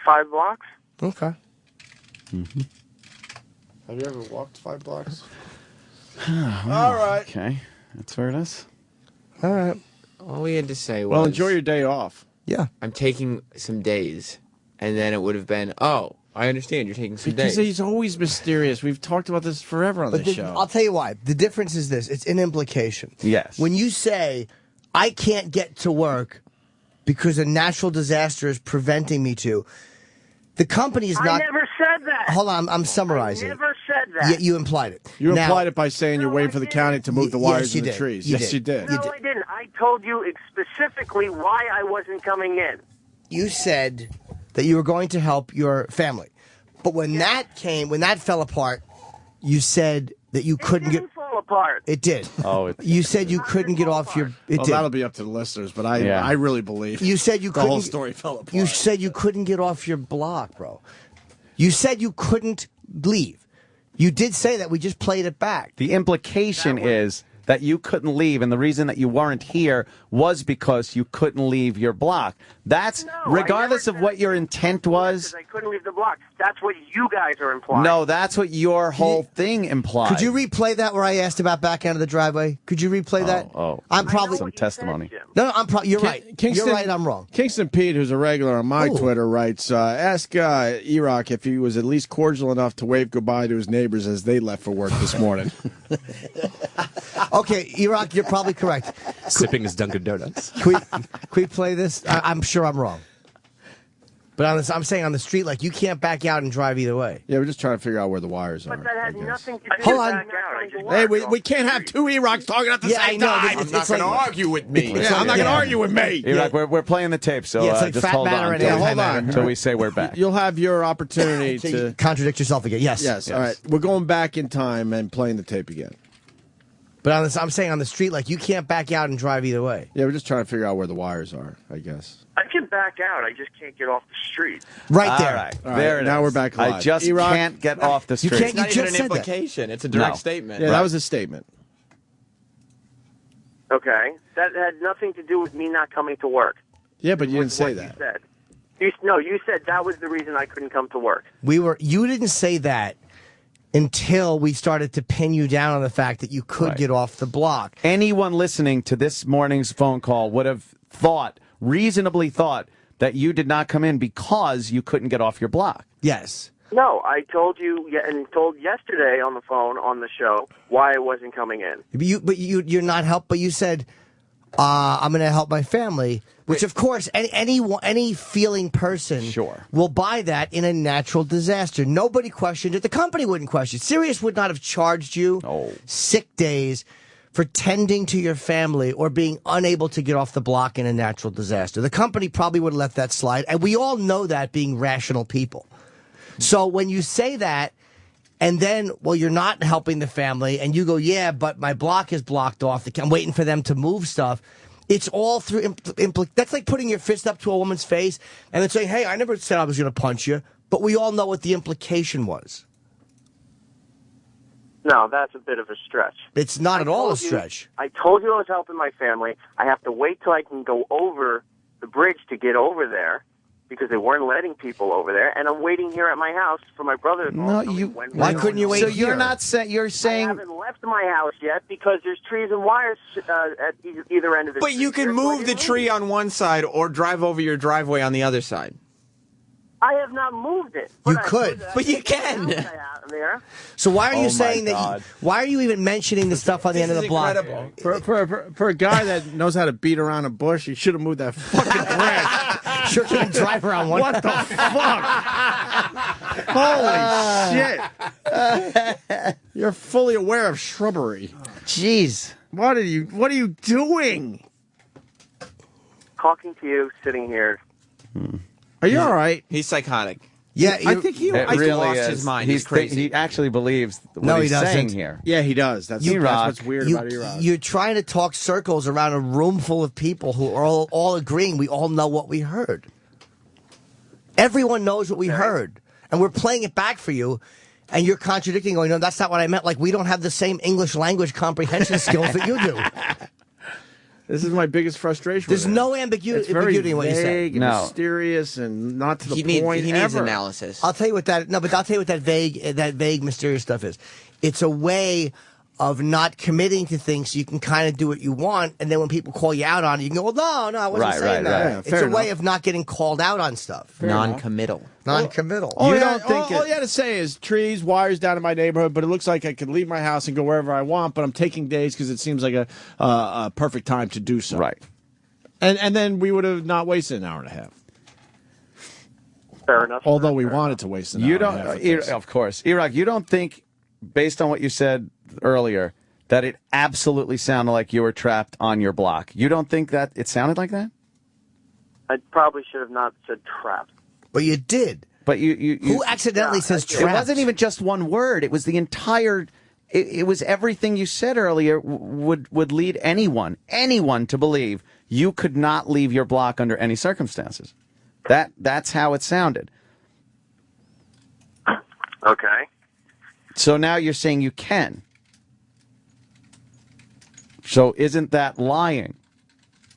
Speaker 20: 5 blocks.
Speaker 4: Okay.
Speaker 2: Have you ever walked 5 blocks?
Speaker 3: All right. Okay. That's where it is.
Speaker 4: All right.
Speaker 13: All we had to say was...
Speaker 2: Well, enjoy your day off.
Speaker 4: Yeah.
Speaker 13: I'm taking some days. And then it would have been, I understand you're taking some
Speaker 2: Because
Speaker 13: days.
Speaker 2: he's always mysterious. We've talked about this forever on this show.
Speaker 4: I'll tell you why. The difference is this. It's an implication.
Speaker 3: Yes.
Speaker 4: When you say, I can't get to work because a natural disaster is preventing me to, the company is not...
Speaker 20: I never said that.
Speaker 4: Hold on, I'm summarizing.
Speaker 20: I never said that.
Speaker 4: You implied it.
Speaker 2: You
Speaker 4: Now-
Speaker 2: implied it by saying you're waiting for the county to move the wires
Speaker 4: you
Speaker 2: in the
Speaker 4: did.
Speaker 2: trees.
Speaker 4: You
Speaker 2: Yes,
Speaker 4: did.
Speaker 2: you did.
Speaker 20: No, I didn't. I told you specifically why I wasn't coming in.
Speaker 4: You said that you were going to help your family. But when that fell apart, you said that you couldn't get...
Speaker 20: fall apart.
Speaker 4: It did.
Speaker 3: Oh,
Speaker 4: You said you couldn't get off your... It
Speaker 2: Well,
Speaker 4: did.
Speaker 2: that'll be up to the listeners, but I really believe
Speaker 4: You said you
Speaker 2: the
Speaker 4: couldn't...
Speaker 2: whole story fell apart.
Speaker 4: You said you couldn't get off your block, bro. You said you couldn't leave. You did say that. We just played it back.
Speaker 3: The implication is that you couldn't leave, and the reason that you weren't here was because you couldn't leave your block. That's regardless of what your intent was.
Speaker 20: I couldn't leave the block. That's what you guys are implying.
Speaker 3: No, that's what your whole thing implied.
Speaker 4: Could you replay that where I asked about back out of the driveway? Could you replay that?
Speaker 3: Oh,
Speaker 4: I'm probably
Speaker 3: some testimony.
Speaker 4: No, I'm probably. You're right.
Speaker 2: Kingston,
Speaker 4: You're right. I'm wrong.
Speaker 2: Kingston Pete, who's a regular on my Twitter, writes, ask Erock if he was at least cordial enough to wave goodbye to his neighbors as they left for work this morning.
Speaker 4: Okay, Erock, you're probably correct.
Speaker 7: Sipping his Dunkin' Donuts.
Speaker 4: Can we play this? I'm sure I'm wrong. But I'm saying on the street, like, you can't back out and drive either way.
Speaker 2: Yeah, we're just trying to figure out where the wires are.
Speaker 20: But that has nothing to do
Speaker 4: Hold
Speaker 20: with
Speaker 4: on.
Speaker 20: back out. I just
Speaker 2: Hey, we can't have two Erocks talking at the
Speaker 4: Yeah,
Speaker 2: same
Speaker 4: I know,
Speaker 2: time.
Speaker 4: but
Speaker 2: I'm not going to
Speaker 4: like-
Speaker 2: argue with me.
Speaker 4: it's
Speaker 2: I'm
Speaker 4: like-
Speaker 2: not going to
Speaker 4: yeah.
Speaker 2: argue with me.
Speaker 3: Erock, we're playing the tape, so
Speaker 4: Yeah, it's like
Speaker 3: just
Speaker 4: fat
Speaker 3: hold
Speaker 4: matter
Speaker 3: on.
Speaker 4: and
Speaker 3: Until,
Speaker 4: hold on.
Speaker 3: until we say we're back.
Speaker 2: You'll have your opportunity
Speaker 4: So you
Speaker 2: to
Speaker 4: contradict yourself again. Yes.
Speaker 2: Yes. All right. We're going back in time and playing the tape again.
Speaker 4: But I'm saying on the street, like, you can't back out and drive either way.
Speaker 2: Yeah, we're just trying to figure out where the wires are, I guess.
Speaker 20: I can back out. I just can't get off the street.
Speaker 4: Right there.
Speaker 3: All right.
Speaker 2: All right,
Speaker 3: There it
Speaker 2: now
Speaker 3: is.
Speaker 2: we're back live.
Speaker 3: I just
Speaker 2: Erock-
Speaker 3: can't get off the
Speaker 4: You
Speaker 3: street.
Speaker 4: can't-
Speaker 13: It's not
Speaker 4: you
Speaker 13: even
Speaker 4: just
Speaker 13: an
Speaker 4: said that.
Speaker 13: implication. It's a direct
Speaker 3: No.
Speaker 13: statement.
Speaker 2: Yeah, that was a statement.
Speaker 20: Okay. That had nothing to do with me not coming to work.
Speaker 2: Yeah, but you didn't say
Speaker 20: What
Speaker 2: that.
Speaker 20: You said. You said that was the reason I couldn't come to work.
Speaker 4: You didn't say that until we started to pin you down on the fact that you could get off the block.
Speaker 3: Anyone listening to this morning's phone call would have reasonably thought, that you did not come in because you couldn't get off your block.
Speaker 4: Yes.
Speaker 20: No, I told you and told yesterday on the phone on the show why I wasn't coming in.
Speaker 4: But you're not help. But you said I'm going to help my family, which of course any feeling person will buy that in a natural disaster. Nobody questioned it. The company wouldn't question it. Sirius would not have charged you sick days for tending to your family or being unable to get off the block in a natural disaster. The company probably would have let that slide, and we all know that, being rational people. So when you say that, and then, well, you're not helping the family, and you go, yeah, but my block is blocked off, I'm waiting for them to move stuff, it's all through, that's like putting your fist up to a woman's face and then saying, hey, I never said I was going to punch you, but we all know what the implication was.
Speaker 20: No, that's a bit of a stretch.
Speaker 4: It's not at all a stretch.
Speaker 20: I told you I was helping my family. I have to wait till I can go over the bridge to get over there because they weren't letting people over there, and I'm waiting here at my house for my brother.
Speaker 4: Why couldn't you wait?
Speaker 20: So
Speaker 4: here?
Speaker 3: You're not saying. You're saying
Speaker 20: I haven't left my house yet because there's trees and wires at either end of the
Speaker 13: But
Speaker 20: street.
Speaker 13: you can move the tree on one side or drive over your driveway on the other side.
Speaker 20: I have not moved it.
Speaker 4: You could,
Speaker 13: but you can.
Speaker 4: So why are you saying that? Why are you even mentioning the stuff on the end of the block?
Speaker 2: For a guy that knows how to beat around a bush, he should have moved that fucking branch.
Speaker 4: Sure can drive around one.
Speaker 2: What the fuck? Holy shit! You're fully aware of shrubbery.
Speaker 4: Jeez,
Speaker 2: what are you doing?
Speaker 20: Talking to you, sitting here.
Speaker 2: Are you all right?
Speaker 13: He's psychotic.
Speaker 4: Yeah,
Speaker 2: I think he
Speaker 3: really
Speaker 13: lost
Speaker 3: is.
Speaker 13: his mind. He's crazy.
Speaker 3: He actually believes what he's saying here.
Speaker 2: Yeah, he does. That's what's weird about Erock.
Speaker 4: You're trying to talk circles around a room full of people who are all agreeing. We all know what we heard. Everyone knows what we heard, and we're playing it back for you. And you're contradicting, going, no, that's not what I meant. Like, we don't have the same English language comprehension skills that you do.
Speaker 2: This is my biggest frustration.
Speaker 4: There's no ambiguity in what you say.
Speaker 2: And mysterious, and not to the point.
Speaker 13: He needs analysis.
Speaker 4: I'll tell you what that vague, mysterious stuff is. It's a way of not committing to things, so you can kind of do what you want, and then when people call you out on it, you can go, well, no, I wasn't saying that.
Speaker 2: Yeah,
Speaker 4: it's a way of not getting called out on stuff.
Speaker 13: Non-committal.
Speaker 4: Non-committal.
Speaker 2: All you had to say is trees, wires down in my neighborhood, but it looks like I could leave my house and go wherever I want, but I'm taking days because it seems like a perfect time to do so.
Speaker 3: Right.
Speaker 2: And then we would have not wasted an hour and a half.
Speaker 20: Fair enough.
Speaker 2: Although we wanted to waste an hour and a half.
Speaker 3: Of course. Erock, you don't think, based on what you said earlier, that it absolutely sounded like you were trapped on your block? You don't think that it sounded like that?
Speaker 20: I probably should have not said trapped.
Speaker 4: But you did.
Speaker 3: But you
Speaker 4: who accidentally says trapped?
Speaker 3: It wasn't even just one word. It was the entire. It was everything you said earlier would lead anyone to believe you could not leave your block under any circumstances. That's how it sounded.
Speaker 20: Okay.
Speaker 3: So now you're saying you can. So isn't that lying?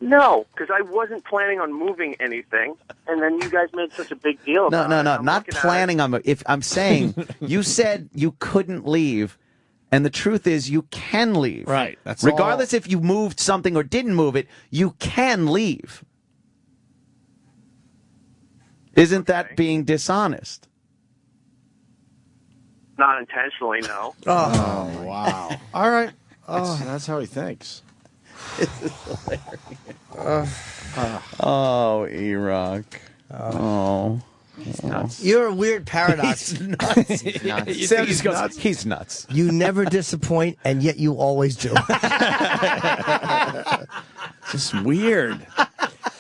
Speaker 20: No, because I wasn't planning on moving anything, and then you guys made such a big deal about it.
Speaker 3: No, not planning on. If I'm saying you said you couldn't leave, and the truth is you can leave.
Speaker 2: Right. That's
Speaker 3: regardless if you moved something or didn't move it, you can leave. Isn't that being dishonest?
Speaker 20: Not intentionally, no.
Speaker 2: Oh, wow. All right. That's how he thinks.
Speaker 3: This is hilarious. Oh, Erock. Oh.
Speaker 13: He's nuts.
Speaker 4: You're a weird paradox.
Speaker 3: He's nuts. Sam just goes, he's nuts.
Speaker 4: You never disappoint, and yet you always do.
Speaker 2: Just weird.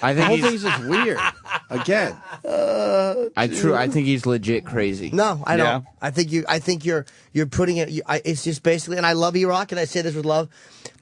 Speaker 13: I think
Speaker 2: the whole thing's just weird. Again.
Speaker 13: I think he's legit crazy.
Speaker 4: No, I don't. I think you're putting it. It's just basically, and I love Erock, and I say this with love,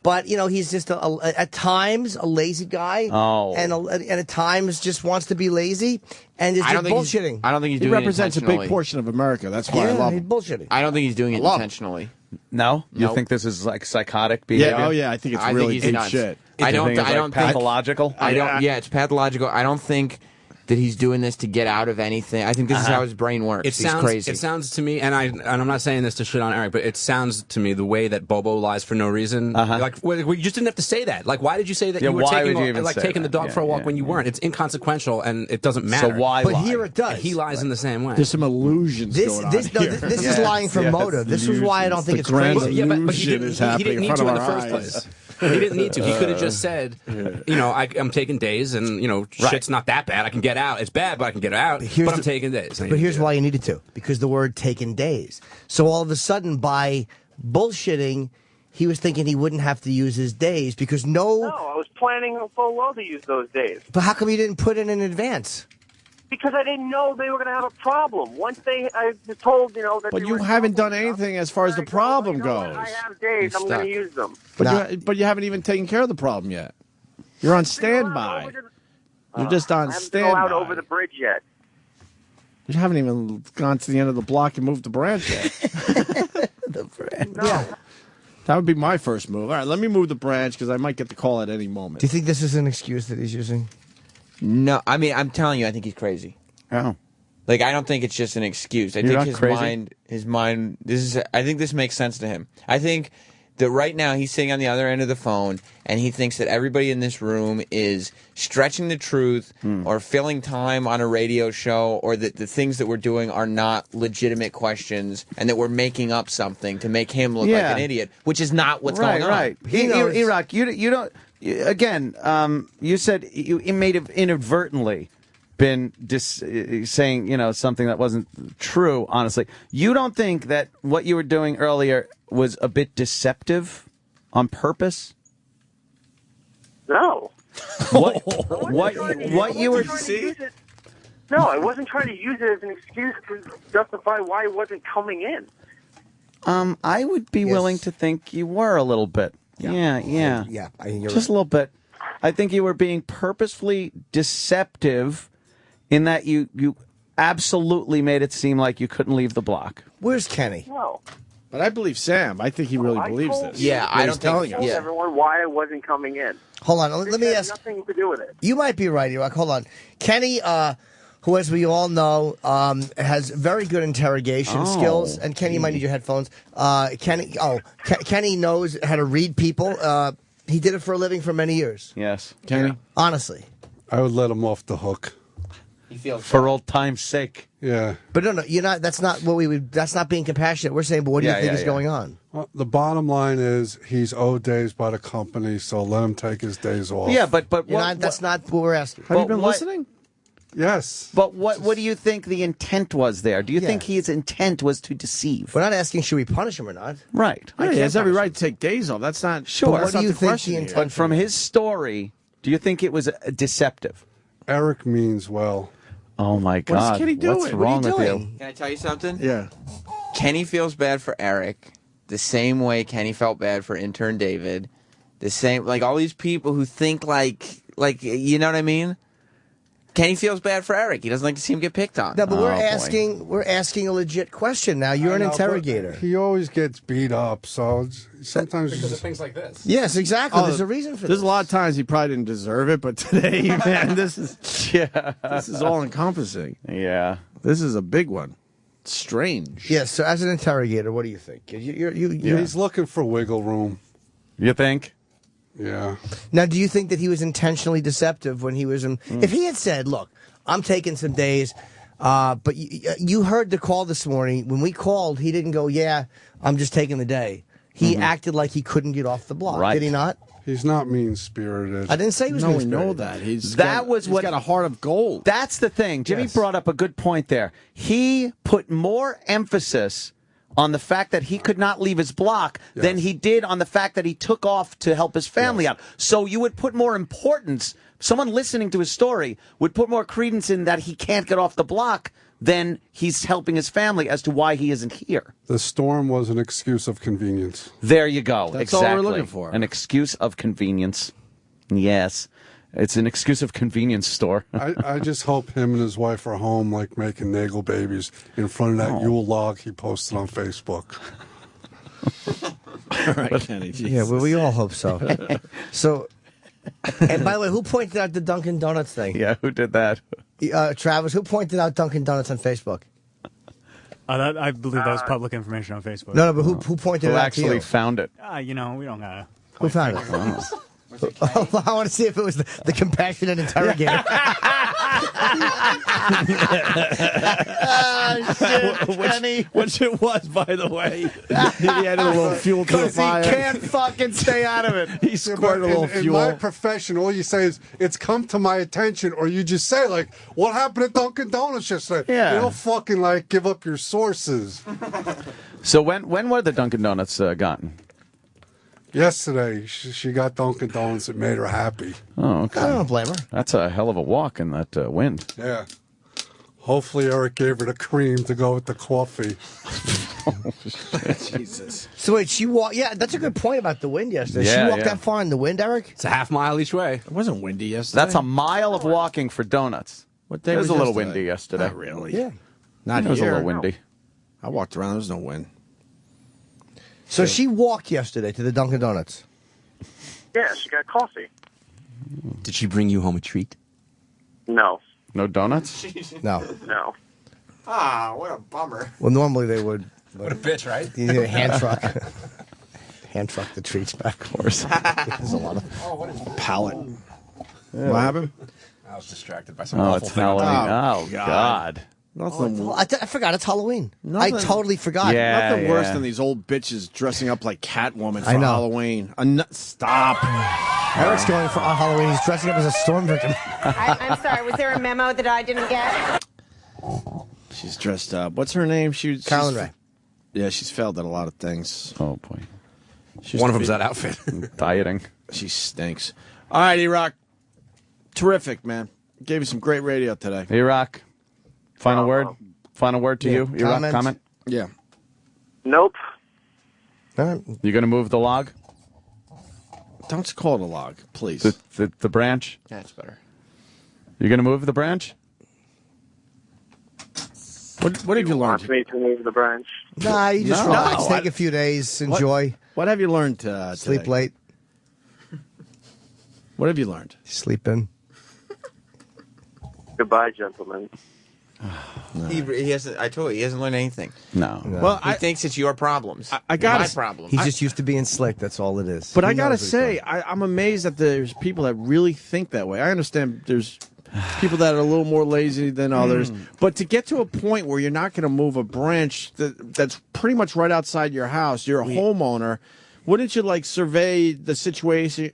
Speaker 4: but he's just at times a lazy guy, and at times just wants to be lazy, and is just bullshitting.
Speaker 13: I don't think he's doing
Speaker 2: it represents
Speaker 13: it
Speaker 2: a big portion of America. That's why I love him.
Speaker 4: He's bullshitting.
Speaker 13: I don't think he's doing it intentionally.
Speaker 3: No? You think this is like psychotic behavior?
Speaker 2: Yeah. Oh yeah, I think it's really deep shit.
Speaker 3: I don't think pathological.
Speaker 13: Yeah, it's pathological. I don't think that he's doing this to get out of anything. I think this is how his brain works. He's crazy.
Speaker 7: It sounds to me, and I'm not saying this to shit on Eric, but it sounds to me the way that Bobo lies for no reason. Like, you just didn't have to say that. Like, why did you say that you were taking the dog for a walk when you weren't? It's inconsequential, and it doesn't matter.
Speaker 3: So why
Speaker 4: But
Speaker 3: lie?
Speaker 4: here it does.
Speaker 7: And he lies in the same way.
Speaker 2: There's some illusions going on here.
Speaker 4: This is lying for motive. This is why I don't think it's crazy.
Speaker 7: But he didn't need to in the first place. He didn't need to. He could have just said, I'm taking days, and shit's not that bad. I can get out. It's bad, but I can get out. But I'm taking days.
Speaker 4: But here's why you needed to, because the word "taken days." So all of a sudden, by bullshitting, he was thinking he wouldn't have to use his days because
Speaker 17: No, I was planning full well to use those days.
Speaker 4: But how come you didn't put it in advance?
Speaker 17: Because I didn't know they were going to have a problem. Once I was told, that.
Speaker 2: But you haven't done anything as far as the problem goes.
Speaker 17: I have days. I'm going to use them.
Speaker 2: But you haven't even taken care of the problem yet. You're on standby. You're just on
Speaker 17: I haven't
Speaker 2: standby.
Speaker 17: go out over the bridge yet.
Speaker 2: You haven't even gone to the end of the block and moved the branch yet.
Speaker 4: The branch.
Speaker 17: No.
Speaker 4: Yeah.
Speaker 2: That would be my first move. All right, let me move the branch because I might get the call at any moment.
Speaker 4: Do you think this is an excuse that he's using?
Speaker 13: No, I mean, I'm telling you, I think he's crazy.
Speaker 3: Oh.
Speaker 13: Like, I don't think it's just an excuse. I
Speaker 3: You're
Speaker 13: think
Speaker 3: not
Speaker 13: his
Speaker 3: crazy?
Speaker 13: mind, I think this makes sense to him. I think that right now he's sitting on the other end of the phone and he thinks that everybody in this room is stretching the truth or filling time on a radio show, or that the things that we're doing are not legitimate questions and that we're making up something to make him look like an idiot, which is not what's going on.
Speaker 3: Right. Erock, you don't. Again, you said you may have inadvertently been saying, something that wasn't true, honestly. You don't think that what you were doing earlier was a bit deceptive on purpose?
Speaker 17: No.
Speaker 3: What you were
Speaker 17: seeing? No, I wasn't trying to use it as an excuse to justify why it wasn't coming in.
Speaker 3: I would be willing to think you were a little bit. Yeah.
Speaker 4: Yeah, I think you're
Speaker 3: just a little bit. I think you were being purposefully deceptive in that you absolutely made it seem like you couldn't leave the block.
Speaker 4: Where's Kenny?
Speaker 17: No.
Speaker 2: But I believe Sam. I think he really believes this.
Speaker 13: Yeah, I don't
Speaker 2: telling
Speaker 13: think.
Speaker 2: us.
Speaker 17: Everyone why it wasn't coming in.
Speaker 4: Hold on, let me ask.
Speaker 17: Nothing to do with it.
Speaker 4: You might be right, Erock. Hold on. Kenny, who, as we all know, has very good interrogation skills. And Kenny, you might need your headphones. Kenny knows how to read people. He did it for a living for many years.
Speaker 3: Yes. Kenny?
Speaker 4: Honestly.
Speaker 15: I would let him off the hook.
Speaker 3: For old time's sake.
Speaker 15: Yeah.
Speaker 4: But no, you're not. That's not what we would. That's not being compassionate. We're saying, but what do you think is going on?
Speaker 15: Well, the bottom line is he's owed days by the company, so let him take his days off.
Speaker 3: Yeah, but
Speaker 4: that's not what we're asking.
Speaker 2: Have you been listening?
Speaker 15: Yes.
Speaker 3: But what do you think the intent was there? Do you think his intent was to deceive?
Speaker 4: We're not asking should we punish him or not.
Speaker 3: Right.
Speaker 2: Yeah, he has every right to take days off. That's not
Speaker 3: Sure.
Speaker 2: But
Speaker 3: What
Speaker 2: do you
Speaker 4: think the intent?
Speaker 3: But from his story, do you think it was deceptive?
Speaker 15: Eric means well.
Speaker 3: Oh my God!
Speaker 2: What's Kenny doing?
Speaker 3: What's wrong with you?
Speaker 13: Can I tell you something?
Speaker 2: Yeah.
Speaker 13: Kenny feels bad for Eric the same way Kenny felt bad for intern David. The same, like all these people who think like you know what I mean? Kenny feels bad for Eric. He doesn't like to see him get picked on.
Speaker 4: No, but we're asking a legit question now. You're an interrogator.
Speaker 15: He always gets beat up, so sometimes
Speaker 7: Because of things like this.
Speaker 4: Yes, exactly. There's a reason for this.
Speaker 2: There's a lot of times he probably didn't deserve it, but today, man, this is all encompassing.
Speaker 3: Yeah.
Speaker 2: This is a big one. Strange.
Speaker 4: Yes. So, as an interrogator, what do you think?
Speaker 15: He's looking for wiggle room.
Speaker 3: You think?
Speaker 15: Yeah.
Speaker 4: Now, do you think that he was intentionally deceptive when he was in? If he had said, "Look, I'm taking some days," but you heard the call this morning. When we called, he didn't go, "Yeah, I'm just taking the day." He acted like he couldn't get off the block.
Speaker 3: Right.
Speaker 4: Did he not?
Speaker 15: He's not mean-spirited.
Speaker 4: I didn't say he was
Speaker 2: No, we
Speaker 4: mean-spirited.
Speaker 2: know that. He's
Speaker 3: That
Speaker 2: got,
Speaker 3: was
Speaker 2: he's
Speaker 3: what-
Speaker 2: got a heart of gold.
Speaker 3: That's the thing. Jimmy
Speaker 4: Yes.
Speaker 3: brought up a good point there. He put more emphasis on the fact that he could not leave his block than he did on the fact that he took off to help his family out. So you would put more importance, someone listening to his story would put more credence in that he can't get off the block than he's helping his family as to why he isn't here.
Speaker 15: The storm was an excuse of convenience.
Speaker 3: There you go.
Speaker 2: That's all
Speaker 3: exactly.
Speaker 2: we're looking for.
Speaker 3: An excuse of convenience. Yes. It's an excuse of convenience store.
Speaker 15: I just hope him and his wife are home, like making Nagel babies in front of that Yule log he posted on Facebook.
Speaker 2: All right, Kenny.
Speaker 4: Yeah, well, we all hope so. So, and by the way, who pointed out the Dunkin' Donuts thing?
Speaker 3: Yeah, who did that?
Speaker 4: Travis, who pointed out Dunkin' Donuts on Facebook?
Speaker 14: I believe that was public information on Facebook.
Speaker 4: No, but who pointed it out to you?
Speaker 3: Who actually found it?
Speaker 14: You know, we don't gotta.
Speaker 4: Who found it? I want to see if it was the compassionate interrogator.
Speaker 2: Which it was, by the way. He added a little fuel to the fire.
Speaker 4: He can't fucking stay out of it.
Speaker 2: He squirted a little fuel.
Speaker 15: In my profession, all you say is, it's come to my attention, or you just say, like, what happened at Dunkin' Donuts yesterday?
Speaker 3: Yeah.
Speaker 15: You don't fucking, like, give up your sources.
Speaker 3: So when were the Dunkin' Donuts gotten?
Speaker 15: Yesterday, she got Dunkin' Donuts. It made her happy.
Speaker 3: Oh, okay.
Speaker 4: I don't blame her.
Speaker 3: That's a hell of a walk in that wind.
Speaker 15: Yeah. Hopefully Eric gave her the cream to go with the coffee.
Speaker 2: Jesus.
Speaker 4: So wait, she walked. Yeah, that's a good point about the wind yesterday.
Speaker 3: Yeah,
Speaker 4: she walked
Speaker 3: yeah.
Speaker 4: that far in the wind, Eric?
Speaker 7: It's a half mile each way.
Speaker 2: It wasn't windy yesterday.
Speaker 3: That's a mile of walking for donuts.
Speaker 2: What day
Speaker 3: It was
Speaker 2: was
Speaker 3: a little
Speaker 2: yesterday?
Speaker 3: windy yesterday.
Speaker 2: Not really.
Speaker 4: Yeah.
Speaker 2: Not
Speaker 3: It was a
Speaker 2: here.
Speaker 3: little windy.
Speaker 2: I walked around. There was no wind.
Speaker 4: So she walked yesterday to the Dunkin' Donuts.
Speaker 20: Yeah, she got coffee.
Speaker 7: Did she bring you home a treat?
Speaker 20: No.
Speaker 3: No donuts?
Speaker 4: No.
Speaker 20: No.
Speaker 13: Ah, what a bummer.
Speaker 4: Well, normally they would.
Speaker 7: What a bitch, right?
Speaker 4: You need a hand truck. Hand truck the treats back. Of course. There's a lot of
Speaker 2: palate. What happened?
Speaker 7: I was distracted by some
Speaker 3: Oh,
Speaker 7: awful
Speaker 3: it's
Speaker 7: thing.
Speaker 3: Halloween.
Speaker 2: Oh,
Speaker 3: Oh,
Speaker 2: God.
Speaker 3: God.
Speaker 4: Oh, I forgot it's Halloween.
Speaker 2: Nothing-
Speaker 4: I totally forgot.
Speaker 3: Yeah.
Speaker 2: Nothing worse than these old bitches dressing up like Catwoman for
Speaker 4: I know.
Speaker 2: Halloween. Stop.
Speaker 4: Eric's going for on Halloween. He's dressing up as a storm victim.
Speaker 5: I'm sorry, was there a memo that I didn't get?
Speaker 2: She's dressed up. What's her name?
Speaker 4: Carolyn Ray.
Speaker 2: Yeah, she's failed at a lot of things.
Speaker 3: Oh, boy.
Speaker 7: One of them's that outfit.
Speaker 3: Dieting.
Speaker 2: She stinks. All right, Erock. Terrific, man. Gave you some great radio today.
Speaker 3: Erock, final word? Final word to
Speaker 4: Yeah,
Speaker 3: you? Erock, comment?
Speaker 2: Yeah.
Speaker 20: Nope.
Speaker 3: You going to move the log?
Speaker 2: Don't call it a log, please.
Speaker 3: The branch?
Speaker 13: That's better.
Speaker 3: You going to move the branch?
Speaker 2: What have you learned?
Speaker 20: Wants me to move the branch.
Speaker 4: Nah, you just
Speaker 2: No.
Speaker 4: relax.
Speaker 2: No,
Speaker 4: Take a few days. Enjoy.
Speaker 2: What have you learned
Speaker 4: Sleep
Speaker 2: today?
Speaker 4: late.
Speaker 2: What have you learned?
Speaker 4: Sleep in.
Speaker 20: Goodbye, gentlemen.
Speaker 13: He hasn't. I told you, he hasn't learned anything.
Speaker 3: No.
Speaker 2: Well,
Speaker 13: He thinks it's your problems.
Speaker 2: I gotta
Speaker 13: my problem.
Speaker 4: He's just used to being slick. That's all it is.
Speaker 2: But
Speaker 4: He
Speaker 2: I gotta
Speaker 4: knows what he's
Speaker 2: say,
Speaker 4: doing.
Speaker 2: I'm amazed that there's people that really think that way. I understand there's people that are a little more lazy than others, but to get to a point where you're not going to move a branch that's pretty much right outside your house, you're a homeowner. Wouldn't you like survey the situation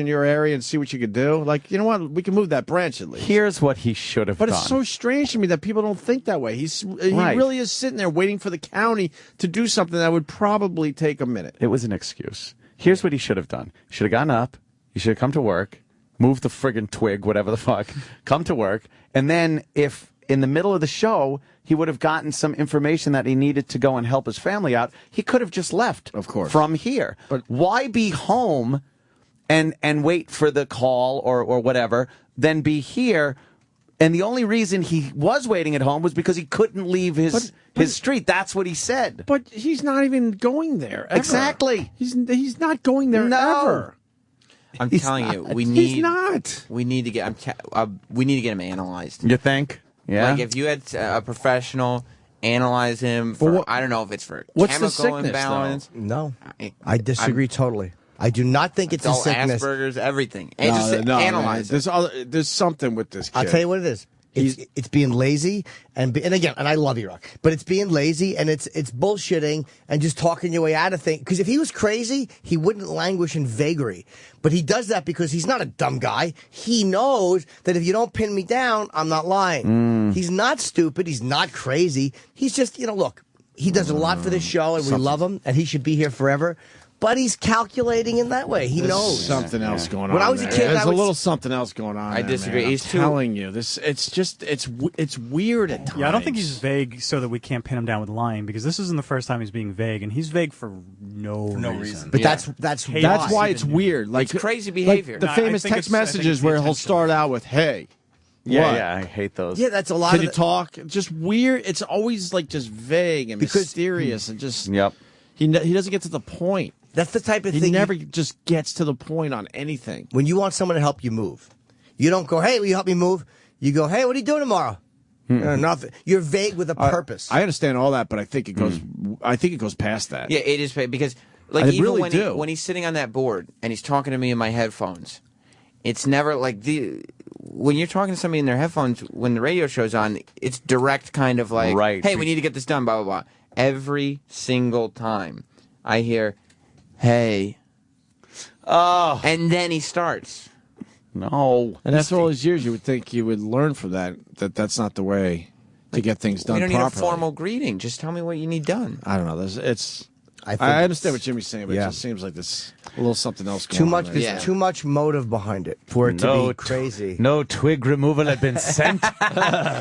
Speaker 2: in your area and see what you could do? Like, you know what, we can move that branch at least.
Speaker 3: Here's what he should have
Speaker 2: But
Speaker 3: done.
Speaker 2: it's so strange to me that people don't think that way. He
Speaker 3: Right.
Speaker 2: really is sitting there waiting for the county to do something that would probably take a minute.
Speaker 3: It was an excuse. Here's what he should have done. He should have gotten up. He should have come to work, moved the friggin' twig, whatever the fuck, come to work, and then if in the middle of the show he would have gotten some information that he needed to go and help his family out, he could have just left,
Speaker 2: of course,
Speaker 3: from here. But why be home and wait for the call or whatever, then be here? And the only reason he was waiting at home was because he couldn't leave his street. That's what he said.
Speaker 2: But he's not even going there. Ever.
Speaker 3: Exactly.
Speaker 2: He's not going there ever.
Speaker 13: I'm
Speaker 2: He's
Speaker 13: telling
Speaker 2: not.
Speaker 13: you, we
Speaker 2: He's
Speaker 13: need.
Speaker 2: not.
Speaker 13: We need to get. We need to get him analyzed.
Speaker 3: You think? Yeah.
Speaker 13: Like if you had a professional analyze him for, I don't know if it's for
Speaker 4: What's
Speaker 13: chemical
Speaker 4: the sickness,
Speaker 13: imbalance.
Speaker 4: No, I disagree totally. I do not think it's a
Speaker 13: all
Speaker 4: sickness.
Speaker 13: Asperger's, everything. And just analyze it.
Speaker 2: There's something with this kid.
Speaker 4: I'll tell you what it is. It's being lazy and again, and I love Erock, but it's being lazy and it's bullshitting and just talking your way out of things. Because if he was crazy, he wouldn't languish in vagary. But he does that because he's not a dumb guy. He knows that if you don't pin me down, I'm not lying. He's not stupid. He's not crazy. He's just, look, he does a lot for this show and we love him and he should be here forever. But he's calculating in that way. He knows
Speaker 2: something else going on.
Speaker 4: When I was a kid,
Speaker 2: there's a little something else going on.
Speaker 13: I disagree.
Speaker 2: Man.
Speaker 13: He's
Speaker 2: I'm
Speaker 13: too-
Speaker 2: telling you, it's weird at times.
Speaker 14: Yeah, I don't think he's vague so that we can't pin him down with lying because this isn't the first time he's being vague, and he's vague for no reason.
Speaker 4: But that's
Speaker 2: why it's weird. Like
Speaker 13: It's crazy behavior.
Speaker 2: Like the
Speaker 14: No, I
Speaker 2: famous
Speaker 14: think
Speaker 2: text
Speaker 14: it's- I think
Speaker 2: messages
Speaker 14: it's
Speaker 2: where he'll
Speaker 14: intentional.
Speaker 2: start out with "Hey."
Speaker 3: Yeah,
Speaker 2: What?
Speaker 3: yeah, I hate those.
Speaker 4: Yeah, that's a lot
Speaker 2: Can
Speaker 4: of
Speaker 2: you talk? Just weird. It's always like just vague and mysterious and just.
Speaker 3: Yep.
Speaker 2: He doesn't get to the point.
Speaker 4: That's the type of
Speaker 2: He
Speaker 4: thing.
Speaker 2: never just gets to the point on anything.
Speaker 4: When you want someone to help you move, you don't go, "Hey, will you help me move?" You go, hey, what are you doing tomorrow? Nothing. You're vague with a purpose.
Speaker 2: I understand all that, but I think it goes. I think it goes past that.
Speaker 13: Yeah, it is because
Speaker 2: I
Speaker 13: even
Speaker 2: really
Speaker 13: when he's sitting on that board and he's talking to me in my headphones, it's never like when you're talking to somebody in their headphones when the radio show's on, it's direct kind of like,
Speaker 3: right.
Speaker 13: Hey, we need to get this done, blah, blah, blah. Every single time I hear, hey.
Speaker 3: Oh.
Speaker 13: And then he starts.
Speaker 3: No.
Speaker 2: And after all these years, you would think you would learn from that that's not the way to get things done
Speaker 13: You don't
Speaker 2: properly.
Speaker 13: need a formal greeting. Just tell me what you need done.
Speaker 2: I don't know. I understand what Jimmy's saying, but it just seems like there's a little something else going on.
Speaker 4: There's too much motive behind it for it to be crazy.
Speaker 3: No twig removal had been sent.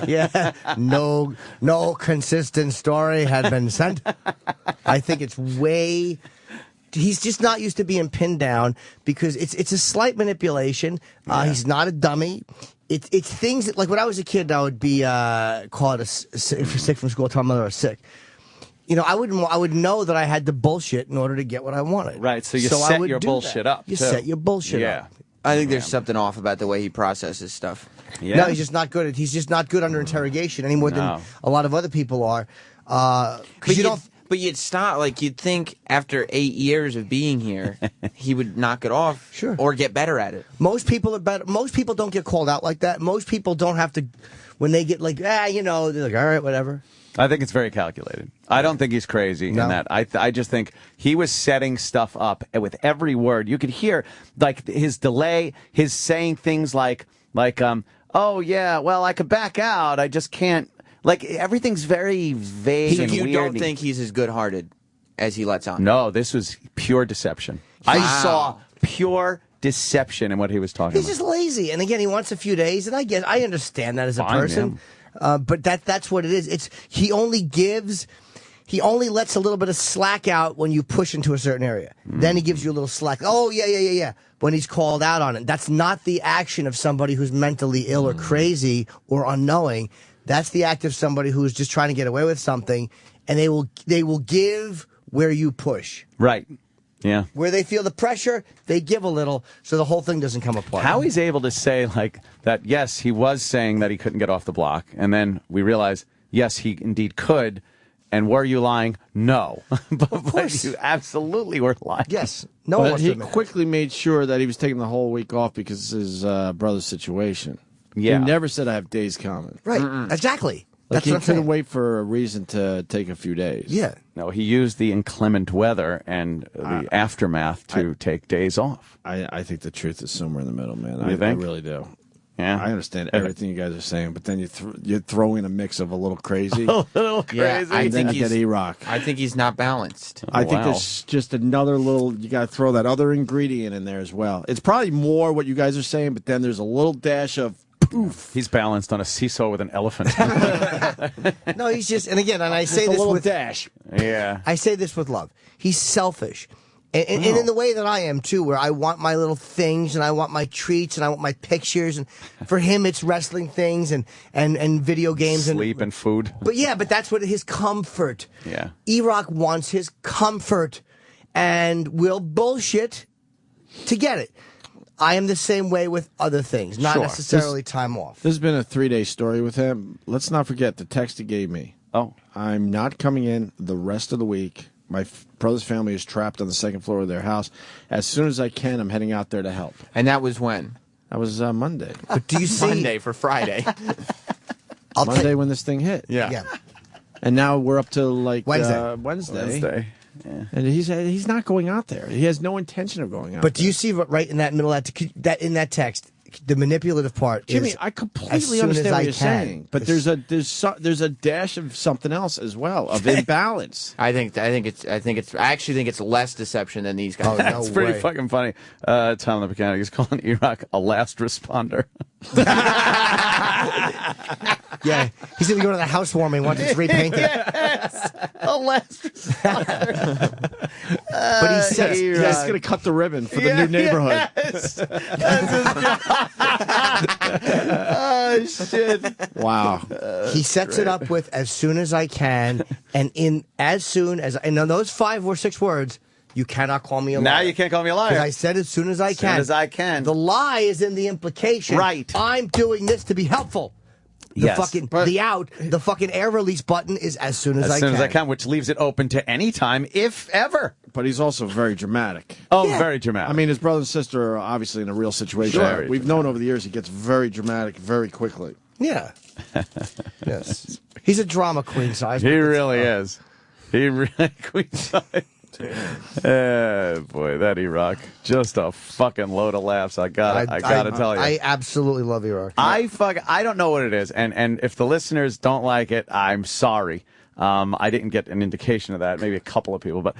Speaker 4: Yeah. No consistent story had been sent. I think it's way... He's just not used to being pinned down because it's a slight manipulation. He's not a dummy. It's things that, like when I was a kid, I would be called sick from school, tell my mother I was sick. You know, I would know that I had to bullshit in order to get what I wanted.
Speaker 3: Right, so you set your bullshit up.
Speaker 4: You
Speaker 3: too.
Speaker 4: set your bullshit up.
Speaker 13: I think there's something off about the way he processes stuff.
Speaker 3: Yeah.
Speaker 4: No, he's just not good. He's just not good under interrogation any more than a lot of other people are.
Speaker 13: But you'd stop, like, you'd think after 8 years of being here, he would knock it off or get better at it.
Speaker 4: Most people are better. Most people don't get called out like that. Most people don't have to, when they get like, they're like, all right, whatever.
Speaker 3: I think it's very calculated. I don't think he's crazy in that. I just think he was setting stuff up with every word. You could hear, like, his delay, his saying things like, oh, yeah, well, I could back out. I just can't. Like, everything's very vague and weird.
Speaker 13: You don't think he's as good-hearted as he lets on?
Speaker 3: No, this was pure deception.
Speaker 13: Wow.
Speaker 3: I saw pure deception in what he was talking
Speaker 4: He's
Speaker 3: about.
Speaker 4: just lazy, and again, he wants a few days, and I understand that as a person, but that's what it is. He only lets a little bit of slack out when you push into a certain area. Then he gives you a little slack. Oh yeah. When he's called out on it, that's not the action of somebody who's mentally ill or crazy or unknowing. That's the act of somebody who's just trying to get away with something, and they will give where you push.
Speaker 3: Right. Yeah.
Speaker 4: Where they feel the pressure, they give a little, so the whole thing doesn't come apart.
Speaker 3: How he's able to say like that, yes, he was saying that he couldn't get off the block, and then we realize, yes, he indeed could, and were you lying? No. But you absolutely were lying.
Speaker 4: Yes.
Speaker 2: But he quickly made sure that he was taking the whole week off because of his brother's situation.
Speaker 3: Yeah.
Speaker 2: He never said I have days coming.
Speaker 4: Right. Exactly.
Speaker 2: Like
Speaker 4: That's
Speaker 2: he
Speaker 4: what I'm saying.
Speaker 2: couldn't wait for a reason to take a few days.
Speaker 4: Yeah.
Speaker 3: No, he used the inclement weather and the aftermath to take days off.
Speaker 2: I think the truth is somewhere in the middle, man.
Speaker 3: You think?
Speaker 2: I really do.
Speaker 3: Yeah.
Speaker 2: I understand everything you guys are saying, but then you throw in a mix of a little crazy.
Speaker 3: A little
Speaker 13: Yeah,
Speaker 3: crazy.
Speaker 13: I
Speaker 2: and then
Speaker 13: think
Speaker 2: you get Erock.
Speaker 13: I think he's not balanced.
Speaker 2: I think there's just another little, you got to throw that other ingredient in there as well. It's probably more what you guys are saying, but then there's a little dash of poof.
Speaker 3: He's balanced on a seesaw with an elephant.
Speaker 4: No, he's just, and again, and I say
Speaker 2: Just a
Speaker 4: this
Speaker 2: little
Speaker 4: with
Speaker 2: dash.
Speaker 3: Yeah.
Speaker 4: I say this with love. He's selfish. And in the way that I am, too, where I want my little things and I want my treats and I want my pictures. And for him, it's wrestling things and video games.
Speaker 3: Sleep and food.
Speaker 4: But that's what his comfort.
Speaker 3: Yeah.
Speaker 4: Erock wants his comfort and will bullshit to get it. I am the same way with other things, not
Speaker 2: Sure.
Speaker 4: necessarily time off.
Speaker 2: This has been a 3-day story with him. Let's not forget the text he gave me.
Speaker 3: Oh.
Speaker 2: I'm not coming in the rest of the week. My brother's family is trapped on the second floor of their house. As soon as I can, I'm heading out there to help.
Speaker 13: And that was when?
Speaker 2: That was Monday.
Speaker 4: But do you see?
Speaker 13: Monday for Friday.
Speaker 2: Monday when this thing hit.
Speaker 4: Yeah.
Speaker 2: And now we're up to like
Speaker 4: Wednesday.
Speaker 2: Wednesday.
Speaker 3: Yeah.
Speaker 2: And he's not going out there. He has no intention of going out
Speaker 4: But
Speaker 2: there.
Speaker 4: do you see right in that middle of that in that text, the manipulative part
Speaker 2: Jimmy,
Speaker 4: is
Speaker 2: I
Speaker 4: as
Speaker 2: completely
Speaker 4: soon
Speaker 2: understand
Speaker 4: as
Speaker 2: what
Speaker 4: I
Speaker 2: you're
Speaker 4: can.
Speaker 2: saying, but there's a dash of something else as well, of imbalance.
Speaker 13: I actually think it's less deception than these guys.
Speaker 4: Oh, no
Speaker 3: That's pretty
Speaker 4: way.
Speaker 3: fucking funny. Tom the mechanic is calling Erock a last responder.
Speaker 4: Yeah, he's gonna go to the housewarming once it's repainted.
Speaker 3: Yes, a last responder.
Speaker 4: But he says
Speaker 2: He's going to cut the ribbon for the new neighborhood.
Speaker 3: Yes. That's his job. Oh shit!
Speaker 2: Wow.
Speaker 4: He sets it up with as soon as I can, and in as soon as, and on those 5 or 6 words, You cannot call me a liar.
Speaker 3: Now you can't call me a liar.
Speaker 4: Because I said as soon as I can.
Speaker 3: As soon as I can.
Speaker 4: The lie is in the implication.
Speaker 3: Right.
Speaker 4: I'm doing this to be helpful. The fucking air release button is as soon as I can.
Speaker 3: As soon as I can, which leaves it open to any time, if ever.
Speaker 2: But he's also very dramatic.
Speaker 3: Oh, very dramatic.
Speaker 2: I mean, his brother and sister are obviously in a real situation.
Speaker 3: Sure.
Speaker 2: We've known over the years he gets very dramatic very quickly.
Speaker 4: Yeah. Yes. He's a drama queen size.
Speaker 3: He really is. He really queen size. Boy, that Erock, just a fucking load of laughs. I gotta tell you,
Speaker 4: I absolutely love Erock.
Speaker 3: I don't know what it is, and if the listeners don't like it, I'm sorry. I didn't get an indication of that. Maybe a couple of people, but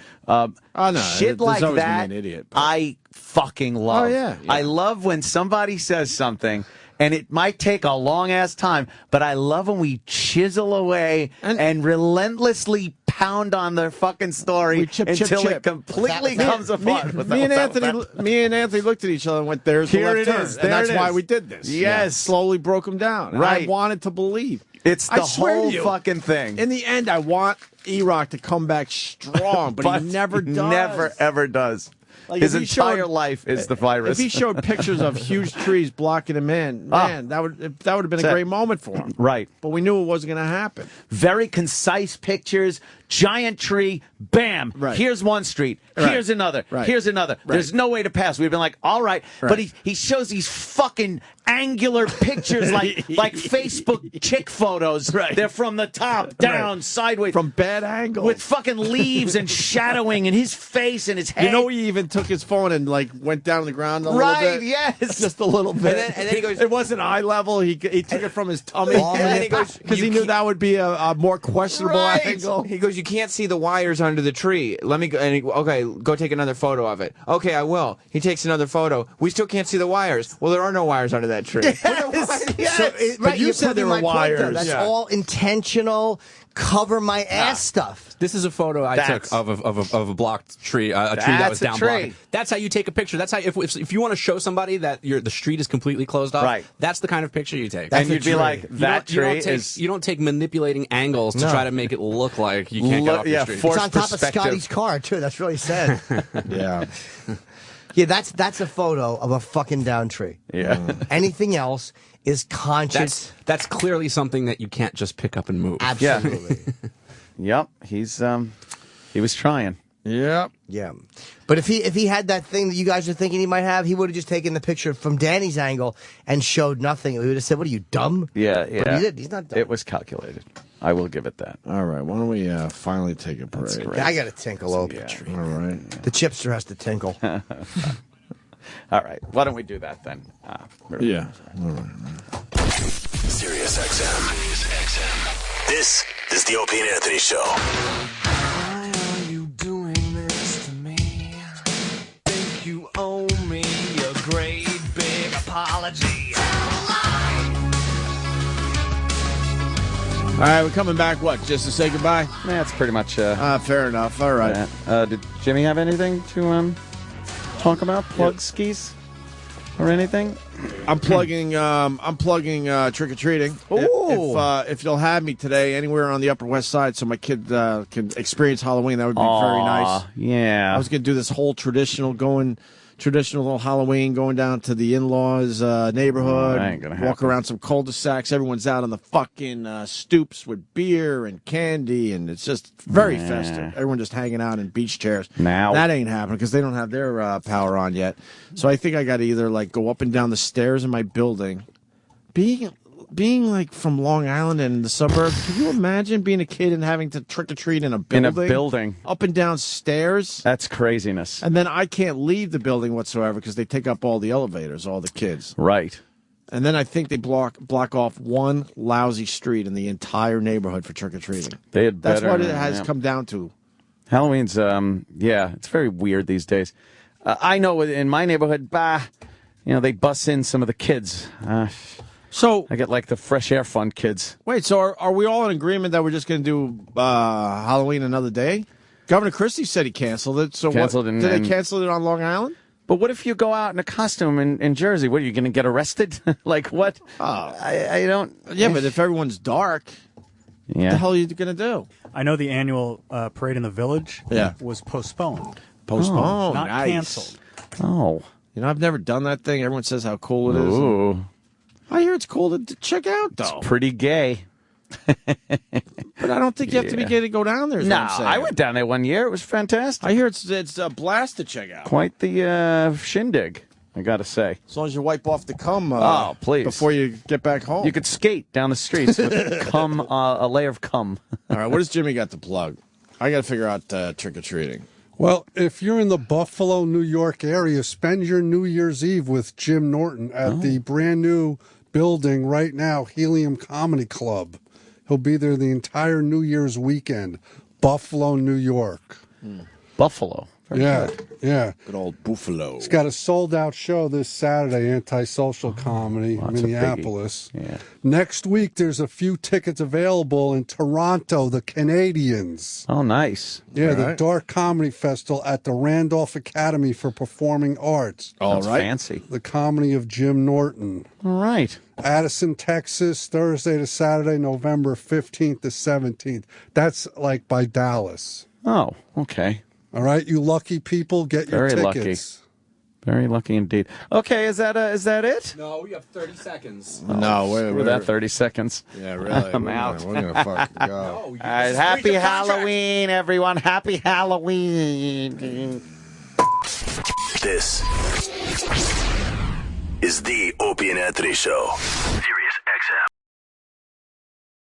Speaker 3: shit like that,
Speaker 2: an idiot,
Speaker 3: I fucking love.
Speaker 2: Oh yeah.
Speaker 3: I love when somebody says something. And it might take a long-ass time, but I love when we chisel away and relentlessly pound on their fucking story until it completely comes apart.
Speaker 2: Me and Anthony looked at each other and went, "There's the left turn," and that's why we did this.
Speaker 3: Yes,
Speaker 2: slowly broke him down. And I wanted to believe.
Speaker 3: It's the whole fucking thing.
Speaker 2: In the end, I want Erock to come back strong, but he never does.
Speaker 3: Never ever does.
Speaker 2: Like
Speaker 3: his entire life is the virus.
Speaker 2: If he showed pictures of huge trees blocking him in, man, that would have been a great moment for him.
Speaker 3: Right.
Speaker 2: But we knew it wasn't going to happen.
Speaker 3: Very concise pictures, giant tree, bam.
Speaker 2: Right.
Speaker 3: Here's one street.
Speaker 2: Right.
Speaker 3: Here's another.
Speaker 2: Right.
Speaker 3: Here's another.
Speaker 2: Right.
Speaker 3: There's no way to pass. We've been like, all right. But he shows these fucking angular pictures like Facebook chick photos.
Speaker 2: Right.
Speaker 3: They're from the top, down, sideways.
Speaker 2: From bad angles.
Speaker 3: With fucking leaves and shadowing and his face and his head.
Speaker 2: You know, he even took his phone and went down to the ground a little bit.
Speaker 3: Right, yes.
Speaker 2: Just a little bit.
Speaker 13: And then he goes,
Speaker 2: it wasn't eye level. He took it from his tummy.
Speaker 13: And then he goes,
Speaker 2: because he knew that would be a more questionable angle.
Speaker 13: He goes, you can't see the wires under the tree. Let me go. And okay, go take another photo of it. Okay, I will. He takes another photo. We still can't see the wires. Well, there are no wires under that tree.
Speaker 4: Yes. So
Speaker 2: but you said there were wires.
Speaker 4: That's all intentional. Cover my ass stuff.
Speaker 7: This is a photo I took of a blocked tree, a tree that was down blocked. That's how you take a picture. That's how if you want to show somebody that the street is completely closed off.
Speaker 3: Right.
Speaker 7: That's the kind of picture you take.
Speaker 3: And you'd be like, that tree is.
Speaker 7: You don't take manipulating angles to try to make it look like you can't get off the street.
Speaker 4: It's on top of Scotty's car too. That's really sad.
Speaker 2: Yeah.
Speaker 4: Yeah, that's a photo of a fucking down tree.
Speaker 3: Yeah.
Speaker 4: Anything else is conscious.
Speaker 7: That's clearly something that you can't just pick up and move.
Speaker 4: Absolutely.
Speaker 3: Yep. He was trying.
Speaker 2: Yep.
Speaker 4: Yeah. But if he had that thing that you guys are thinking he might have, he would have just taken the picture from Danny's angle and showed nothing. We would have said, "What are you, dumb?"
Speaker 3: Yeah.
Speaker 4: But he did. He's not dumb.
Speaker 3: It was calculated. I will give it that.
Speaker 2: All right. Why don't we finally take a break?
Speaker 4: I got to tinkle over.
Speaker 2: All right.
Speaker 4: The chipster has to tinkle.
Speaker 3: All right. Why don't we do that then?
Speaker 2: Yeah. All right.
Speaker 19: Sirius XM. This is the Opie and Anthony Show.
Speaker 21: Why are you doing this to me? Think you owe me a great big apology.
Speaker 2: All right, we're coming back, just to say goodbye?
Speaker 3: That's pretty much...
Speaker 2: fair enough. All right.
Speaker 3: Did Jimmy have anything to talk about? Plug skis? Or anything?
Speaker 2: I'm plugging trick-or-treating. If you'll have me today anywhere on the Upper West Side so my kid can experience Halloween, that would be very nice.
Speaker 3: Yeah.
Speaker 2: I was going to do this whole traditional little Halloween, going down to the in-laws neighborhood, walk around some cul-de-sacs. Everyone's out on the fucking stoops with beer and candy, and it's just very festive. Everyone just hanging out in beach chairs.
Speaker 3: Now
Speaker 2: that ain't happening because they don't have their power on yet. So I think I got to either go up and down the stairs in my building. Being like from Long Island and the suburbs, can you imagine being a kid and having to trick or treat in a building?
Speaker 3: In a building.
Speaker 2: Up and down stairs?
Speaker 3: That's craziness.
Speaker 2: And then I can't leave the building whatsoever because they take up all the elevators, all the kids.
Speaker 3: Right. And
Speaker 2: then I think they block off one lousy street in the entire neighborhood for trick or treating. That's what it has come down to.
Speaker 3: Halloween's, it's very weird these days. I know in my neighborhood, they bus in some of the kids.
Speaker 2: So
Speaker 3: I get like the Fresh Air Fund kids.
Speaker 2: Wait, so are we all in agreement that we're just going to do Halloween another day? Governor Christie said he canceled it. So did they cancel it on Long Island?
Speaker 3: But what if you go out in a costume in Jersey? What, are you going to get arrested? Like what? I don't...
Speaker 2: Yeah, but if everyone's dark, what the hell are you going to do?
Speaker 14: I know the annual parade in the village was postponed.
Speaker 2: Postponed.
Speaker 14: Not
Speaker 2: nice.
Speaker 14: canceled.
Speaker 3: Oh.
Speaker 2: You know, I've never done that thing. Everyone says how cool it is.
Speaker 3: Ooh.
Speaker 2: I hear it's cool to check out, though.
Speaker 3: It's pretty gay.
Speaker 2: But I don't think you have to be gay to go down there.
Speaker 3: No, I went down there one year. It was fantastic.
Speaker 2: I hear it's a blast to check out.
Speaker 3: Quite the shindig, I got to say.
Speaker 2: As long as you wipe off the cum
Speaker 3: oh, please.
Speaker 2: before you get back home.
Speaker 3: You could skate down the streets with cum, a layer of cum.
Speaker 2: All right, what does Jimmy got to plug? I got to figure out trick-or-treating.
Speaker 15: Well, if you're in the Buffalo, New York area, spend your New Year's Eve with Jim Norton at the brand new building right now, Helium Comedy Club. He'll be there the entire New Year's weekend. Buffalo, New York.
Speaker 3: Buffalo. Very
Speaker 15: good. Yeah.
Speaker 2: Good old Buffalo.
Speaker 15: He's got a sold-out show this Saturday, Antisocial Comedy, Minneapolis.
Speaker 3: Yeah.
Speaker 15: Next week, there's a few tickets available in Toronto, the Canadians.
Speaker 3: Oh, nice.
Speaker 15: Yeah, the Dark Comedy Festival at the Randolph Academy for Performing Arts.
Speaker 3: All right. Fancy.
Speaker 15: The comedy of Jim Norton.
Speaker 3: All right.
Speaker 15: Addison, Texas, Thursday to Saturday, November 15th to 17th. That's like by Dallas.
Speaker 3: Oh, okay.
Speaker 15: All right, you lucky people, get your
Speaker 3: Very
Speaker 15: tickets.
Speaker 3: lucky. Very lucky indeed. Okay, is that it?
Speaker 7: No, we have 30 seconds.
Speaker 2: No, wait.
Speaker 3: Screw that 30 seconds.
Speaker 2: Yeah, really.
Speaker 3: I'm out.
Speaker 2: We're going to fucking go.
Speaker 3: All right, happy Halloween, everyone. Happy Halloween.
Speaker 19: This is the Opie and Anthony Show.